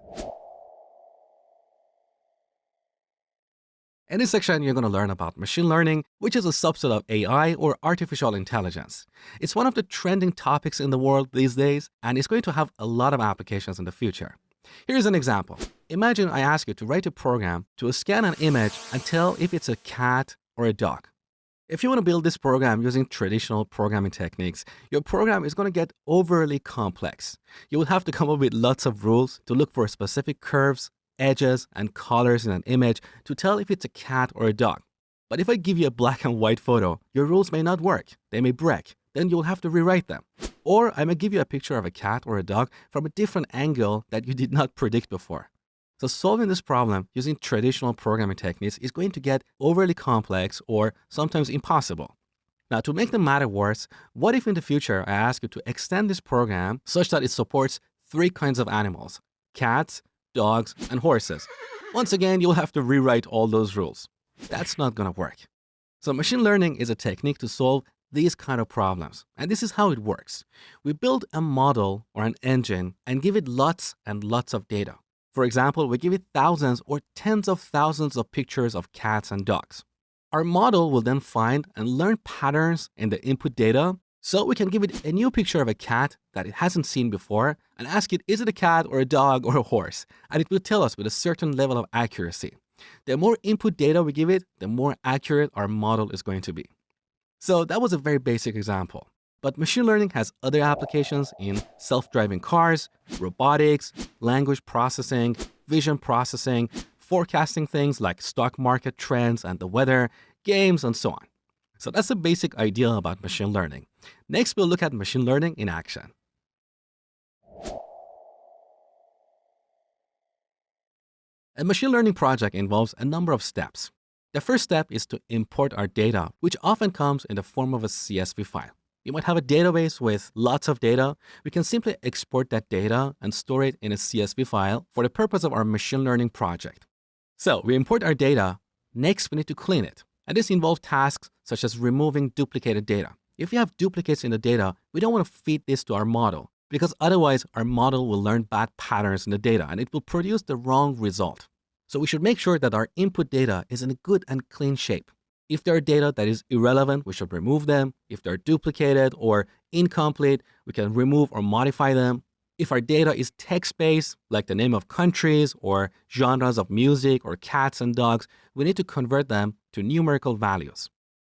In this section, you're going to learn about machine learning, which is a subset of AI or artificial intelligence. It's one of the trending topics in the world these days, and it's going to have a lot of applications in the future. Here's an example. Imagine I ask you to write a program to scan an image and tell if it's a cat or a dog. If you want to build this program using traditional programming techniques, your program is going to get overly complex. You will have to come up with lots of rules to look for specific curves, edges, and colors in an image to tell if it's a cat or a dog. But if I give you a black and white photo, your rules may not work. They may break. Then you'll have to rewrite them. Or I may give you a picture of a cat or a dog from a different angle that you did not predict before. So solving this problem using traditional programming techniques is going to get overly complex or sometimes impossible. Now, to make the matter worse, what if in the future I ask you to extend this program such that it supports 3 kinds of animals: cats, dogs, and horses? Once again, you'll have to rewrite all those rules. That's not going to work. So machine learning is a technique to solve these kind of problems. And this is how it works. We build a model or an engine and give it lots and lots of data. For example, we give it thousands or tens of thousands of pictures of cats and dogs. Our model will then find and learn patterns in the input data, so we can give it a new picture of a cat that it hasn't seen before and ask it, is it a cat or a dog or a horse? And it will tell us with a certain level of accuracy. The more input data we give it, the more accurate our model is going to be. So that was a very basic example. But machine learning has other applications in self-driving cars, robotics, language processing, vision processing, forecasting things like stock market trends and the weather, games, and so on. So that's the basic idea about machine learning. Next, we'll look at machine learning in action. A machine learning project involves a number of steps. The first step is to import our data, which often comes in the form of a CSV file. You might have a database with lots of data. We can simply export that data and store it in a CSV file for the purpose of our machine learning project. So we import our data. Next, we need to clean it. And this involves tasks such as removing duplicated data. If we have duplicates in the data, we don't want to feed this to our model because otherwise our model will learn bad patterns in the data and it will produce the wrong result. So we should make sure that our input data is in a good and clean shape. If there are data that is irrelevant, we should remove them. If they're duplicated or incomplete, we can remove or modify them. If our data is text-based, like the name of countries or genres of music or cats and dogs, we need to convert them to numerical values.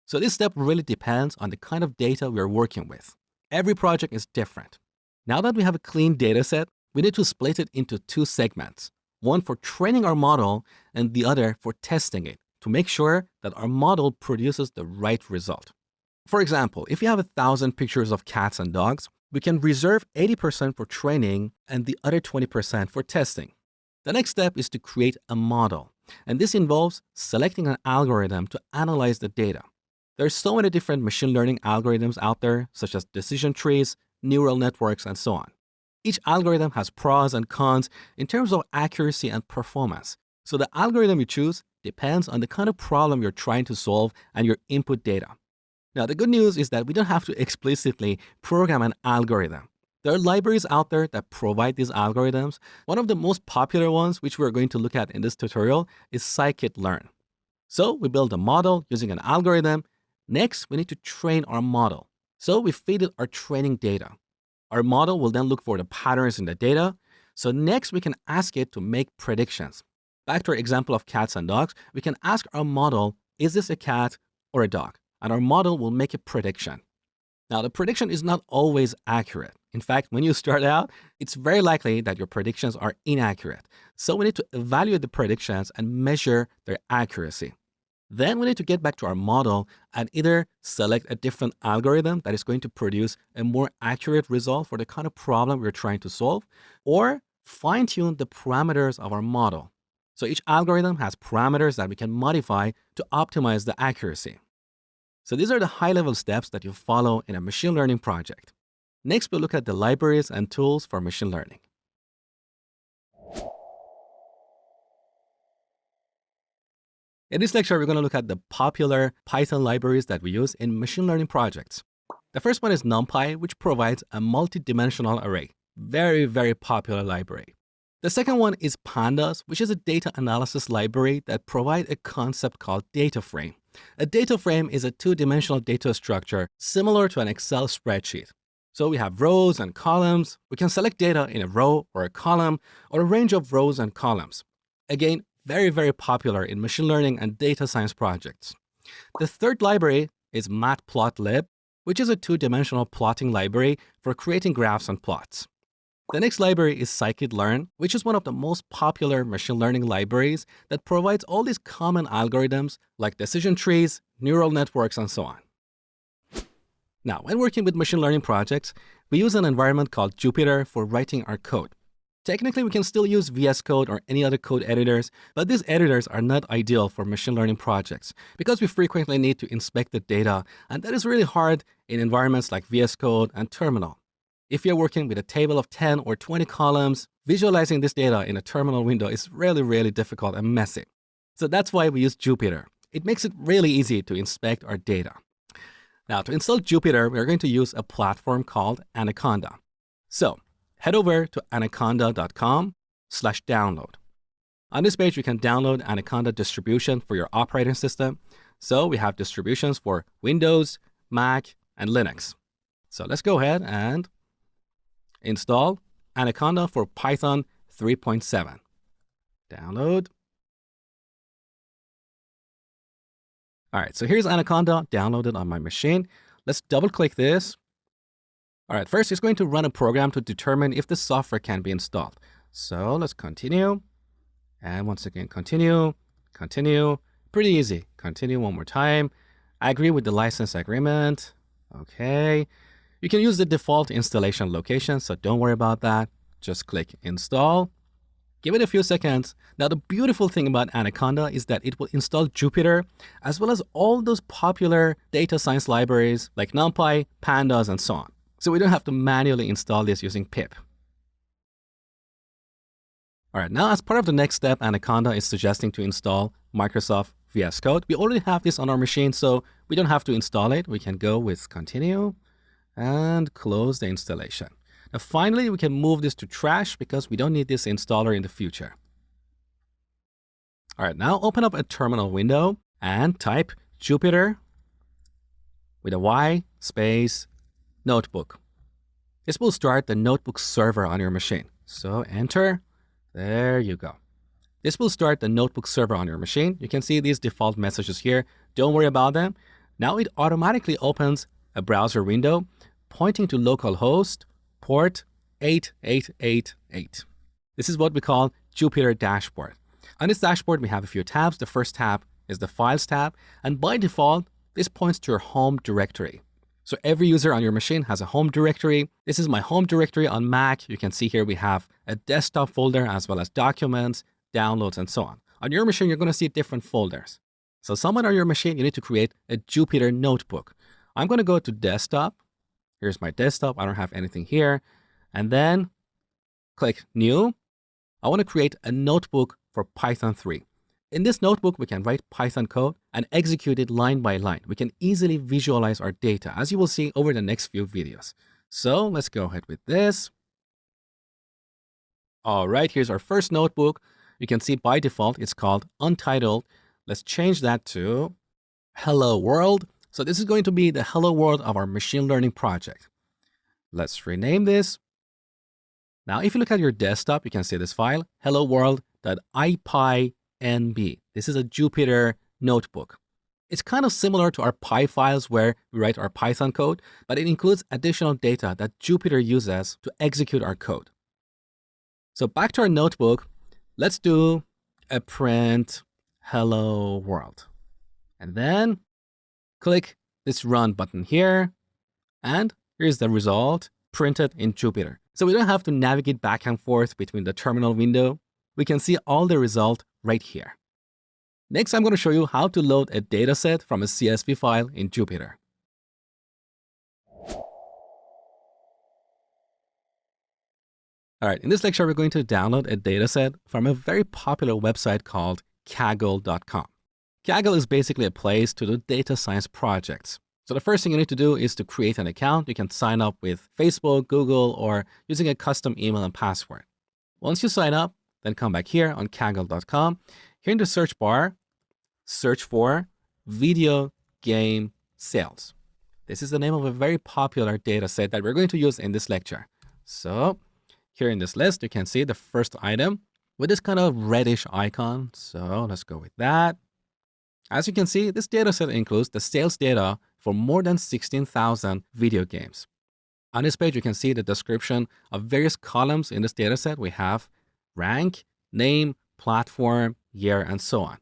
So this step really depends on the kind of data we're working with. Every project is different. Now that we have a clean data set, we need to split it into 2 segments, one for training our model and the other for testing it, to make sure that our model produces the right result. For example, if you have 1,000 pictures of cats and dogs, we can reserve 80% for training and the other 20% for testing. The next step is to create a model, and this involves selecting an algorithm to analyze the data. There are so many different machine learning algorithms out there, such as decision trees, neural networks, and so on. Each algorithm has pros and cons in terms of accuracy and performance. So the algorithm you choose depends on the kind of problem you're trying to solve and your input data. Now, the good news is that we don't have to explicitly program an algorithm. There are libraries out there that provide these algorithms. One of the most popular ones, which we're going to look at in this tutorial, is scikit-learn. So we build a model using an algorithm. Next, we need to train our model. So we feed it our training data. Our model will then look for the patterns in the data. So next, we can ask it to make predictions. Back to our example of cats and dogs, we can ask our model, is this a cat or a dog? And our model will make a prediction. Now, the prediction is not always accurate. In fact, when you start out, it's very likely that your predictions are inaccurate. So we need to evaluate the predictions and measure their accuracy. Then we need to get back to our model and either select a different algorithm that is going to produce a more accurate result for the kind of problem we're trying to solve, or fine-tune the parameters of our model. So each algorithm has parameters that we can modify to optimize the accuracy. So these are the high-level steps that you follow in a machine learning project. Next, we'll look at the libraries and tools for machine learning. In this lecture, we're going to look at the popular Python libraries that we use in machine learning projects. The first one is NumPy, which provides a multi-dimensional array. Very, very popular library. The second one is Pandas, which is a data analysis library that provides a concept called data frame. A data frame is a two-dimensional data structure similar to an Excel spreadsheet. So we have rows and columns. We can select data in a row or a column or a range of rows and columns. Again, very, very popular in machine learning and data science projects. The third library is matplotlib, which is a two-dimensional plotting library for creating graphs and plots. The next library is scikit-learn, which is one of the most popular machine learning libraries that provides all these common algorithms like decision trees, neural networks, and so on. Now, when working with machine learning projects, we use an environment called Jupyter for writing our code. Technically, we can still use VS Code or any other code editors, but these editors are not ideal for machine learning projects because we frequently need to inspect the data, and that is really hard in environments like VS Code and Terminal. If you're working with a table of 10 or 20 columns, visualizing this data in a terminal window is really, really difficult and messy. So that's why we use Jupyter. It makes it really easy to inspect our data. Now, to install Jupyter, we're going to use a platform called Anaconda. So head over to anaconda.com/download. On this page, you can download Anaconda distribution for your operating system. So we have distributions for Windows, Mac, and Linux. So let's go ahead and install Anaconda for Python 3.7. Download. All right, so here's Anaconda downloaded on my machine. Let's double click this. All right, first it's going to run a program to determine if the software can be installed. So let's continue. And once again, continue, continue. Pretty easy. Continue one more time. I agree with the license agreement. Okay. You can use the default installation location, so don't worry about that. Just click install. Give it a few seconds. Now, the beautiful thing about Anaconda is that it will install Jupyter, as well as all those popular data science libraries like NumPy, Pandas, and so on. So we don't have to manually install this using pip. All right, now as part of the next step, Anaconda is suggesting to install Microsoft VS Code. We already have this on our machine, so we don't have to install it. We can go with continue and close the installation. Now, finally, we can move this to trash because we don't need this installer in the future. All right, now open up a terminal window and type Jupyter with a Y space notebook. This will start the notebook server on your machine. So enter. There you go. This will start the notebook server on your machine. You can see these default messages here. Don't worry about them. Now it automatically opens a browser window pointing to localhost port 8888. This is what we call Jupyter dashboard. On this dashboard, we have a few tabs. The first tab is the Files tab, and by default, this points to your home directory. So every user on your machine has a home directory. This is my home directory on Mac. You can see here we have a desktop folder as well as documents, downloads, and so on. On your machine, you're going to see different folders. So somewhere on your machine, you need to create a Jupyter notebook. I'm going to go to desktop. Here's my desktop. I don't have anything here. And then click new. I want to create a notebook for Python 3. In this notebook, we can write Python code and execute it line by line. We can easily visualize our data, as you will see over the next few videos. So let's go ahead with this. All right, here's our first notebook. You can see by default, it's called Untitled. Let's change that to Hello World. So this is going to be the Hello World of our machine learning project. Let's rename this. Now, if you look at your desktop, you can see this file, helloworld.ipynb. This is a Jupyter notebook. It's kind of similar to our Py files where we write our Python code, but it includes additional data that Jupyter uses to execute our code. So back to our notebook, let's do a print hello world. And then click this run button here. And here's the result printed in Jupyter. So we don't have to navigate back and forth between the terminal window. We can see all the result right here. Next, I'm going to show you how to load a dataset from a CSV file in Jupyter. All right, in this lecture, we're going to download a dataset from a very popular website called Kaggle.com. Kaggle is basically a place to do data science projects. So the first thing you need to do is to create an account. You can sign up with Facebook, Google, or using a custom email and password. Once you sign up, then come back here on Kaggle.com. Here in the search bar, search for video game sales. This is the name of a very popular data set that we're going to use in this lecture. So here in this list, you can see the first item with this kind of reddish icon. So let's go with that. As you can see, this data set includes the sales data for more than 16,000 video games. On this page, you can see the description of various columns in this data set. We have rank, name, platform, year, and so on.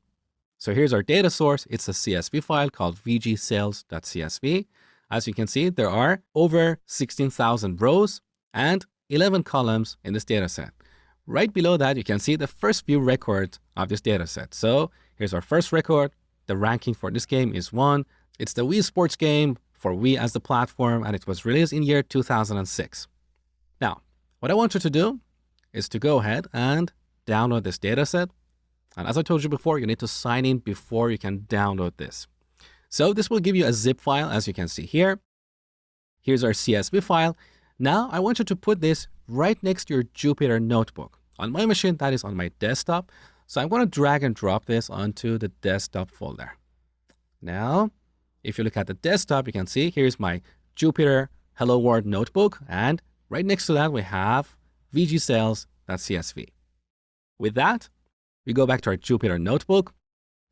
So here's our data source. It's a CSV file called vgsales.csv. As you can see, there are over 16,000 rows and 11 columns in this data set. Right below that, you can see the first few records of this data set. So here's our first record. The ranking for this game is 1. It's the Wii Sports game for Wii as the platform, and it was released in year 2006. Now, what I want you to do is to go ahead and download this dataset. And as I told you before, you need to sign in before you can download this. So this will give you a zip file, as you can see here. Here's our CSV file. Now I want you to put this right next to your Jupyter notebook. On my machine, that is on my desktop. So I'm going to drag and drop this onto the desktop folder. Now, if you look at the desktop, you can see here's my Jupyter Hello World notebook. And right next to that, we have vgsales.csv. With that, we go back to our Jupyter notebook.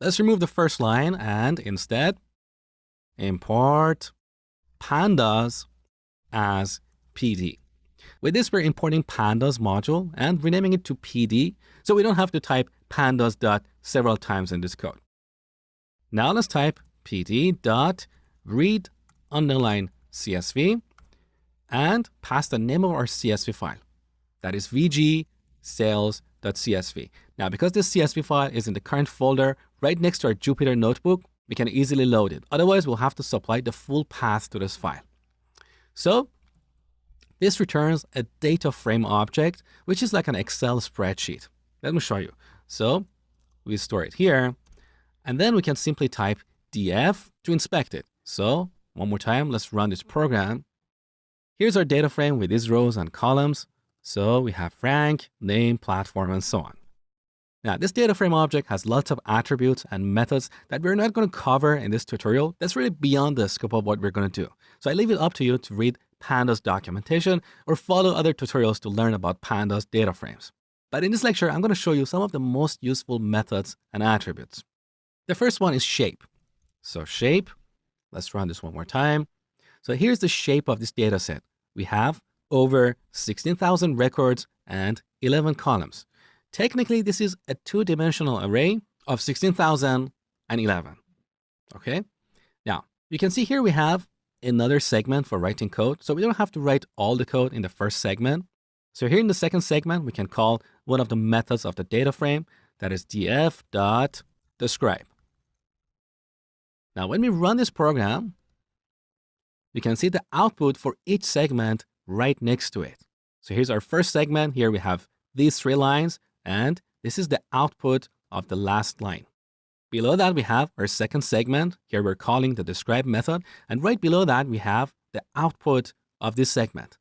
Let's remove the first line and instead import pandas as PD. With this, we're importing pandas module and renaming it to PD, so we don't have to type pandas dot several times in this code. Now let's type PD dot read underline CSV and pass the name of our CSV file. That is vgsales.csv. Now, because this CSV file is in the current folder right next to our Jupyter notebook, we can easily load it. Otherwise, we'll have to supply the full path to this file. So this returns a data frame object, which is like an Excel spreadsheet. Let me show you. So we store it here, and then we can simply type df to inspect it. So one more time, let's run this program. Here's our data frame with these rows and columns. So we have rank, name, platform, and so on. Now, this data frame object has lots of attributes and methods that we're not going to cover in this tutorial. That's really beyond the scope of what we're going to do. So I leave it up to you to read Pandas documentation or follow other tutorials to learn about Pandas data frames. But in this lecture, I'm going to show you some of the most useful methods and attributes. The first one is shape. So shape, let's run this one more time. So here's the shape of this data set. We have over 16,000 records and 11 columns. Technically, this is a two-dimensional array of 16,011. Okay? Now, you can see here we have another segment for writing code. So we don't have to write all the code in the first segment. So here in the second segment, we can call one of the methods of the data frame, that is df.describe. Now, when we run this program, we can see the output for each segment right next to it. So here's our first segment. Here we have these 3 lines, and this is the output of the last line. Below that, we have our second segment. Here we're calling the describe method, and right below that, we have the output of this segment.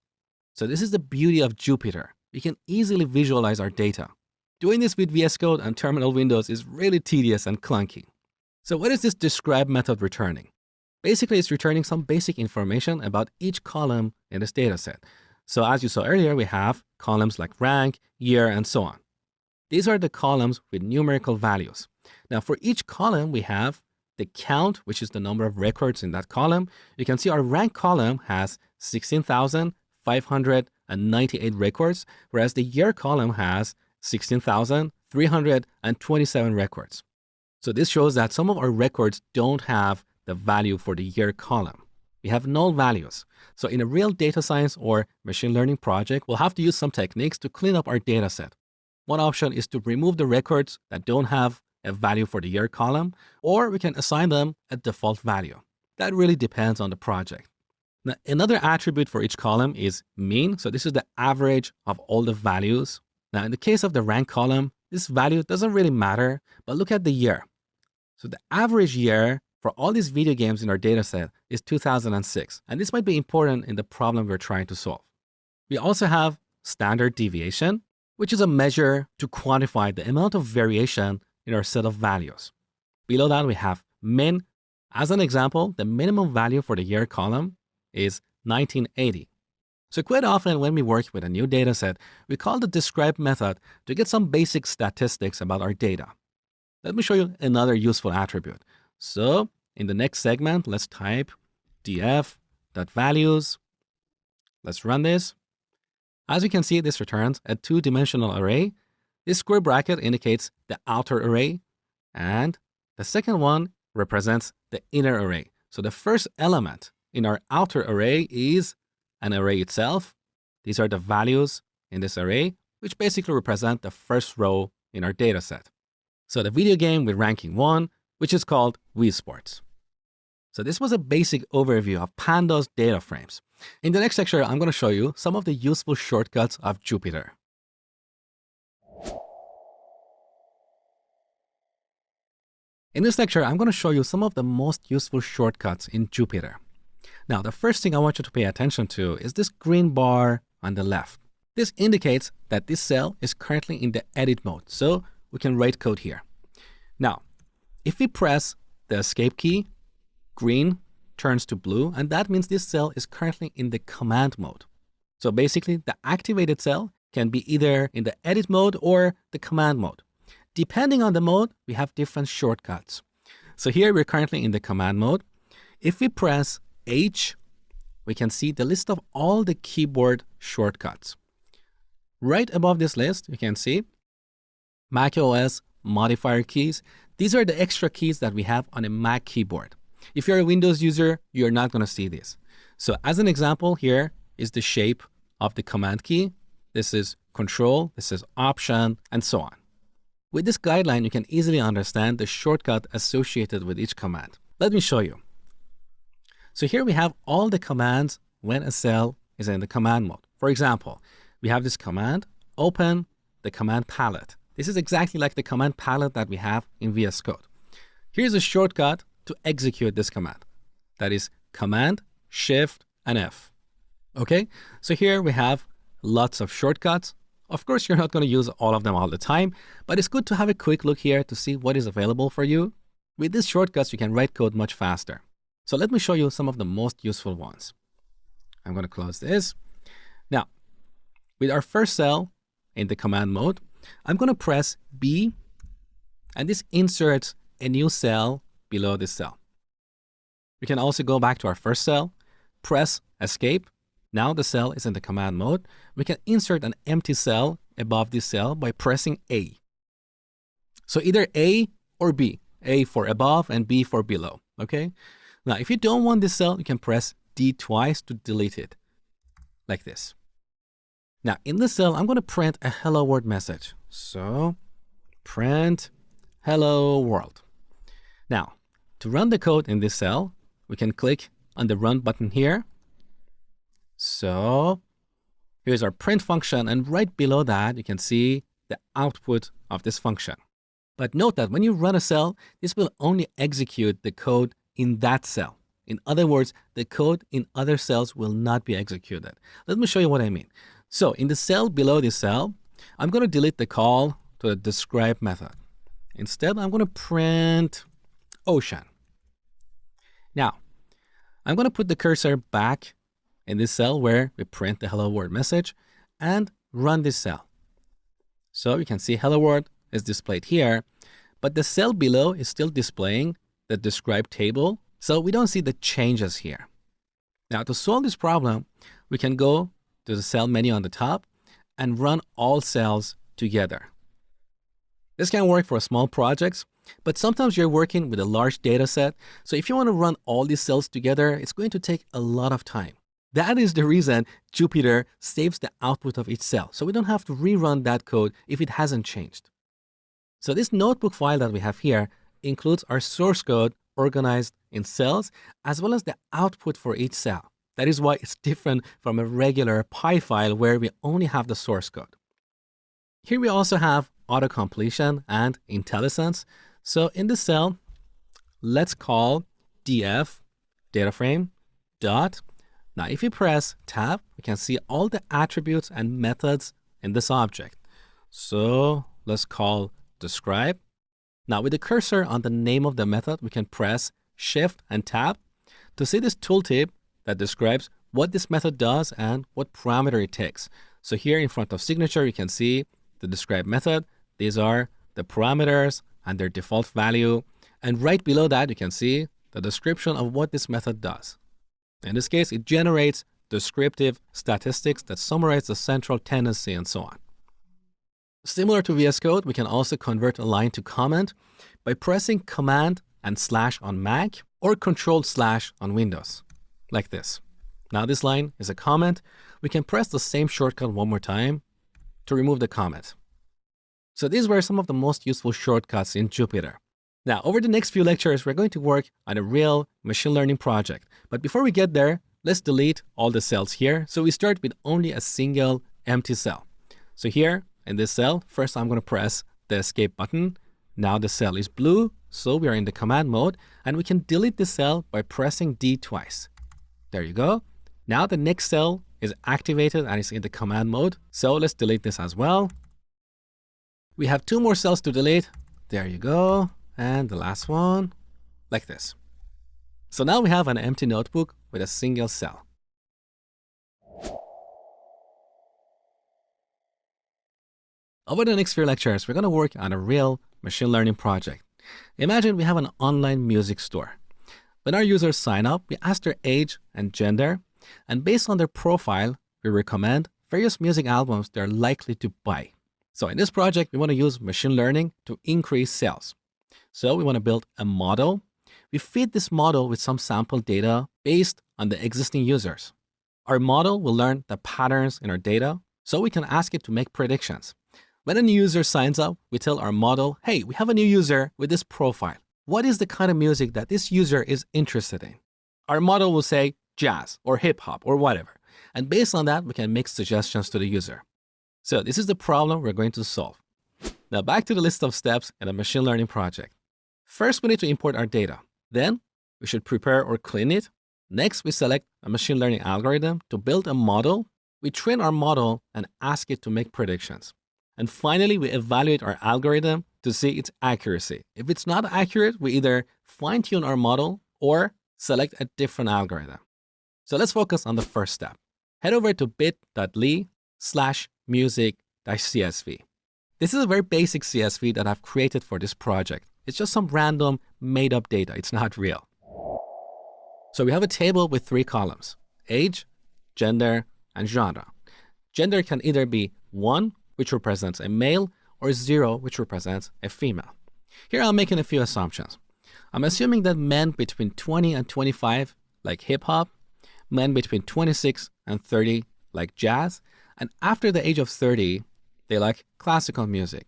So this is the beauty of Jupyter. We can easily visualize our data. Doing this with VS Code and terminal windows is really tedious and clunky. So what is this describe method returning? Basically, it's returning some basic information about each column in this data set. So as you saw earlier, we have columns like rank, year, and so on. These are the columns with numerical values. Now, for each column, we have the count, which is the number of records in that column. You can see our rank column has 16,598 records, whereas the year column has 16,327 records. So this shows that some of our records don't have the value for the year column. We have null values. So in a real data science or machine learning project, we'll have to use some techniques to clean up our data set. One option is to remove the records that don't have a value for the year column, or we can assign them a default value. That really depends on the project. Now, another attribute for each column is mean. So this is the average of all the values. Now, in the case of the rank column, this value doesn't really matter, but look at the year. So the average year for all these video games in our data set is 2006, and this might be important in the problem we're trying to solve. We also have standard deviation, which is a measure to quantify the amount of variation in our set of values. Below that, we have min. As an example, the minimum value for the year column is 1980. So quite often when we work with a new data set, we call the describe method to get some basic statistics about our data. Let me show you another useful attribute. So in the next segment, let's type df.values. Let's run this. As you can see, this returns a 2-dimensional array. This square bracket indicates the outer array, and the second one represents the inner array. So the first element in our outer array is an array itself. These are the values in this array, which basically represent the first row in our data set. So the video game with ranking 1, which is called Wii Sports. So this was a basic overview of Pandas data frames. In the next lecture, I'm going to show you some of the useful shortcuts of Jupyter. In this lecture, I'm going to show you some of the most useful shortcuts in Jupyter. Now, the first thing I want you to pay attention to is this green bar on the left. This indicates that this cell is currently in the edit mode, so we can write code here. Now, if we press the escape key, green turns to blue, and that means this cell is currently in the command mode. So basically, the activated cell can be either in the edit mode or the command mode. Depending on the mode, we have different shortcuts. So here we're currently in the command mode. If we press H, we can see the list of all the keyboard shortcuts. Right above this list, you can see macOS modifier keys. These are the extra keys that we have on a Mac keyboard. If you're a Windows user, you're not going to see this. So as an example, here is the shape of the command key. This is Control, this is Option, and so on. With this guideline, you can easily understand the shortcut associated with each command. Let me show you. So here we have all the commands when a cell is in the command mode. For example, we have this command, open the command palette. This is exactly like the command palette that we have in VS Code. Here's a shortcut to execute this command. That is Command, Shift, and F. Okay, so here we have lots of shortcuts. Of course, you're not going to use all of them all the time, but it's good to have a quick look here to see what is available for you. With these shortcuts, you can write code much faster. So let me show you some of the most useful ones. I'm going to close this. Now, with our first cell in the command mode, I'm going to press B, and this inserts a new cell below this cell. We can also go back to our first cell, press Escape. Now the cell is in the command mode. We can insert an empty cell above this cell by pressing A. So either A or B. A for above and B for below, okay? Now, if you don't want this cell, you can press D twice to delete it, like this. Now, in the cell, I'm going to print a hello world message. So, print hello world. Now, to run the code in this cell, we can click on the run button here. So, here's our print function, and right below that, you can see the output of this function. But note that when you run a cell, this will only execute the code in that cell. In other words, the code in other cells will not be executed. Let me show you what I mean. So in the cell below this cell, I'm going to delete the call to the describe method. Instead, I'm going to print ocean. Now, I'm going to put the cursor back in this cell where we print the hello world message and run this cell. So you can see hello world is displayed here, but the cell below is still displaying the describe table, so we don't see the changes here. Now, to solve this problem, we can go to the cell menu on the top and run all cells together. This can work for small projects, but sometimes you're working with a large data set, so if you want to run all these cells together, it's going to take a lot of time. That is the reason Jupyter saves the output of each cell, so we don't have to rerun that code if it hasn't changed. So this notebook file that we have here includes our source code organized in cells, as well as the output for each cell. That is why it's different from a regular Py file where we only have the source code. Here we also have auto-completion and IntelliSense. So in this cell, let's call df data frame dot. Now, if you press tab, we can see all the attributes and methods in this object. So let's call describe. Now, with the cursor on the name of the method, we can press shift and tab to see this tooltip that describes what this method does and what parameter it takes. So here in front of signature, you can see the describe method. These are the parameters and their default value. And right below that, you can see the description of what this method does. In this case, it generates descriptive statistics that summarize the central tendency and so on. Similar to VS Code, we can also convert a line to comment by pressing Command and / on Mac or Control / on Windows, like this. Now this line is a comment. We can press the same shortcut one more time to remove the comment. So these were some of the most useful shortcuts in Jupyter. Now, over the next few lectures, we're going to work on a real machine learning project. But before we get there, let's delete all the cells here. So we start with only a single empty cell. So here in this cell, first I'm going to press the escape button. Now the cell is blue, so we are in the command mode, and we can delete the cell by pressing D twice. There you go. Now the next cell is activated and it's in the command mode. So let's delete this as well. We have 2 more cells to delete. There you go. And the last one, like this. So now we have an empty notebook with a single cell. Over the next few lectures, we're going to work on a real machine learning project. Imagine we have an online music store. When our users sign up, we ask their age and gender, and based on their profile, we recommend various music albums they're likely to buy. So in this project, we want to use machine learning to increase sales. So we want to build a model. We feed this model with some sample data based on the existing users. Our model will learn the patterns in our data, so we can ask it to make predictions. When a new user signs up, we tell our model, hey, we have a new user with this profile. What is the kind of music that this user is interested in? Our model will say jazz or hip hop or whatever. And based on that, we can make suggestions to the user. So this is the problem we're going to solve. Now back to the list of steps in a machine learning project. First, we need to import our data. Then we should prepare or clean it. Next, we select a machine learning algorithm to build a model. We train our model and ask it to make predictions. And finally, we evaluate our algorithm to see its accuracy. If it's not accurate, we either fine-tune our model or select a different algorithm. So let's focus on the first step. Head over to bit.ly/music-csv. This is a very basic CSV that I've created for this project. It's just some random made-up data. It's not real. So we have a table with 3 columns: age, gender, and genre. Gender can either be 1, which represents a male, or 0, which represents a female. Here I'm making a few assumptions. I'm assuming that men between 20 and 25 like hip hop, men between 26 and 30 like jazz, and after the age of 30, they like classical music.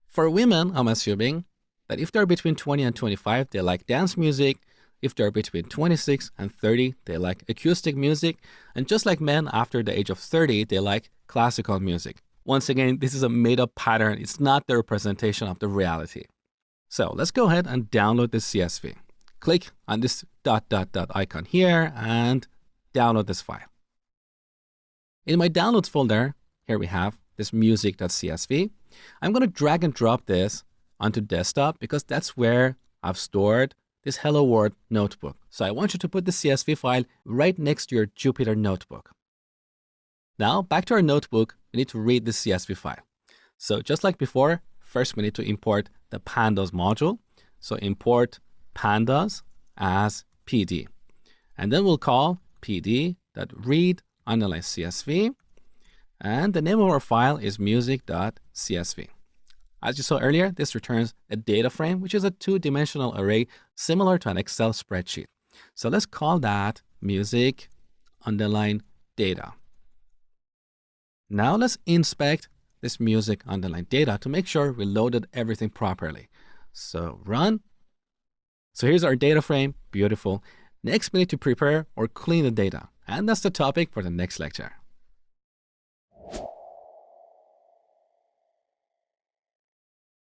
For women, I'm assuming that if they're between 20 and 25, they like dance music. If they're between 26 and 30, they like acoustic music. And just like men, after the age of 30, they like classical music. Once again, this is a made-up pattern. It's not the representation of the reality. So let's go ahead and download this CSV. Click on this ... icon here and download this file. In my downloads folder, here we have this music.csv. I'm going to drag and drop this onto desktop because that's where I've stored this Hello World notebook. So I want you to put the CSV file right next to your Jupyter notebook. Now, back to our notebook, we need to read the CSV file. So just like before, first we need to import the pandas module. So import pandas as PD. And then we'll call pd.read_CSV. And the name of our file is music.csv. As you saw earlier, this returns a data frame, which is a two-dimensional array similar to an Excel spreadsheet. So let's call that music_data. Now let's inspect this music_data to make sure we loaded everything properly. So run. So here's our data frame. Beautiful. Next, we need to prepare or clean the data. And that's the topic for the next lecture.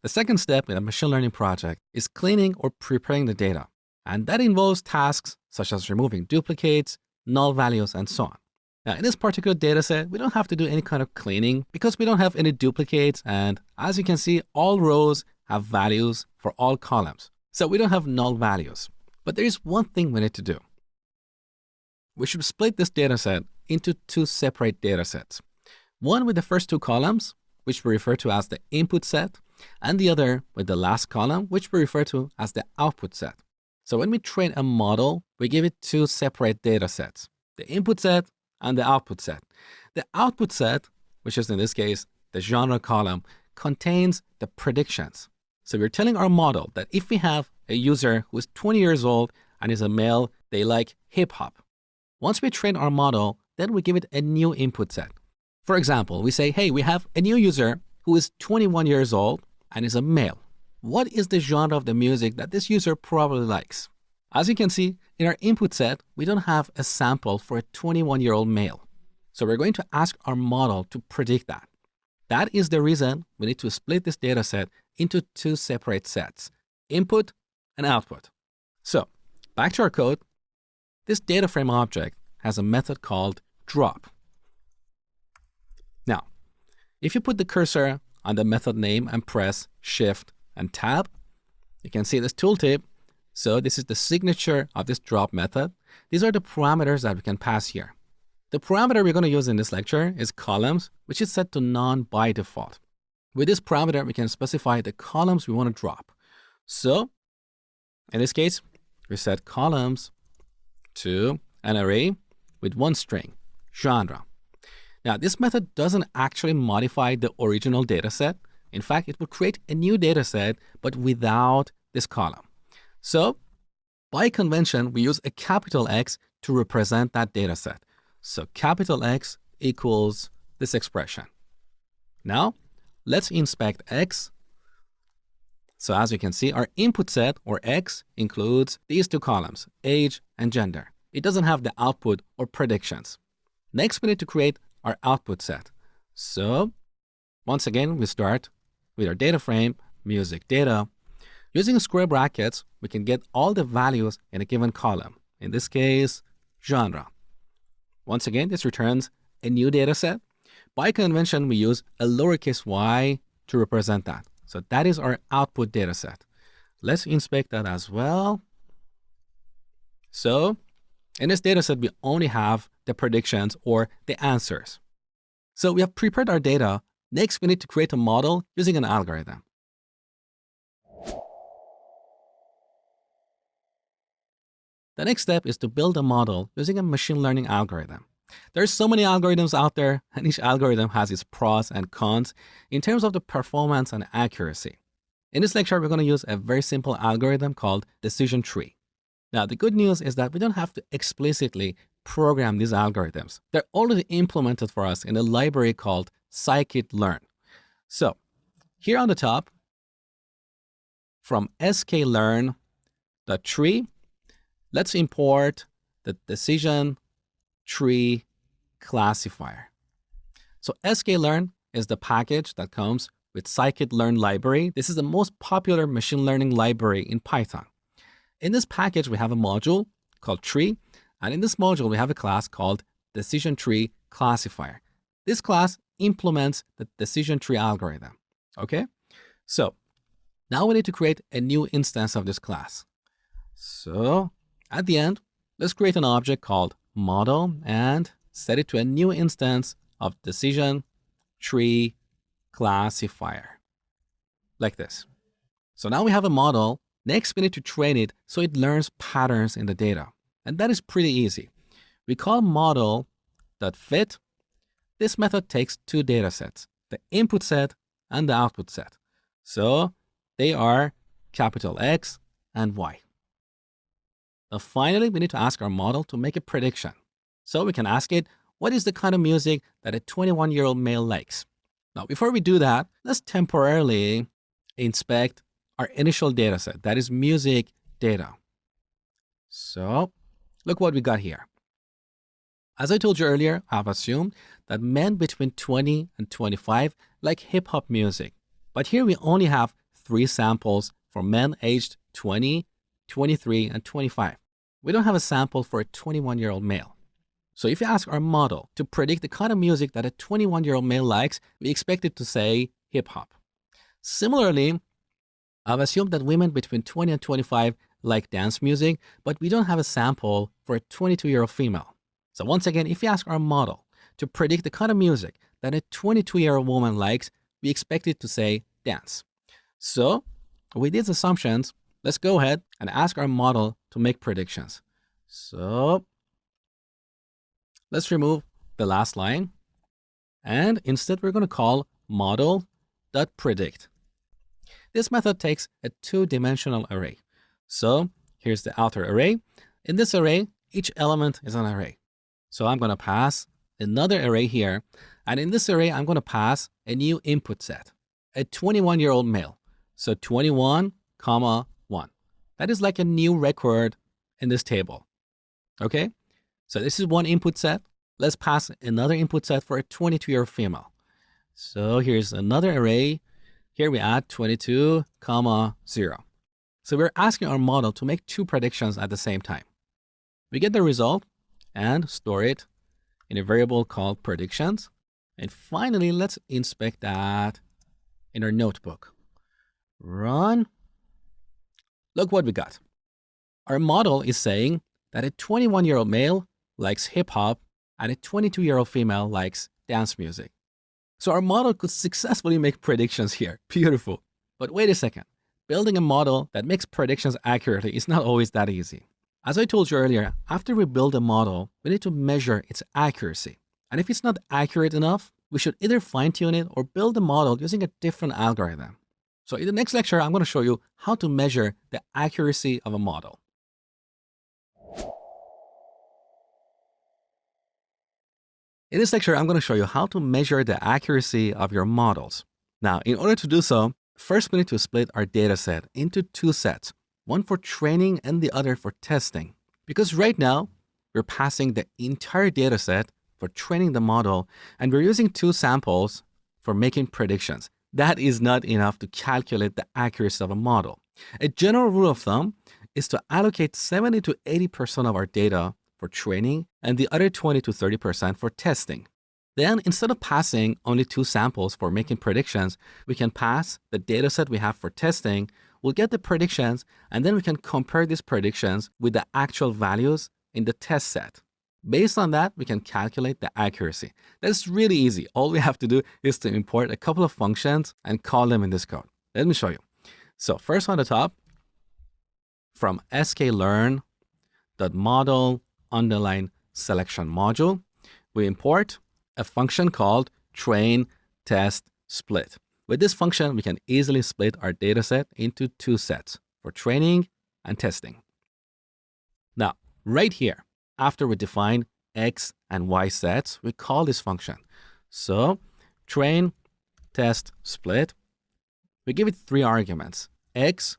The second step in a machine learning project is cleaning or preparing the data. And that involves tasks such as removing duplicates, null values, and so on. Now, in this particular data set, we don't have to do any kind of cleaning because we don't have any duplicates. And as you can see, all rows have values for all columns. So we don't have null values. But there is one thing we need to do. We should split this data set into two separate data sets. One with the first two columns, which we refer to as the input set, and the other with the last column, which we refer to as the output set. So when we train a model, we give it two separate data sets, the input set and the output set. The output set, which is in this case the genre column, contains the predictions. So we're telling our model that if we have a user who is 20 years old and is a male, they like hip hop. Once we train our model, then we give it a new input set. For example, we say, hey, we have a new user who is 21 years old and is a male. What is the genre of the music that this user probably likes? As you can see, in our input set, we don't have a sample for a 21-year-old male. So we're going to ask our model to predict that. That is the reason we need to split this data set into two separate sets, input and output. So back to our code. This data frame object has a method called drop. Now, if you put the cursor on the method name and press Shift and Tab, you can see this tooltip. So this is the signature of this drop method. These are the parameters that we can pass here. The parameter we're going to use in this lecture is columns, which is set to none by default. With this parameter, we can specify the columns we want to drop. So in this case, we set columns to an array with one string, genre. Now, this method doesn't actually modify the original data set. In fact, it will create a new data set, but without this column. So by convention, we use a capital X to represent that data set. So capital X equals this expression. Now, let's inspect X. So as you can see, our input set, or X, includes these two columns, age and gender. It doesn't have the output or predictions. Next, we need to create our output set. So once again, we start with our data frame, music data. Using square brackets, we can get all the values in a given column. In this case, genre. Once again, this returns a new data set. By convention, we use a lowercase y to represent that. So that is our output data set. Let's inspect that as well. So in this data set, we only have the predictions or the answers. So we have prepared our data. Next, we need to create a model using an algorithm. The next step is to build a model using a machine learning algorithm. There's so many algorithms out there, and each algorithm has its pros and cons in terms of the performance and accuracy. In this lecture, we're going to use a very simple algorithm called decision tree. Now, the good news is that we don't have to explicitly program these algorithms. They're already implemented for us in a library called scikit-learn. So here on the top, from sklearn.tree, let's import the decision tree classifier. So sklearn is the package that comes with scikit-learn library. This is the most popular machine learning library in Python. In this package, we have a module called tree, and in this module, we have a class called decision tree classifier. This class implements the decision tree algorithm. Okay, so now we need to create a new instance of this class. So at the end, let's create an object called model and set it to a new instance of decision tree classifier, like this. So now we have a model. Next, we need to train it so it learns patterns in the data. And that is pretty easy. We call model.fit. This method takes two data sets, the input set and the output set. So they are capital X and Y. Now finally, we need to ask our model to make a prediction. So we can ask it, what is the kind of music that a 21-year-old male likes? Now, before we do that, let's temporarily inspect our initial data set, that is music data. So look what we got here. As I told you earlier, I've assumed that men between 20 and 25 like hip-hop music. But here we only have 3 samples for men aged 20, 23, and 25. We don't have a sample for a 21-year-old male. So if you ask our model to predict the kind of music that a 21-year-old male likes, we expect it to say hip-hop. Similarly, I've assumed that women between 20 and 25 like dance music, but we don't have a sample for a 22-year-old female. So once again, if you ask our model to predict the kind of music that a 22-year-old woman likes, we expect it to say dance. So with these assumptions, let's go ahead and ask our model to make predictions. So let's remove the last line. And instead, we're going to call model.predict. This method takes a 2-dimensional array. So here's the outer array. In this array, each element is an array. So I'm going to pass another array here. And in this array, I'm going to pass a new input set, a 21-year-old male. So 21, 1. That is like a new record in this table. Okay? So this is one input set. Let's pass another input set for a 22-year-old female. So here's another array. Here we add 22, 0. So we're asking our model to make 2 predictions at the same time. We get the result and store it in a variable called predictions. And finally, let's inspect that in our notebook. Run. Look what we got. Our model is saying that a 21-year-old male likes hip-hop and a 22-year-old female likes dance music. So our model could successfully make predictions here. Beautiful. But wait a second. Building a model that makes predictions accurately is not always that easy. As I told you earlier, after we build a model, we need to measure its accuracy. And if it's not accurate enough, we should either fine-tune it or build a model using a different algorithm. So in the next lecture, I'm going to show you how to measure the accuracy of a model. In this lecture, I'm going to show you how to measure the accuracy of your models. Now, in order to do so, first we need to split our data set into 2 sets, one for training and the other for testing. Because right now, we're passing the entire data set for training the model, and we're using 2 samples for making predictions. That is not enough to calculate the accuracy of a model. A general rule of thumb is to allocate 70 to 80% of our data for training and the other 20 to 30% for testing. Then instead of passing only 2 samples for making predictions, we can pass the data set we have for testing, we'll get the predictions, and then we can compare these predictions with the actual values in the test set. Based on that, we can calculate the accuracy. That's really easy. All we have to do is to import a couple of functions and call them in this code. Let me show you. So first on the top, from sklearn.model_selection module, we import a function called train test split. With this function, we can easily split our dataset into 2 sets for training and testing. Now, right here, after we define X and Y sets, we call this function. So train, test, split. We give it 3 arguments, X,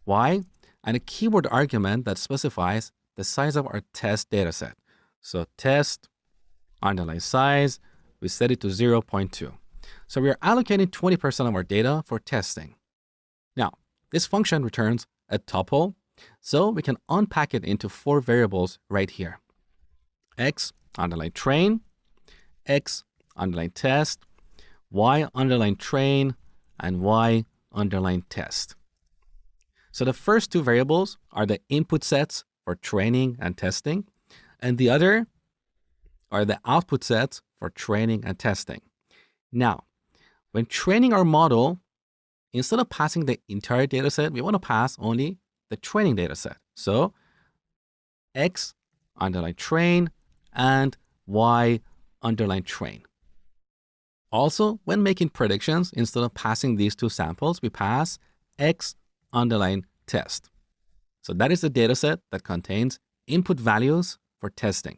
Y, and a keyword argument that specifies the size of our test dataset. So test underline size, we set it to 0.2. So we are allocating 20% of our data for testing. Now, this function returns a tuple, so we can unpack it into 4 variables right here. X underline train, X underline test, Y underline train, and Y underline test. So the first 2 variables are the input sets for training and testing, and the other are the output sets for training and testing. Now, when training our model, instead of passing the entire dataset, we want to pass only the training dataset. So X underline train and Y underline train. Also, when making predictions, instead of passing these 2 samples, we pass X underline test. So that is the dataset that contains input values for testing.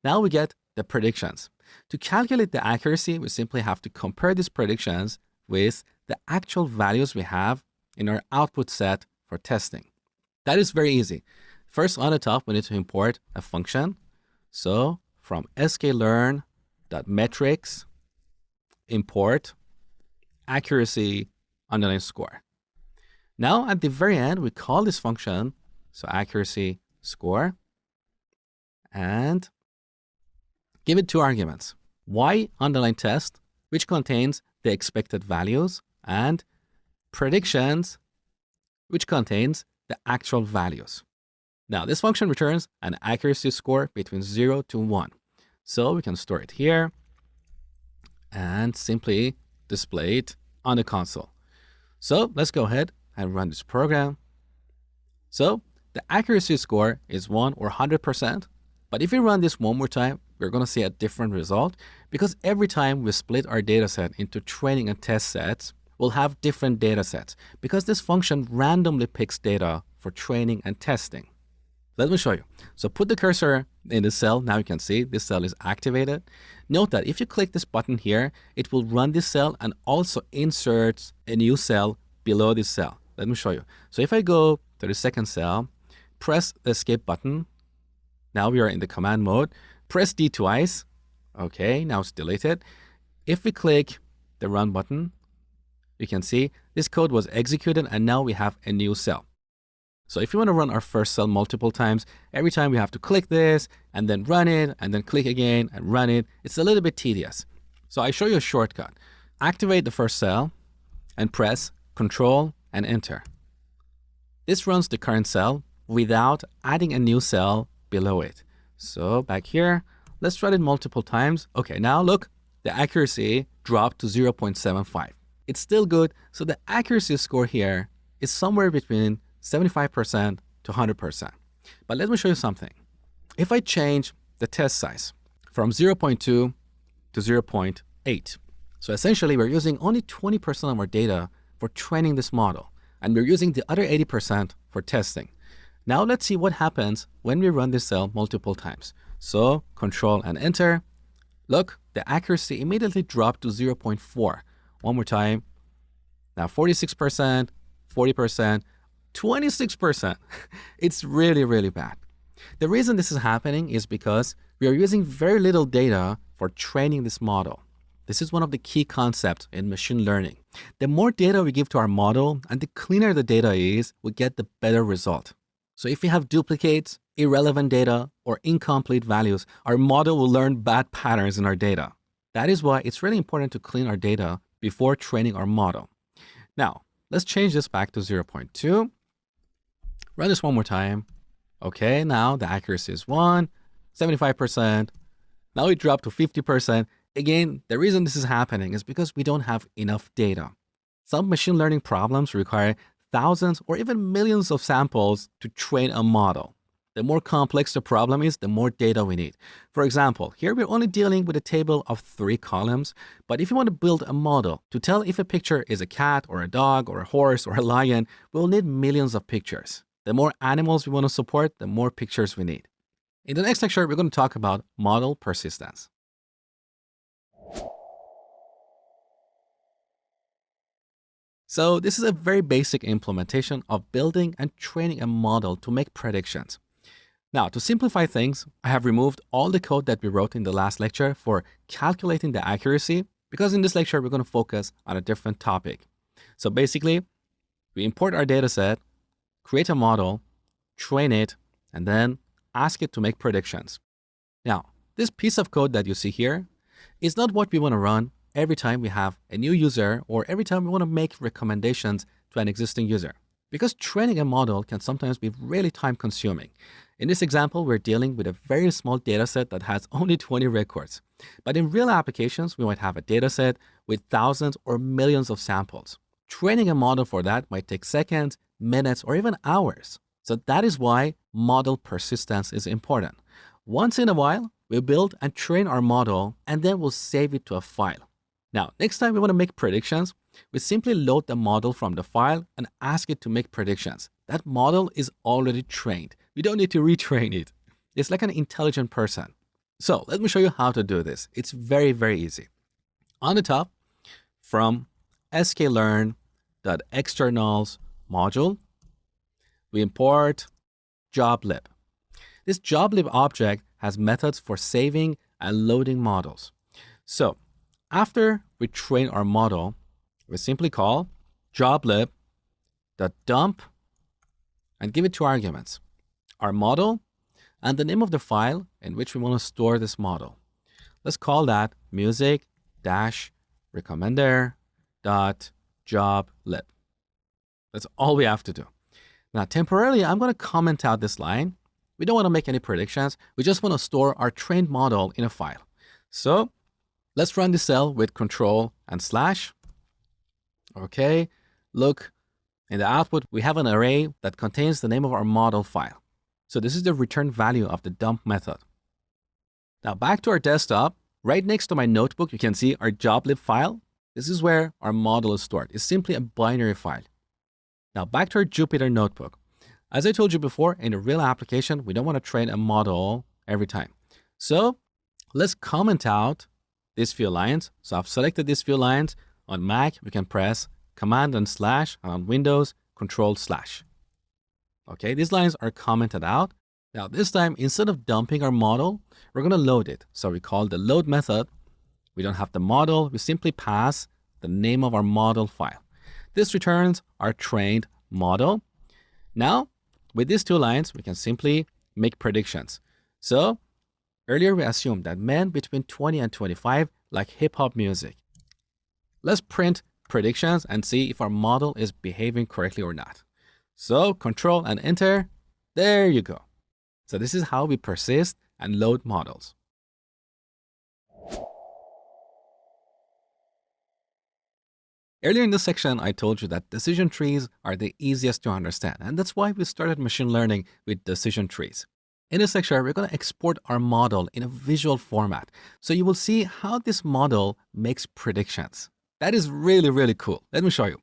Now we get the predictions. To calculate the accuracy, we simply have to compare these predictions with the actual values we have in our output set for testing. That is very easy. First, on the top, we need to import a function. So from sklearn.metrics, import accuracy underline score. Now at the very end, we call this function, so accuracy score, and give it 2 arguments, Y underline test, which contains the expected values, and predictions, which contains the actual values. Now this function returns an accuracy score between 0 to 1. So we can store it here and simply display it on the console. So let's go ahead and run this program. So the accuracy score is 1 or 100%. But if we run this one more time, we're going to see a different result, because every time we split our dataset into training and test sets, we'll have different datasets, because this function randomly picks data for training and testing. Let me show you. So put the cursor in the cell. Now you can see this cell is activated. Note that if you click this button here, it will run this cell and also inserts a new cell below this cell. Let me show you. So if I go to the second cell, press the escape button. Now we are in the command mode. Press D twice. Okay, now it's deleted. If we click the run button, you can see this code was executed and now we have a new cell. So if you want to run our first cell multiple times, every time we have to click this and then run it and then click again and run it. It's a little bit tedious. So I show you a shortcut. Activate the first cell and press Control and Enter. This runs the current cell without adding a new cell below it. So back here, let's try it multiple times. Okay, now look, the accuracy dropped to 0.75. It's still good, so the accuracy score here is somewhere between 75% to 100%. But let me show you something. If I change the test size from 0.2 to 0.8, so essentially we're using only 20% of our data for training this model, and we're using the other 80% for testing. Now let's see what happens when we run this cell multiple times. So Control and Enter. Look, the accuracy immediately dropped to 0.4. One more time. Now 46%, 40%, 26%. It's really, really bad. The reason this is happening is because we are using very little data for training this model. This is one of the key concepts in machine learning. The more data we give to our model and the cleaner the data is, we get the better result. So if we have duplicates, irrelevant data, or incomplete values, our model will learn bad patterns in our data. That is why it's really important to clean our data before training our model. Now, let's change this back to 0.2. Run this one more time. Okay, now the accuracy is 75%. Now it dropped to 50%. Again, the reason this is happening is because we don't have enough data. Some machine learning problems require thousands or even millions of samples to train a model. The more complex the problem is, the more data we need. For example, here we're only dealing with a table of 3 columns, but if you want to build a model to tell if a picture is a cat or a dog or a horse or a lion, we'll need millions of pictures. The more animals we want to support, the more pictures we need. In the next lecture, we're going to talk about model persistence. So this is a very basic implementation of building and training a model to make predictions. Now, to simplify things, I have removed all the code that we wrote in the last lecture for calculating the accuracy, because in this lecture, we're going to focus on a different topic. So basically, we import our data set, create a model, train it, and then ask it to make predictions. Now, this piece of code that you see here is not what we want to run every time we have a new user or every time we want to make recommendations to an existing user, because training a model can sometimes be really time consuming. In this example, we're dealing with a very small data set that has only 20 records. But in real applications, we might have a data set with thousands or millions of samples. Training a model for that might take seconds, minutes, or even hours. So that is why model persistence is important. Once in a while, we build and train our model, and then we'll save it to a file. Now, next time we want to make predictions, we simply load the model from the file and ask it to make predictions. That model is already trained. We don't need to retrain it. It's like an intelligent person. So let me show you how to do this. It's very, very easy. On the top, from sklearn.externals module, we import joblib. This joblib object has methods for saving and loading models. So after we train our model, we simply call joblib.dump and give it two arguments, our model and the name of the file in which we want to store this model. Let's call that music-recommender.joblib. That's all we have to do. Now, temporarily, I'm going to comment out this line. We don't want to make any predictions. We just want to store our trained model in a file. So let's run this cell with control and slash. Okay, look, in the output, we have an array that contains the name of our model file. So this is the return value of the dump method. Now back to our desktop, right next to my notebook, you can see our joblib file. This is where our model is stored. It's simply a binary file. Now back to our Jupyter notebook. As I told you before, in a real application, we don't want to train a model every time. So let's comment out these few lines. So I've selected these few lines. On Mac, we can press Command and slash, and on Windows, Control slash. Okay, these lines are commented out. Now this time, instead of dumping our model, we're going to load it. So we call the load method. We don't have the model. We simply pass the name of our model file. This returns our trained model. Now, with these two lines, we can simply make predictions. So earlier we assumed that men between 20 and 25 like hip hop music. Let's print predictions and see if our model is behaving correctly or not. So Control and Enter. There you go. So this is how we persist and load models. Earlier in this section, I told you that decision trees are the easiest to understand, and that's why we started machine learning with decision trees. In this section, we're going to export our model in a visual format, so you will see how this model makes predictions. That is really, really cool. Let me show you.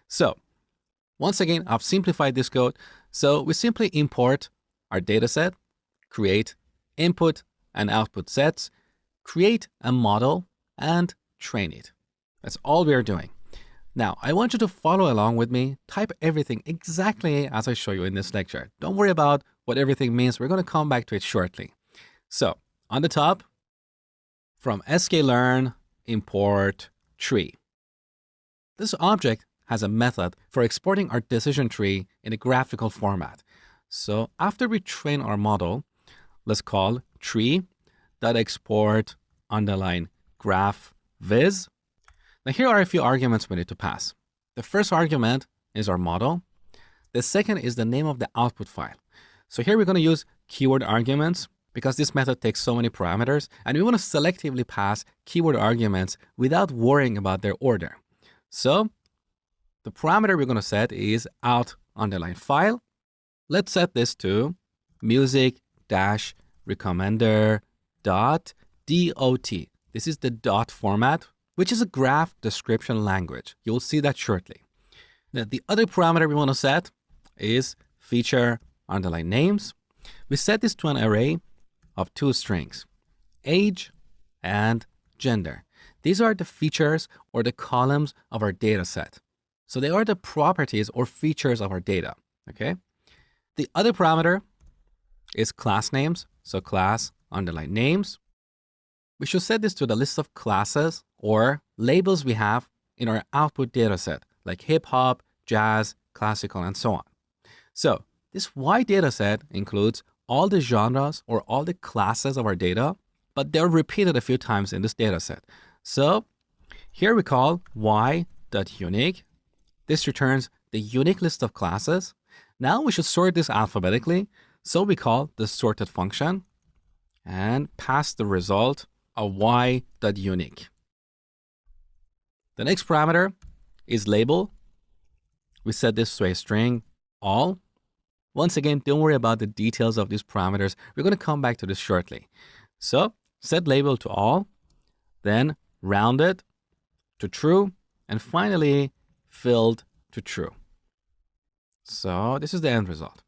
So once again, I've simplified this code. So we simply import our data set, create input and output sets, create a model, and train it. That's all we are doing. Now, I want you to follow along with me, type everything exactly as I show you in this lecture. Don't worry about what everything means. We're going to come back to it shortly. So on the top, from sklearn, import tree. This object has a method for exporting our decision tree in a graphical format. So after we train our model, let's call tree.export graph viz. Now here are a few arguments we need to pass. The first argument is our model. The second is the name of the output file. So here we're going to use keyword arguments because this method takes so many parameters, and we want to selectively pass keyword arguments without worrying about their order. So the parameter we're going to set is out_file. Let's set this to music-recommender.dot. This is the dot format, which is a graph description language. You will see that shortly. Now, the other parameter we want to set is feature_names. We set this to an array of two strings, age and gender. These are the features or the columns of our data set. So they are the properties or features of our data, okay? The other parameter is class names. So class underline names. We should set this to the list of classes or labels we have in our output data set, like hip hop, jazz, classical, and so on. So this Y data set includes all the genres or all the classes of our data, but they're repeated a few times in this data set. So here we call y.unique. This returns the unique list of classes. Now we should sort this alphabetically. So we call the sorted function and pass the result of y.unique. The next parameter is label. We set this to a string all. Once again, don't worry about the details of these parameters. We're going to come back to this shortly. So set label to all, then round it to true, and finally filled to true. So this is the end result.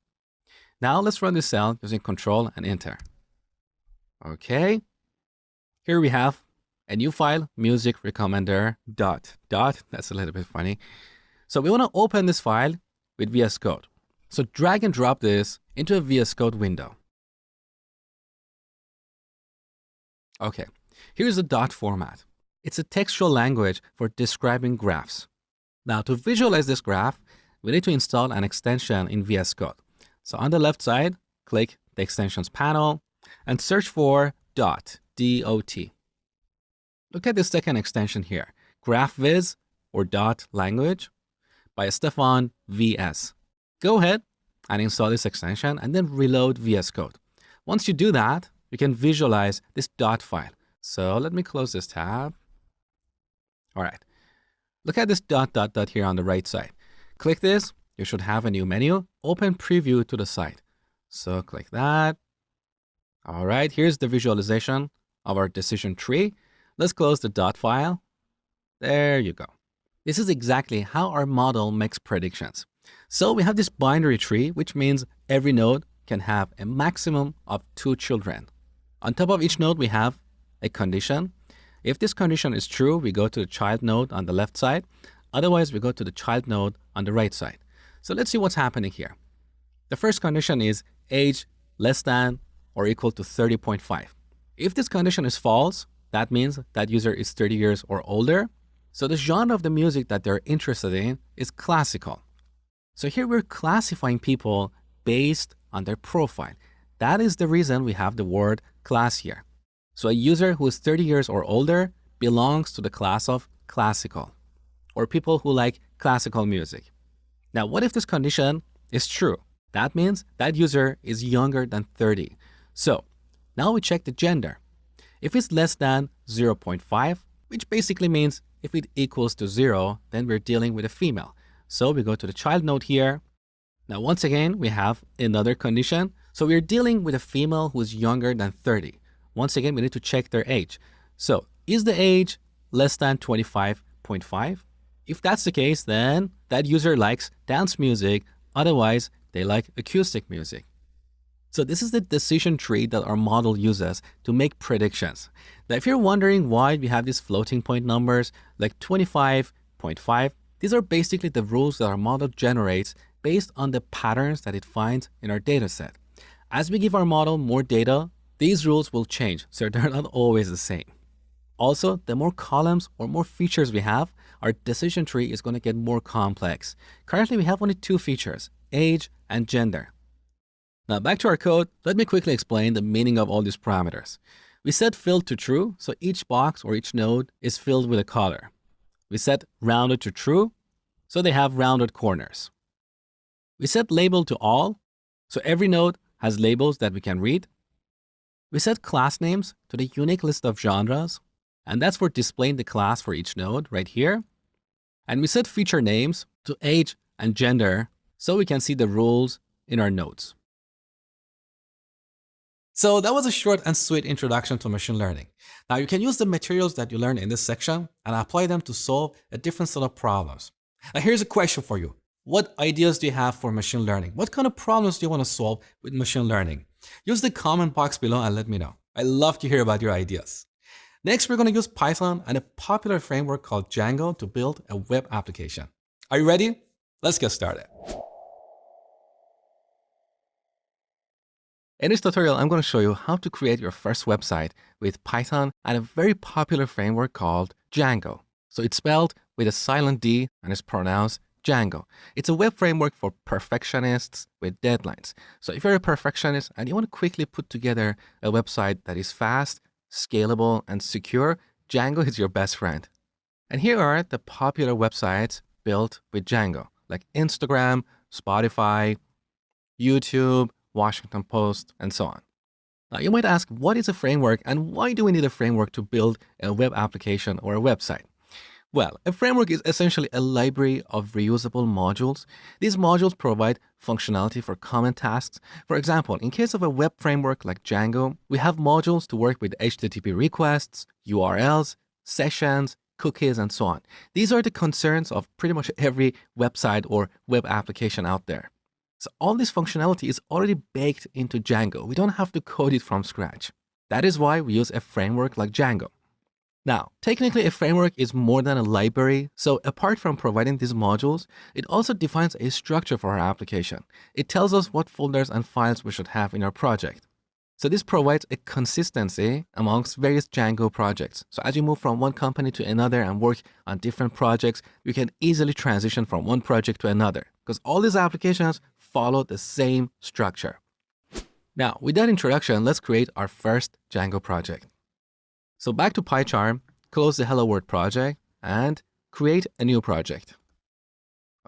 Now let's run this cell using Control and Enter. Okay. Here we have a new file, music recommender dot. That's a little bit funny. So we want to open this file with VS Code. So drag and drop this into a VS Code window. Okay, here's the dot format. It's a textual language for describing graphs. Now to visualize this graph, we need to install an extension in VS Code. So on the left side, click the extensions panel and search for dot. Look at the second extension here, GraphViz or dot language by Stefan VS. Go ahead and install this extension and then reload VS Code. Once you do that, you can visualize this dot file. So let me close this tab. All right. Look at this dot here on the right side. Click this. You should have a new menu. Open preview to the site. So click that. All right. Here's the visualization of our decision tree. Let's close the dot file. There you go. This is exactly how our model makes predictions. So we have this binary tree, which means every node can have a maximum of 2 children. On top of each node, we have a condition. If this condition is true, we go to the child node on the left side. Otherwise, we go to the child node on the right side. So let's see what's happening here. The first condition is age less than or equal to 30.5. If this condition is false, that means that user is 30 years or older. So the genre of the music that they're interested in is classical. So here we're classifying people based on their profile. That is the reason we have the word class here. So a user who is 30 years or older belongs to the class of classical, or people who like classical music. Now, what if this condition is true? That means that user is younger than 30. So now we check the gender. If it's less than 0.5, which basically means if it equals to 0, then we're dealing with a female. So we go to the child node here. Now, once again, we have another condition. So we're dealing with a female who is younger than 30. Once again, we need to check their age. So is the age less than 25.5? If that's the case, then that user likes dance music. Otherwise, they like acoustic music. So this is the decision tree that our model uses to make predictions. Now, if you're wondering why we have these floating point numbers like 25.5, these are basically the rules that our model generates based on the patterns that it finds in our data set. As we give our model more data, these rules will change, so they're not always the same. Also, the more columns or more features we have, our decision tree is going to get more complex. Currently, we have only 2 features, age and gender. Now back to our code, let me quickly explain the meaning of all these parameters. We set filled to true, so each box or each node is filled with a color. We set rounded to true, so they have rounded corners. We set label to all, so every node has labels that we can read. We set class names to the unique list of genres, and that's for displaying the class for each node right here. And we set feature names to age and gender, so we can see the rules in our nodes. So that was a short and sweet introduction to machine learning. Now you can use the materials that you learned in this section and apply them to solve a different set of problems. Now here's a question for you. What ideas do you have for machine learning? What kind of problems do you want to solve with machine learning? Use the comment box below and let me know. I love to hear about your ideas. Next, we're going to use Python and a popular framework called Django to build a web application. Are you ready? Let's get started. In this tutorial, I'm going to show you how to create your first website with Python and a very popular framework called Django. So it's spelled with a silent D and it's pronounced Django. It's a web framework for perfectionists with deadlines. So if you're a perfectionist and you want to quickly put together a website that is fast, scalable, and secure, Django is your best friend. And here are the popular websites built with Django, like Instagram, Spotify, YouTube, Washington Post, and so on. Now, you might ask, what is a framework and why do we need a framework to build a web application or a website? Well, a framework is essentially a library of reusable modules. These modules provide functionality for common tasks. For example, in case of a web framework like Django, we have modules to work with HTTP requests, URLs, sessions, cookies, and so on. These are the concerns of pretty much every website or web application out there. So all this functionality is already baked into Django. We don't have to code it from scratch. That is why we use a framework like Django. Now, technically, a framework is more than a library. So apart from providing these modules, it also defines a structure for our application. It tells us what folders and files we should have in our project. So this provides a consistency amongst various Django projects. So as you move from one company to another and work on different projects, you can easily transition from one project to another because all these applications follow the same structure. Now, with that introduction, let's create our first Django project. So back to PyCharm, close the Hello World project and create a new project.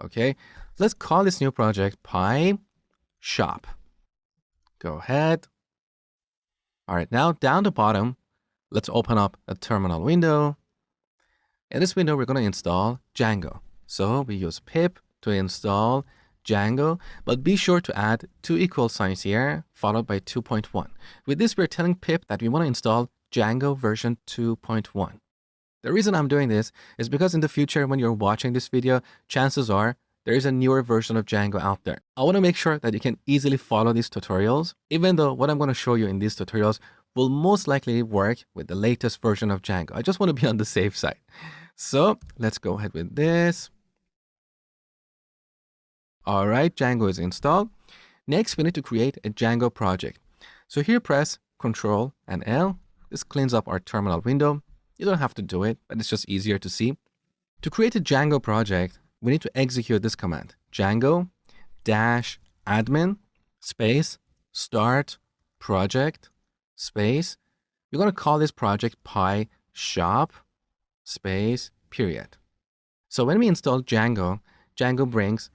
Okay, let's call this new project PyShop. Go ahead. All right, now down the bottom, let's open up a terminal window. In this window, we're going to install Django. So we use pip to install Django, but be sure to add 2 equal signs here, followed by 2.1. With this, we're telling pip that we want to install Django version 2.1. The reason I'm doing this is because in the future, when you're watching this video, chances are there is a newer version of Django out there. I want to make sure that you can easily follow these tutorials, even though what I'm going to show you in these tutorials will most likely work with the latest version of Django. I just want to be on the safe side. So let's go ahead with this. All right, Django is installed. Next, we need to create a Django project. So here, press Ctrl and L. This cleans up our terminal window. You don't have to do it, but it's just easier to see. To create a Django project, we need to execute this command, Django-admin space start project space. We're going to call this project PyShop space period. So when we install Django, Django brings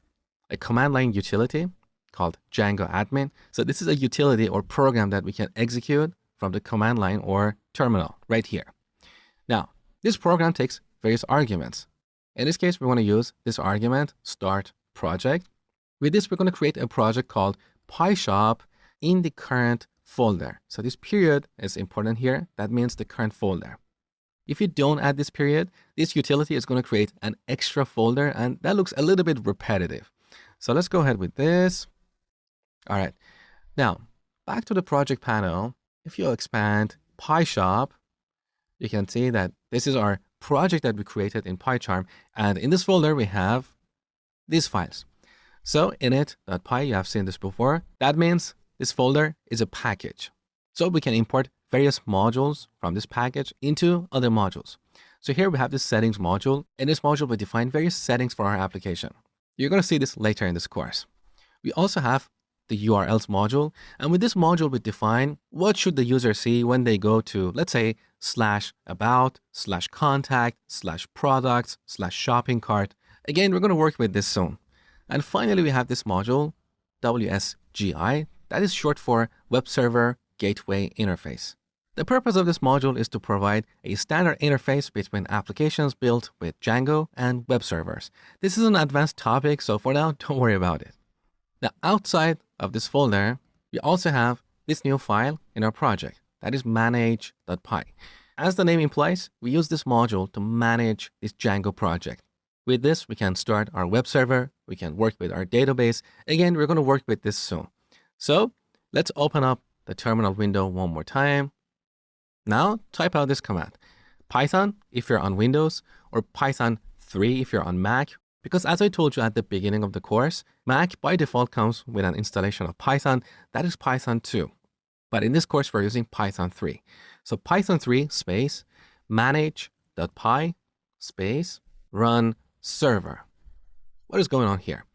a command line utility called Django-admin. So this is a utility or program that we can execute from the command line or terminal right here. Now, this program takes various arguments. In this case, we want to use this argument, start project. With this, we're going to create a project called PyShop in the current folder. So this period is important here. That means the current folder. If you don't add this period, this utility is going to create an extra folder, and that looks a little bit repetitive. So let's go ahead with this. All right. Now, back to the project panel. If you expand PyShop, you can see that this is our project that we created in PyCharm. And in this folder, we have these files. So init.py, you have seen this before. That means this folder is a package. So we can import various modules from this package into other modules. So here we have this settings module. In this module, we define various settings for our application. You're going to see this later in this course. We also have the URLs module. And with this module, we define what should the user see when they go to, let's say, /about, /contact, /products, /shopping cart. Again, we're going to work with this soon. And finally, we have this module, WSGI, that is short for Web Server Gateway Interface. The purpose of this module is to provide a standard interface between applications built with Django and web servers. This is an advanced topic, so for now, don't worry about it. Now, outside of this folder, we also have this new file in our project, that is manage.py. As the name implies, we use this module to manage this Django project. With this, we can start our web server, we can work with our database. Again, we're going to work with this soon. So let's open up the terminal window one more time. Now type out this command, Python if you're on Windows, or Python 3 if you're on Mac, because as I told you at the beginning of the course, Mac by default comes with an installation of Python that is Python 2. But in this course, we're using Python 3. So Python 3 space manage.py space run server. What is going on here?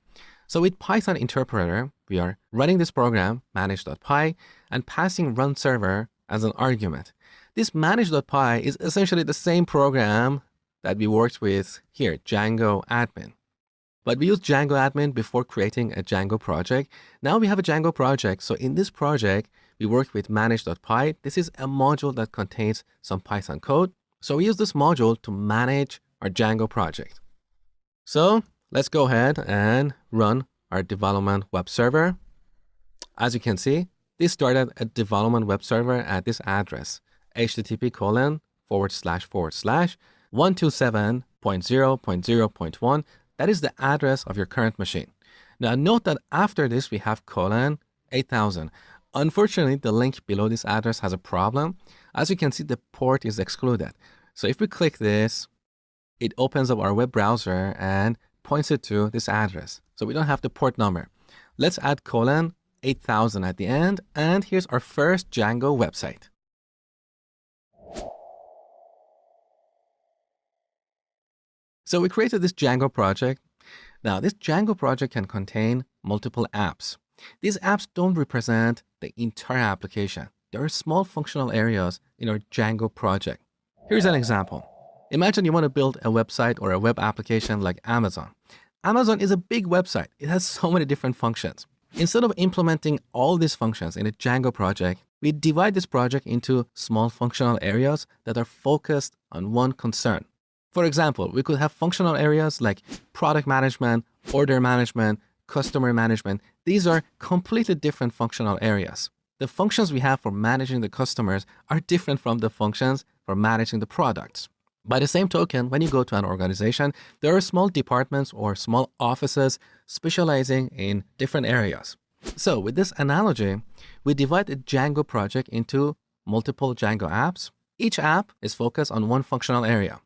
So with Python interpreter, we are running this program manage.py and passing run server as an argument. This manage.py is essentially the same program that we worked with here, Django admin. But we used Django admin before creating a Django project. Now we have a Django project. So in this project, we worked with manage.py. This is a module that contains some Python code. So we use this module to manage our Django project. So let's go ahead and run our development web server. As you can see, this started a development web server at this address, http://127.0.0.1. That is the address of your current machine. Now note that after this, we have :8000. Unfortunately, the link below this address has a problem. As you can see, the port is excluded. So if we click this, it opens up our web browser and points it to this address. So we don't have the port number. Let's add :8000 at the end. And here's our first Django website. So we created this Django project. Now this Django project can contain multiple apps. These apps don't represent the entire application. There are small functional areas in our Django project. Here's an example. Imagine you want to build a website or a web application like Amazon. Amazon is a big website. It has so many different functions. Instead of implementing all these functions in a Django project, we divide this project into small functional areas that are focused on one concern. For example, we could have functional areas like product management, order management, customer management. These are completely different functional areas. The functions we have for managing the customers are different from the functions for managing the products. By the same token, when you go to an organization, there are small departments or small offices specializing in different areas. So with this analogy, we divide a Django project into multiple Django apps. Each app is focused on one functional area.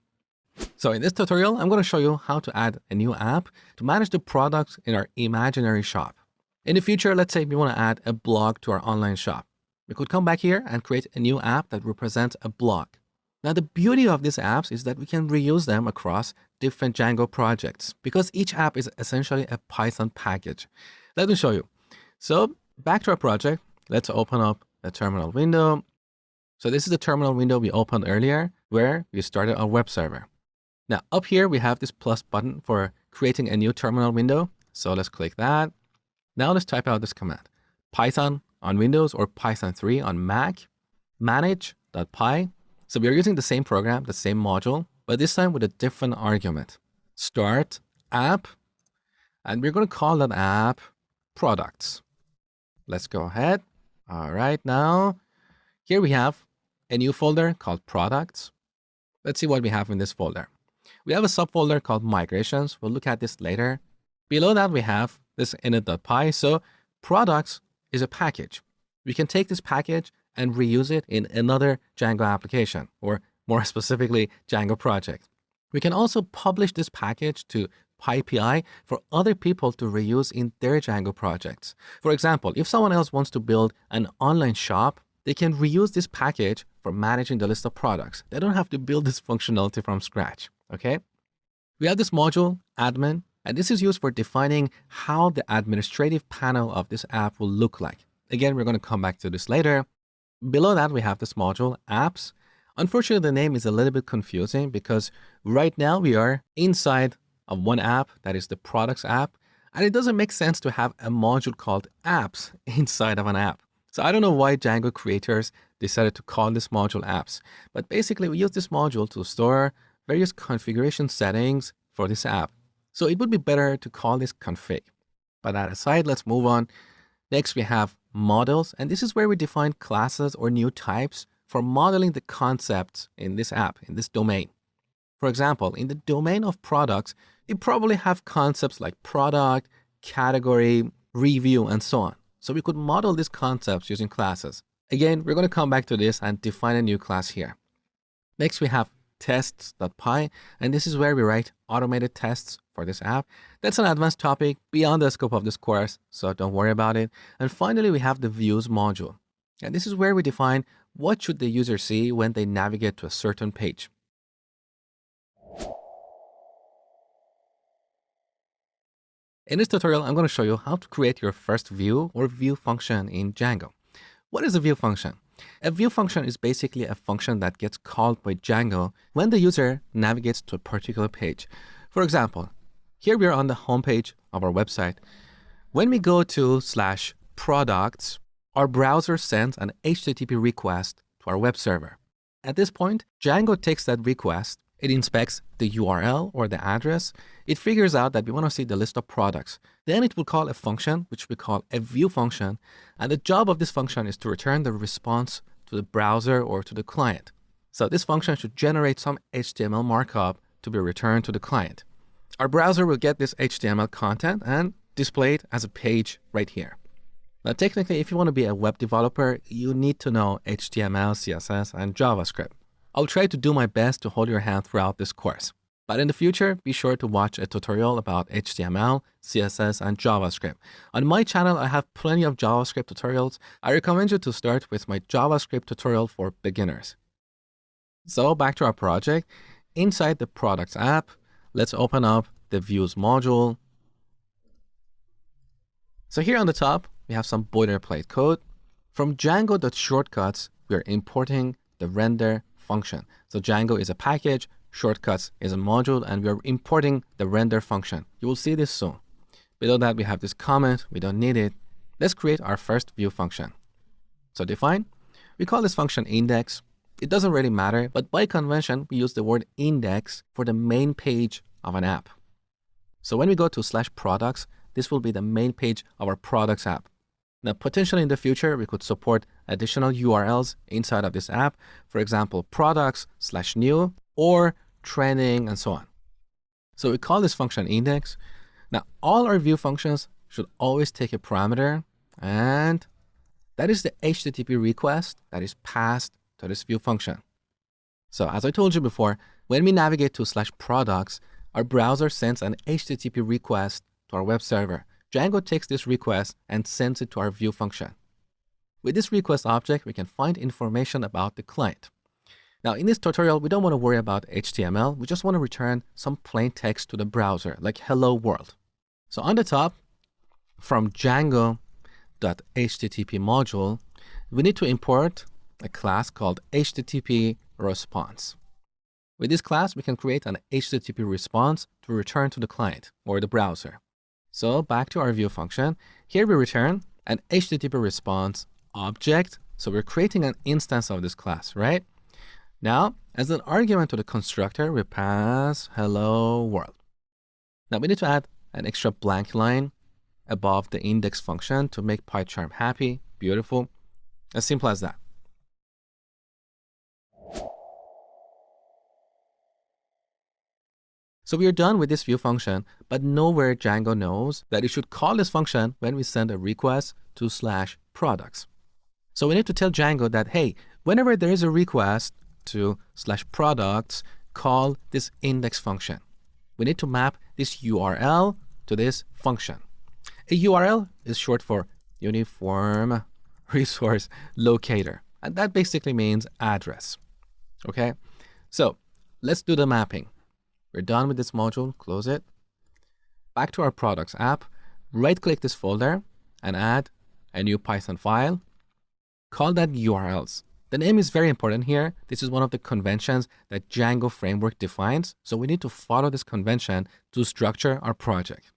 So in this tutorial, I'm going to show you how to add a new app to manage the products in our imaginary shop. In the future, let's say we want to add a blog to our online shop. We could come back here and create a new app that represents a blog. Now, the beauty of these apps is that we can reuse them across different Django projects because each app is essentially a Python package. Let me show you. So back to our project, let's open up a terminal window. So this is the terminal window we opened earlier where we started our web server. Now up here, we have this plus button for creating a new terminal window. So let's click that. Now let's type out this command, Python on Windows or Python 3 on Mac, manage.py. So we are using the same program, the same module, but this time with a different argument. Start app, and we're going to call that app products. Let's go ahead. All right, now here we have a new folder called products. Let's see what we have in this folder. We have a subfolder called migrations. We'll look at this later. Below that, we have this init.py. So products is a package. We can take this package and reuse it in another Django application, or more specifically, Django project. We can also publish this package to PyPI for other people to reuse in their Django projects. For example, if someone else wants to build an online shop, they can reuse this package for managing the list of products. They don't have to build this functionality from scratch, okay? We have this module, admin, and this is used for defining how the administrative panel of this app will look like. Again, we're going to come back to this later. Below that, we have this module, apps. Unfortunately, the name is a little bit confusing because right now we are inside of one app, that is the products app, and it doesn't make sense to have a module called apps inside of an app. So I don't know why Django creators decided to call this module apps, but basically we use this module to store various configuration settings for this app. So it would be better to call this config. But that aside, let's move on. Next, we have models, and this is where we define classes or new types for modeling the concepts in this app, in this domain. For example, in the domain of products, you probably have concepts like product, category, review, and so on. So we could model these concepts using classes. Again, we're going to come back to this and define a new class here. Next, we have tests.py, and this is where we write automated tests for this app. That's an advanced topic beyond the scope of this course, so don't worry about it. And finally, we have the views module. And this is where we define what should the user see when they navigate to a certain page. In this tutorial, I'm going to show you how to create your first view or view function in Django. What is a view function? A view function is basically a function that gets called by Django when the user navigates to a particular page. For example, here we are on the homepage of our website. When we go to /products, our browser sends an HTTP request to our web server. At this point, Django takes that request, it inspects the URL or the address, it figures out that we want to see the list of products. Then it will call a function, which we call a view function, and the job of this function is to return the response to the browser or to the client. So this function should generate some HTML markup to be returned to the client. Our browser will get this HTML content and display it as a page right here. Now, technically, if you want to be a web developer, you need to know HTML, CSS, and JavaScript. I'll try to do my best to hold your hand throughout this course. But in the future, be sure to watch a tutorial about HTML, CSS, and JavaScript. On my channel, I have plenty of JavaScript tutorials. I recommend you to start with my JavaScript tutorial for beginners. So back to our project. Inside the Products app, let's open up the Views module. So here on the top, we have some boilerplate code. From Django.shortcuts, we are importing the render function. So Django is a package, shortcuts is a module, and we are importing the render function. You will see this soon. Below that, we have this comment. We don't need it. Let's create our first view function. So define. We call this function index. It doesn't really matter, but by convention, we use the word index for the main page of an app. So when we go to /products, this will be the main page of our products app. Now, potentially in the future, we could support additional URLs inside of this app. For example, products/new or trending and so on. So we call this function index. Now, all our view functions should always take a parameter, and that is the HTTP request that is passed to this view function. So as I told you before, when we navigate to /products, our browser sends an HTTP request to our web server. Django takes this request and sends it to our view function. With this request object, we can find information about the client. Now, in this tutorial, we don't want to worry about HTML. We just want to return some plain text to the browser, like hello world. So on the top, from Django.http module, we need to import a class called HTTP response. With this class, we can create an HTTP response to return to the client or the browser. So back to our view function. Here we return an HTTP response object. So we're creating an instance of this class, right? Now, as an argument to the constructor, we pass hello world. Now we need to add an extra blank line above the index function to make PyCharm happy. Beautiful. As simple as that. So we are done with this view function, but nowhere Django knows that it should call this function when we send a request to /products. So we need to tell Django that, hey, whenever there is a request to /products, call this index function. We need to map this URL to this function. A URL is short for Uniform Resource Locator, and that basically means address. Okay, so let's do the mapping. We're done with this module, close it. Back to our products app, right-click this folder and add a new Python file. Call that URLs. The name is very important here. This is one of the conventions that Django framework defines. So we need to follow this convention to structure our project.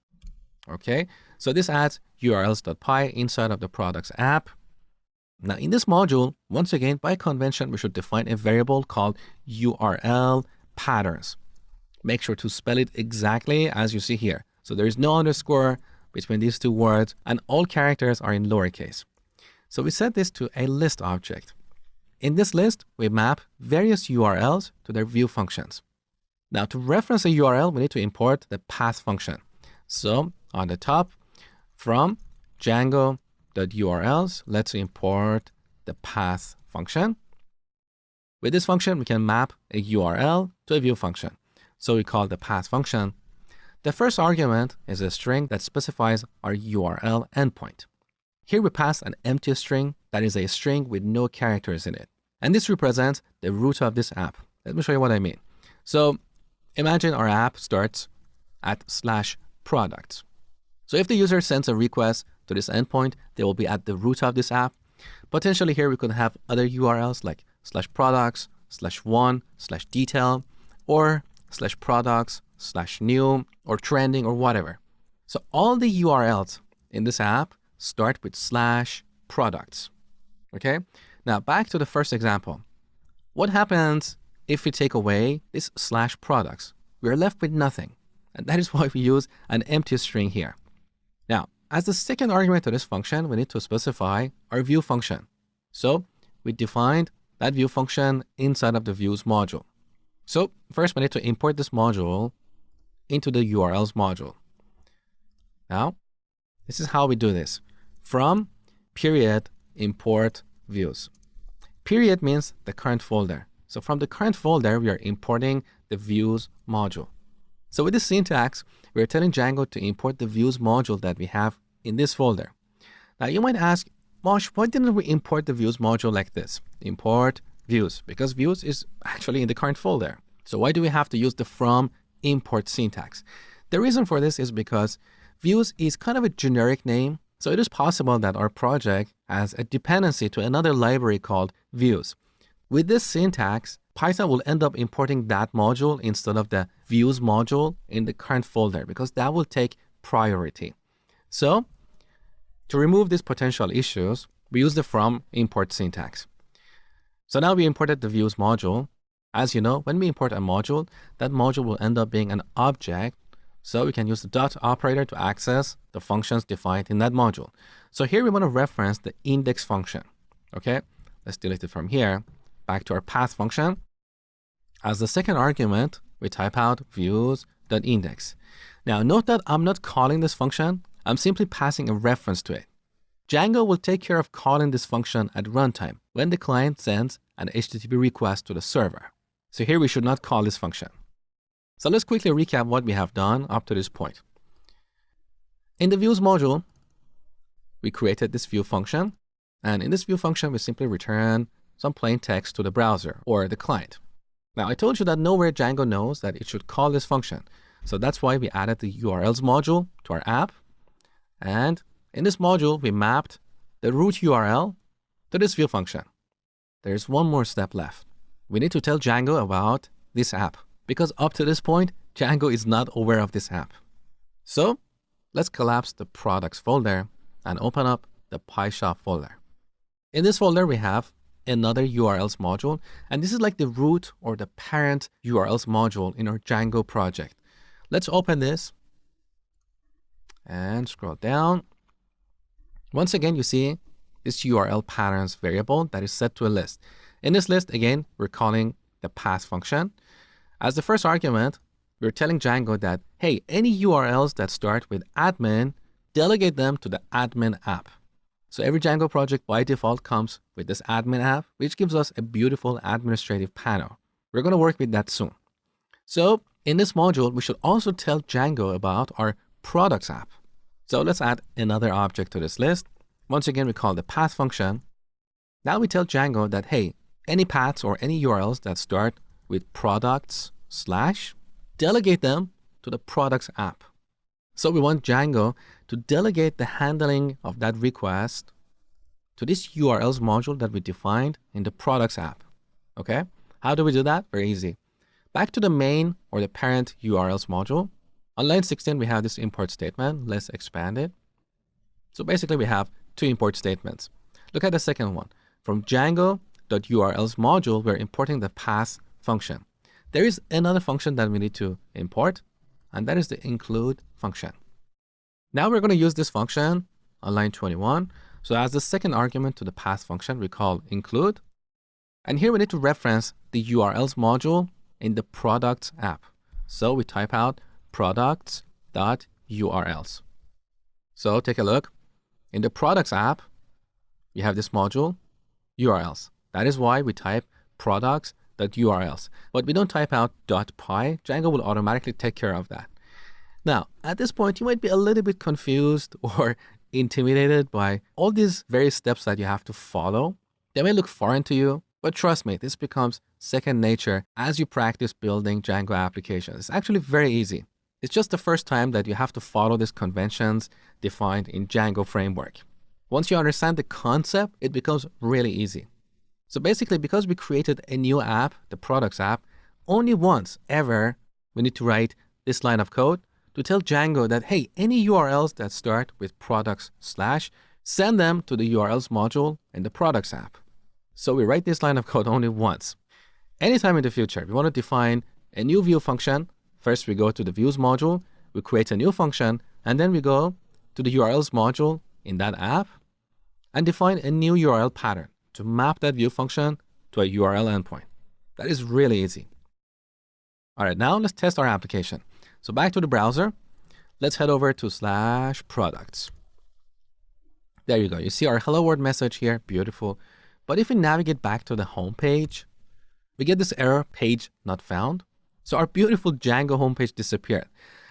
Okay, so this adds urls.py inside of the products app. Now in this module, once again, by convention, we should define a variable called URL patterns. Make sure to spell it exactly as you see here. So there is no underscore between these two words, and all characters are in lowercase. So we set this to a list object. In this list, we map various URLs to their view functions. Now to reference a URL, we need to import the path function. So on the top, from Django.urls, let's import the path function. With this function, we can map a URL to a view function. So we call the path function. The first argument is a string that specifies our URL endpoint. Here we pass an empty string that is a string with no characters in it. And this represents the root of this app. Let me show you what I mean. So imagine our app starts at /products. So if the user sends a request to this endpoint, they will be at the root of this app. Potentially here we could have other URLs like /products, /one, /detail, or /products, /new, or trending, or whatever. So all the URLs in this app start with /products. Okay? Now back to the first example. What happens if we take away this /products? We're left with nothing. And that is why we use an empty string here. Now, as the second argument to this function, we need to specify our view function. So we defined that view function inside of the views module. So first we need to import this module into the URLs module. Now, this is how we do this. From period import views. Period means the current folder. So from the current folder, we are importing the views module. So with this syntax, we're telling Django to import the views module that we have in this folder. Now you might ask, Mosh, why didn't we import the views module like this? Import views, because views is actually in the current folder. So why do we have to use the from import syntax? The reason for this is because views is kind of a generic name. So it is possible that our project has a dependency to another library called views. With this syntax, Python will end up importing that module instead of the views module in the current folder because that will take priority. So to remove these potential issues, we use the from import syntax. So now we imported the views module. As you know, when we import a module, that module will end up being an object. So we can use the dot operator to access the functions defined in that module. So here we want to reference the index function. Okay, let's delete it from here. Back to our path function. As the second argument, we type out views.index. Now note that I'm not calling this function. I'm simply passing a reference to it. Django will take care of calling this function at runtime when the client sends an HTTP request to the server. So here we should not call this function. So let's quickly recap what we have done up to this point. In the views module, we created this view function. And in this view function, we simply return some plain text to the browser or the client. Now, I told you that nowhere Django knows that it should call this function. So that's why we added the URLs module to our app. And in this module, we mapped the root URL to this view function. There's one more step left. We need to tell Django about this app because up to this point, Django is not aware of this app. So let's collapse the products folder and open up the PyShop folder. In this folder, we have another URLs module, and this is like the root or the parent URLs module in our Django project. Let's open this and scroll down. Once again, you see this URL patterns variable that is set to a list. In this list, again, we're calling the path function. As the first argument, we're telling Django that, hey, any URLs that start with admin, delegate them to the admin app. So every Django project by default comes with this admin app, which gives us a beautiful administrative panel. We're going to work with that soon. So in this module, we should also tell Django about our products app. So let's add another object to this list. Once again, we call the path function. Now we tell Django that, hey, any paths or any URLs that start with products / delegate them to the products app. So we want Django to delegate the handling of that request to this URLs module that we defined in the products app. Okay? How do we do that? Very easy. Back to the main or the parent URLs module. On line 16, we have this import statement. Let's expand it. So basically, we have two import statements. Look at the second one. From Django.urls module, we're importing the path function. There is another function that we need to import, and that is the include function. Now we're going to use this function on line 21. So as the second argument to the path function, we call include. And here we need to reference the URLs module in the products app. So we type out products.urls. So take a look. In the products app, we have this module, URLs. That is why we type products.urls. But we don't type out .py. Django will automatically take care of that. Now, at this point, you might be a little bit confused or intimidated by all these various steps that you have to follow. They may look foreign to you, but trust me, this becomes second nature as you practice building Django applications. It's actually very easy. It's just the first time that you have to follow these conventions defined in Django framework. Once you understand the concept, it becomes really easy. So basically, because we created a new app, the products app, only once ever we need to write this line of code to tell Django that, hey, any URLs that start with products / send them to the URLs module in the products app. So we write this line of code only once. Anytime in the future, we want to define a new view function. First, we go to the views module, we create a new function, and then we go to the URLs module in that app and define a new URL pattern to map that view function to a URL endpoint. That is really easy. All right, now let's test our application. So back to the browser, let's head over to /products. There you go. You see our hello world message here, beautiful. But if we navigate back to the home page, we get this error, page not found. So our beautiful Django homepage disappeared.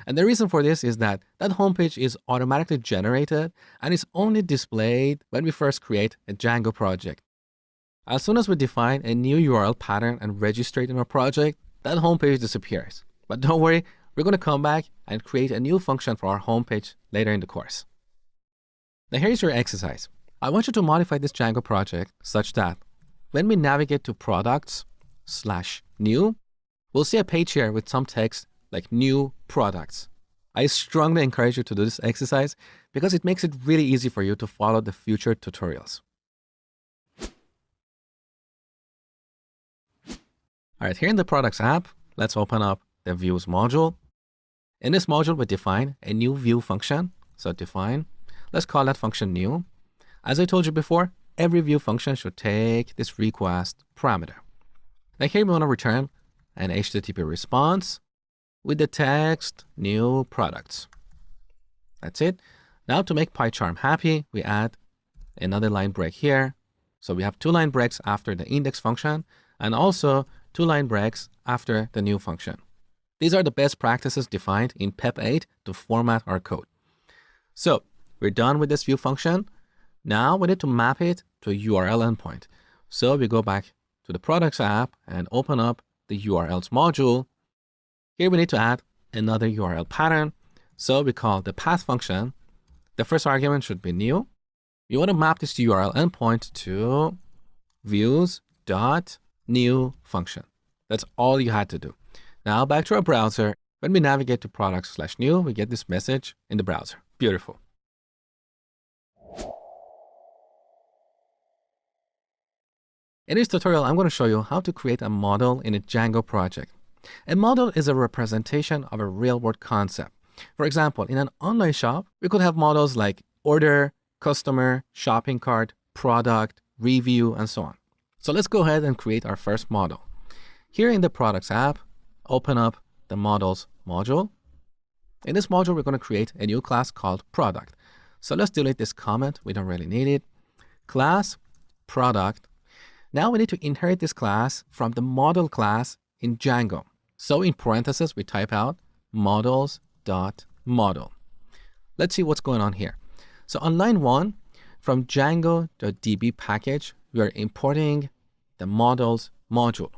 And the reason for this is that that homepage is automatically generated and is only displayed when we first create a Django project. As soon as we define a new URL pattern and register it in our project, that homepage disappears. But don't worry, we're going to come back and create a new function for our homepage later in the course. Now here's your exercise. I want you to modify this Django project such that when we navigate to products/new, we'll see a page here with some text like new products. I strongly encourage you to do this exercise because it makes it really easy for you to follow the future tutorials. All right, here in the products app, let's open up the views module. In this module, we define a new view function. So define, let's call that function new. As I told you before, every view function should take this request parameter. Now here we want to return an HTTP response with the text new products. That's it. Now to make PyCharm happy, we add another line break here. So we have 2 line breaks after the index function and also 2 line breaks after the new function. These are the best practices defined in PEP 8 to format our code. So we're done with this view function. Now we need to map it to a URL endpoint. So we go back to the products app and open up the URLs module. Here we need to add another URL pattern. So we call the path function. The first argument should be new. You want to map this URL endpoint to views.new function. That's all you had to do. Now back to our browser. When we navigate to products/new, we get this message in the browser. Beautiful. In this tutorial, I'm going to show you how to create a model in a Django project. A model is a representation of a real-world concept. For example, in an online shop, we could have models like order, customer, shopping cart, product, review, and so on. So let's go ahead and create our first model. Here in the products app, open up the models module. In this module, we're going to create a new class called product. So let's delete this comment. We don't really need it. Class product. Now we need to inherit this class from the model class in Django. So in parentheses, we type out models.model. Let's see what's going on here. So on line 1, from Django.db package, we are importing the models module.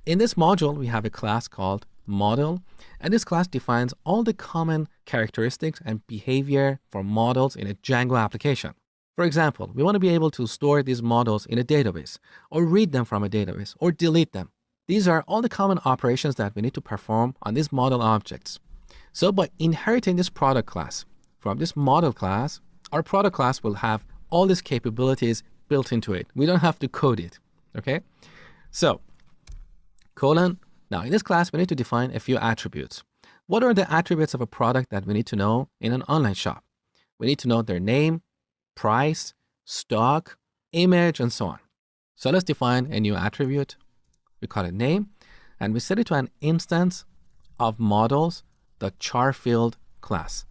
In this module, we have a class called model, and this class defines all the common characteristics and behavior for models in a Django application. For example, we want to be able to store these models in a database, or read them from a database, or delete them. These are all the common operations that we need to perform on these model objects. So by inheriting this product class from this model class, our product class will have all these capabilities built into it. We don't have to code it, okay? So, colon. Now in this class, we need to define a few attributes. What are the attributes of a product that we need to know in an online shop? We need to know their name, price, stock, image, and so on. So let's define a new attribute. We call it name, and we set it to an instance of models.charField class.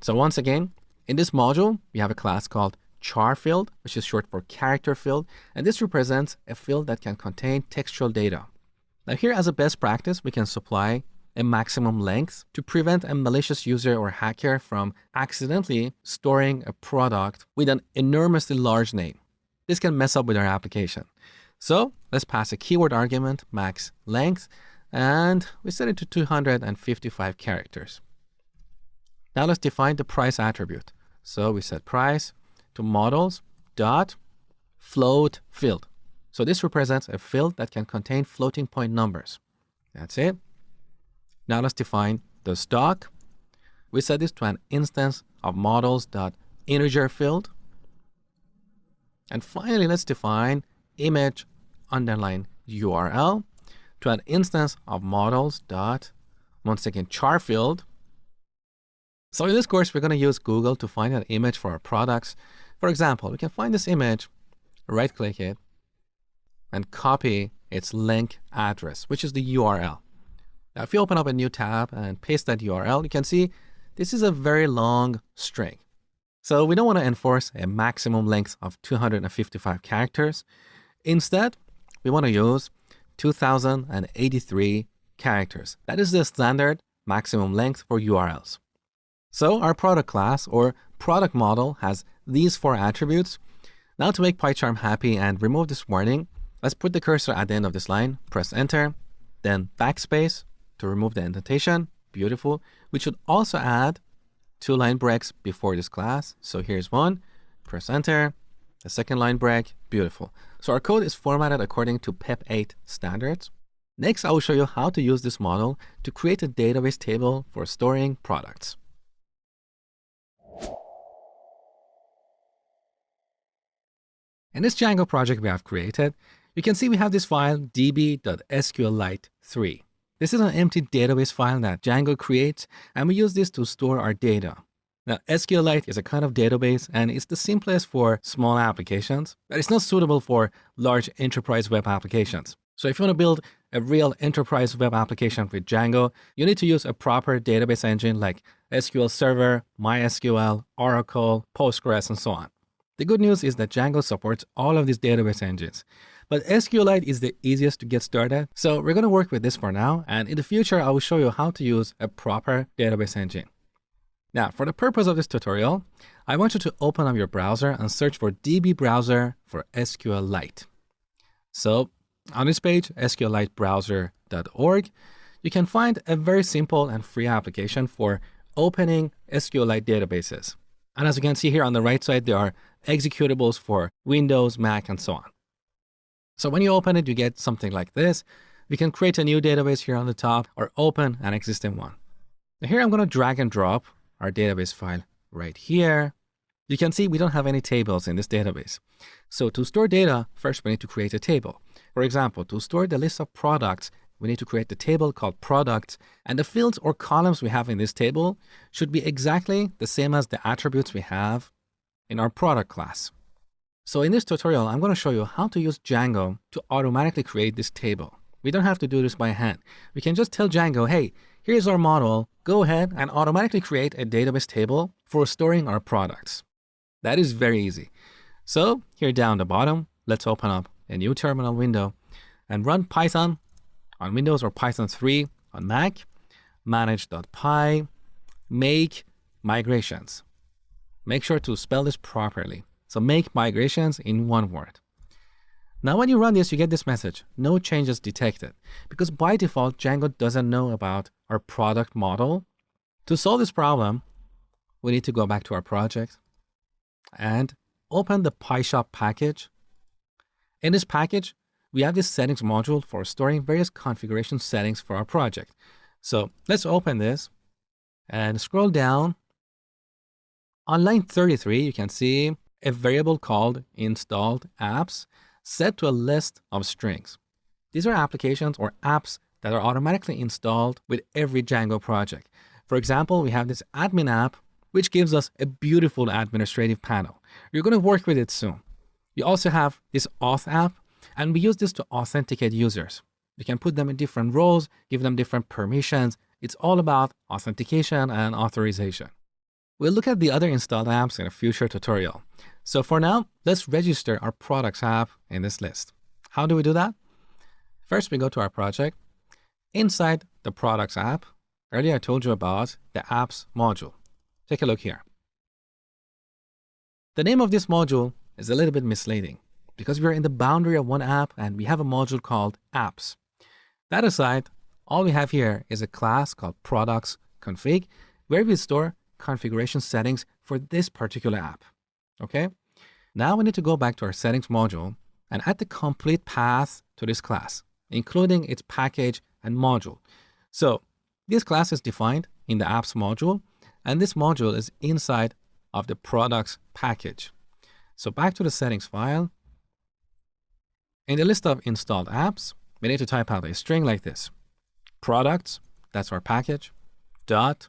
So once again, in this module, we have a class called char field, which is short for character field, and this represents a field that can contain textual data. Now here, as a best practice, we can supply a maximum length to prevent a malicious user or hacker from accidentally storing a product with an enormously large name. This can mess up with our application. So let's pass a keyword argument, max length, and we set it to 255 characters. Now let's define the price attribute. So we set price to models dot float field. So this represents a field that can contain floating point numbers. That's it. Now let's define the stock. We set this to an instance of models dot integer field. And finally, let's define image underline URL to an instance of models dot, once again, char field. So in this course, we're going to use Google to find an image for our products. For example, we can find this image, right-click it, and copy its link address, which is the URL. Now, if you open up a new tab and paste that URL, you can see this is a very long string. So we don't want to enforce a maximum length of 255 characters. Instead, we want to use 2083 characters. That is the standard maximum length for URLs. So our product class or product model has these 4 attributes. Now to make PyCharm happy and remove this warning, let's put the cursor at the end of this line, press enter, then backspace to remove the indentation. Beautiful. We should also add 2 line breaks before this class. So here's one, press enter, the second line break, beautiful. So our code is formatted according to PEP 8 standards. Next, I will show you how to use this model to create a database table for storing products. In this Django project we have created, you can see we have this file db.sqlite3. This is an empty database file that Django creates, and we use this to store our data. Now, SQLite is a kind of database, and it's the simplest for small applications, but it's not suitable for large enterprise web applications. So if you want to build a real enterprise web application with Django, you need to use a proper database engine like SQL Server, MySQL, Oracle, Postgres, and so on. The good news is that Django supports all of these database engines. But SQLite is the easiest to get started, so we're going to work with this for now, and in the future I will show you how to use a proper database engine. Now, for the purpose of this tutorial, I want you to open up your browser and search for DB browser for SQLite. So on this page, sqlitebrowser.org, you can find a very simple and free application for opening SQLite databases. And as you can see here on the right side, there are executables for Windows, Mac, and so on. So when you open it, you get something like this. We can create a new database here on the top or open an existing one. Now here I'm going to drag and drop our database file right here. You can see we don't have any tables in this database. So to store data, first we need to create a table. For example, to store the list of products, we need to create the table called products, and the fields or columns we have in this table should be exactly the same as the attributes we have in our product class. So in this tutorial, I'm going to show you how to use Django to automatically create this table. We don't have to do this by hand. We can just tell Django, hey, here's our model. Go ahead and automatically create a database table for storing our products. That is very easy. So here down the bottom, let's open up a new terminal window and run Python on Windows or Python 3 on Mac, manage.py, make migrations. Make sure to spell this properly. So make migrations in one word. Now when you run this, you get this message, no changes detected, because by default, Django doesn't know about our product model. To solve this problem, we need to go back to our project and open the PyShop package. In this package, we have this settings module for storing various configuration settings for our project. So let's open this and scroll down. On line 33, you can see a variable called installed apps set to a list of strings. These are applications or apps that are automatically installed with every Django project. For example, we have this admin app, which gives us a beautiful administrative panel. You're going to work with it soon. We also have this auth app, and we use this to authenticate users. We can put them in different roles, give them different permissions. It's all about authentication and authorization. We'll look at the other installed apps in a future tutorial. So for now, let's register our products app in this list. How do we do that? First, we go to our project. Inside the products app, earlier I told you about the apps module. Take a look here. The name of this module is a little bit misleading because we're in the boundary of one app and we have a module called apps. That aside, all we have here is a class called products config where we store configuration settings for this particular app. Okay? Now we need to go back to our settings module and add the complete path to this class, including its package and module. So this class is defined in the apps module, and this module is inside of the products package. So back to the settings file. In the list of installed apps, we need to type out a string like this. Products, that's our package, dot,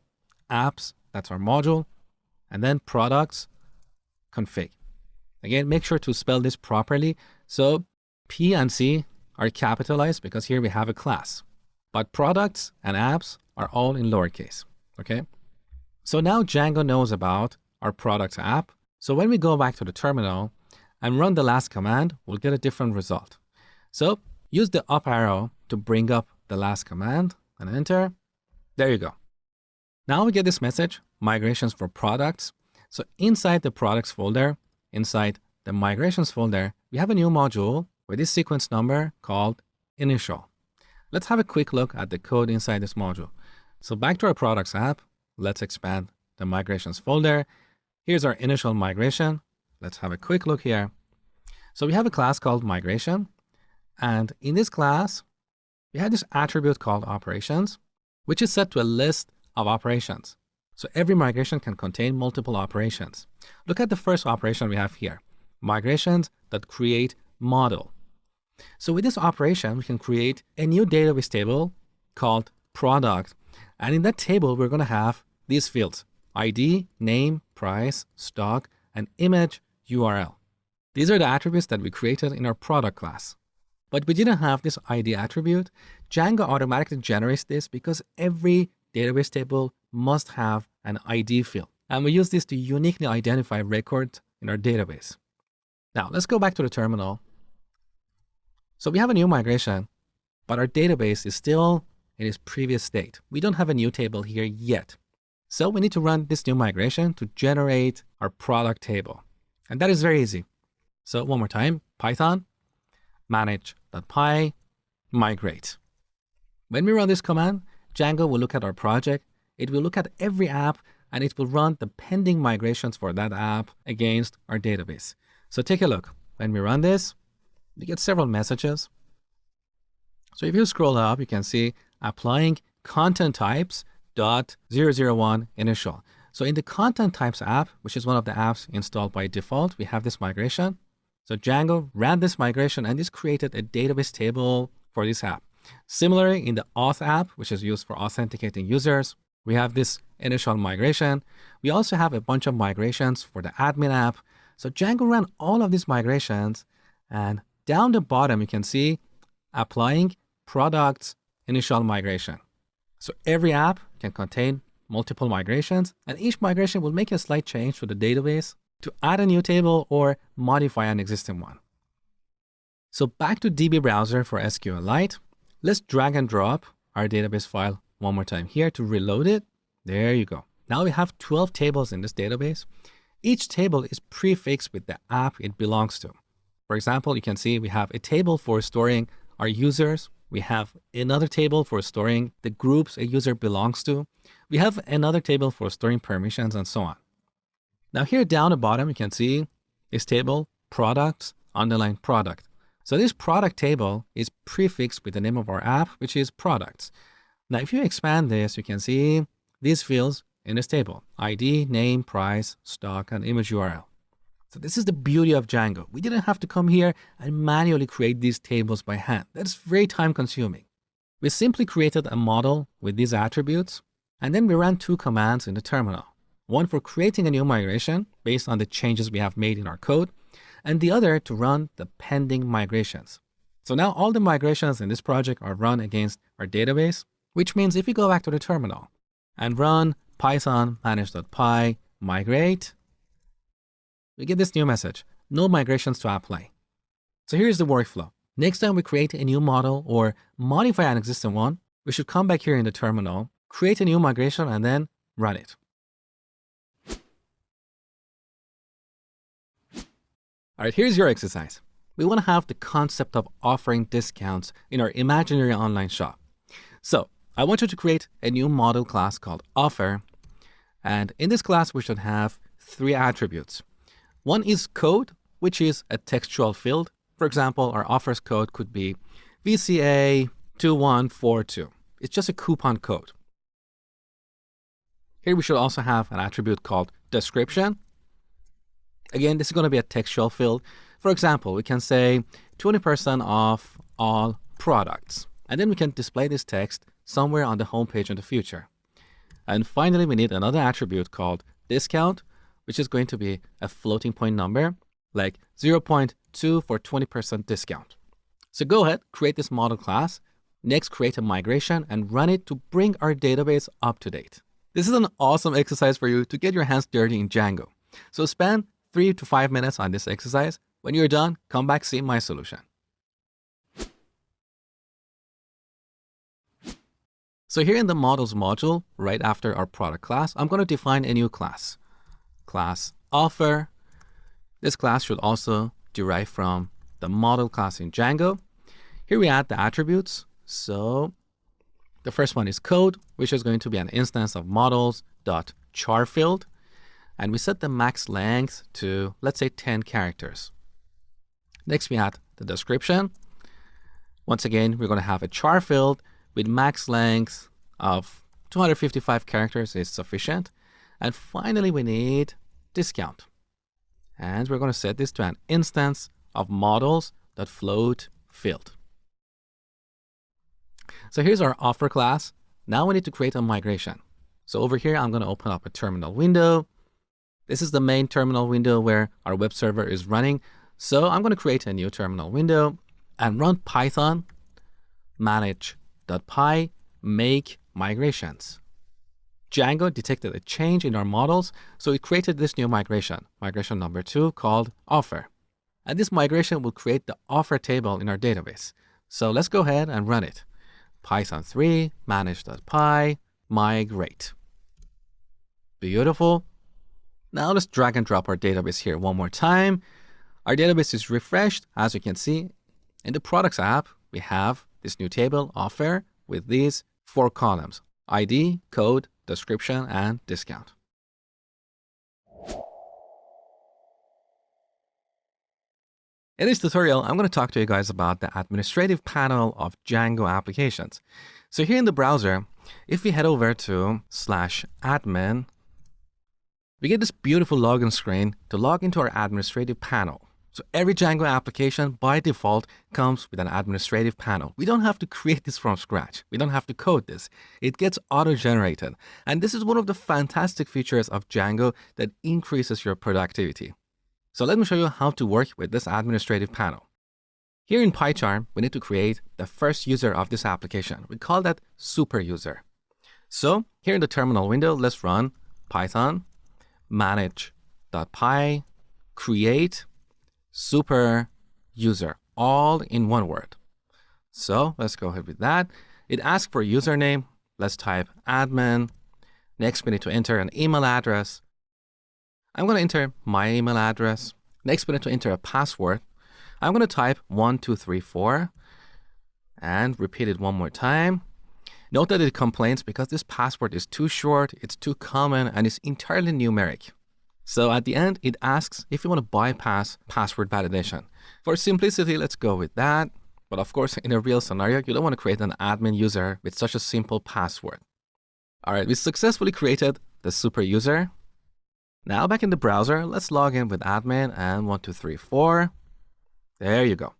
apps, that's our module, and then products config. Again, make sure to spell this properly. So P and C are capitalized because here we have a class, but products and apps are all in lowercase, okay? So now Django knows about our products app. So when we go back to the terminal and run the last command, we'll get a different result. So use the up arrow to bring up the last command and enter. There you go. Now we get this message, migrations for products. So inside the products folder, inside the migrations folder, we have a new module with this sequence number called initial. Let's have a quick look at the code inside this module. So back to our products app, let's expand the migrations folder. Here's our initial migration. Let's have a quick look here. So we have a class called migration. And in this class, we have this attribute called operations, which is set to a list of operations. So every migration can contain multiple operations. Look at the first operation we have here, migrations that create model. So with this operation, we can create a new database table called product. And in that table, we're going to have these fields, ID, name, price, stock, and image URL. These are the attributes that we created in our product class. But we didn't have this ID attribute. Django automatically generates this because every database table must have an ID field. And we use this to uniquely identify records in our database. Now, let's go back to the terminal. So we have a new migration, but our database is still in its previous state. We don't have a new table here yet. So we need to run this new migration to generate our product table. And that is very easy. So one more time, Python, manage.py, migrate. When we run this command, Django will look at our project. It will look at every app and it will run the pending migrations for that app against our database. So take a look. When we run this, we get several messages. So if you scroll up, you can see applying content types .001 initial. So in the content types app, which is one of the apps installed by default, we have this migration. So Django ran this migration and this created a database table for this app. Similarly, in the auth app, which is used for authenticating users, we have this initial migration. We also have a bunch of migrations for the admin app. So Django ran all of these migrations, and down the bottom, you can see applying products initial migration. So every app can contain multiple migrations, and each migration will make a slight change to the database to add a new table or modify an existing one. So back to DB browser for SQLite. Let's drag and drop our database file one more time here to reload it. There you go. Now we have 12 tables in this database. Each table is prefixed with the app it belongs to. For example, you can see we have a table for storing our users. We have another table for storing the groups a user belongs to. We have another table for storing permissions and so on. Now here down the bottom, you can see this table, products, underline product. So this product table is prefixed with the name of our app, which is products. Now, if you expand this, you can see these fields in this table, ID, name, price, stock, and image URL. So this is the beauty of Django. We didn't have to come here and manually create these tables by hand. That's very time consuming. We simply created a model with these attributes, and then we ran two commands in the terminal. One for creating a new migration based on the changes we have made in our code, and the other to run the pending migrations. So now all the migrations in this project are run against our database, which means if we go back to the terminal and run python manage.py migrate, we get this new message, no migrations to apply. So here's the workflow. Next time we create a new model or modify an existing one, we should come back here in the terminal, create a new migration, and then run it. All right, here's your exercise. We want to have the concept of offering discounts in our imaginary online shop. So I want you to create a new model class called offer. And in this class, we should have 3 attributes. One is code, which is a textual field. For example, our offers code could be VCA2142. It's just a coupon code. Here we should also have an attribute called description. Again, this is going to be a textual field. For example, we can say 20% off all products. And then we can display this text somewhere on the homepage in the future. And finally, we need another attribute called discount, which is going to be a floating point number, like 0.2 for 20% discount. So go ahead, create this model class. Next, create a migration and run it to bring our database up to date. This is an awesome exercise for you to get your hands dirty in Django. So spend 3 to 5 minutes on this exercise. When you're done, come back, see my solution. So here in the models module, right after our product class, I'm going to define a new class. Class offer. This class should also derive from the model class in Django. Here we add the attributes. So the first one is code, which is going to be an instance of models.char field. And we set the max length to, let's say, 10 characters. Next, we add the description. Once again, we're going to have a char field with max length of 255 characters is sufficient. And finally, we need discount. And we're going to set this to an instance of models.float field. So here's our offer class. Now we need to create a migration. So over here, I'm going to open up a terminal window. This is the main terminal window where our web server is running. So I'm going to create a new terminal window and run Python manage.py make migrations. Django detected a change in our models, so it created this new migration number 2 called offer. And this migration will create the offer table in our database. So let's go ahead and run it. Python 3 manage.py migrate. Beautiful. Now let's drag and drop our database here one more time. Our database is refreshed. As you can see, in the products app, we have this new table, offer, with these 4 columns: ID, code, description, and discount. In this tutorial, I'm going to talk to you guys about the administrative panel of Django applications. So here in the browser, if we head over to /admin, we get this beautiful login screen to log into our administrative panel. So every Django application by default comes with an administrative panel. We don't have to create this from scratch. We don't have to code this. It gets auto-generated. And this is one of the fantastic features of Django that increases your productivity. So let me show you how to work with this administrative panel. Here in PyCharm, we need to create the first user of this application. We call that super user. So here in the terminal window, let's run Python manage.py create super user, all in one word. So let's go ahead with that. It asks for a username. Let's type admin. Next, we need to enter an email address. I'm going to enter my email address. Next, we need to enter a password. I'm going to type 1234 and repeat it one more time. Note that it complains because this password is too short, it's too common, and it's entirely numeric. So at the end, it asks if you want to bypass password validation. For simplicity, let's go with that. But of course, in a real scenario, you don't want to create an admin user with such a simple password. All right, we successfully created the super user. Now back in the browser, let's log in with admin and 1234. There you go.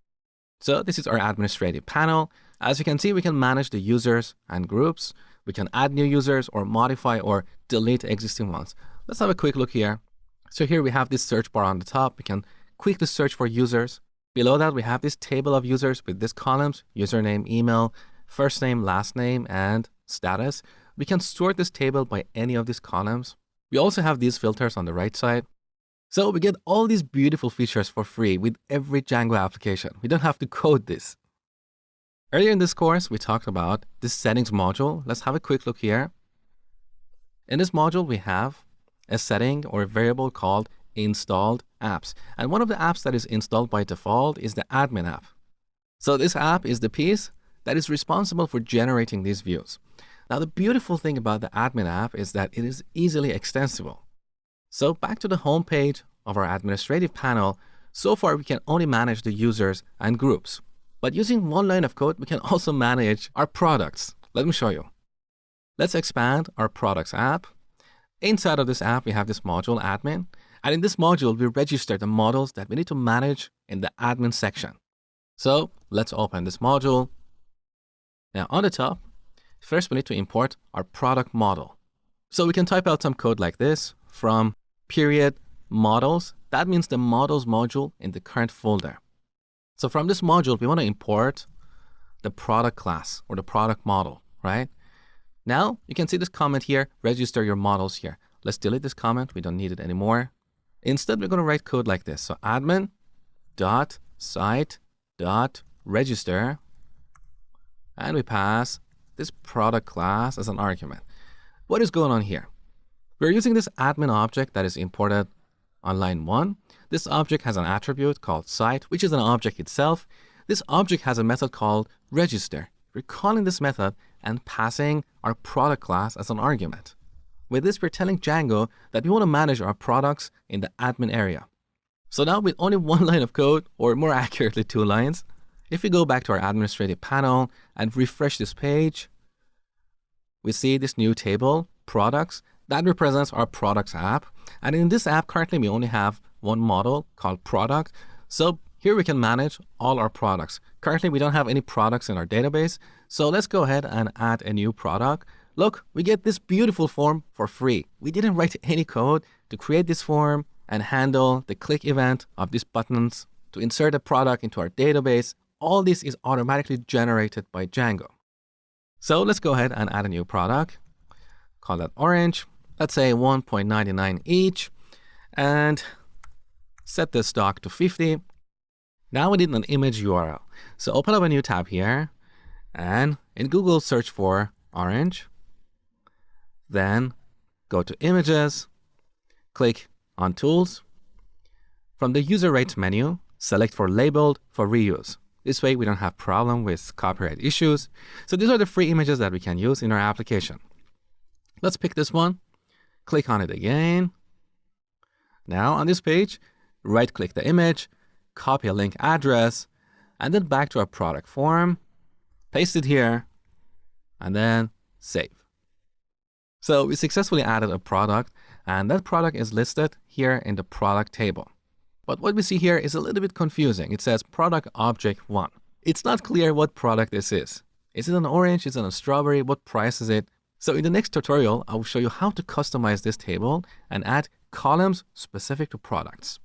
So this is our administrative panel. As you can see, we can manage the users and groups. We can add new users or modify or delete existing ones. Let's have a quick look here. So here we have this search bar on the top. We can quickly search for users. Below that, we have this table of users with these columns: username, email, first name, last name, and status. We can sort this table by any of these columns. We also have these filters on the right side. So we get all these beautiful features for free with every Django application. We don't have to code this. Earlier in this course, we talked about this settings module. Let's have a quick look here. In this module, we have a setting or a variable called installed apps. And one of the apps that is installed by default is the admin app. So this app is the piece that is responsible for generating these views. Now, the beautiful thing about the admin app is that it is easily extensible. So back to the home page of our administrative panel, so far we can only manage the users and groups. But using one line of code, we can also manage our products. Let me show you. Let's expand our products app. Inside of this app, we have this module admin. And in this module, we register the models that we need to manage in the admin section. So let's open this module. Now on the top, first we need to import our product model. So we can type out some code like this from period models. That means the models module in the current folder. So from this module, we want to import the product class or the product model, right? Now you can see this comment here, register your models here. Let's delete this comment. We don't need it anymore. Instead, we're going to write code like this. So admin.site.register, and we pass this product class as an argument. What is going on here? We're using this admin object that is imported on line 1. This object has an attribute called site, which is an object itself. This object has a method called register. We're calling this method and passing our product class as an argument. With this, we're telling Django that we want to manage our products in the admin area. So now with only one line of code, or more accurately 2 lines, if we go back to our administrative panel and refresh this page, we see this new table, products, that represents our products app. And in this app, currently we only have one model called product. So here we can manage all our products. Currently, we don't have any products in our database. So let's go ahead and add a new product. Look, we get this beautiful form for free. We didn't write any code to create this form and handle the click event of these buttons to insert a product into our database. All this is automatically generated by Django. So let's go ahead and add a new product. Call that orange. Let's say 1.99 each. And set the stock to 50. Now we need an image URL. So open up a new tab here. And in Google, search for orange. Then go to images. Click on tools. From the user rights menu, select for labeled for reuse. This way we don't have problem with copyright issues. So these are the free images that we can use in our application. Let's pick this one. Click on it again. Now on this page, right click the image, copy a link address, and then back to our product form, paste it here, and then save. So we successfully added a product, and that product is listed here in the product table. But what we see here is a little bit confusing. It says product object 1. It's not clear what product this is. Is it an orange? Is it a strawberry? What price is it? So in the next tutorial, I will show you how to customize this table and add columns specific to products.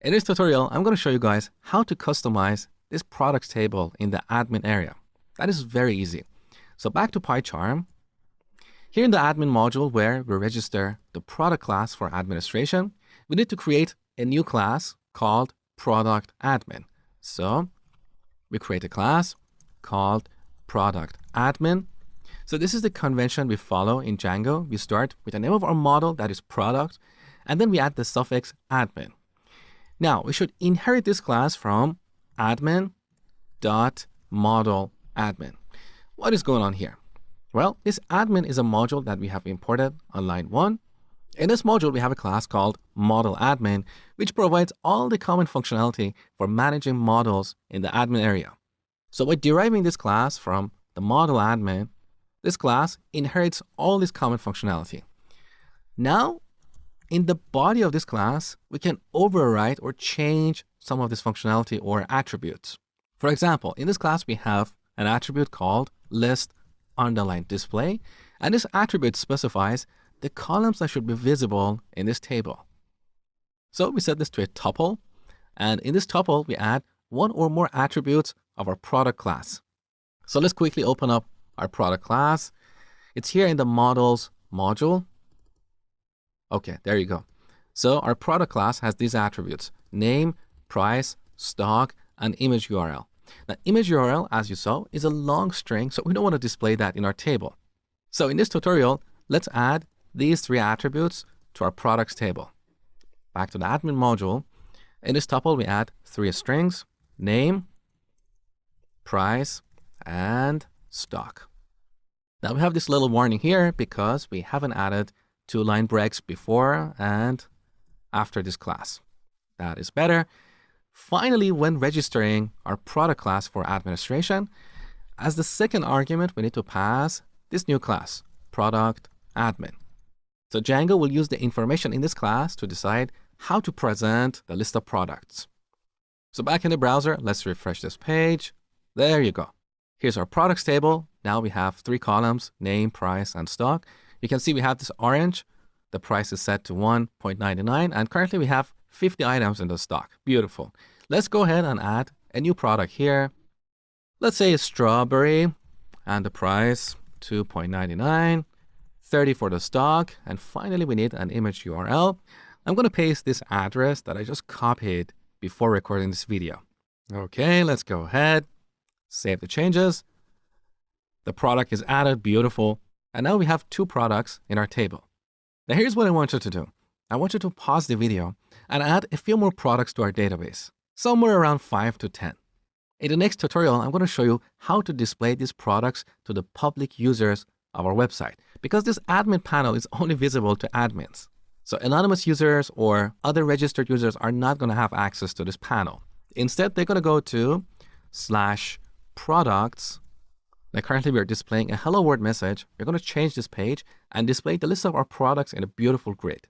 In this tutorial, I'm going to show you guys how to customize this products table in the admin area. That is very easy. So back to PyCharm. Here in the admin module where we register the product class for administration, we need to create a new class called product admin. So we create a class called product admin. So this is the convention we follow in Django. We start with the name of our model, that is product, and then we add the suffix admin. Now we should inherit this class from admin.modelAdmin. What is going on here? Well, this admin is a module that we have imported on line 1. In this module, we have a class called modelAdmin, which provides all the common functionality for managing models in the admin area. So by deriving this class from the modelAdmin, this class inherits all this common functionality. Now, in the body of this class, we can override or change some of this functionality or attributes. For example, in this class, we have an attribute called list_display, and this attribute specifies the columns that should be visible in this table. So we set this to a tuple, and in this tuple, we add one or more attributes of our product class. So let's quickly open up our product class. It's here in the models module. Okay, there you go. So our product class has these attributes: name, price, stock, and image URL. Now, image URL, as you saw, is a long string, so we don't want to display that in our table. So in this tutorial, let's add these three attributes to our products table. Back to the admin module. In this tuple, we add three strings: name, price, and stock. Now we have this little warning here because we haven't added two line breaks before and after this class. That is better. Finally, when registering our product class for administration, as the second argument, we need to pass this new class, product admin. So Django will use the information in this class to decide how to present the list of products. So back in the browser, let's refresh this page. There you go. Here's our products table. Now we have three columns: name, price, and stock. You can see we have this orange. The price is set to $1.99, and currently we have 50 items in the stock. Beautiful. Let's go ahead and add a new product here. Let's say a strawberry, and the price $2.99, 30 for the stock, and finally we need an image URL. I'm going to paste this address that I just copied before recording this video. Okay, let's go ahead, save the changes. The product is added, beautiful. And now we have two products in our table. Now here's what I want you to do. I want you to pause the video and add a few more products to our database, somewhere around 5 to 10. In the next tutorial, I'm going to show you how to display these products to the public users of our website, because this admin panel is only visible to admins. So anonymous users or other registered users are not going to have access to this panel. Instead, they're going to go to /products. Now currently we are displaying a hello world message. We're going to change this page and display the list of our products in a beautiful grid.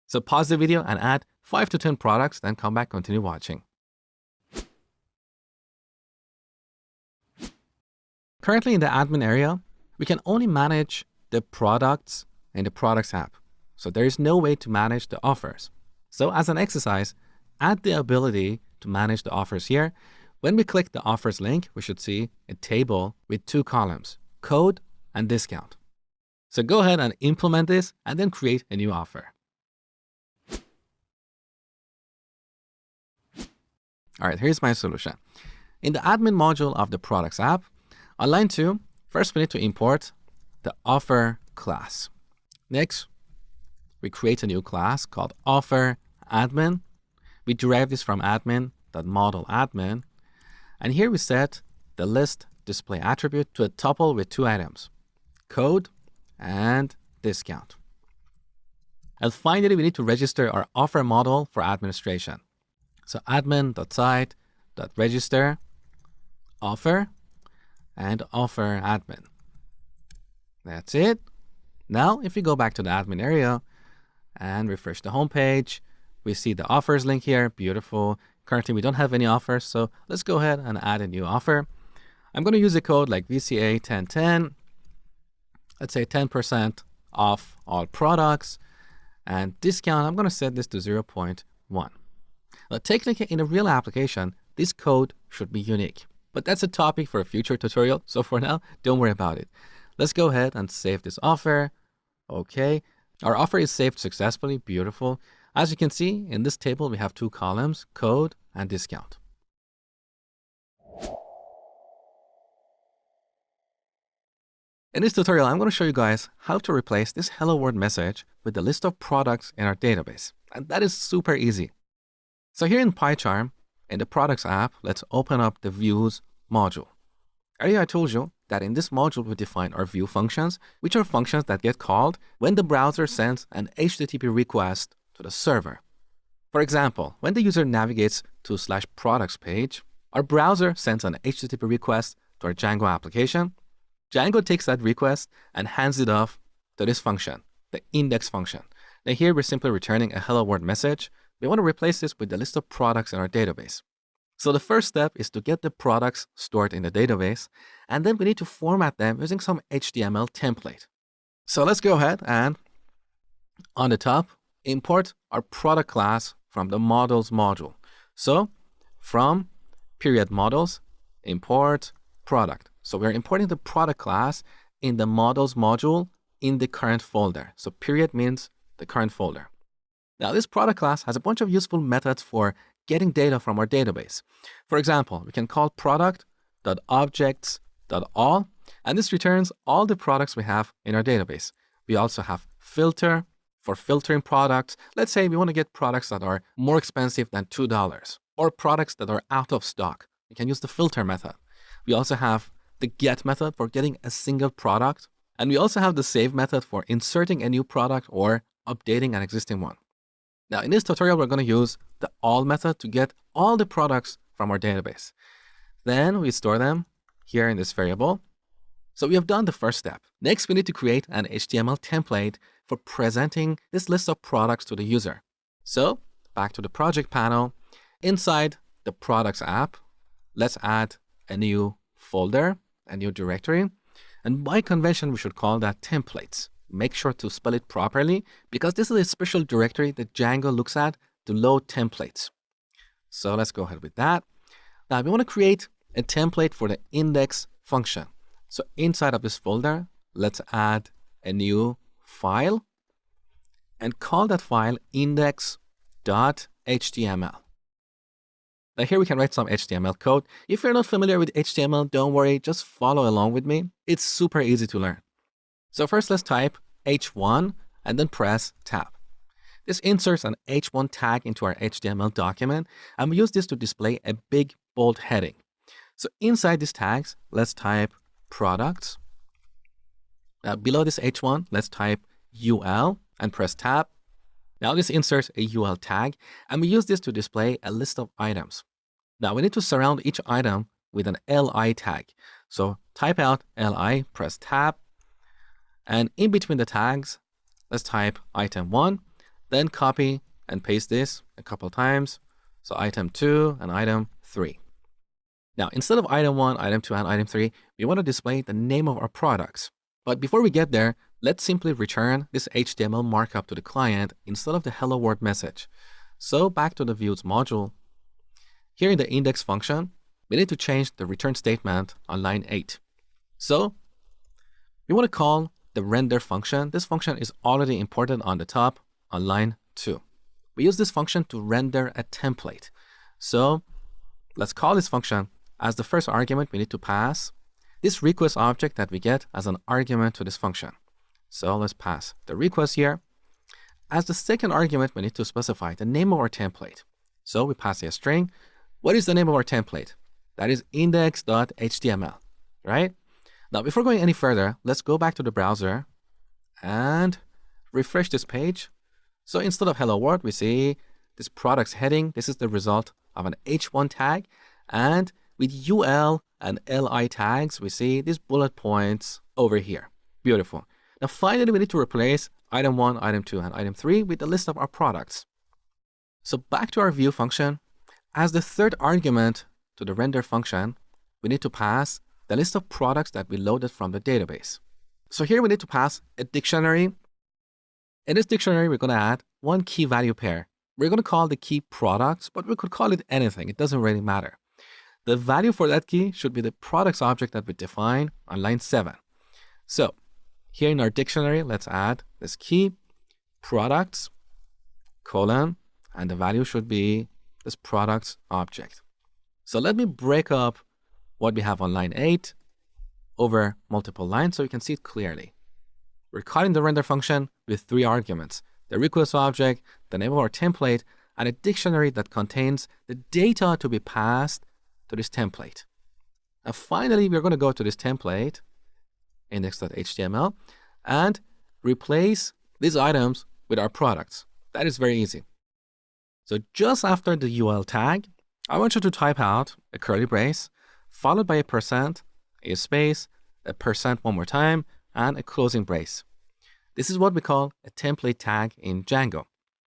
So pause the video and add 5 to 10 products, then come back, continue watching. Currently in the admin area, we can only manage the products in the products app. So there is no way to manage the offers. So as an exercise, add the ability to manage the offers here. When we click the offers link, we should see a table with two columns, code and discount. So go ahead and implement this and then create a new offer. All right, here's my solution. In the admin module of the products app, on line 2, first we need to import the offer class. Next, we create a new class called offer admin. We derive this from admin.modelAdmin. And here we set the list display attribute to a tuple with two items, code and discount. And finally, we need to register our offer model for administration. So admin.site.register offer and offer admin. That's it. Now, if we go back to the admin area and refresh the home page, we see the offers link here. Beautiful. Currently, we don't have any offers, so let's go ahead and add a new offer. I'm going to use a code like VCA 1010. Let's say 10% off all products. And discount, I'm going to set this to 0.1. Now, technically, in a real application, this code should be unique. But that's a topic for a future tutorial, so for now, don't worry about it. Let's go ahead and save this offer. Okay, our offer is saved successfully. Beautiful. As you can see, in this table, we have two columns, code and discount. In this tutorial, I'm going to show you guys how to replace this hello world message with the list of products in our database. And that is super easy. So here in PyCharm, in the products app, let's open up the views module. Earlier I told you that in this module we define our view functions, which are functions that get called when the browser sends an HTTP request to the server. For example, when the user navigates to /products page, our browser sends an HTTP request to our Django application. Django takes that request and hands it off to this function, the index function. Now here we're simply returning a hello world message. We want to replace this with the list of products in our database. So the first step is to get the products stored in the database, and then we need to format them using some HTML template. So let's go ahead and on the top, import our product class from the models module. So from period models, import product. So we're importing the product class in the models module in the current folder. So period means the current folder. Now this product class has a bunch of useful methods for getting data from our database. For example, we can call product.objects.all, and this returns all the products we have in our database. We also have filter for filtering products. Let's say we want to get products that are more expensive than $2 or products that are out of stock. We can use the filter method. We also have the get method for getting a single product. And we also have the save method for inserting a new product or updating an existing one. Now, in this tutorial, we're going to use the all method to get all the products from our database. Then we store them here in this variable. So we have done the first step. Next, we need to create an HTML template for presenting this list of products to the user. So back to the project panel. Inside the products app, let's add a new folder, a new directory. And by convention, we should call that templates. Make sure to spell it properly because this is a special directory that Django looks at to load templates. So let's go ahead with that. Now we want to create a template for the index function. So inside of this folder, let's add a new file and call that file index.html. Now here we can write some HTML code. If you're not familiar with HTML, don't worry, just follow along with me. It's super easy to learn. So first let's type H1 and then press tab. This inserts an H1 tag into our HTML document, and we use this to display a big bold heading. So inside these tags, let's type products. Now below this H1, let's type UL and press tab. Now this inserts a UL tag, and we use this to display a list of items. Now we need to surround each item with an LI tag. So type out LI, press tab, and in between the tags, let's type item 1, then copy and paste this a couple times. So item 2 and item 3. Now instead of item 1, item 2, and item 3, we want to display the name of our products. But before we get there, let's simply return this HTML markup to the client instead of the hello world message. So back to the views module. Here in the index function, we need to change the return statement on line 8. So we want to call the render function. This function is already imported on the top on line 2. We use this function to render a template. So let's call this function. As the first argument, we need to pass this request object that we get as an argument to this function. So let's pass the request here. As the second argument, we need to specify the name of our template. So we pass a string. What is the name of our template? That is index.html, right? Now, before going any further, let's go back to the browser and refresh this page. So instead of hello world, we see this products heading. This is the result of an H1 tag. And with UL and LI tags, we see these bullet points over here. Beautiful. Now, finally, we need to replace item 1, item 2, and item 3 with the list of our products. So back to our view function. As the third argument to the render function, we need to pass the list of products that we loaded from the database. So here we need to pass a dictionary. In this dictionary, we're going to add one key value pair. We're going to call the key products, but we could call it anything. It doesn't really matter. The value for that key should be the products object that we define on line 7. So here in our dictionary, let's add this key products, colon, and the value should be this products object. So let me break up what we have on line 8 over multiple lines so you can see it clearly. We're calling the render function with 3 arguments: the request object, the name of our template, and a dictionary that contains the data to be passed to this template. And finally, we're going to go to this template, index.html, and replace these items with our products. That is very easy. So just after the UL tag, I want you to type out a curly brace, followed by a %, a space, a % one more time, and a closing brace. This is what we call a template tag in Django.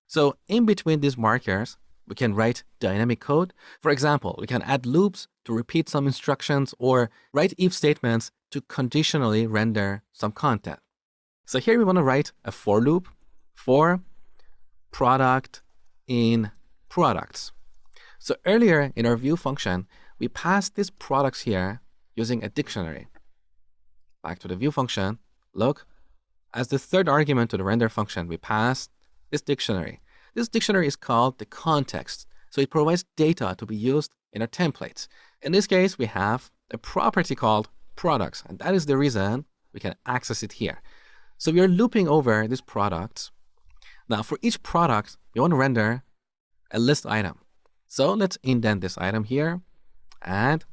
So in between these markers, we can write dynamic code. For example, we can add loops to repeat some instructions or write if statements to conditionally render some content. So here we want to write a for loop for product in products. So earlier in our view function, we passed these products here using a dictionary. Back to the view function, look, as the third argument to the render function, we pass this dictionary. This dictionary is called the context, so it provides data to be used in our templates. In this case, we have a property called products, and that is the reason we can access it here. So we are looping over these products. Now, for each product, we want to render a list item. So let's indent this item here and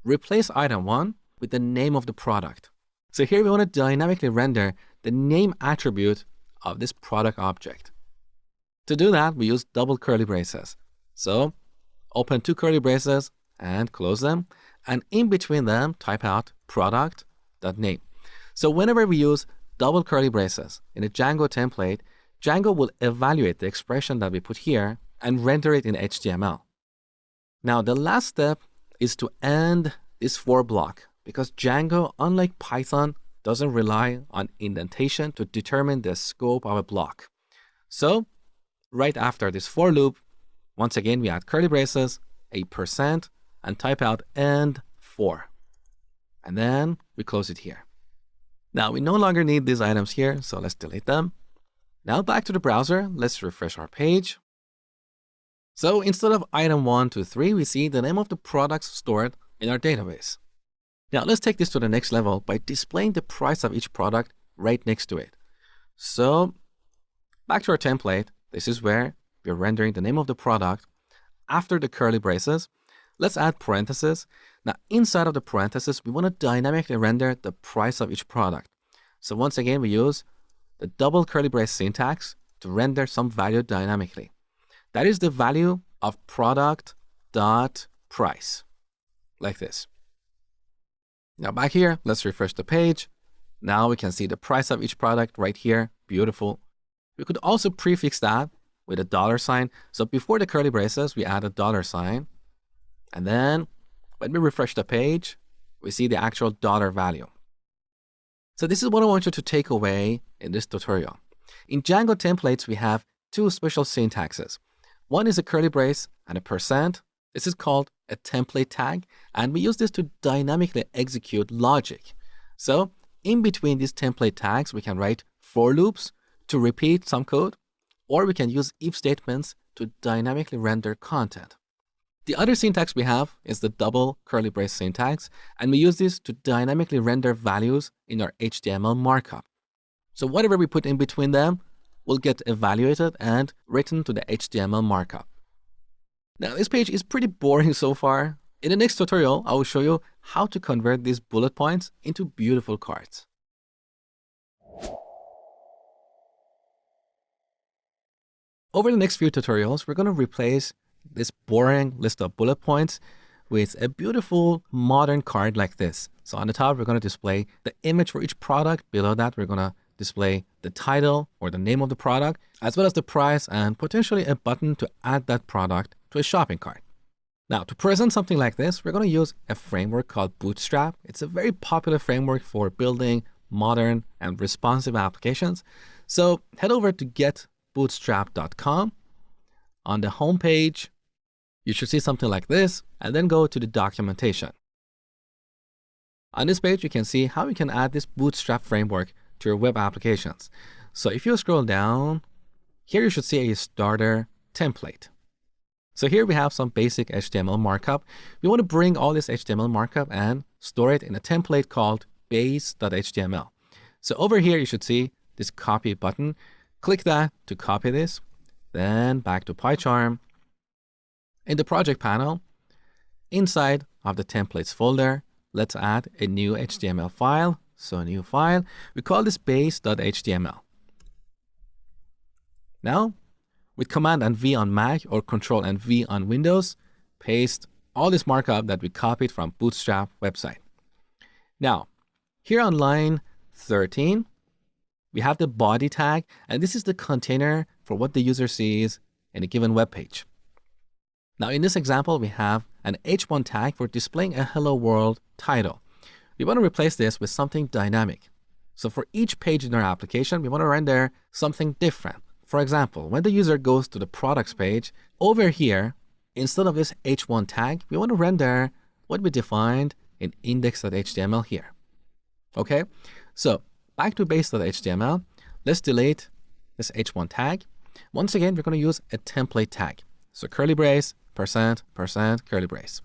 replace item 1 with the name of the product. So here we want to dynamically render the name attribute of this product object. To do that, we use double curly braces. So open 2 curly braces and close them, and in between them, type out product.name. So whenever we use double curly braces in a Django template, Django will evaluate the expression that we put here and render it in HTML. Now, the last step is to end this for block, because Django, unlike Python, doesn't rely on indentation to determine the scope of a block. So right after this for loop, once again, we add curly braces, a %, and type out end for. And then we close it here. Now, we no longer need these items here, so let's delete them. Now back to the browser, let's refresh our page. So instead of item 1 to 3, we see the name of the products stored in our database. Now let's take this to the next level by displaying the price of each product right next to it. So back to our template, this is where we're rendering the name of the product. After the curly braces, let's add parentheses. Now inside of the parentheses, we want to dynamically render the price of each product. So once again, we use the double curly brace syntax to render some value dynamically. That is the value of product.price, like this. Now back here, let's refresh the page. Now we can see the price of each product right here. Beautiful. We could also prefix that with a $sign. So before the curly braces, we add a $sign. And then when we refresh the page, we see the actual dollar value. So this is what I want you to take away in this tutorial. In Django templates, we have 2 special syntaxes. One is a curly brace and a %. This is called a template tag, and we use this to dynamically execute logic. So in between these template tags, we can write for loops to repeat some code, or we can use if statements to dynamically render content. The other syntax we have is the double curly brace syntax, and we use this to dynamically render values in our HTML markup. So whatever we put in between them will get evaluated and written to the HTML markup. Now, this page is pretty boring so far. In the next tutorial, I will show you how to convert these bullet points into beautiful cards. Over the next few tutorials, we're going to replace this boring list of bullet points with a beautiful modern card like this. So on the top, we're going to display the image for each product. Below that, we're going to display the title or the name of the product, as well as the price and potentially a button to add that product to a shopping cart. Now, to present something like this, we're going to use a framework called Bootstrap. It's a very popular framework for building modern and responsive applications. So head over to getbootstrap.com. On the home page, you should see something like this, and then go to the documentation. On this page, you can see how you can add this Bootstrap framework to your web applications. So if you scroll down, here you should see a starter template. So here we have some basic HTML markup. We want to bring all this HTML markup and store it in a template called base.html. So over here, you should see this copy button. Click that to copy this. Then back to PyCharm. In the project panel, inside of the templates folder, let's add a new HTML file. So a new file, we call this base.html. Now, with Command and V on Mac or Control and V on Windows, paste all this markup that we copied from Bootstrap website. Now, here on line 13, we have the body tag, and this is the container for what the user sees in a given web page. Now, in this example, we have an h1 tag for displaying a hello world title. We want to replace this with something dynamic. So for each page in our application, we want to render something different. For example, when the user goes to the products page, over here, instead of this h1 tag, we want to render what we defined in index.html here. Okay, so back to base.html. Let's delete this h1 tag. Once again, we're going to use a template tag. So curly brace, %, curly brace.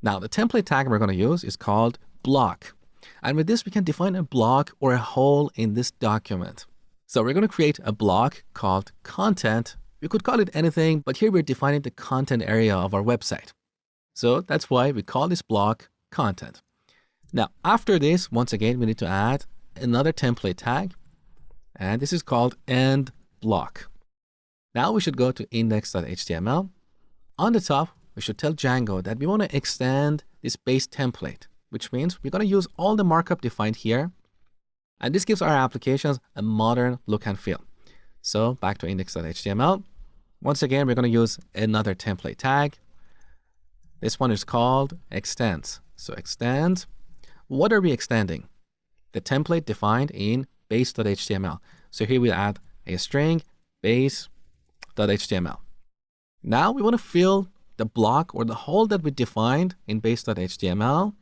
Now, the template tag we're going to use is called block. And with this, we can define a block or a hole in this document. So we're going to create a block called content. We could call it anything, but here we're defining the content area of our website. So that's why we call this block content. Now, after this, once again, we need to add another template tag, and this is called end block. Now we should go to index.html. On the top, we should tell Django that we want to extend this base template, which means we're going to use all the markup defined here. And this gives our applications a modern look and feel. So back to index.html. Once again, we're going to use another template tag. This one is called extends. So extends. What are we extending? The template defined in base.html. So here we add a string base.html. Now we want to fill the block or the hole that we defined in base.html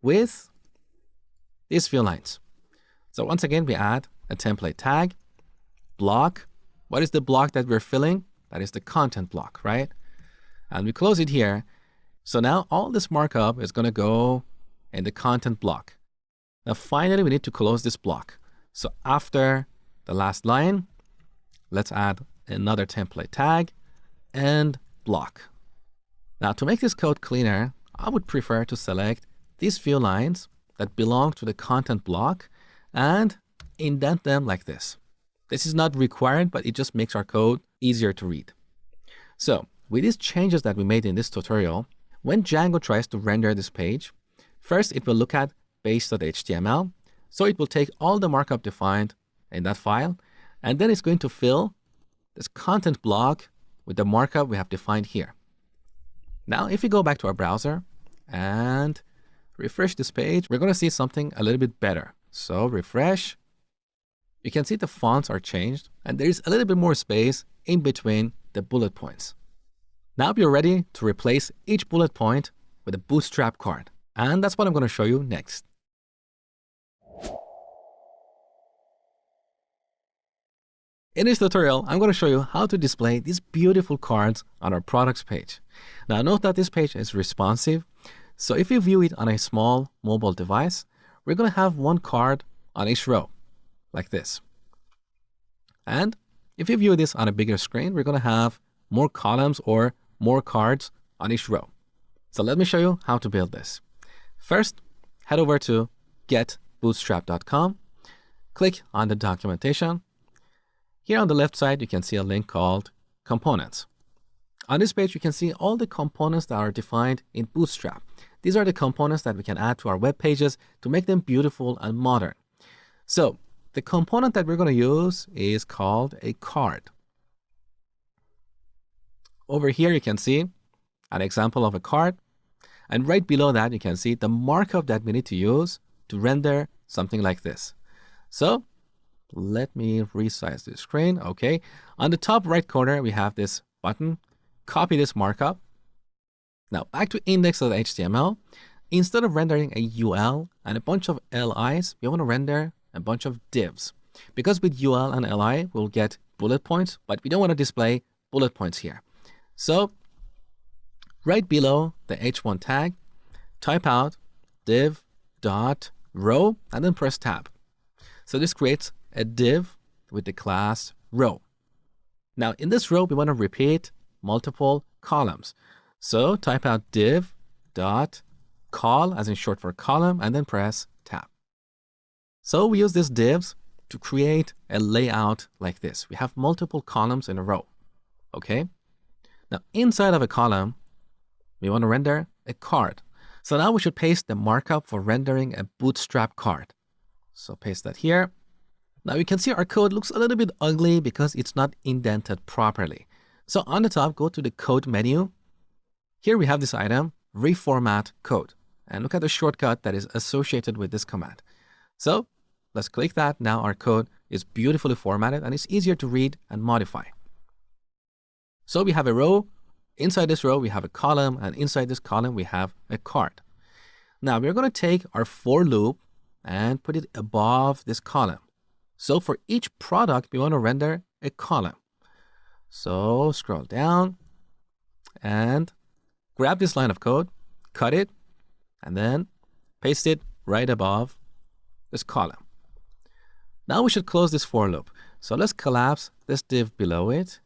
with these few lines. So once again, we add a template tag, block. What is the block that we're filling? That is the content block, right? And we close it here. So now all this markup is going to go in the content block. Now finally, we need to close this block. So after the last line, let's add another template tag and block. Now to make this code cleaner, I would prefer to select these few lines that belong to the content block and indent them like this. This is not required, but it just makes our code easier to read. So with these changes that we made in this tutorial, when Django tries to render this page, first it will look at base.html. So it will take all the markup defined in that file, and then it's going to fill this content block with the markup we have defined here. Now, if we go back to our browser and refresh this page, we're going to see something a little bit better. So refresh. You can see the fonts are changed, and there is a little bit more space in between the bullet points. Now we are ready to replace each bullet point with a bootstrap card. And that's what I'm going to show you next. In this tutorial, I'm going to show you how to display these beautiful cards on our products page. Now note that this page is responsive. So if you view it on a small mobile device, we're going to have one card on each row, like this. And if you view this on a bigger screen, we're going to have more columns or more cards on each row. So let me show you how to build this. First, head over to getbootstrap.com, click on the documentation. Here on the left side, you can see a link called Components. On this page, you can see all the components that are defined in Bootstrap. These are the components that we can add to our web pages to make them beautiful and modern. So the component that we're going to use is called a card. Over here, you can see an example of a card. And right below that, you can see the markup that we need to use to render something like this. So let me resize the screen. Okay. On the top right corner, we have this button. Copy this markup. Now back to index.html. Instead of rendering a UL and a bunch of LIs, we want to render a bunch of divs. Because with UL and LI, we'll get bullet points, but we don't want to display bullet points here. So right below the h1 tag, type out div.row and then press tab. So this creates a div with the class row. Now in this row, we want to repeat multiple columns. So type out div.col, as in short for column, and then press tab. So we use these divs to create a layout like this. We have multiple columns in a row. Okay. Now inside of a column, we want to render a card. So now we should paste the markup for rendering a bootstrap card. So paste that here. Now you can see our code looks a little bit ugly because it's not indented properly. So on the top, go to the code menu. Here we have this item, reformat code. And look at the shortcut that is associated with this command. So let's click that. Now our code is beautifully formatted and it's easier to read and modify. So we have a row. Inside this row, we have a column, and inside this column, we have a card. Now we're going to take our for loop and put it above this column. So for each product, we want to render a column. So scroll down and grab this line of code, cut it, and then paste it right above this column. Now we should close this for loop. So let's collapse this div below it.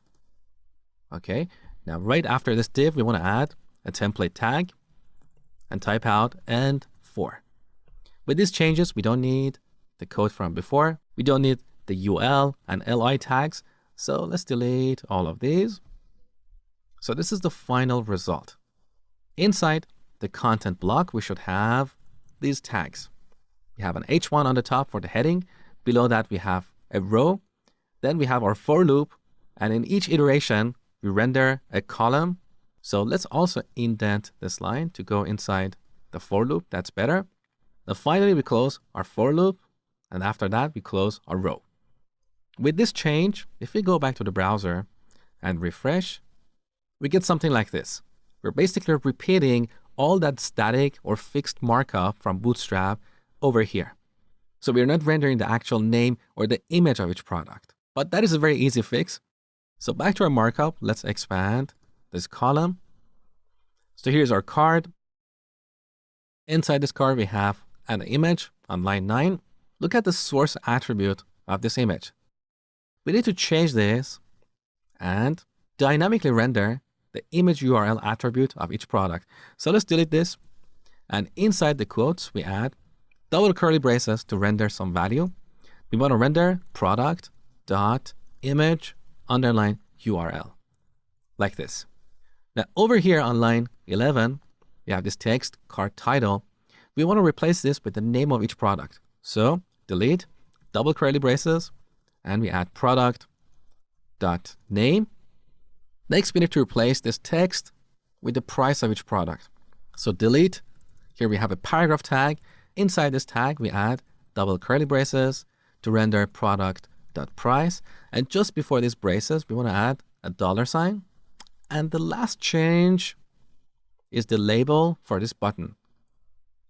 Okay, now right after this div, we want to add a template tag and type out end for. With these changes, we don't need the code from before. We don't need the UL and LI tags. So let's delete all of these. So this is the final result. Inside the content block, we should have these tags. We have an H1 on the top for the heading. Below that, we have a row. Then we have our for loop. And in each iteration, we render a column. So let's also indent this line to go inside the for loop. That's better. Now finally, we close our for loop. And after that, we close our row. With this change, if we go back to the browser and refresh, we get something like this. We're basically repeating all that static or fixed markup from Bootstrap over here. So we're not rendering the actual name or the image of each product. But that is a very easy fix. So back to our markup, let's expand this column. So here's our card. Inside this card, we have an image on line 9. Look at the source attribute of this image. We need to change this and dynamically render the image URL attribute of each product. So let's delete this. And inside the quotes, we add double curly braces to render some value. We want to render product dot image underline URL like this. Now over here on line 11, we have this text card title. We want to replace this with the name of each product. So delete double curly braces and we add product dot name. Next, we need to replace this text with the price of each product. So delete. Here we have a paragraph tag. Inside this tag, we add double curly braces to render product.price. And just before these braces, we want to add a $sign. And the last change is the label for this button.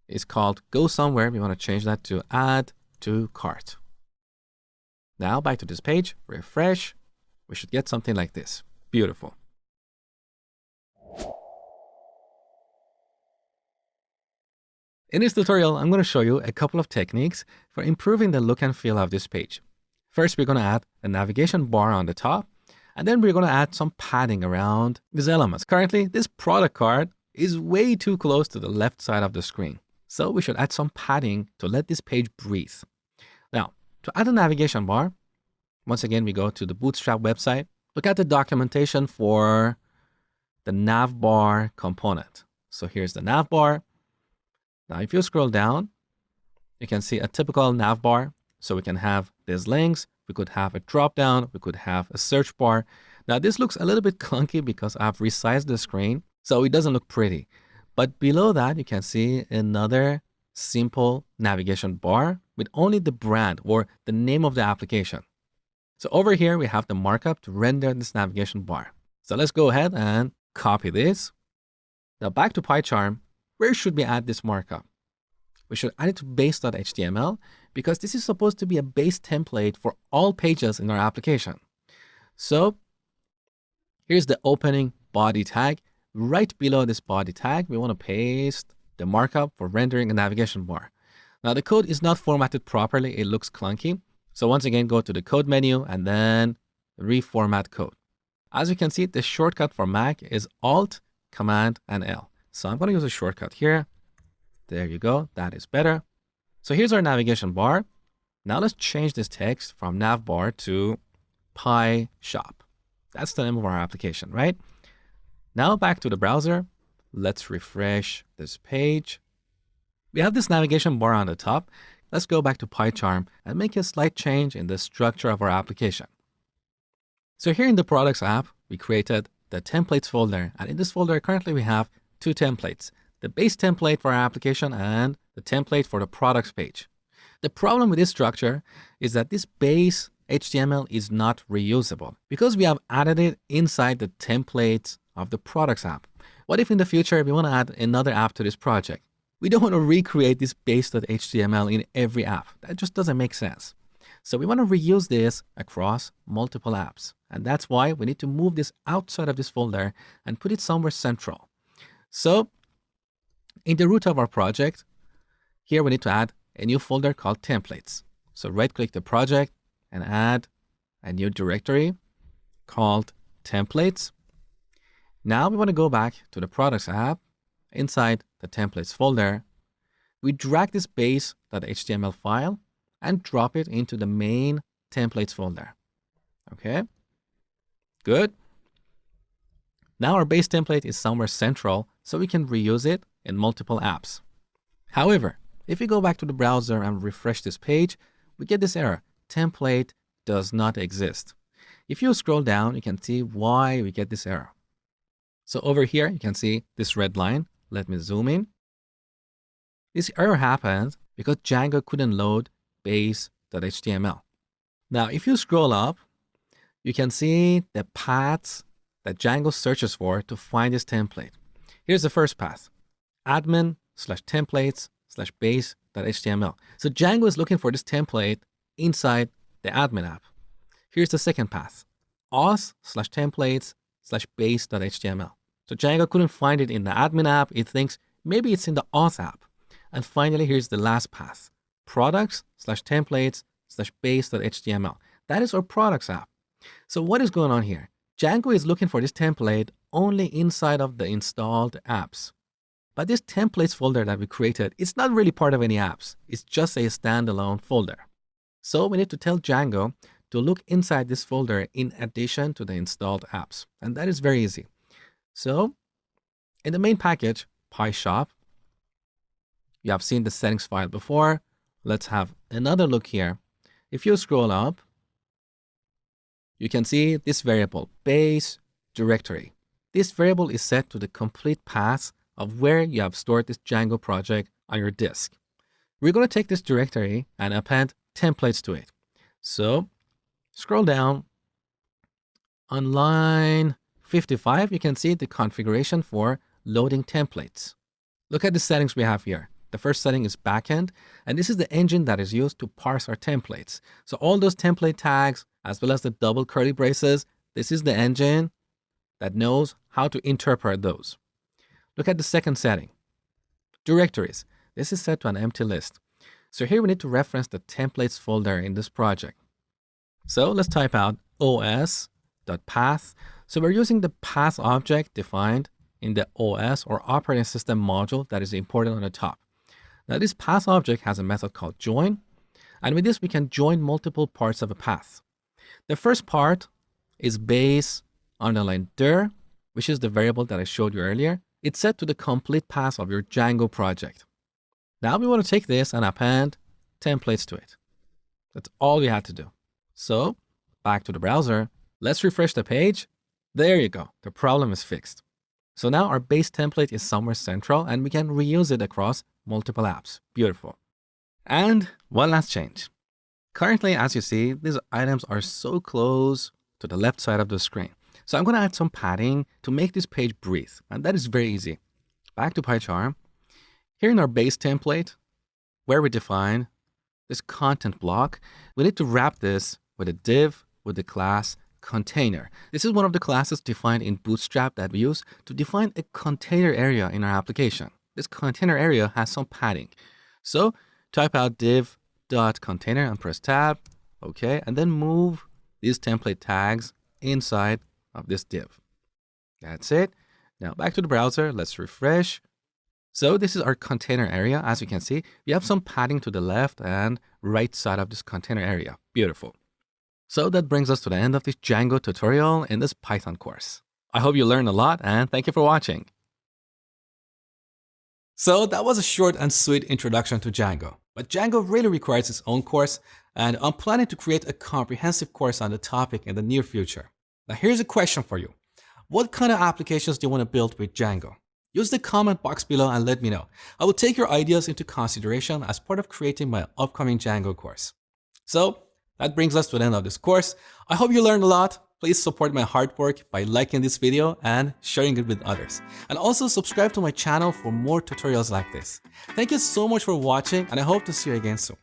It's called Go Somewhere. We want to change that to Add to Cart. Now back to this page, refresh. We should get something like this. Beautiful. In this tutorial, I'm going to show you a couple of techniques for improving the look and feel of this page. First, we're going to add a navigation bar on the top, and then we're going to add some padding around these elements. Currently, this product card is way too close to the left side of the screen. So we should add some padding to let this page breathe. Now, to add a navigation bar, once again, we go to the Bootstrap website. Look at the documentation for the navbar component. So here's the navbar. Now, if you scroll down, you can see a typical navbar. So we can have these links. We could have a drop down. We could have a search bar. Now, this looks a little bit clunky because I've resized the screen, so it doesn't look pretty. But below that, you can see another simple navigation bar with only the brand or the name of the application. So over here, we have the markup to render this navigation bar. So let's go ahead and copy this. Now back to PyCharm, where should we add this markup? We should add it to base.html because this is supposed to be a base template for all pages in our application. So here's the opening body tag. Right below this body tag, we want to paste the markup for rendering a navigation bar. Now the code is not formatted properly. It looks clunky. So once again, go to the code menu and then reformat code. As you can see, the shortcut for Mac is Alt, Command, and L. So I'm going to use a shortcut here. There you go. That is better. So here's our navigation bar. Now let's change this text from navbar to PyShop. That's the name of our application, right? Now back to the browser. Let's refresh this page. We have this navigation bar on the top. Let's go back to PyCharm and make a slight change in the structure of our application. So here in the products app, we created the templates folder. And in this folder, currently we have two templates, the base template for our application and the template for the products page. The problem with this structure is that this base HTML is not reusable because we have added it inside the templates of the products app. What if in the future we want to add another app to this project? We don't want to recreate this base.html in every app. That just doesn't make sense. So we want to reuse this across multiple apps. And that's why we need to move this outside of this folder and put it somewhere central. So in the root of our project, here we need to add a new folder called templates. So right-click the project and add a new directory called templates. Now we want to go back to the products app. Inside the templates folder, we drag this base.html file and drop it into the main templates folder. Okay, good. Now our base template is somewhere central, so we can reuse it in multiple apps. However, if we go back to the browser and refresh this page, we get this error: template does not exist. If you scroll down, you can see why we get this error. So over here, you can see this red line. Let me zoom in. This error happened because Django couldn't load base.html. Now, if you scroll up, you can see the paths that Django searches for to find this template. Here's the first path: admin/templates/base.html. So Django is looking for this template inside the admin app. Here's the second path: auth/templates/base.html. So Django couldn't find it in the admin app. It thinks maybe it's in the auth app. And finally, here's the last path: products/templates/base.html. That is our products app. So what is going on here? Django is looking for this template only inside of the installed apps. But this templates folder that we created, it's not really part of any apps. It's just a standalone folder. So we need to tell Django to look inside this folder in addition to the installed apps. And that is very easy. So in the main package, PyShop, you have seen the settings file before. Let's have another look here. If you scroll up, you can see this variable, base directory. This variable is set to the complete path of where you have stored this Django project on your disk. We're going to take this directory and append templates to it. So scroll down. On line 55, you can see the configuration for loading templates. Look at the settings we have here. The first setting is backend, and this is the engine that is used to parse our templates. So all those template tags, as well as the double curly braces, this is the engine that knows how to interpret those. Look at the second setting, directories. This is set to an empty list. So here we need to reference the templates folder in this project. So let's type out os.path. So we're using the path object defined in the OS or operating system module that is imported on the top. Now this path object has a method called join. And with this, we can join multiple parts of a path. The first part is base_dir, which is the variable that I showed you earlier. It's set to the complete path of your Django project. Now we want to take this and append templates to it. That's all we had to do. So back to the browser, let's refresh the page. There you go. The problem is fixed. So now our base template is somewhere central and we can reuse it across multiple apps. Beautiful. And one last change. Currently, as you see, these items are so close to the left side of the screen. So I'm going to add some padding to make this page breathe. And that is very easy. Back to PyCharm. Here in our base template, where we define this content block, we need to wrap this with a div with the class container. This is one of the classes defined in Bootstrap that we use to define a container area in our application. This container area has some padding. So type out div.container and press tab. Okay, and then move these template tags inside of this div. That's it. Now back to the browser. Let's refresh. So this is our container area. As you can see, we have some padding to the left and right side of this container area. Beautiful. So that brings us to the end of this Django tutorial in this Python course. I hope you learned a lot and thank you for watching. So that was a short and sweet introduction to Django. But Django really requires its own course, and I'm planning to create a comprehensive course on the topic in the near future. Now here's a question for you. What kind of applications do you want to build with Django? Use the comment box below and let me know. I will take your ideas into consideration as part of creating my upcoming Django course. So that brings us to the end of this course. I hope you learned a lot. please support my hard work by liking this video and sharing it with others. And also subscribe to my channel for more tutorials like this. Thank you so much for watching, and I hope to see you again soon.